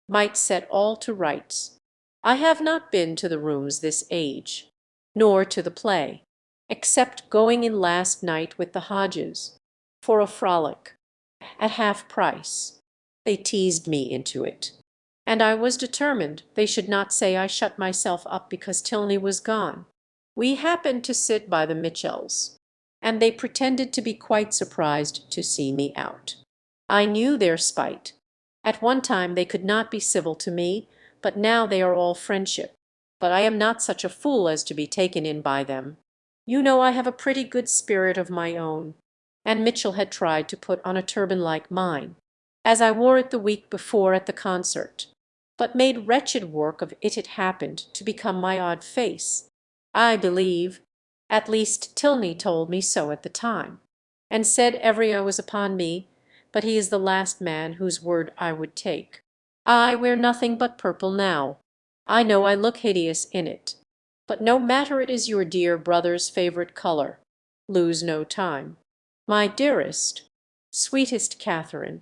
might set all to rights. I have not been to the rooms this age, nor to the play, except going in last night with the Hodges, for a frolic, at half price. They teased me into it, and I was determined they should not say I shut myself up because Tilney was gone. We happened to sit by the Mitchells, and they pretended to be quite surprised to see me out. I knew their spite. At one time they could not be civil to me, but now they are all friendship. But I am not such a fool as to be taken in by them. You know I have a pretty good spirit of my own, and Mitchell had tried to put on a turban like mine, as I wore it the week before at the concert, but made wretched work of it. It happened to become my odd face, I believe. At least Tilney told me so at the time, and said every eye was upon me, but he is the last man whose word I would take. I wear nothing but purple now. I know I look hideous in it, but no matter, it is your dear brother's favourite colour. Lose no time. My dearest, sweetest Catherine,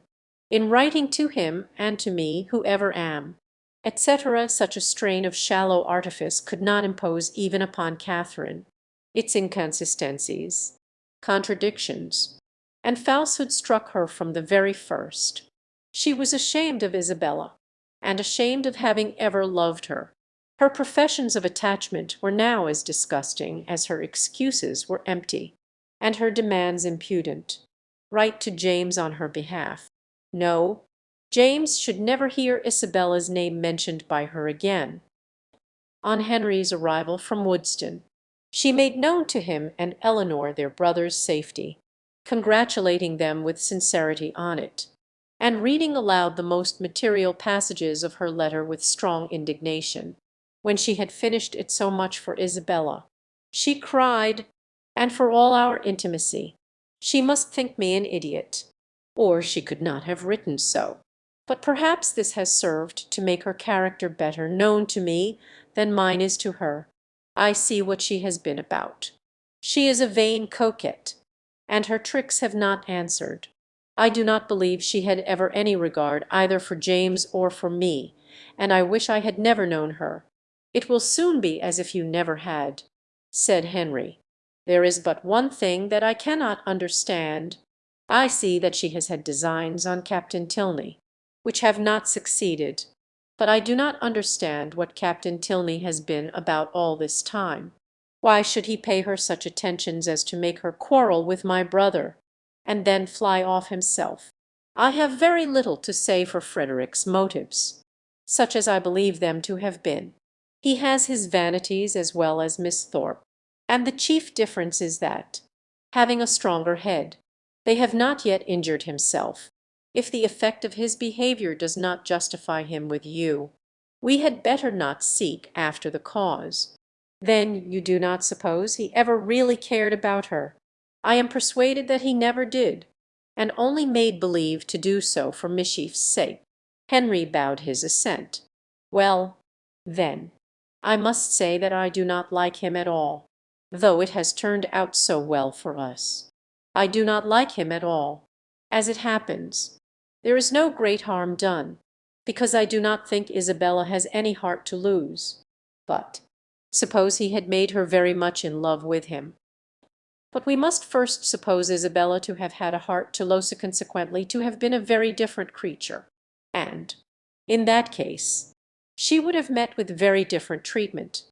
in writing to him and to me, who ever am, etc. Such a strain of shallow artifice could not impose even upon Catherine. Its inconsistencies, contradictions, and falsehood struck her from the very first. She was ashamed of Isabella, and ashamed of having ever loved her. Her professions of attachment were now as disgusting as her excuses were empty, and her demands impudent. Write to James on her behalf. No, James should never hear Isabella's name mentioned by her again. On Henry's arrival from Woodstown, she made known to him and Eleanor their brother's safety, congratulating them with sincerity on it, and reading aloud the most material passages of her letter with strong indignation. when she had finished it so much for Isabella. She cried, and for all our intimacy, she must think me an idiot, or she could not have written so. But perhaps this has served to make her character better known to me than mine is to her. I see what she has been about. She is a vain coquette, and her tricks have not answered. I do not believe she had ever any regard either for James or for me, and I wish I had never known her. It will soon be as if you never had," said Henry. "There is but one thing that I cannot understand. I see that she has had designs on Captain Tilney, which have not succeeded, but I do not understand what Captain Tilney has been about all this time. Why should he pay her such attentions as to make her quarrel with my brother, and then fly off himself? I have very little to say for Frederick's motives, such as I believe them to have been. He has his vanities as well as Miss Thorpe, and the chief difference is that, having a stronger head, they have not yet injured himself. If the effect of his behaviour does not justify him with you, we had better not seek after the cause. Then you do not suppose he ever really cared about her? I am persuaded that he never did, and only made believe to do so for mischief's sake." Henry bowed his assent. "Well, then, I must say that I do not like him at all, though it has turned out so well for us. I do not like him at all. As it happens, there is no great harm done, because I do not think Isabella has any heart to lose. But suppose he had made her very much in love with him. But we must first suppose Isabella to have had a heart to lose, consequently to have been a very different creature, and, in that case, she would have met with very different treatment.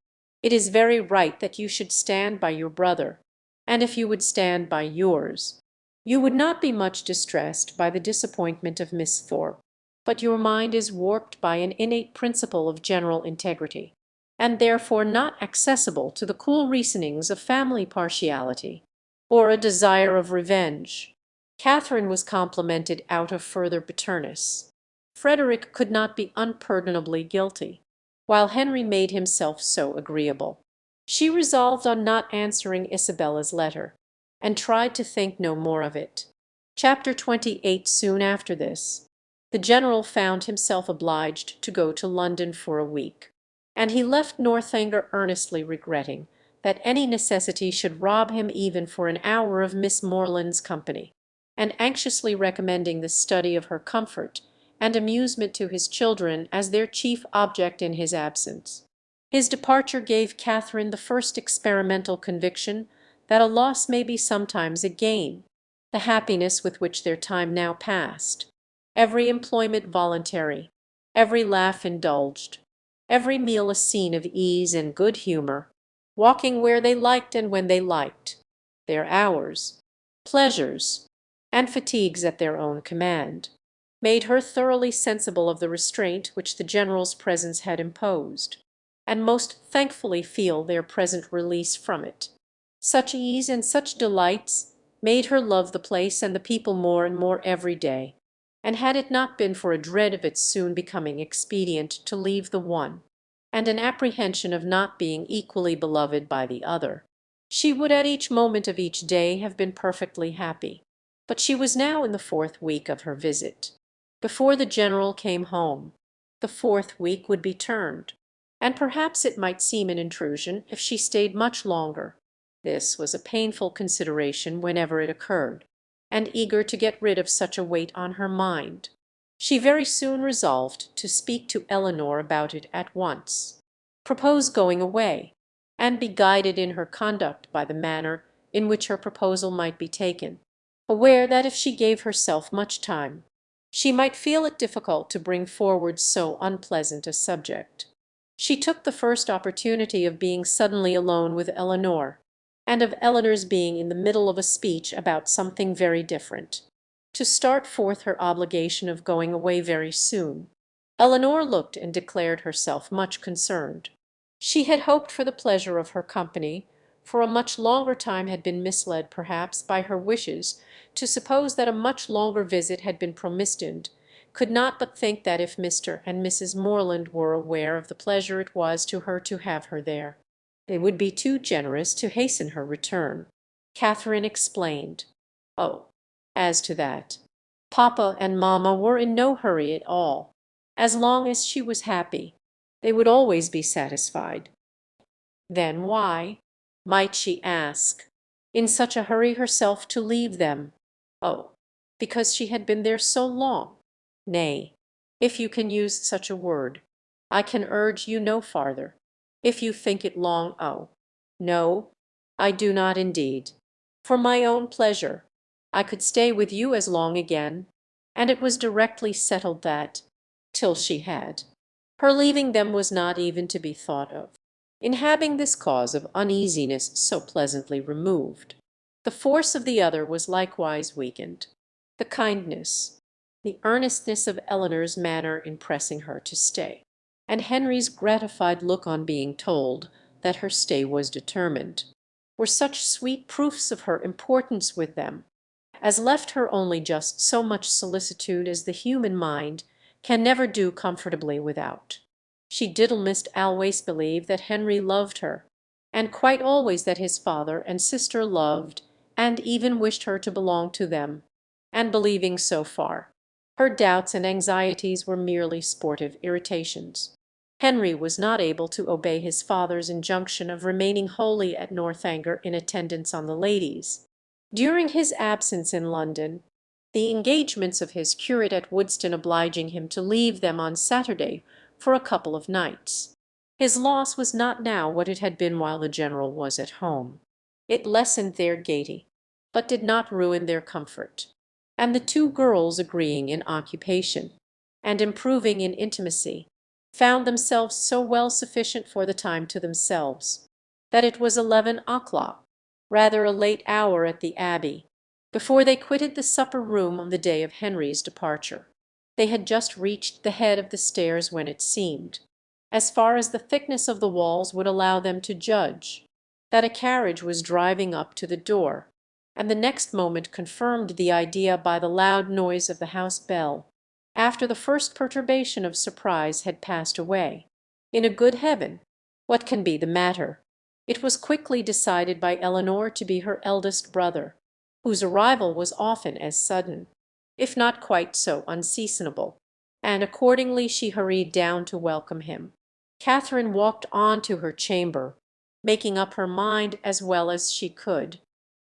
It is very right that you should stand by your brother, and if you would stand by yours, you would not be much distressed by the disappointment of Miss Thorpe. But your mind is warped by an innate principle of general integrity, and therefore not accessible to the cool reasonings of family partiality, or a desire of revenge." Catherine was complimented out of further bitterness. Frederick could not be unpardonably guilty, while Henry made himself so agreeable. She resolved on not answering Isabella's letter, and tried to think no more of it. Chapter 28. Soon after this, the General found himself obliged to go to London for a week, and he left Northanger earnestly regretting that any necessity should rob him even for an hour of Miss Morland's company, and anxiously recommending the study of her comfort and amusement to his children as their chief object in his absence. His departure gave Catherine the first experimental conviction that a loss may be sometimes a gain. The happiness with which their time now passed, every employment voluntary, every laugh indulged, every meal a scene of ease and good humour, walking where they liked and when they liked, their hours, pleasures, and fatigues at their own command, made her thoroughly sensible of the restraint which the General's presence had imposed, and most thankfully feel their present release from it. Such ease and such delights made her love the place and the people more and more every day, and had it not been for a dread of its soon becoming expedient to leave the one, and an apprehension of not being equally beloved by the other, she would at each moment of each day have been perfectly happy. But she was now in the 4th week of her visit. Before the General came home, the 4th week would be turned, and perhaps it might seem an intrusion if she stayed much longer. This was a painful consideration whenever it occurred, and eager to get rid of such a weight on her mind, she very soon resolved to speak to Eleanor about it at once, propose going away, and be guided in her conduct by the manner in which her proposal might be taken, aware that if she gave herself much time, she might feel it difficult to bring forward so unpleasant a subject. She took the first opportunity of being suddenly alone with Eleanor, and of Eleanor's being in the middle of a speech about something very different, to start forth her obligation of going away very soon. Eleanor looked and declared herself much concerned. She had hoped for the pleasure of her company, for a much longer time had been misled perhaps by her wishes to suppose that a much longer visit had been promised could not but think that if Mr. and Mrs. Morland were aware of the pleasure it was to her to have her there, they would be too generous to hasten her return. Catherine explained. Oh, as to that, papa and mamma were in no hurry at all. As long as she was happy, they would always be satisfied. Then why, might she ask, in such a hurry herself to leave them? Oh, because she had been there so long. Nay, if you can use such a word, I can urge you no farther. If you think it long, oh, no, I do not indeed. For my own pleasure, I could stay with you as long again, and it was directly settled that, till she had, her leaving them was not even to be thought of. In having this cause of uneasiness so pleasantly removed, the force of the other was likewise weakened. The kindness, the earnestness of Eleanor's manner in pressing her to stay, and Henry's gratified look on being told that her stay was determined, were such sweet proofs of her importance with them, as left her only just so much solicitude as the human mind can never do comfortably without. She did almost always believe that Henry loved her, and quite always that his father and sister loved and even wished her to belong to them, and believing so far, her doubts and anxieties were merely sportive irritations. Henry was not able to obey his father's injunction of remaining wholly at Northanger in attendance on the ladies. During his absence in London, the engagements of his curate at Woodstock obliging him to leave them on Saturday for a couple of nights. His loss was not now what it had been while the general was at home. It lessened their gaiety, but did not ruin their comfort, and the two girls, agreeing in occupation, and improving in intimacy, found themselves so well sufficient for the time to themselves, that it was 11 o'clock, rather a late hour at the Abbey, before they quitted the supper-room on the day of Henry's departure. They had just reached the head of the stairs when it seemed, as far as the thickness of the walls would allow them to judge, that a carriage was driving up to the door, and the next moment confirmed the idea by the loud noise of the house bell, after the first perturbation of surprise had passed away. In a good heaven, what can be the matter? It was quickly decided by Eleanor to be her eldest brother, whose arrival was often as sudden, if not quite so unseasonable, and accordingly she hurried down to welcome him. Catherine walked on to her chamber, making up her mind as well as she could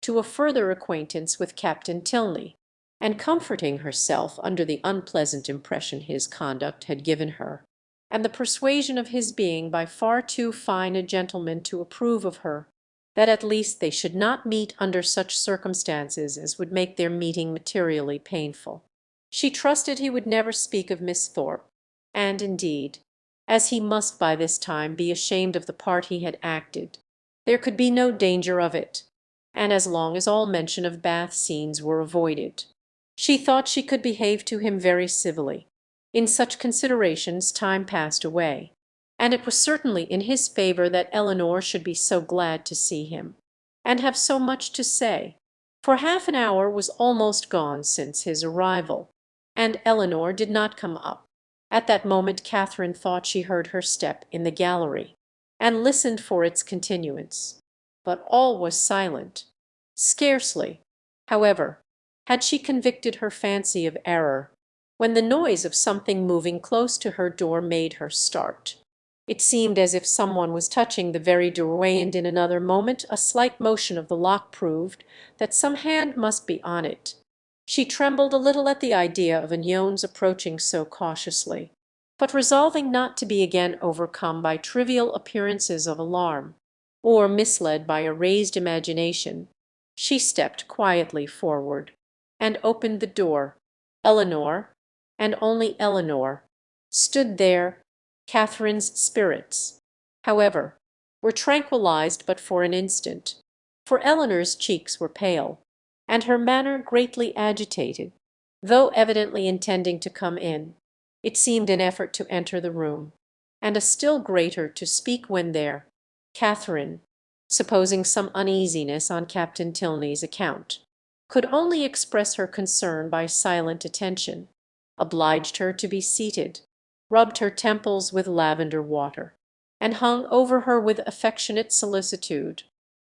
to a further acquaintance with Captain Tilney, and comforting herself under the unpleasant impression his conduct had given her, and the persuasion of his being by far too fine a gentleman to approve of her, that at least they should not meet under such circumstances as would make their meeting materially painful. She trusted he would never speak of Miss Thorpe, and indeed, as he must by this time be ashamed of the part he had acted, there could be no danger of it, and as long as all mention of Bath scenes were avoided, she thought she could behave to him very civilly. In such considerations time passed away, and it was certainly in his favour that Eleanor should be so glad to see him, and have so much to say, for half an hour was almost gone since his arrival, and Eleanor did not come up. At that moment Catherine thought she heard her step in the gallery, and listened for its continuance, but all was silent. Scarcely, however, had she convicted her fancy of error, when the noise of something moving close to her door made her start. It seemed as if some one was touching the very doorway, and in another moment a slight motion of the lock proved that some hand must be on it. She trembled a little at the idea of Agnon's approaching so cautiously, but resolving not to be again overcome by trivial appearances of alarm, or misled by a raised imagination, she stepped quietly forward, and opened the door. Eleanor, and only Eleanor, stood there. Catherine's spirits, however, were tranquillized but for an instant, for Eleanor's cheeks were pale, and her manner greatly agitated. Though evidently intending to come in, it seemed an effort to enter the room, and a still greater to speak when there. Catherine, supposing some uneasiness on Captain Tilney's account, could only express her concern by silent attention, obliged her to be seated, rubbed her temples with lavender water, and hung over her with affectionate solicitude.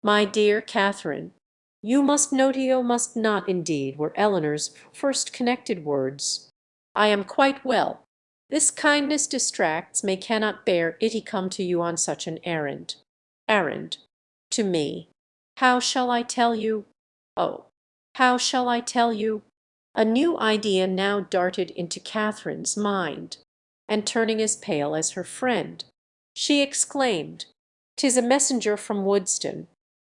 "My dear Catherine, you must not indeed," were Elinor's first connected words. "I am quite well. This kindness distracts me, cannot bear it come to you on such an errand. Errand? To me. How shall I tell you? Oh, how shall I tell you?" A new idea now darted into Catherine's mind, and turning as pale as her friend, she exclaimed, "'Tis a messenger from Woodston.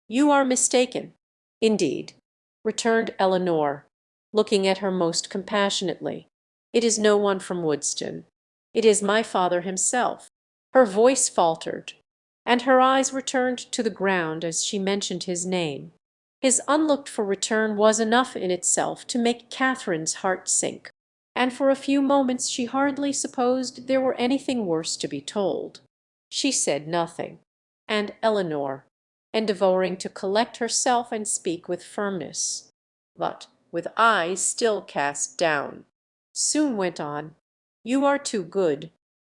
You are mistaken." "Indeed," returned Elinor, looking at her most compassionately, "it is no one from Woodston. It is my father himself." Her voice faltered, and her eyes returned to the ground as she mentioned his name. His unlooked-for return was enough in itself to make Catherine's heart sink, and for a few moments she hardly supposed there were anything worse to be told. She said nothing, and Elinor, endeavouring to collect herself and speak with firmness, but with eyes still cast down, soon went on, "You are too good,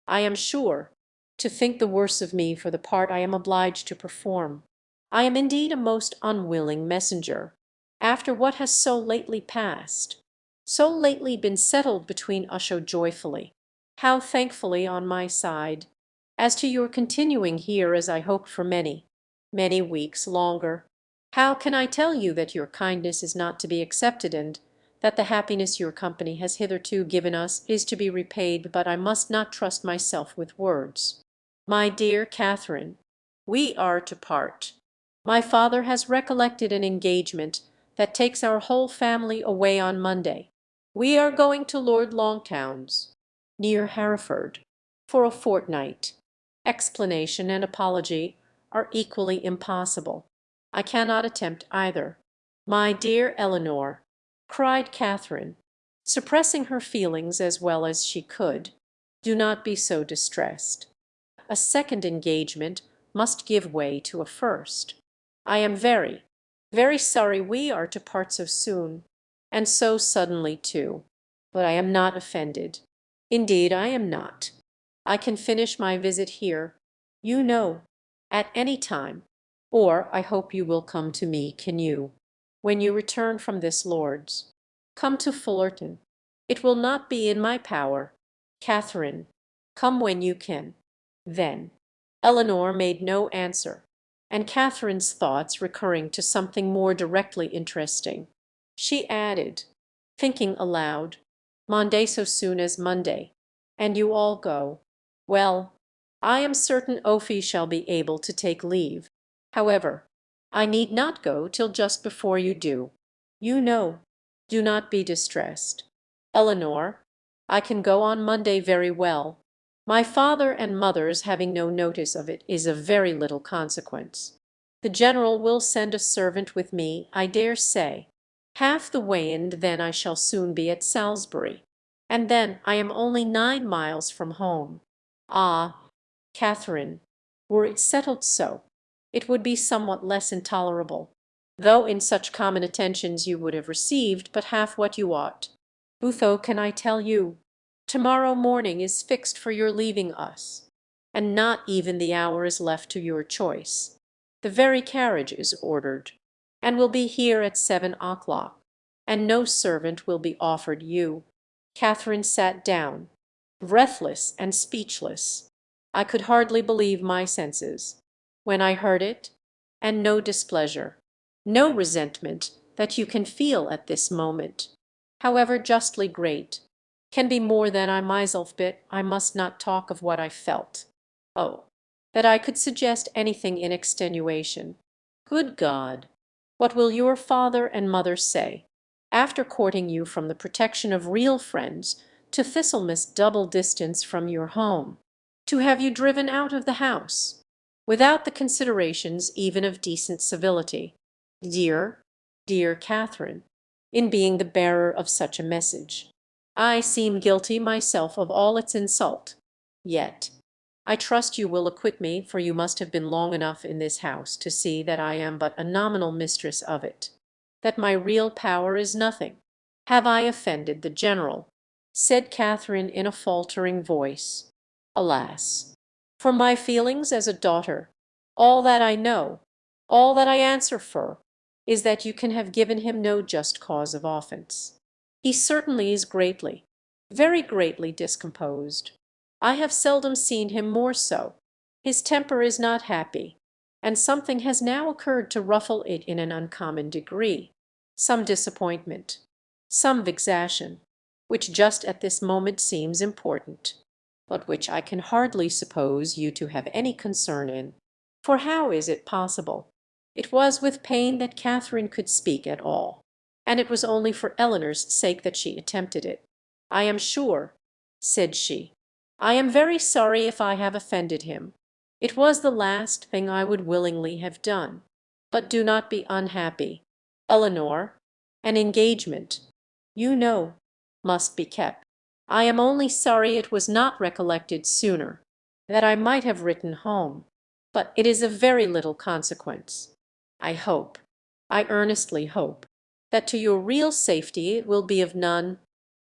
I am sure, to think the worse of me for the part I am obliged to perform. I am indeed a most unwilling messenger, after what has so lately passed, so lately been settled between us so joyfully, how thankfully on my side. As to your continuing here as I hoped for many weeks longer, how can I tell you that your kindness is not to be accepted, and that the happiness your company has hitherto given us is to be repaid? But I must not trust myself with words. My dear Catherine, we are to part. My father has recollected an engagement that takes our whole family away on Monday. We are going to Lord Longtown's, near Hereford, for a fortnight. Explanation and apology are equally impossible. I cannot attempt either." "My dear Elinor," cried Catherine, suppressing her feelings as well as she could, "do not be so distressed. A second engagement must give way to a first. I am very sorry we are to part so soon, and so suddenly too, but I am not offended. Indeed, I am not. I can finish my visit here, you know, at any time, or I hope you will come to me, can you, when you return from this Lord's. Come to Fullerton. It will not be in my power. Catherine, come when you can." Then Elinor made no answer, and Catherine's thoughts recurring to something more directly interesting, she added, thinking aloud, "Monday so soon as Monday, and you all go. Well, I am certain Ophi shall be able to take leave. However, I need not go till just before you do. You know, do not be distressed. Elinor, I can go on Monday very well. My father and mother's having no notice of it is of very little consequence. The general will send a servant with me, I dare say. Half the way, and then I shall soon be at Salisbury, and then I am only 9 miles from home. Ah, Catherine, were it settled so, it would be somewhat less intolerable, though in such common attentions you would have received but half what you ought. Butho, can I tell you? To-morrow morning is fixed for your leaving us, and not even the hour is left to your choice. The very carriage is ordered, and will be here at 7 o'clock, and no servant will be offered you." Catherine sat down, breathless and speechless. I could hardly believe my senses when I heard it, and no displeasure, no resentment that you can feel at this moment, however justly great, can be more than I myself. But I must not talk of what I felt. Oh, that I could suggest anything in extenuation. Good God! What will your father and mother say, after courting you from the protection of real friends to Thistlemist's double distance from your home, to have you driven out of the house, without the considerations even of decent civility, dear Catherine, in being the bearer of such a message? I seem guilty myself of all its insult. Yet I trust you will acquit me, for you must have been long enough in this house to see that I am but a nominal mistress of it, that my real power is nothing. Have I offended the general? said Catherine in a faltering voice. "Alas! For my feelings as a daughter, all that I know, all that I answer for, is that you can have given him no just cause of offence. He certainly is greatly, very greatly discomposed. I have seldom seen him more so. His temper is not happy, and something has now occurred to ruffle it in an uncommon degree, some disappointment, some vexation, which just at this moment seems important, but which I can hardly suppose you to have any concern in. For how is it possible?" It was with pain that Catherine could speak at all, and it was only for Elinor's sake that she attempted it. "I am sure," said she, "I am very sorry if I have offended him. It was the last thing I would willingly have done. But do not be unhappy, Elinor. An engagement, you know, must be kept. I am only sorry it was not recollected sooner, that I might have written home. But it is of very little consequence. I hope, I earnestly hope, that to your real safety it will be of none,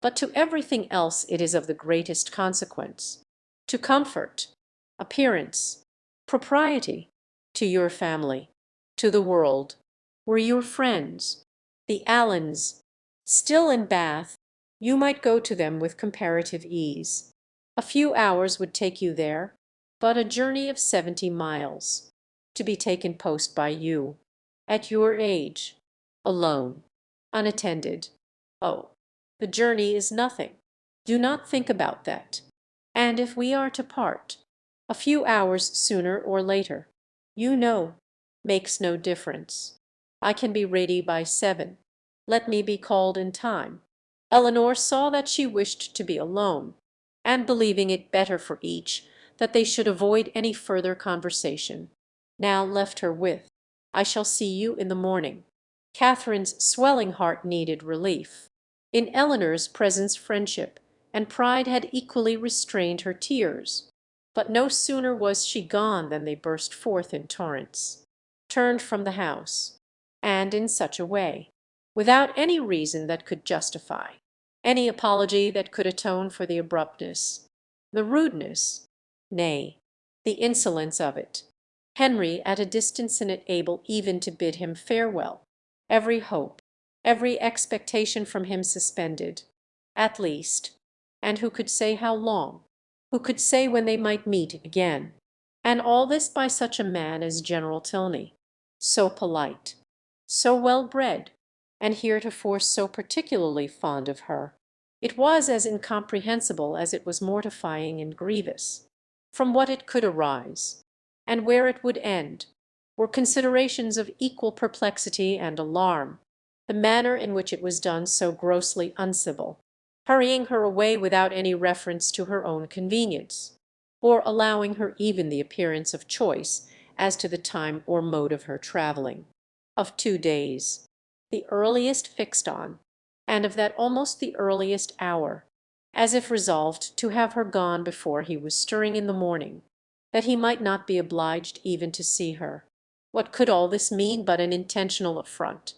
but to everything else it is of the greatest consequence. To comfort, appearance, propriety, to your family, to the world, were your friends, the Allens, still in Bath, you might go to them with comparative ease. A few hours would take you there, but a journey of 70 miles, to be taken post by you, at your age, alone, unattended. Oh, the journey is nothing. Do not think about that. And if we are to part, a few hours sooner or later, you know, makes no difference. I can be ready by 7. Let me be called in time." Elinor saw that she wished to be alone, and believing it better for each that they should avoid any further conversation, now left her with, "I shall see you in the morning." Catherine's swelling heart needed relief. In Elinor's presence friendship and pride had equally restrained her tears. But no sooner was she gone than they burst forth in torrents. Turned from the house, and in such a way, without any reason that could justify, any apology that could atone for the abruptness, the rudeness, nay, the insolence of it. Henry at a distance and able even to bid him farewell, every hope, every expectation from him suspended, at least, and who could say how long? Who could say when they might meet again? And all this by such a man as General Tilney, so polite, so well bred, and heretofore so particularly fond of her. It was as incomprehensible as it was mortifying and grievous. From what it could arise, and where it would end, were considerations of equal perplexity and alarm. The manner in which it was done so grossly uncivil, hurrying her away without any reference to her own convenience, or allowing her even the appearance of choice as to the time or mode of her travelling. Of 2 days, the earliest fixed on, and of that almost the earliest hour, as if resolved to have her gone before he was stirring in the morning, that he might not be obliged even to see her. What could all this mean but an intentional affront?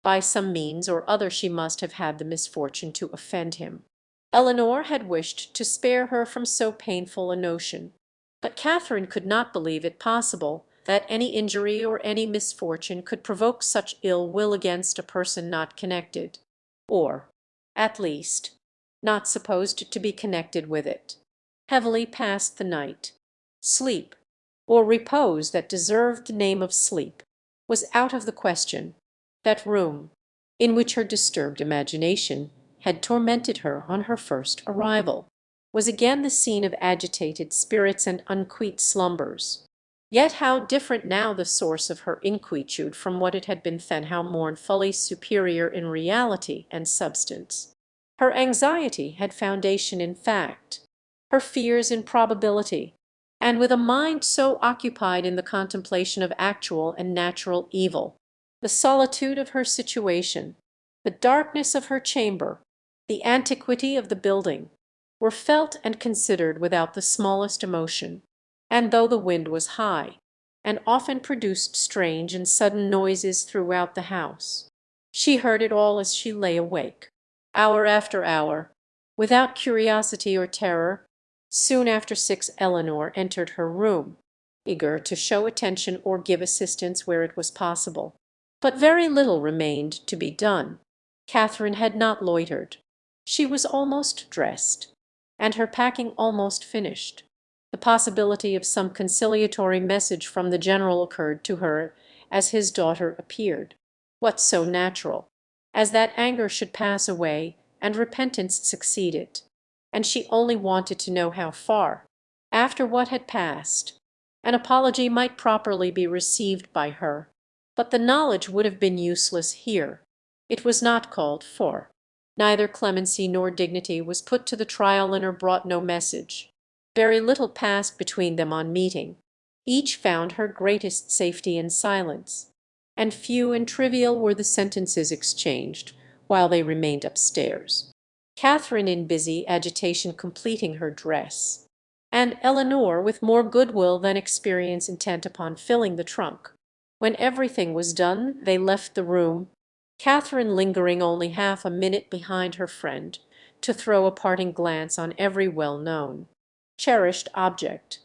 By some means or other she must have had the misfortune to offend him. Elinor had wished to spare her from so painful a notion, but Catherine could not believe it possible that any injury or any misfortune could provoke such ill will against a person not connected, or, at least, not supposed to be connected with it. Heavily passed the night. Sleep, or repose that deserved the name of sleep, was out of the question. That room, in which her disturbed imagination had tormented her on her first arrival, was again the scene of agitated spirits and unquiet slumbers. Yet how different now the source of her inquietude from what it had been then, how mournfully superior in reality and substance. Her anxiety had foundation in fact, her fears in probability, and with a mind so occupied in the contemplation of actual and natural evil, the solitude of her situation, the darkness of her chamber, the antiquity of the building, were felt and considered without the smallest emotion, and though the wind was high, and often produced strange and sudden noises throughout the house, she heard it all as she lay awake, hour after hour, Without curiosity or terror, soon after 6 Eleanor entered her room, eager to show attention or give assistance where it was possible. But very little remained to be done. Catherine had not loitered. She was almost dressed, and her packing almost finished. The possibility of some conciliatory message from the General occurred to her as his daughter appeared. What so natural as that anger should pass away and repentance succeed it? And she only wanted to know how far, after what had passed, an apology might properly be received by her. But the knowledge would have been useless here. It was not called for. Neither clemency nor dignity was put to the trial, and brought no message. Very little passed between them on meeting. Each found her greatest safety in silence, and few and trivial were the sentences exchanged while they remained upstairs, Catherine in busy agitation completing her dress, and Eleanor with more goodwill than experience intent upon filling the trunk. When everything was done they left the room, Catherine lingering only half a minute behind her friend to throw a parting glance on every well-known, cherished object,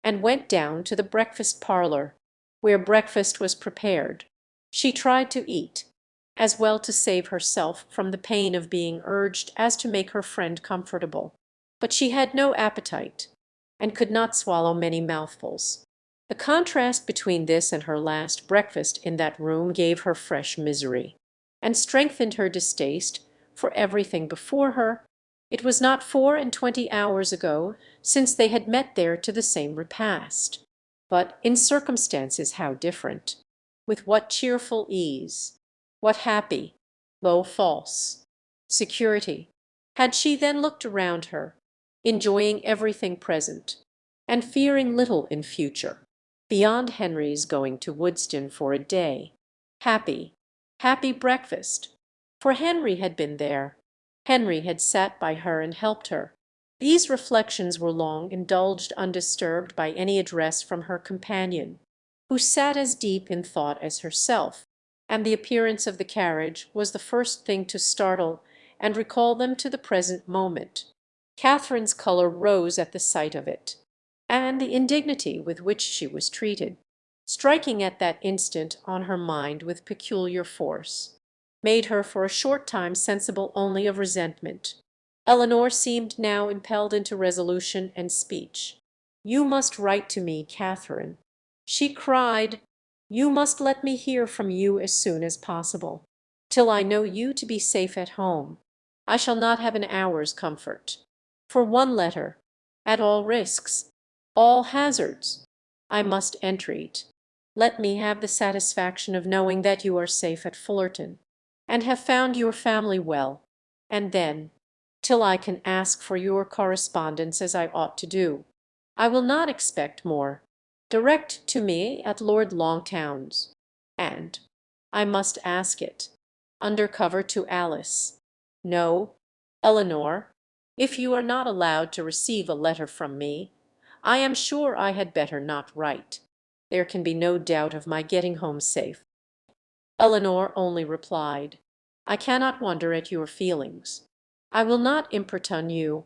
and went down to the breakfast parlour, where breakfast was prepared. She tried to eat, as well to save herself from the pain of being urged as to make her friend comfortable. But she had no appetite, and could not swallow many mouthfuls. The contrast between this and her last breakfast in that room gave her fresh misery, and strengthened her distaste for everything before her. It was not 24 hours ago since they had met there to the same repast. But in circumstances how different! With what cheerful ease, what happy, though false, security had she then looked around her, enjoying everything present, and fearing little in future, beyond Henry's going to Woodston for a day. Happy, happy breakfast! For Henry had been there. Henry had sat by her and helped her. These reflections were long indulged undisturbed by any address from her companion, who sat as deep in thought as herself, and the appearance of the carriage was the first thing to startle and recall them to the present moment. Catherine's colour rose at the sight of it, and the indignity with which she was treated, striking at that instant on her mind with peculiar force, made her for a short time sensible only of resentment. Eleanor seemed now impelled into resolution and speech. "You must write to me, Catherine," she cried. "You must let me hear from you as soon as possible. Till I know you to be safe at home, I shall not have an hour's comfort. For one letter, at all risks, all hazards, I must entreat. Let me have the satisfaction of knowing that you are safe at Fullerton, and have found your family well, and then, till I can ask for your correspondence as I ought to do, I will not expect more. Direct to me at Lord Longtown's, and I must ask it, under cover to Alice. No, Eleanor, if you are not allowed to receive a letter from me, I am sure I had better not write. There can be no doubt of my getting home safe." Eleanor only replied, "I cannot wonder at your feelings. I will not importune you.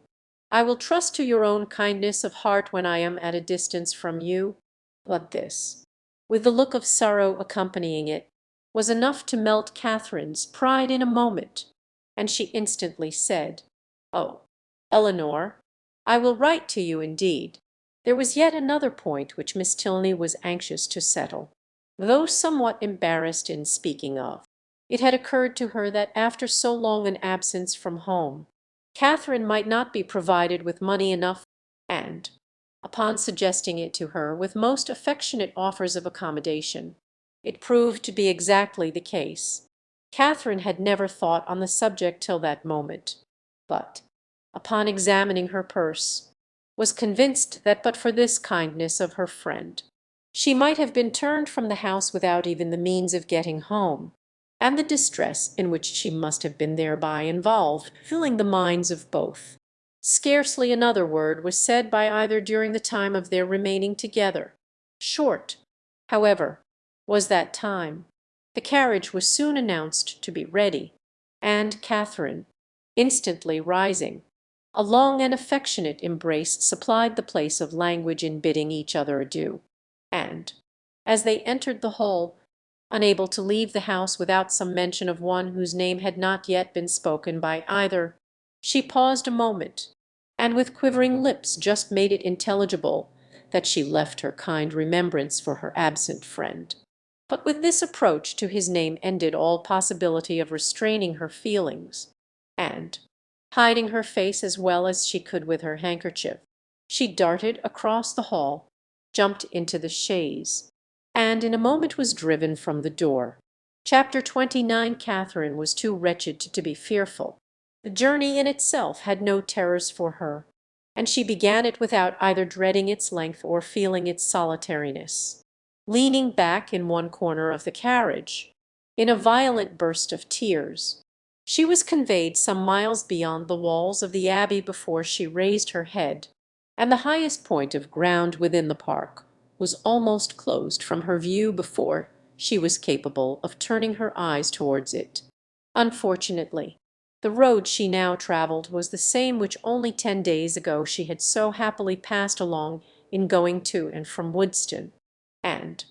I will trust to your own kindness of heart when I am at a distance from you." But this, with the look of sorrow accompanying it, was enough to melt Catherine's pride in a moment, and she instantly said, "Oh, Eleanor, I will write to you indeed." There was yet another point which Miss Tilney was anxious to settle, though somewhat embarrassed in speaking of. It had occurred to her that after so long an absence from home, Catherine might not be provided with money enough, and, upon suggesting it to her with most affectionate offers of accommodation, it proved to be exactly the case. Catherine had never thought on the subject till that moment, but, upon examining her purse, was convinced that but for this kindness of her friend, she might have been turned from the house without even the means of getting home, and the distress in which she must have been thereby involved filling the minds of both. Scarcely another word was said by either during the time of their remaining together. Short, however, was that time. The carriage was soon announced to be ready, and Catherine, instantly rising, A long and affectionate embrace supplied the place of language in bidding each other adieu, and, as they entered the hall, unable to leave the house without some mention of one whose name had not yet been spoken by either, she paused a moment, and with quivering lips just made it intelligible that she left her kind remembrance for her absent friend. But with this approach to his name ended all possibility of restraining her feelings, and, hiding her face as well as she could with her handkerchief, she darted across the hall, jumped into the chaise, and in a moment was driven from the door. Chapter 29. Catherine was too wretched to be fearful. The journey in itself had no terrors for her, and she began it without either dreading its length or feeling its solitariness. Leaning back in one corner of the carriage, in a violent burst of tears, she was conveyed some miles beyond the walls of the Abbey before she raised her head, and the highest point of ground within the park was almost closed from her view before she was capable of turning her eyes towards it. Unfortunately, the road she now travelled was the same which only 10 days ago she had so happily passed along in going to and from Woodstock, and,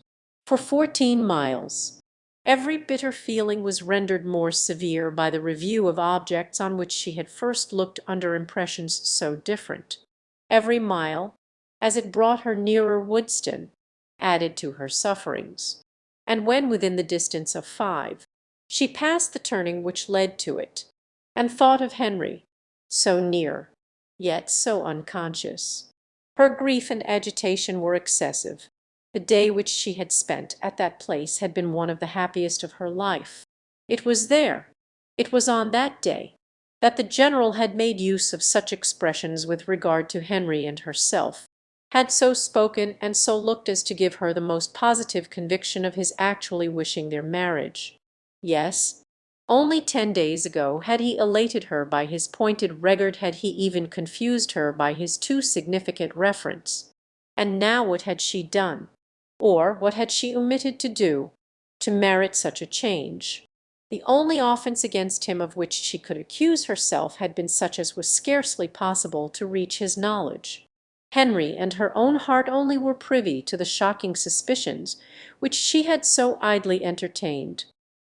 for 14 miles, every bitter feeling was rendered more severe by the review of objects on which she had first looked under impressions so different. Every mile, as it brought her nearer Woodstock, added to her sufferings, and when within the distance of 5, she passed the turning which led to it, and thought of Henry, so near, yet so unconscious. Her grief and agitation were excessive. The day which she had spent at that place had been one of the happiest of her life. It was there, it was on that day, that the General had made use of such expressions with regard to Henry and herself, had so spoken and so looked as to give her the most positive conviction of his actually wishing their marriage. Yes, only 10 days ago had he elated her by his pointed regard, had he even confused her by his too significant reference. And now what had she done, or what had she omitted to do, to merit such a change? The only offence against him of which she could accuse herself had been such as was scarcely possible to reach his knowledge. Henry and her own heart only were privy to the shocking suspicions which she had so idly entertained,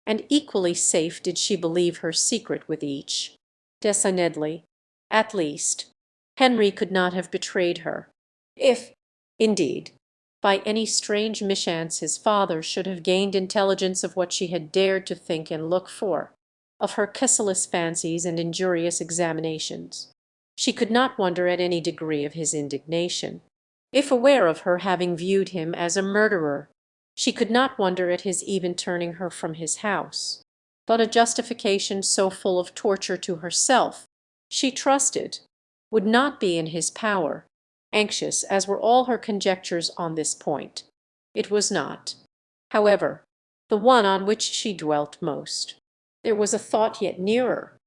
and equally safe did she believe her secret with each. Decidedly, at least, Henry could not have betrayed her. If, indeed, by any strange mischance his father should have gained intelligence of what she had dared to think and look for, of her casseless fancies and injurious examinations, she could not wonder at any degree of his indignation. If aware of her having viewed him as a murderer, she could not wonder at his even turning her from his house. But a justification so full of torture to herself, she trusted, would not be in his power, anxious as were all her conjectures on this point. It was not, however, the one on which she dwelt most. There was a thought yet nearer,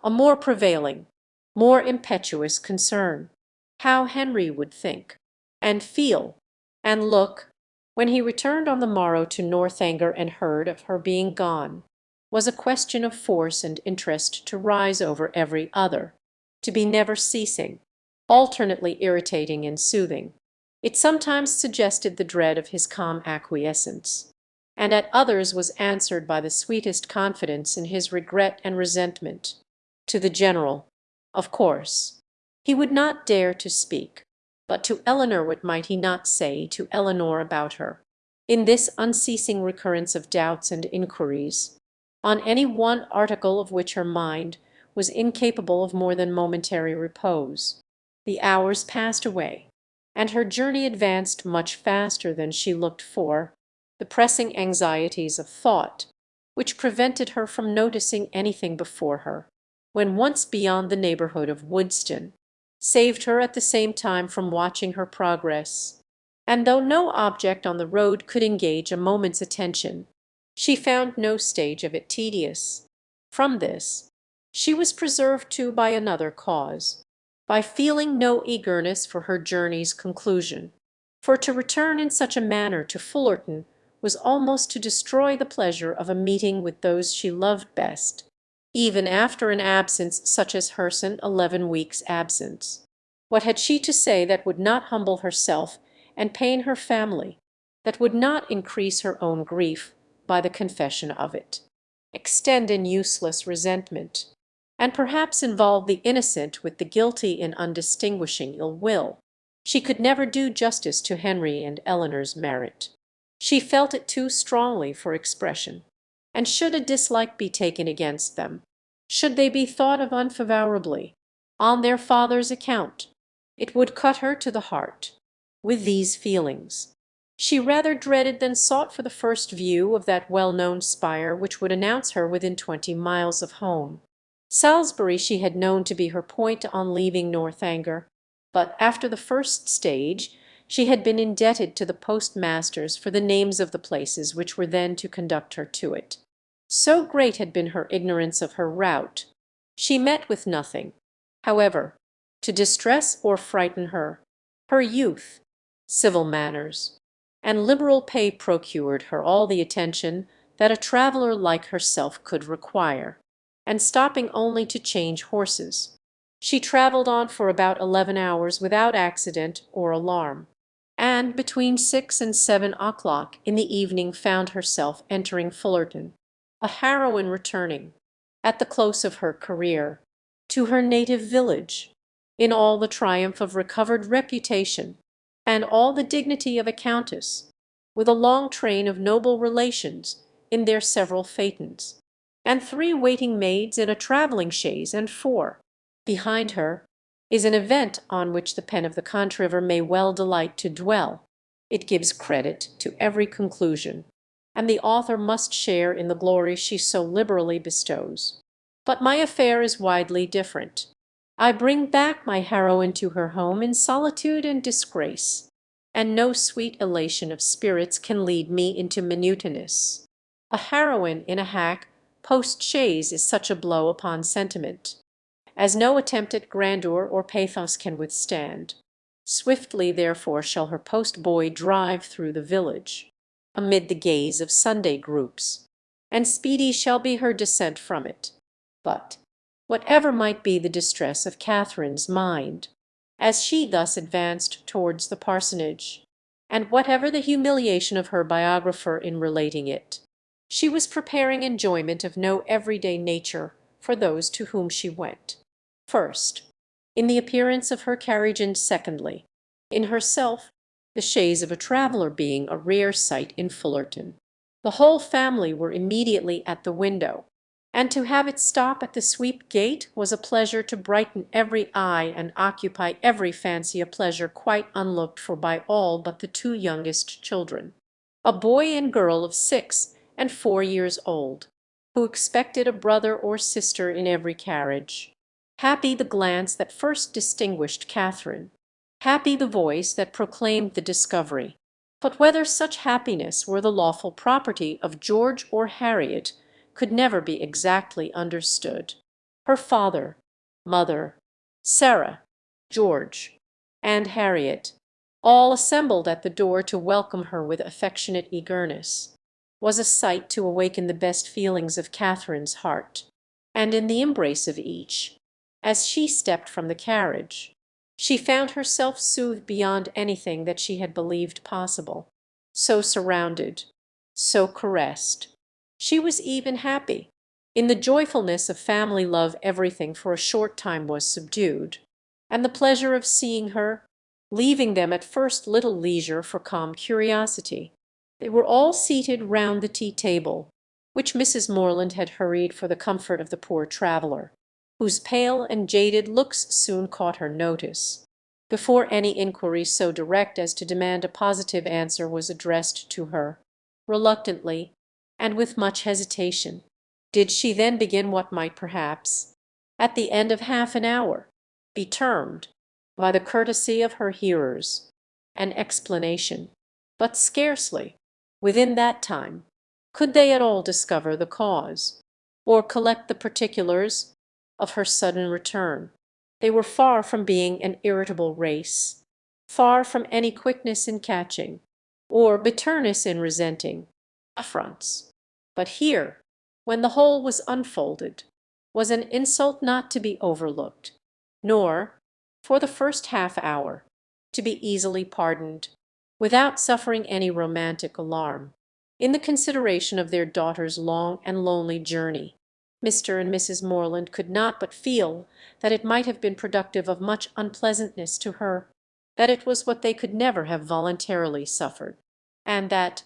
a more prevailing, more impetuous concern. How Henry would think, and feel, and look, when he returned on the morrow to Northanger and heard of her being gone, was a question of force and interest to rise over every other, to be never ceasing, alternately irritating and soothing. It sometimes suggested the dread of his calm acquiescence, and at others was answered by the sweetest confidence in his regret and resentment. To the General, of course, he would not dare to speak, but to Eleanor what might he not say to Eleanor about her, in this unceasing recurrence of doubts and inquiries, on any one article of which her mind was incapable of more than momentary repose? The hours passed away, and her journey advanced much faster than she looked for. The pressing anxieties of thought, which prevented her from noticing anything before her, when once beyond the neighbourhood of Woodstock, saved her at the same time from watching her progress, and though no object on the road could engage a moment's attention, she found no stage of it tedious. From this she was preserved too by another cause, by feeling no eagerness for her journey's conclusion, for to return in such a manner to Fullerton was almost to destroy the pleasure of a meeting with those she loved best, even after an absence such as Herson 11 weeks' absence. What had she to say that would not humble herself and pain her family, that would not increase her own grief by the confession of it, extend in useless resentment, and perhaps involve the innocent with the guilty in undistinguishing ill will? She could never do justice to Henry and Eleanor's merit. She felt it too strongly for expression. And should a dislike be taken against them, should they be thought of unfavourably, on their father's account, it would cut her to the heart. With these feelings, she rather dreaded than sought for the first view of that well-known spire which would announce her within 20 miles of home. Salisbury she had known to be her point on leaving Northanger, but after the first stage she had been indebted to the postmasters for the names of the places which were then to conduct her to it. So great had been her ignorance of her route. She met with nothing, however, to distress or frighten her. Her youth, civil manners, and liberal pay procured her all the attention that a traveller like herself could require, and stopping only to change horses, she travelled on for about 11 hours without accident or alarm, and between 6 and 7 o'clock in the evening found herself entering Fullerton, a heroine returning, at the close of her career, to her native village, in all the triumph of recovered reputation, and all the dignity of a countess, with a long train of noble relations in their several phaetons, and 3 waiting maids in a travelling chaise and 4. Behind her is an event on which the pen of the contriver may well delight to dwell. It gives credit to every conclusion, and the author must share in the glory she so liberally bestows. But my affair is widely different. I bring back my heroine to her home in solitude and disgrace, and no sweet elation of spirits can lead me into minutinous. A heroine in a hack post-chaise is such a blow upon sentiment as no attempt at grandeur or pathos can withstand. Swiftly, therefore, shall her post-boy drive through the village, amid the gaze of Sunday groups, and speedy shall be her descent from it. But whatever might be the distress of Catherine's mind, as she thus advanced towards the parsonage, and whatever the humiliation of her biographer in relating it, she was preparing enjoyment of no everyday nature for those to whom she went. First, in the appearance of her carriage, and secondly, in herself, the chaise of a traveller being a rare sight in Fullerton. The whole family were immediately at the window, and to have it stop at the sweep gate was a pleasure to brighten every eye and occupy every fancy, a pleasure quite unlooked for by all but the 2 youngest children, a boy and girl of 6 and 4 years old, who expected a brother or sister in every carriage. Happy the glance that first distinguished Catherine, happy the voice that proclaimed the discovery. But whether such happiness were the lawful property of George or Harriet could never be exactly understood. Her father, mother, Sarah, George, and Harriet, all assembled at the door to welcome her with affectionate eagerness, was a sight to awaken the best feelings of Catherine's heart, and in the embrace of each, as she stepped from the carriage, she found herself soothed beyond anything that she had believed possible. So surrounded, so caressed, she was even happy. In the joyfulness of family love everything for a short time was subdued, and the pleasure of seeing her, leaving them at first little leisure for calm curiosity. They were all seated round the tea-table, which Mrs. Morland had hurried for the comfort of the poor traveller, whose pale and jaded looks soon caught her notice, before any inquiry so direct as to demand a positive answer was addressed to her. Reluctantly, and with much hesitation, did she then begin what might perhaps, at the end of half an hour, be termed, by the courtesy of her hearers, an explanation. But scarcely, within that time, could they at all discover the cause, or collect the particulars of her sudden return. They were far from being an irritable race, far from any quickness in catching, or bitterness in resenting, affronts. But here, when the whole was unfolded, was an insult not to be overlooked, nor, for the first half hour, to be easily pardoned, without suffering any romantic alarm. In the consideration of their daughter's long and lonely journey, Mr. and Mrs. Morland could not but feel that it might have been productive of much unpleasantness to her, that it was what they could never have voluntarily suffered, and that,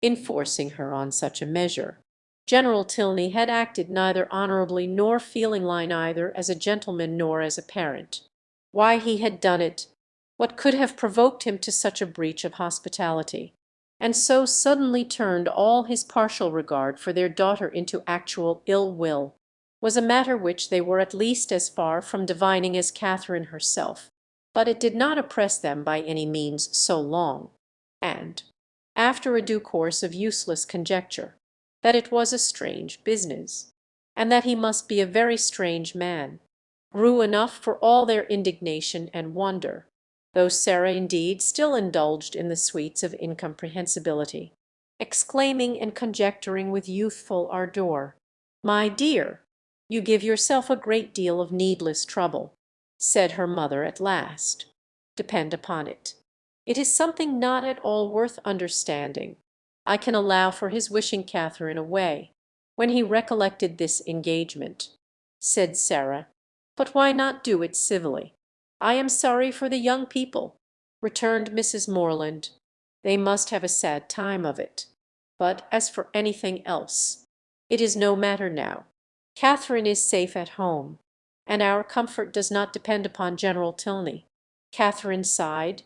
in forcing her on such a measure, General Tilney had acted neither honourably nor feeling-line either as a gentleman nor as a parent. Why he had done it, what could have provoked him to such a breach of hospitality, and so suddenly turned all his partial regard for their daughter into actual ill will, was a matter which they were at least as far from divining as Catherine herself, but it did not oppress them by any means so long, and, after a due course of useless conjecture, that it was a strange business, and that he must be a very strange man, grew enough for all their indignation and wonder, though Sarah indeed still indulged in the sweets of incomprehensibility, exclaiming and conjecturing with youthful ardour, "My dear, you give yourself a great deal of needless trouble," said her mother at last. "Depend upon it, it is something not at all worth understanding. I can allow for his wishing Catherine away, when he recollected this engagement," said Sarah, "but why not do it civilly?" "I am sorry for the young people," returned Mrs. Morland. "They must have a sad time of it. But as for anything else, it is no matter now. Catherine is safe at home, and our comfort does not depend upon General Tilney." Catherine sighed.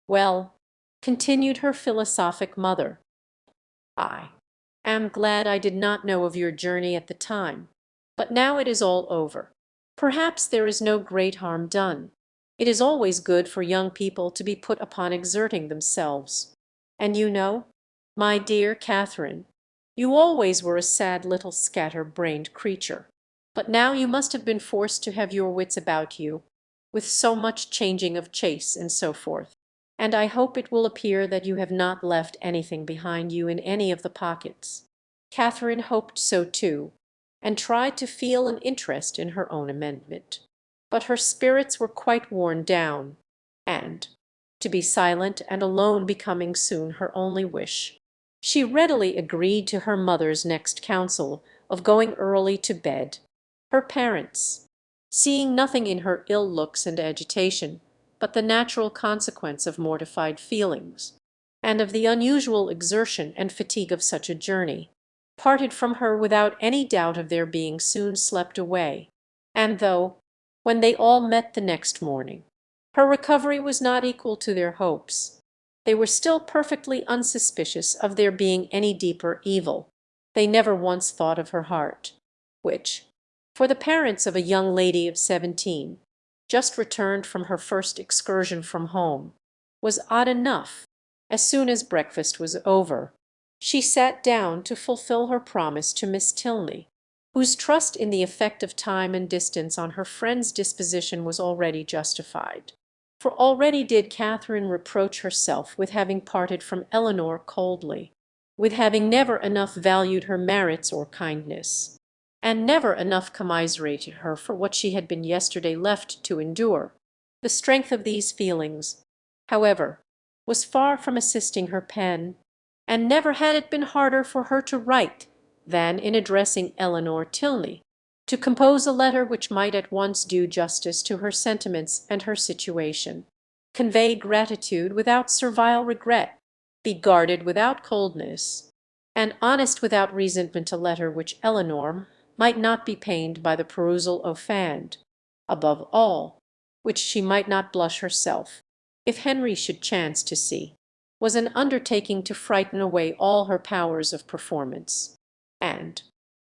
"Well," continued her philosophic mother, "I am glad I did not know of your journey at the time, but now it is all over. Perhaps there is no great harm done. It is always good for young people to be put upon exerting themselves. And you know, my dear Catherine, you always were a sad little scatter-brained creature, but now you must have been forced to have your wits about you, with so much changing of chase and so forth. And I hope it will appear that you have not left anything behind you in any of the pockets." Catherine hoped so too, and tried to feel an interest in her own amendment. But her spirits were quite worn down, and, to be silent and alone becoming soon her only wish, she readily agreed to her mother's next counsel of going early to bed. Her parents, seeing nothing in her ill looks and agitation but the natural consequence of mortified feelings, and of the unusual exertion and fatigue of such a journey, parted from her without any doubt of their being soon slept away, and though, when they all met the next morning, her recovery was not equal to their hopes, they were still perfectly unsuspicious of there being any deeper evil. They never once thought of her heart, which, for the parents of a young lady of 17, just returned from her first excursion from home, was odd enough. As soon as breakfast was over, she sat down to fulfil her promise to Miss Tilney, whose trust in the effect of time and distance on her friend's disposition was already justified. For already did Catherine reproach herself with having parted from Eleanor coldly, with having never enough valued her merits or kindness, and never enough commiserated her for what she had been yesterday left to endure. The strength of these feelings, however, was far from assisting her pen, and never had it been harder for her to write than in addressing Eleanor Tilney, to compose a letter which might at once do justice to her sentiments and her situation, convey gratitude without servile regret, be guarded without coldness, and honest without resentment, a letter which Eleanor might not be pained by the perusal offend, above all, which she might not blush herself, if Henry should chance to see, was an undertaking to frighten away all her powers of performance. And,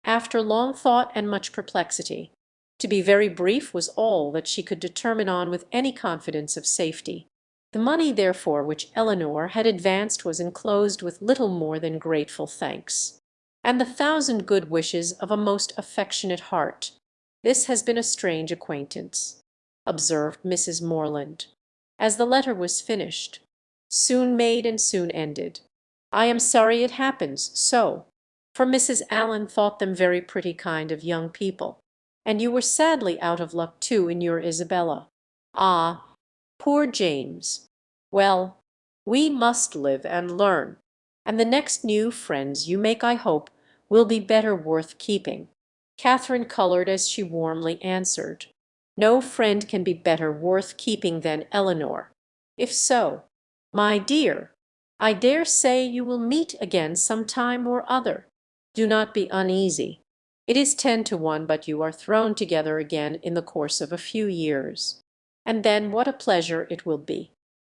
after long thought and much perplexity, to be very brief was all that she could determine on with any confidence of safety. The money, therefore, which Eleanor had advanced was enclosed with little more than grateful thanks, and the 1,000 good wishes of a most affectionate heart. "This has been a strange acquaintance," observed Mrs. Morland, as the letter was finished, "soon made and soon ended. I am sorry it happens so, for Mrs. Allen thought them very pretty kind of young people, And you were sadly out of luck too in your Isabella. Ah, poor James! Well, we must live and learn, and the next new friends you make, I hope, will be better worth keeping." Catherine coloured as she warmly answered, "No friend can be better worth keeping than Eleanor. If so, my dear, I dare say you will meet again some time or other. Do not be uneasy. It is 10 to 1 but you are thrown together again in the course of a few years. And then what a pleasure it will be."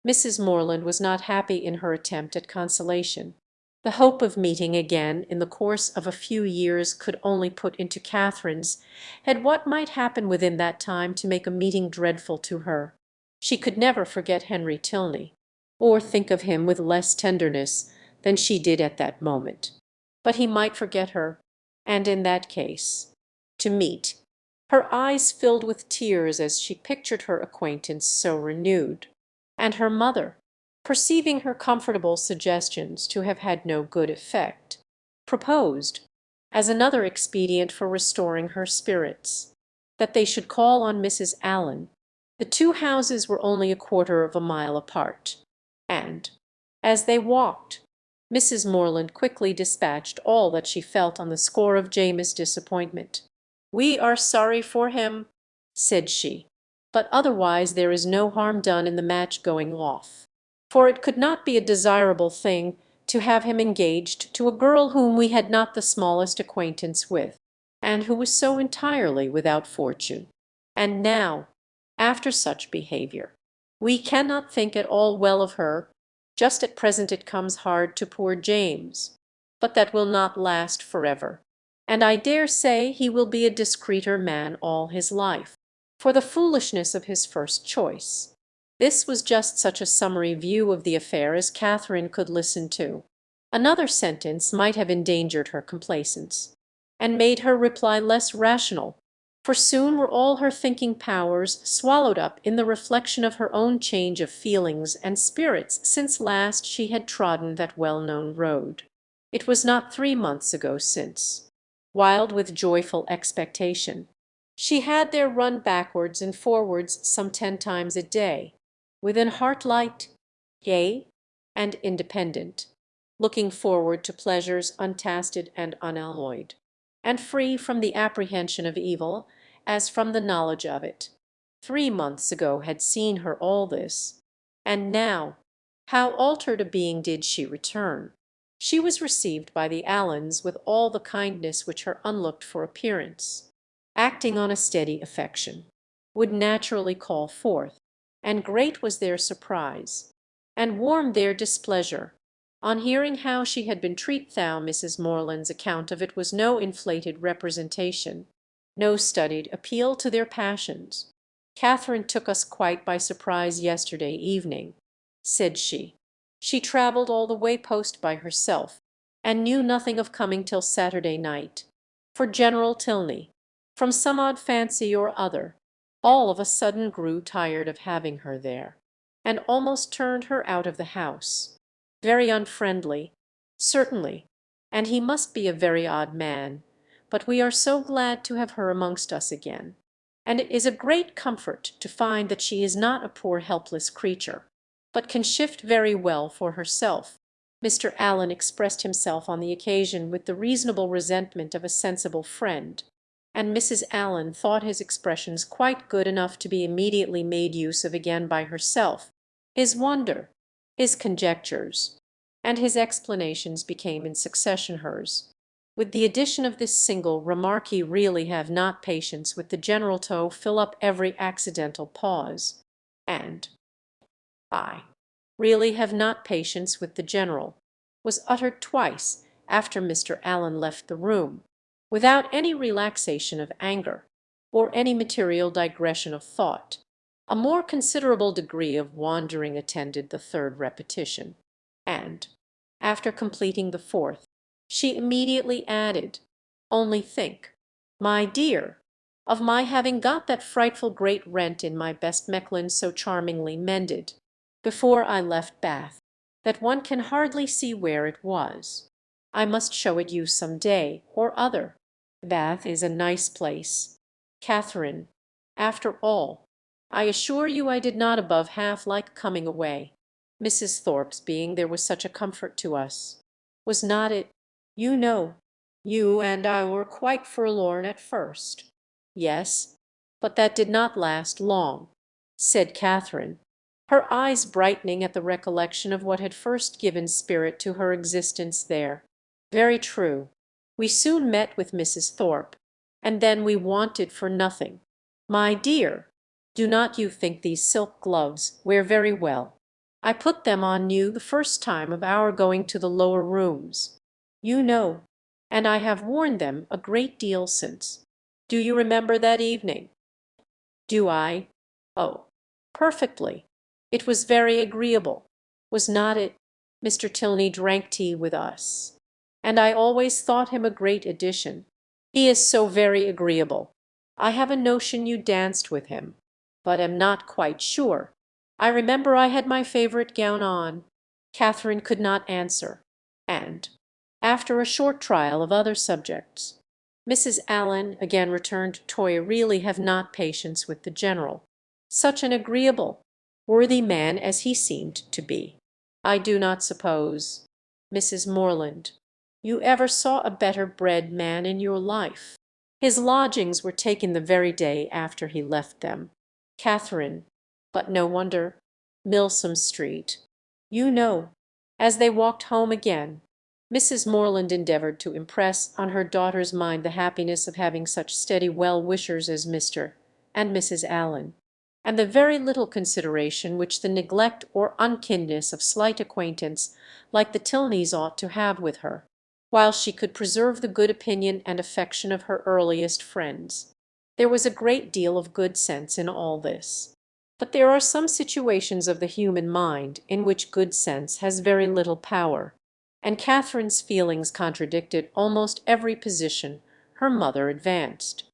Mrs. Morland was not happy in her attempt at consolation. The hope of meeting again in the course of a few years could only put into Catherine's head what might happen within that time to make a meeting dreadful to her. She could never forget Henry Tilney, or think of him with less tenderness than she did at that moment. But he might forget her, and in that case, to meet. Her eyes filled with tears as she pictured her acquaintance so renewed. And her mother, perceiving her comfortable suggestions to have had no good effect, proposed, as another expedient for restoring her spirits, that they should call on Mrs. Allen. The two houses were only 1/4 of a mile apart, and, as they walked, Mrs. Morland quickly dispatched all that she felt on the score of James's disappointment. "We are sorry for him," said she, "but otherwise there is no harm done in the match going off. For it could not be a desirable thing to have him engaged to a girl whom we had not the smallest acquaintance with, and who was so entirely without fortune. And now, after such behaviour, we cannot think at all well of her. Just at present it comes hard to poor James, but that will not last for ever, and I dare say he will be a discreeter man all his life, for the foolishness of his first choice." This was just such a summary view of the affair as Catherine could listen to. Another sentence might have endangered her complacence, and made her reply less rational, for soon were all her thinking powers swallowed up in the reflection of her own change of feelings and spirits since last she had trodden that well-known road. It was not 3 months ago since, wild with joyful expectation, she had there run backwards and forwards some 10 times a day, with an heart light, gay, and independent, looking forward to pleasures untasted and unalloyed, and free from the apprehension of evil as from the knowledge of it. 3 months ago had seen her all this, and now how altered a being did she return! She was received by the Allens with all the kindness which her unlooked-for appearance, acting on a steady affection, would naturally call forth, and great was their surprise, and warm their displeasure, on hearing how she had been treated. Thou Mrs. Morland's account of it was no inflated representation, no studied appeal to their passions. "Catherine took us quite by surprise yesterday evening," said she. "She travelled all the way post by herself, and knew nothing of coming till Saturday night, for General Tilney, from some odd fancy or other, all of a sudden grew tired of having her there, and almost turned her out of the house. Very unfriendly, certainly, and he must be a very odd man, but we are so glad to have her amongst us again, and it is a great comfort to find that she is not a poor helpless creature, but can shift very well for herself." Mr. Allen expressed himself on the occasion with the reasonable resentment of a sensible friend, and Mrs. Allen thought his expressions quite good enough to be immediately made use of again by herself. His wonder, his conjectures, and his explanations became in succession hers, with the addition of this single remark: "He really have not patience with the general to fill up every accidental pause," and "I really have not patience with the general," was uttered twice after Mr. Allen left the room, without any relaxation of anger, or any material digression of thought. A more considerable degree of wandering attended the third repetition, and, after completing the fourth, she immediately added, "Only think, my dear, of my having got that frightful great rent in my best Mechlin so charmingly mended, before I left Bath, that one can hardly see where it was. I must show it you some day or other. Bath is a nice place. Catherine, after all, I assure you I did not above half like coming away. Mrs. Thorpe's being there was such a comfort to us. Was not it? You know, you and I were quite forlorn at first. Yes, but that did not last long," said Catherine, her eyes brightening at the recollection of what had first given spirit to her existence there. "Very true. We soon met with Mrs. Thorpe, and then we wanted for nothing. My dear, do not you think these silk gloves wear very well? I put them on you the first time of our going to the lower rooms, you know, and I have worn them a great deal since. Do you remember that evening?" "Do I? Oh, perfectly. It was very agreeable, was not it? Mr. Tilney drank tea with us, and I always thought him a great addition. He is so very agreeable. I have a notion you danced with him, but am not quite sure. I remember I had my favourite gown on." Catherine could not answer, and, after a short trial of other subjects, Mrs. Allen again returned to "I really have not patience with the General. Such an agreeable, worthy man as he seemed to be. I do not suppose, Mrs. Morland, you ever saw a better bred man in your life. His lodgings were taken the very day after he left them. Catherine, but no wonder, Milsom Street. You know." As they walked home again, Mrs. Morland endeavoured to impress on her daughter's mind the happiness of having such steady well-wishers as Mr. and Mrs. Allen, and the very little consideration which the neglect or unkindness of slight acquaintance like the Tilneys ought to have with her, while she could preserve the good opinion and affection of her earliest friends. There was a great deal of good sense in all this. But there are some situations of the human mind in which good sense has very little power, and Catherine's feelings contradicted almost every position her mother advanced.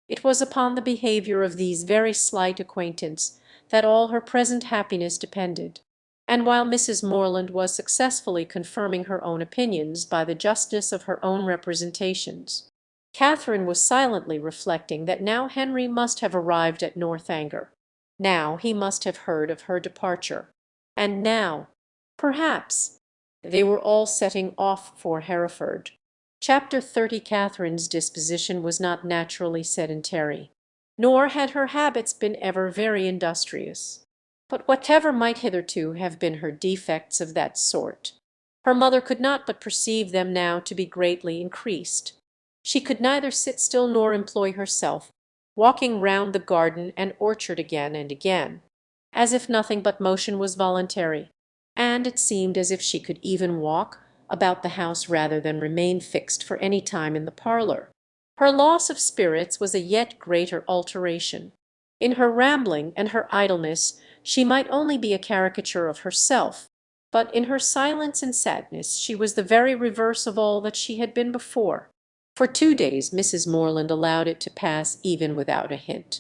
It was upon the behaviour of these very slight acquaintance that all her present happiness depended, and while Mrs. Morland was successfully confirming her own opinions by the justness of her own representations, Catherine was silently reflecting that now Henry must have arrived at Northanger, now he must have heard of her departure, and now, perhaps, they were all setting off for Hereford. Chapter 30. Catherine's disposition was not naturally sedentary, nor had her habits been ever very industrious. But whatever might hitherto have been her defects of that sort, her mother could not but perceive them now to be greatly increased. She could neither sit still nor employ herself walking round the garden and orchard again and again, as if nothing but motion was voluntary, and it seemed as if she could even walk about the house rather than remain fixed for any time in the parlour. Her loss of spirits was a yet greater alteration. In her rambling and her idleness she might only be a caricature of herself, but in her silence and sadness she was the very reverse of all that she had been before. For 2 days Mrs. Morland allowed it to pass even without a hint.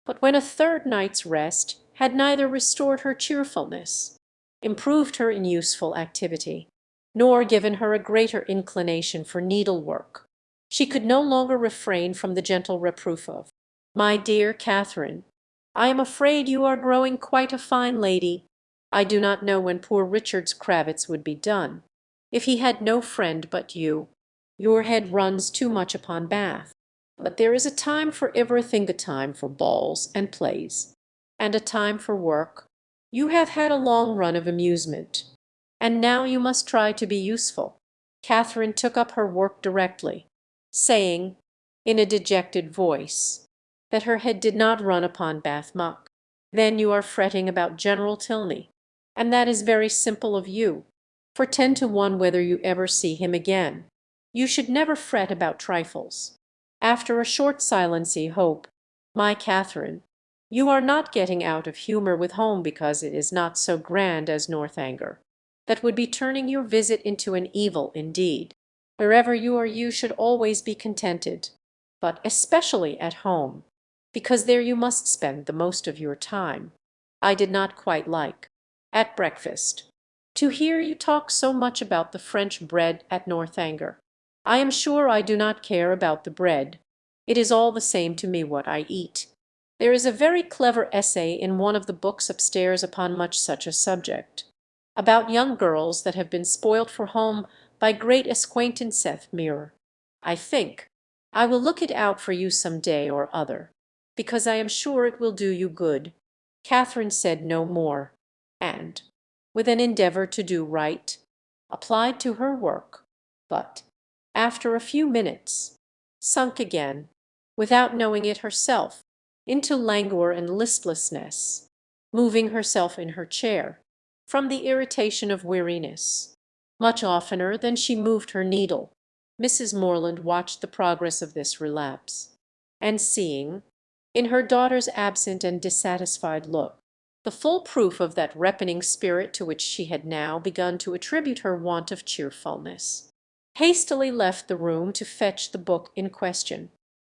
But when a third night's rest had neither restored her cheerfulness, improved her in useful activity, nor given her a greater inclination for needlework, she could no longer refrain from the gentle reproof of, "My dear Catherine, I am afraid you are growing quite a fine lady. I do not know when poor Richard's cravats would be done, if he had no friend but you. Your head runs too much upon Bath. But there is a time for everything, a time for balls and plays, and a time for work. You have had a long run of amusement, and now you must try to be useful." Catherine took up her work directly, saying, in a dejected voice, that her head did not run upon Bath muck. "Then you are fretting about General Tilney, and that is very simple of you, for 10 to 1 whether you ever see him again. You should never fret about trifles." After a short silence he hoped, "My Catherine, you are not getting out of humour with home because it is not so grand as Northanger. That would be turning your visit into an evil indeed. Wherever you are you should always be contented, but especially at home, because there you must spend the most of your time. I did not quite like, at breakfast, to hear you talk so much about the French bread at Northanger. I am sure I do not care about the bread, It is all the same to me what I eat. There is a very clever essay in one of the books upstairs upon much such a subject, about young girls that have been spoilt for home by great acquaintanceth mirror. I think I will look it out for you some day or other, because I am sure it will do you good." Catherine said no more, and, with an endeavour to do right, applied to her work, but, after a few minutes, sunk again, without knowing it herself, into languor and listlessness, moving herself in her chair, from the irritation of weariness, much oftener than she moved her needle. Mrs. Morland watched the progress of this relapse, and seeing, in her daughter's absent and dissatisfied look, the full proof of that repining spirit to which she had now begun to attribute her want of cheerfulness, hastily left the room to fetch the book in question,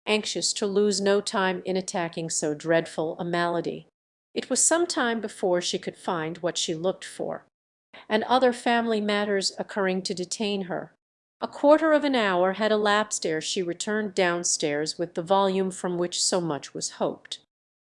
anxious to lose no time in attacking so dreadful a malady. It was some time before she could find what she looked for, and other family matters occurring to detain her, a quarter of an hour had elapsed ere she returned downstairs with the volume from which so much was hoped.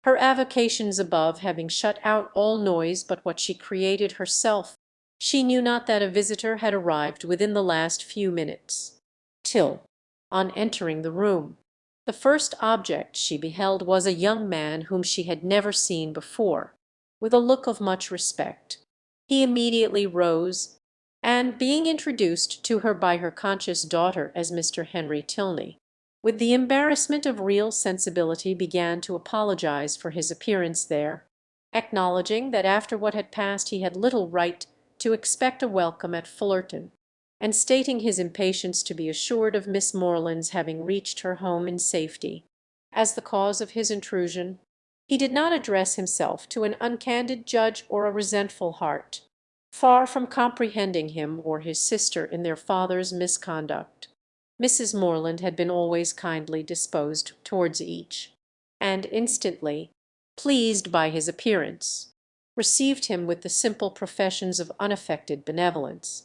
Her avocations above having shut out all noise but what she created herself, she knew not that a visitor had arrived within the last few minutes, till, on entering the room, the first object she beheld was a young man whom she had never seen before, with a look of much respect. He immediately rose, and being introduced to her by her conscious daughter as Mr. Henry Tilney, with the embarrassment of real sensibility began to apologize for his appearance there, acknowledging that after what had passed he had little right to expect a welcome at Fullerton, and stating his impatience to be assured of Miss Morland's having reached her home in safety, as the cause of his intrusion. He did not address himself to an uncandid judge or a resentful heart, far from comprehending him or his sister in their father's misconduct. Mrs. Morland had been always kindly disposed towards each, and instantly, pleased by his appearance, received him with the simple professions of unaffected benevolence,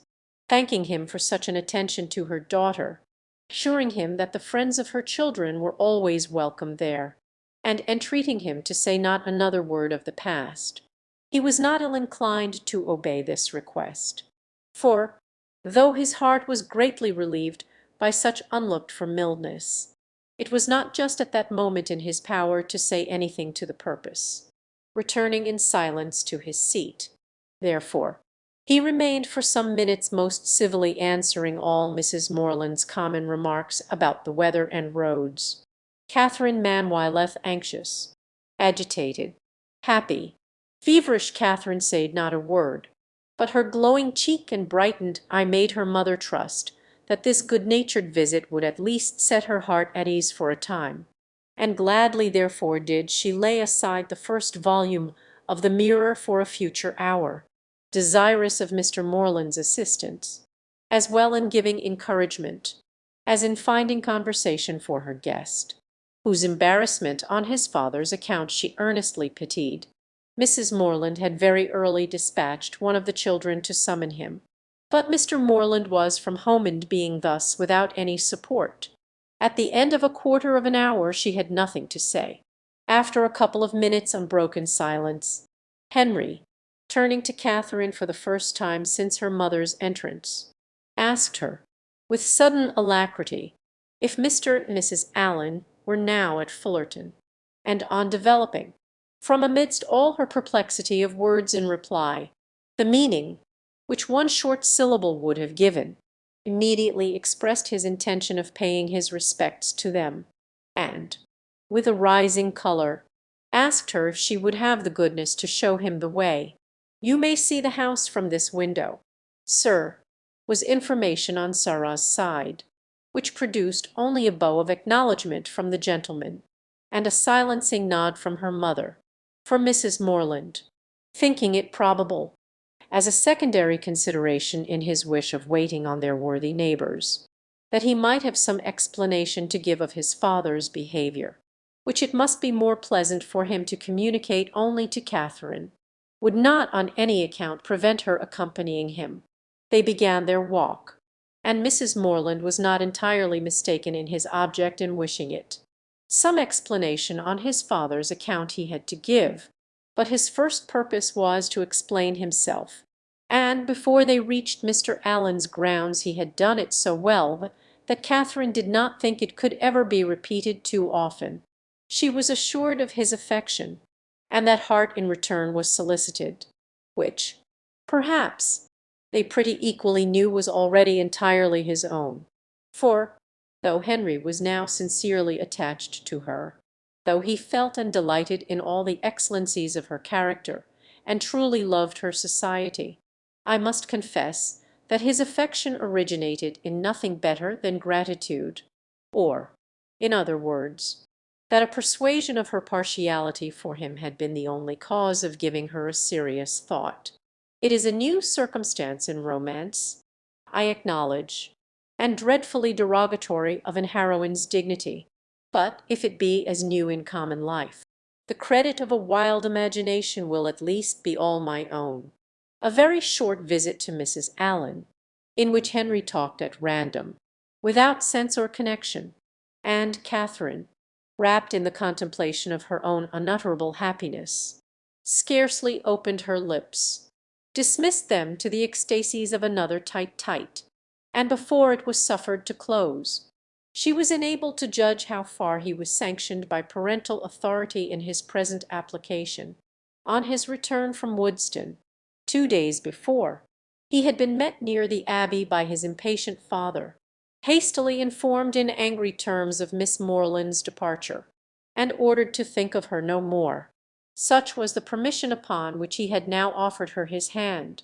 thanking him for such an attention to her daughter, assuring him that the friends of her children were always welcome there, and entreating him to say not another word of the past. He was not ill inclined to obey this request, for, though his heart was greatly relieved by such unlooked-for mildness, it was not just at that moment in his power to say anything to the purpose. Returning in silence to his seat, therefore, he remained for some minutes most civilly answering all Mrs. Morland's common remarks about the weather and roads. Catherine Manwyleth anxious, agitated, happy, feverish. Catherine said not a word, but her glowing cheek and brightened eye made her mother trust that this good-natured visit would at least set her heart at ease for a time, and gladly therefore did she lay aside the first volume of the Mirror for a future hour, desirous of Mr. Morland's assistance, as well in giving encouragement as in finding conversation for her guest, whose embarrassment on his father's account she earnestly pitied. Mrs. Morland had very early dispatched one of the children to summon him, but Mr. Morland was from home, and being thus without any support, at the end of a quarter of an hour she had nothing to say. After a couple of minutes' unbroken silence, Henry, turning to Catherine for the first time since her mother's entrance, asked her, with sudden alacrity, if Mr. and Mrs. Allen were now at Fullerton, and on developing, from amidst all her perplexity of words in reply, the meaning which one short syllable would have given, immediately expressed his intention of paying his respects to them, and, with a rising colour, asked her if she would have the goodness to show him the way. "You may see the house from this window, sir," was information on Sarah's side, which produced only a bow of acknowledgment from the gentleman, and a silencing nod from her mother, for Mrs. Morland, thinking it probable, as a secondary consideration in his wish of waiting on their worthy neighbours, that he might have some explanation to give of his father's behaviour, which it must be more pleasant for him to communicate only to Catherine, would not on any account prevent her accompanying him. They began their walk, and Mrs. Morland was not entirely mistaken in his object in wishing it. Some explanation on his father's account he had to give, but his first purpose was to explain himself, and before they reached Mr. Allen's grounds he had done it so well that Catherine did not think it could ever be repeated too often. She was assured of his affection, and that Hart in return was solicited, which, perhaps, they pretty equally knew was already entirely his own. For, though Henry was now sincerely attached to her, though he felt and delighted in all the excellencies of her character, and truly loved her society, I must confess that his affection originated in nothing better than gratitude, or, in other words, that a persuasion of her partiality for him had been the only cause of giving her a serious thought. It is a new circumstance in romance, I acknowledge, and dreadfully derogatory of an heroine's dignity, but if it be as new in common life, the credit of a wild imagination will at least be all my own. A very short visit to Mrs. Allen, in which Henry talked at random, without sense or connection, and Catherine, wrapped in the contemplation of her own unutterable happiness, scarcely opened her lips, dismissed them to the ecstasies of another tite-tite, and before it was suffered to close, she was enabled to judge how far he was sanctioned by parental authority in his present application. On his return from Woodstock, 2 days before, he had been met near the Abbey by his impatient father, hastily informed in angry terms of Miss Morland's departure, and ordered to think of her no more. Such was the permission upon which he had now offered her his hand.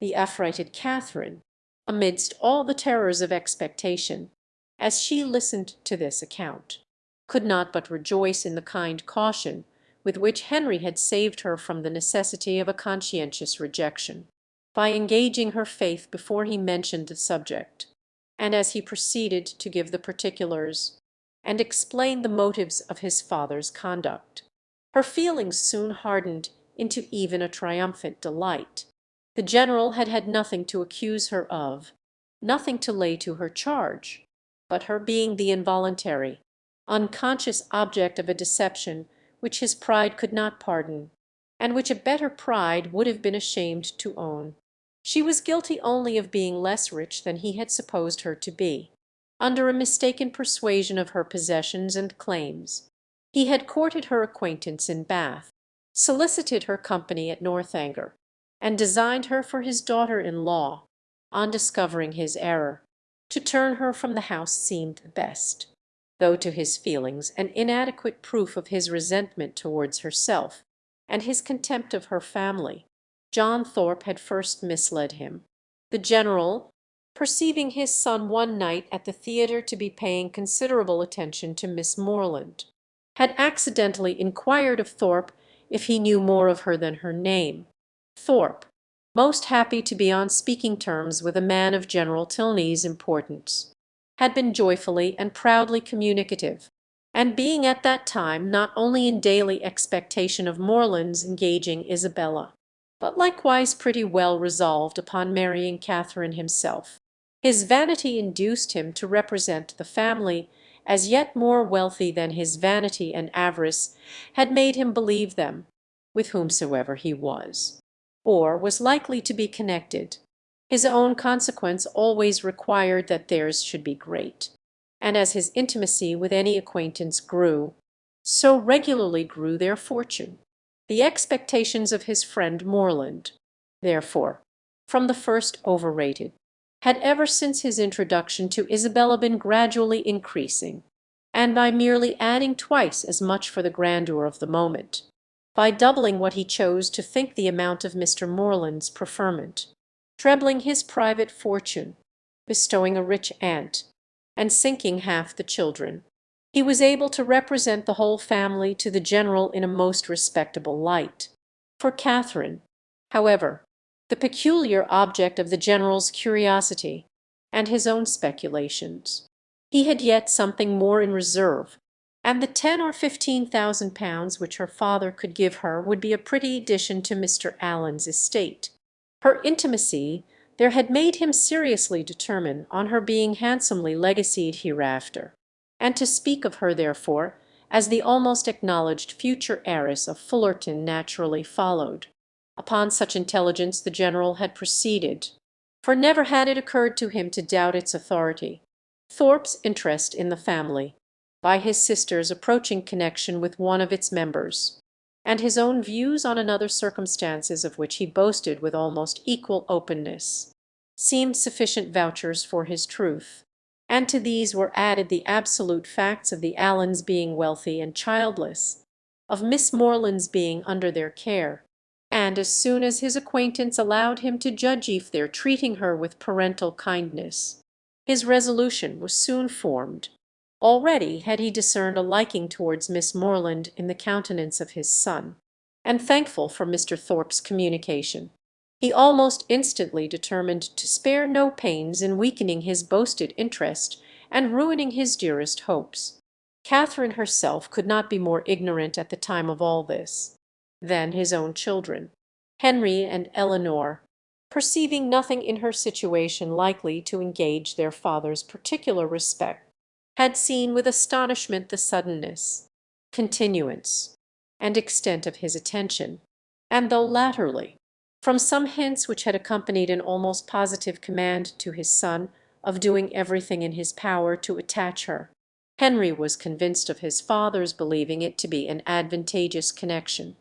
The affrighted Catherine, amidst all the terrors of expectation, as she listened to this account, could not but rejoice in the kind caution with which Henry had saved her from the necessity of a conscientious rejection, by engaging her faith before he mentioned the subject, and as he proceeded to give the particulars, and explain the motives of his father's conduct. Her feelings soon hardened into even a triumphant delight. The general had had nothing to accuse her of, nothing to lay to her charge, but her being the involuntary, unconscious object of a deception which his pride could not pardon, and which a better pride would have been ashamed to own. She was guilty only of being less rich than he had supposed her to be, under a mistaken persuasion of her possessions and claims. He had courted her acquaintance in Bath, solicited her company at Northanger, and designed her for his daughter-in-law. On discovering his error, to turn her from the house seemed best, though to his feelings an inadequate proof of his resentment towards herself, and his contempt of her family. John Thorpe had first misled him. The general, perceiving his son one night at the theatre to be paying considerable attention to Miss Morland, had accidentally inquired of Thorpe if he knew more of her than her name. Thorpe, most happy to be on speaking terms with a man of General Tilney's importance, had been joyfully and proudly communicative, and being at that time not only in daily expectation of Morland's engaging Isabella, but likewise pretty well resolved upon marrying Catherine himself, his vanity induced him to represent the family as yet more wealthy than his vanity and avarice had made him believe them, with whomsoever he was, or was likely to be connected. His own consequence always required that theirs should be great, and as his intimacy with any acquaintance grew, so regularly grew their fortune. The expectations of his friend Morland, therefore, from the first overrated, had ever since his introduction to Isabella been gradually increasing, and by merely adding twice as much for the grandeur of the moment, by doubling what he chose to think the amount of Mr. Morland's preferment, trebling his private fortune, bestowing a rich aunt, and sinking half the children, he was able to represent the whole family to the general in a most respectable light. For Catherine, however, the peculiar object of the general's curiosity and his own speculations, he had yet something more in reserve, and the 10 or 15,000 pounds which her father could give her would be a pretty addition to Mr. Allen's estate. Her intimacy there had made him seriously determine on her being handsomely legacied hereafter, and to speak of her therefore as the almost acknowledged future heiress of Fullerton naturally followed. Upon such intelligence the general had proceeded, for never had it occurred to him to doubt its authority. Thorpe's interest in the family, by his sister's approaching connection with one of its members, and his own views on another circumstances of which he boasted with almost equal openness, seemed sufficient vouchers for his truth, and to these were added the absolute facts of the Allens being wealthy and childless, of Miss Morland's being under their care, and as soon as his acquaintance allowed him to judge if they're treating her with parental kindness, his resolution was soon formed. Already had he discerned a liking towards Miss Morland in the countenance of his son, and thankful for Mr. Thorpe's communication, he almost instantly determined to spare no pains in weakening his boasted interest and ruining his dearest hopes. Catherine herself could not be more ignorant at the time of all this than his own children. Henry and Eleanor, perceiving nothing in her situation likely to engage their father's particular respect, had seen with astonishment the suddenness, continuance, and extent of his attention, and though latterly, from some hints which had accompanied an almost positive command to his son of doing everything in his power to attach her, Henry was convinced of his father's believing it to be an advantageous connection.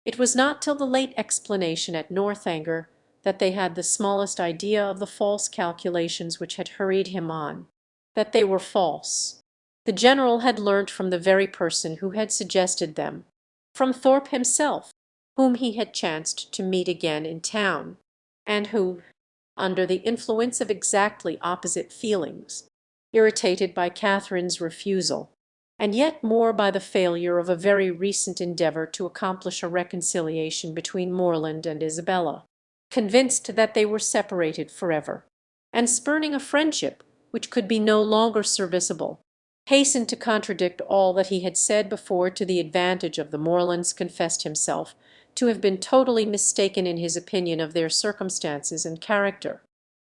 It was not till the late explanation at Northanger that they had the smallest idea of the false calculations which had hurried him on. That they were false, the general had learnt from the very person who had suggested them, from Thorpe himself, whom he had chanced to meet again in town, and who, under the influence of exactly opposite feelings, irritated by Catherine's refusal, and yet more by the failure of a very recent endeavour to accomplish a reconciliation between Morland and Isabella, convinced that they were separated forever, and spurning a friendship which could be no longer serviceable, hastened to contradict all that he had said before to the advantage of the Morlands, confessed himself to have been totally mistaken in his opinion of their circumstances and character,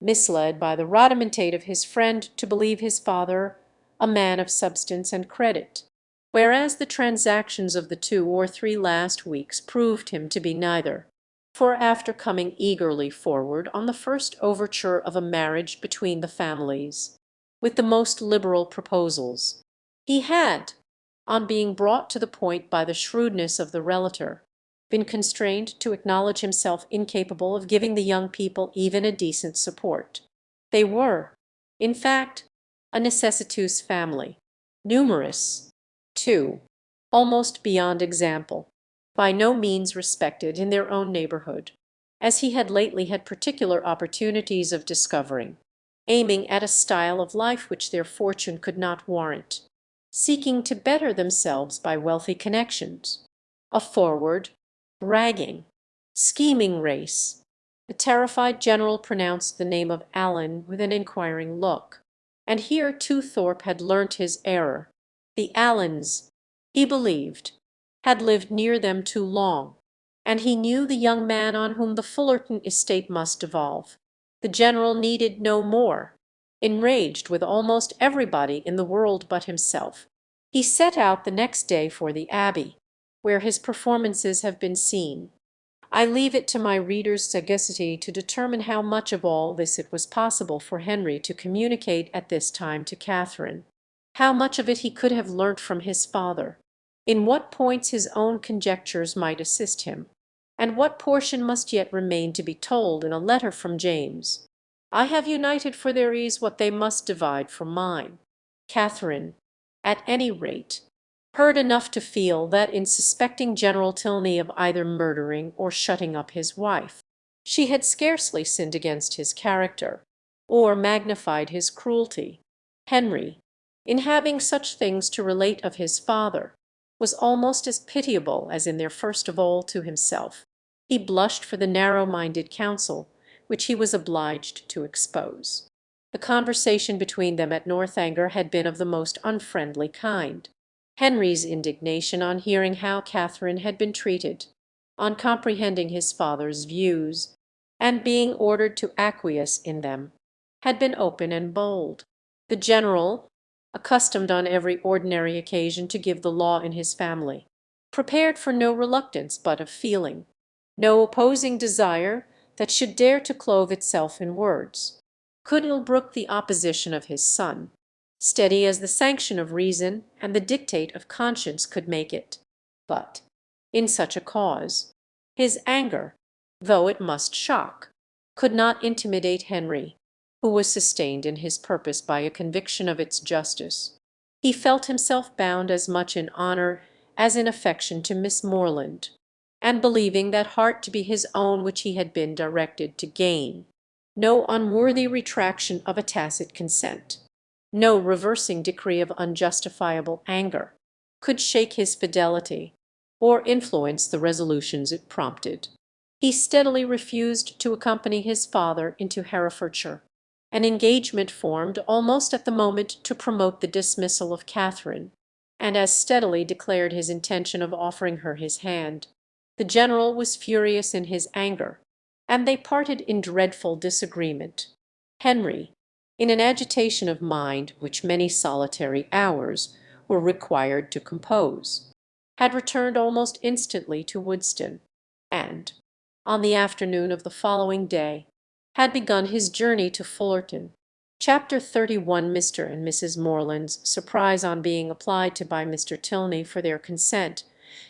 misled by the rhodomontade of his friend to believe his father a man of substance and credit, whereas the transactions of the 2 or 3 last weeks proved him to be neither. For after coming eagerly forward on the first overture of a marriage between the families, with the most liberal proposals, he had, on being brought to the point by the shrewdness of the relator, been constrained to acknowledge himself incapable of giving the young people even a decent support. They were, in fact, a necessitous family, numerous, too, almost beyond example, by no means respected in their own neighbourhood, as he had lately had particular opportunities of discovering, aiming at a style of life which their fortune could not warrant, seeking to better themselves by wealthy connections, a forward, bragging, scheming race. The terrified general pronounced the name of Allen with an inquiring look, and here too Thorpe had learnt his error. The Allens, he believed, had lived near them too long, and he knew the young man on whom the Fullerton estate must devolve. The general needed no more. Enraged with almost everybody in the world but himself, he set out the next day for the Abbey, where his performances have been seen. I leave it to my reader's sagacity to determine how much of all this it was possible for Henry to communicate at this time to Catherine, how much of it he could have learnt from his father, in what points his own conjectures might assist him, and what portion must yet remain to be told in a letter from James. I have united for their ease what they must divide from mine. Catherine, at any rate, heard enough to feel that in suspecting General Tilney of either murdering or shutting up his wife, she had scarcely sinned against his character, or magnified his cruelty. Henry, in having such things to relate of his father, was almost as pitiable as in their first of all to himself. He blushed for the narrow-minded counsel which he was obliged to expose. The conversation between them at Northanger had been of the most unfriendly kind. Henry's indignation on hearing how Catherine had been treated, on comprehending his father's views, and being ordered to acquiesce in them, had been open and bold. The general, accustomed on every ordinary occasion to give the law in his family, prepared for no reluctance but of feeling, no opposing desire that should dare to clothe itself in words, could ill brook the opposition of his son, steady as the sanction of reason and the dictate of conscience could make it. But in such a cause, his anger, though it must shock, could not intimidate Henry, who was sustained in his purpose by a conviction of its justice. He felt himself bound as much in honour as in affection to Miss Morland, and believing that heart to be his own which he had been directed to gain, no unworthy retraction of a tacit consent, no reversing decree of unjustifiable anger, could shake his fidelity or influence the resolutions it prompted. He steadily refused to accompany his father into Herefordshire, an engagement formed almost at the moment to promote the dismissal of Catherine, and as steadily declared his intention of offering her his hand. The general was furious in his anger, and they parted in dreadful disagreement. Henry, in an agitation of mind which many solitary hours were required to compose, had returned almost instantly to Woodston, and, on the afternoon of the following day, had begun his journey to Fullerton. Chapter 31. Mr. and Mrs. Morland's surprise on being applied to by Mr. Tilney for their consent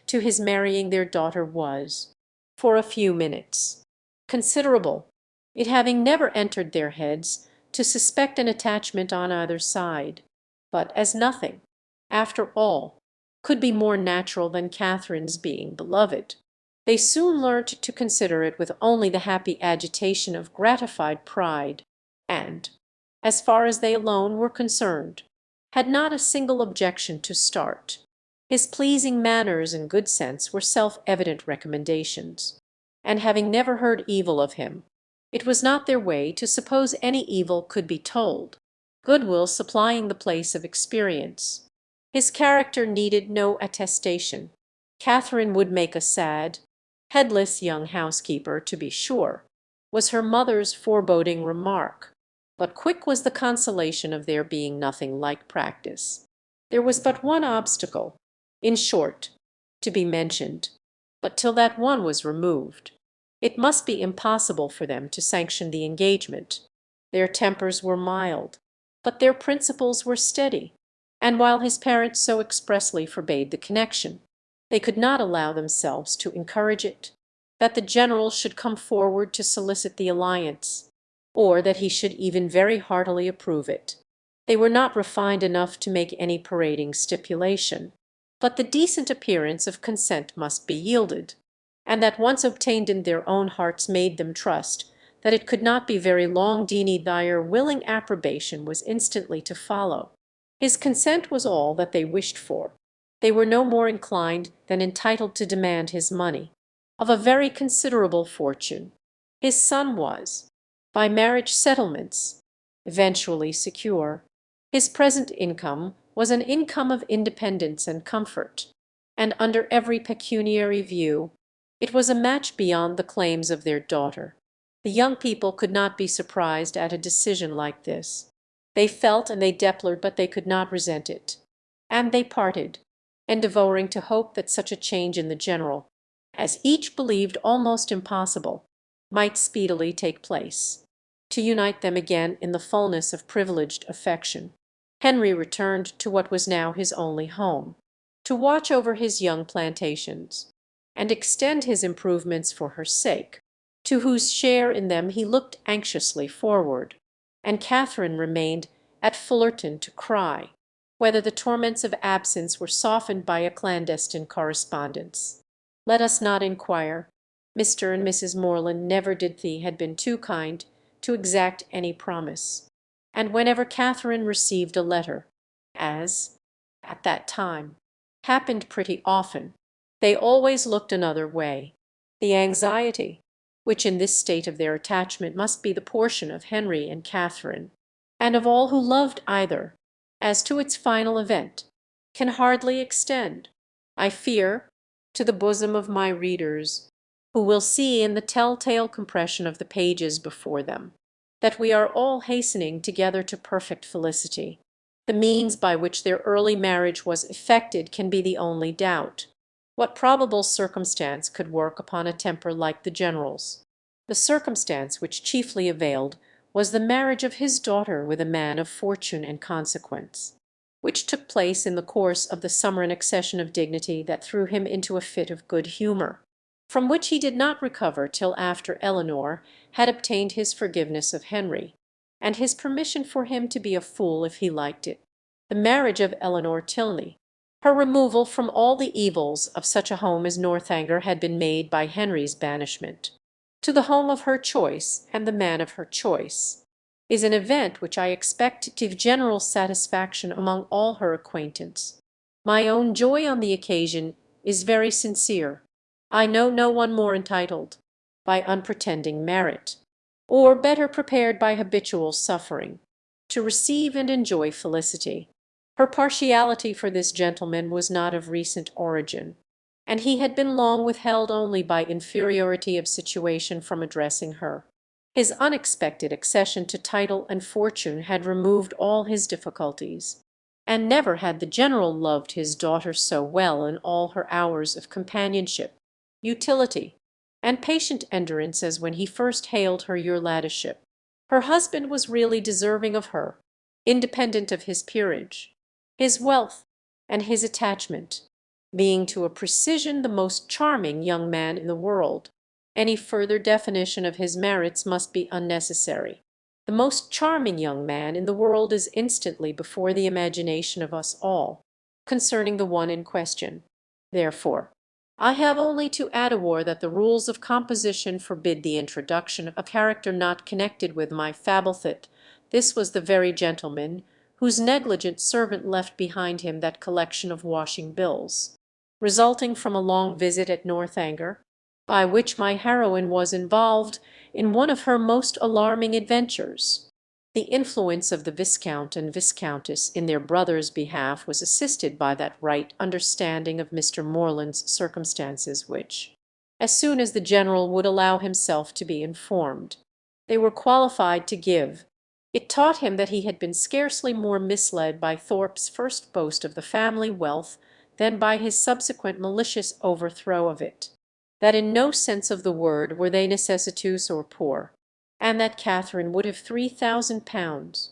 to his marrying their daughter was, for a few minutes, considerable, it having never entered their heads to suspect an attachment on either side. But as nothing, after all, could be more natural than Catherine's being beloved, they soon learnt to consider it with only the happy agitation of gratified pride, and, as far as they alone were concerned, had not a single objection to start. His pleasing manners and good sense were self-evident recommendations, and having never heard evil of him, it was not their way to suppose any evil could be told, goodwill supplying the place of experience. His character needed no attestation. Catherine would make a sad, headless young housekeeper, to be sure, was her mother's foreboding remark, but quick was the consolation of there being nothing like practice. There was but one obstacle, in short, to be mentioned, but till that one was removed, it must be impossible for them to sanction the engagement. Their tempers were mild, but their principles were steady, and while his parents so expressly forbade the connection, they could not allow themselves to encourage it. That the general should come forward to solicit the alliance, or that he should even very heartily approve it, they were not refined enough to make any parading stipulation. But the decent appearance of consent must be yielded, and that once obtained in their own hearts made them trust that it could not be very long denied. Their willing approbation was instantly to follow. His consent was all that they wished for. They were no more inclined than entitled to demand his money, of a very considerable fortune. His son was, by marriage settlements, eventually secure. His present income was an income of independence and comfort, and under every pecuniary view it was a match beyond the claims of their daughter. The young people could not be surprised at a decision like this. They felt and they deplored, but they could not resent it. And they parted, endeavouring to hope that such a change in the general, as each believed almost impossible, might speedily take place, to unite them again in the fulness of privileged affection. Henry returned to what was now his only home, to watch over his young plantations, and extend his improvements for her sake, to whose share in them he looked anxiously forward, and Catherine remained at Fullerton to cry whether the torments of absence were softened by a clandestine correspondence. Let us not inquire. Mr. and Mrs. Morland never did they had been too kind to exact any promise, and whenever Catherine received a letter, as, at that time, happened pretty often, they always looked another way. The anxiety, which in this state of their attachment must be the portion of Henry and Catherine, and of all who loved either, as to its final event, can hardly extend, I fear, to the bosom of my readers, who will see in the tell-tale compression of the pages before them that we are all hastening together to perfect felicity. The means by which their early marriage was effected can be the only doubt. What probable circumstance could work upon a temper like the General's? The circumstance which chiefly availed was the marriage of his daughter with a man of fortune and consequence, which took place in the course of the summer, an accession of dignity that threw him into a fit of good humour, from which he did not recover till after Eleanor had obtained his forgiveness of Henry, and his permission for him to be a fool if he liked it. The marriage of Eleanor Tilney, her removal from all the evils of such a home as Northanger had been made by Henry's banishment, to the home of her choice and the man of her choice, is an event which I expect to give general satisfaction among all her acquaintance. My own joy on the occasion is very sincere. I know no one more entitled, by unpretending merit, or better prepared by habitual suffering, to receive and enjoy felicity. Her partiality for this gentleman was not of recent origin, and he had been long withheld only by inferiority of situation from addressing her. His unexpected accession to title and fortune had removed all his difficulties, and never had the General loved his daughter so well in all her hours of companionship, utility, and patient endurance as when he first hailed her your ladyship. Her husband was really deserving of her, independent of his peerage, his wealth, and his attachment, being to a precision the most charming young man in the world. Any further definition of his merits must be unnecessary. The most charming young man in the world is instantly before the imagination of us all, concerning the one in question. Therefore, I have only to add that the rules of composition forbid the introduction of a character not connected with my fable. This was the very gentleman whose negligent servant left behind him that collection of washing bills, resulting from a long visit at Northanger, by which my heroine was involved in one of her most alarming adventures. The influence of the Viscount and Viscountess in their brother's behalf was assisted by that right understanding of Mr. Morland's circumstances which, as soon as the General would allow himself to be informed, they were qualified to give. It taught him that he had been scarcely more misled by Thorpe's first boast of the family wealth than by his subsequent malicious overthrow of it, that in no sense of the word were they necessitous or poor, and that Catherine would have £3,000.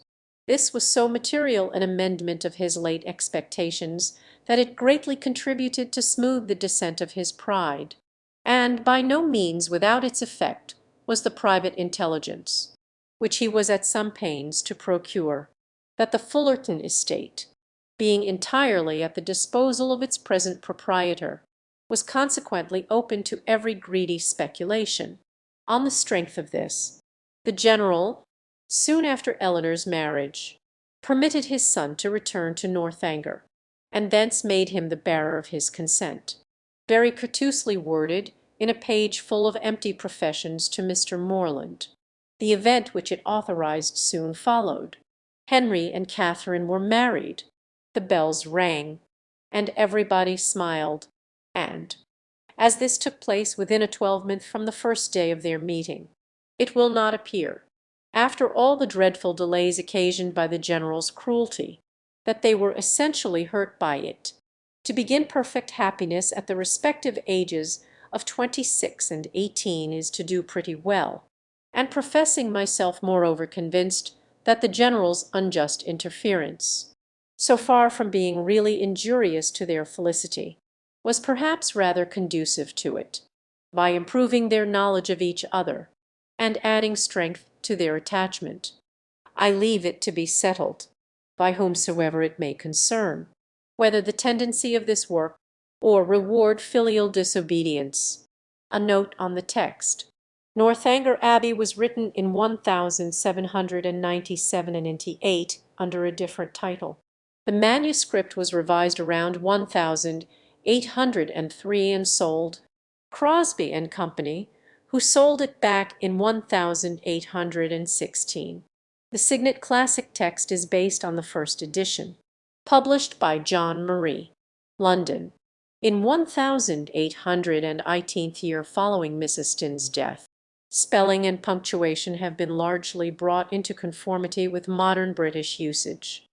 This was so material an amendment of his late expectations that it greatly contributed to smooth the descent of his pride, and by no means without its effect was the private intelligence, which he was at some pains to procure, that the Fullerton estate, being entirely at the disposal of its present proprietor, was consequently open to every greedy speculation. On the strength of this, the General, soon after Eleanor's marriage, permitted his son to return to Northanger, and thence made him the bearer of his consent, very courteously worded in a page full of empty professions to Mr. Morland. The event which it authorized soon followed. Henry and Catherine were married. The bells rang, and everybody smiled, and, as this took place within a twelvemonth from the first day of their meeting, it will not appear, after all the dreadful delays occasioned by the General's cruelty, that they were essentially hurt by it. To begin perfect happiness at the respective ages of 26 and 18 is to do pretty well, and professing myself moreover convinced that the General's unjust interference, so far from being really injurious to their felicity, was perhaps rather conducive to it, by improving their knowledge of each other, and adding strength to their attachment, I leave it to be settled, by whomsoever it may concern, whether the tendency of this work or reward filial disobedience. A note on the text. Northanger Abbey was written in 1797 and 98 under a different title. The manuscript was revised around 1803 and sold. Crosby and Company, who sold it back in 1816. The Signet Classic text is based on the first edition, published by John Murray, London, in 1818th year following Miss Austen's death. Spelling and punctuation have been largely brought into conformity with modern British usage.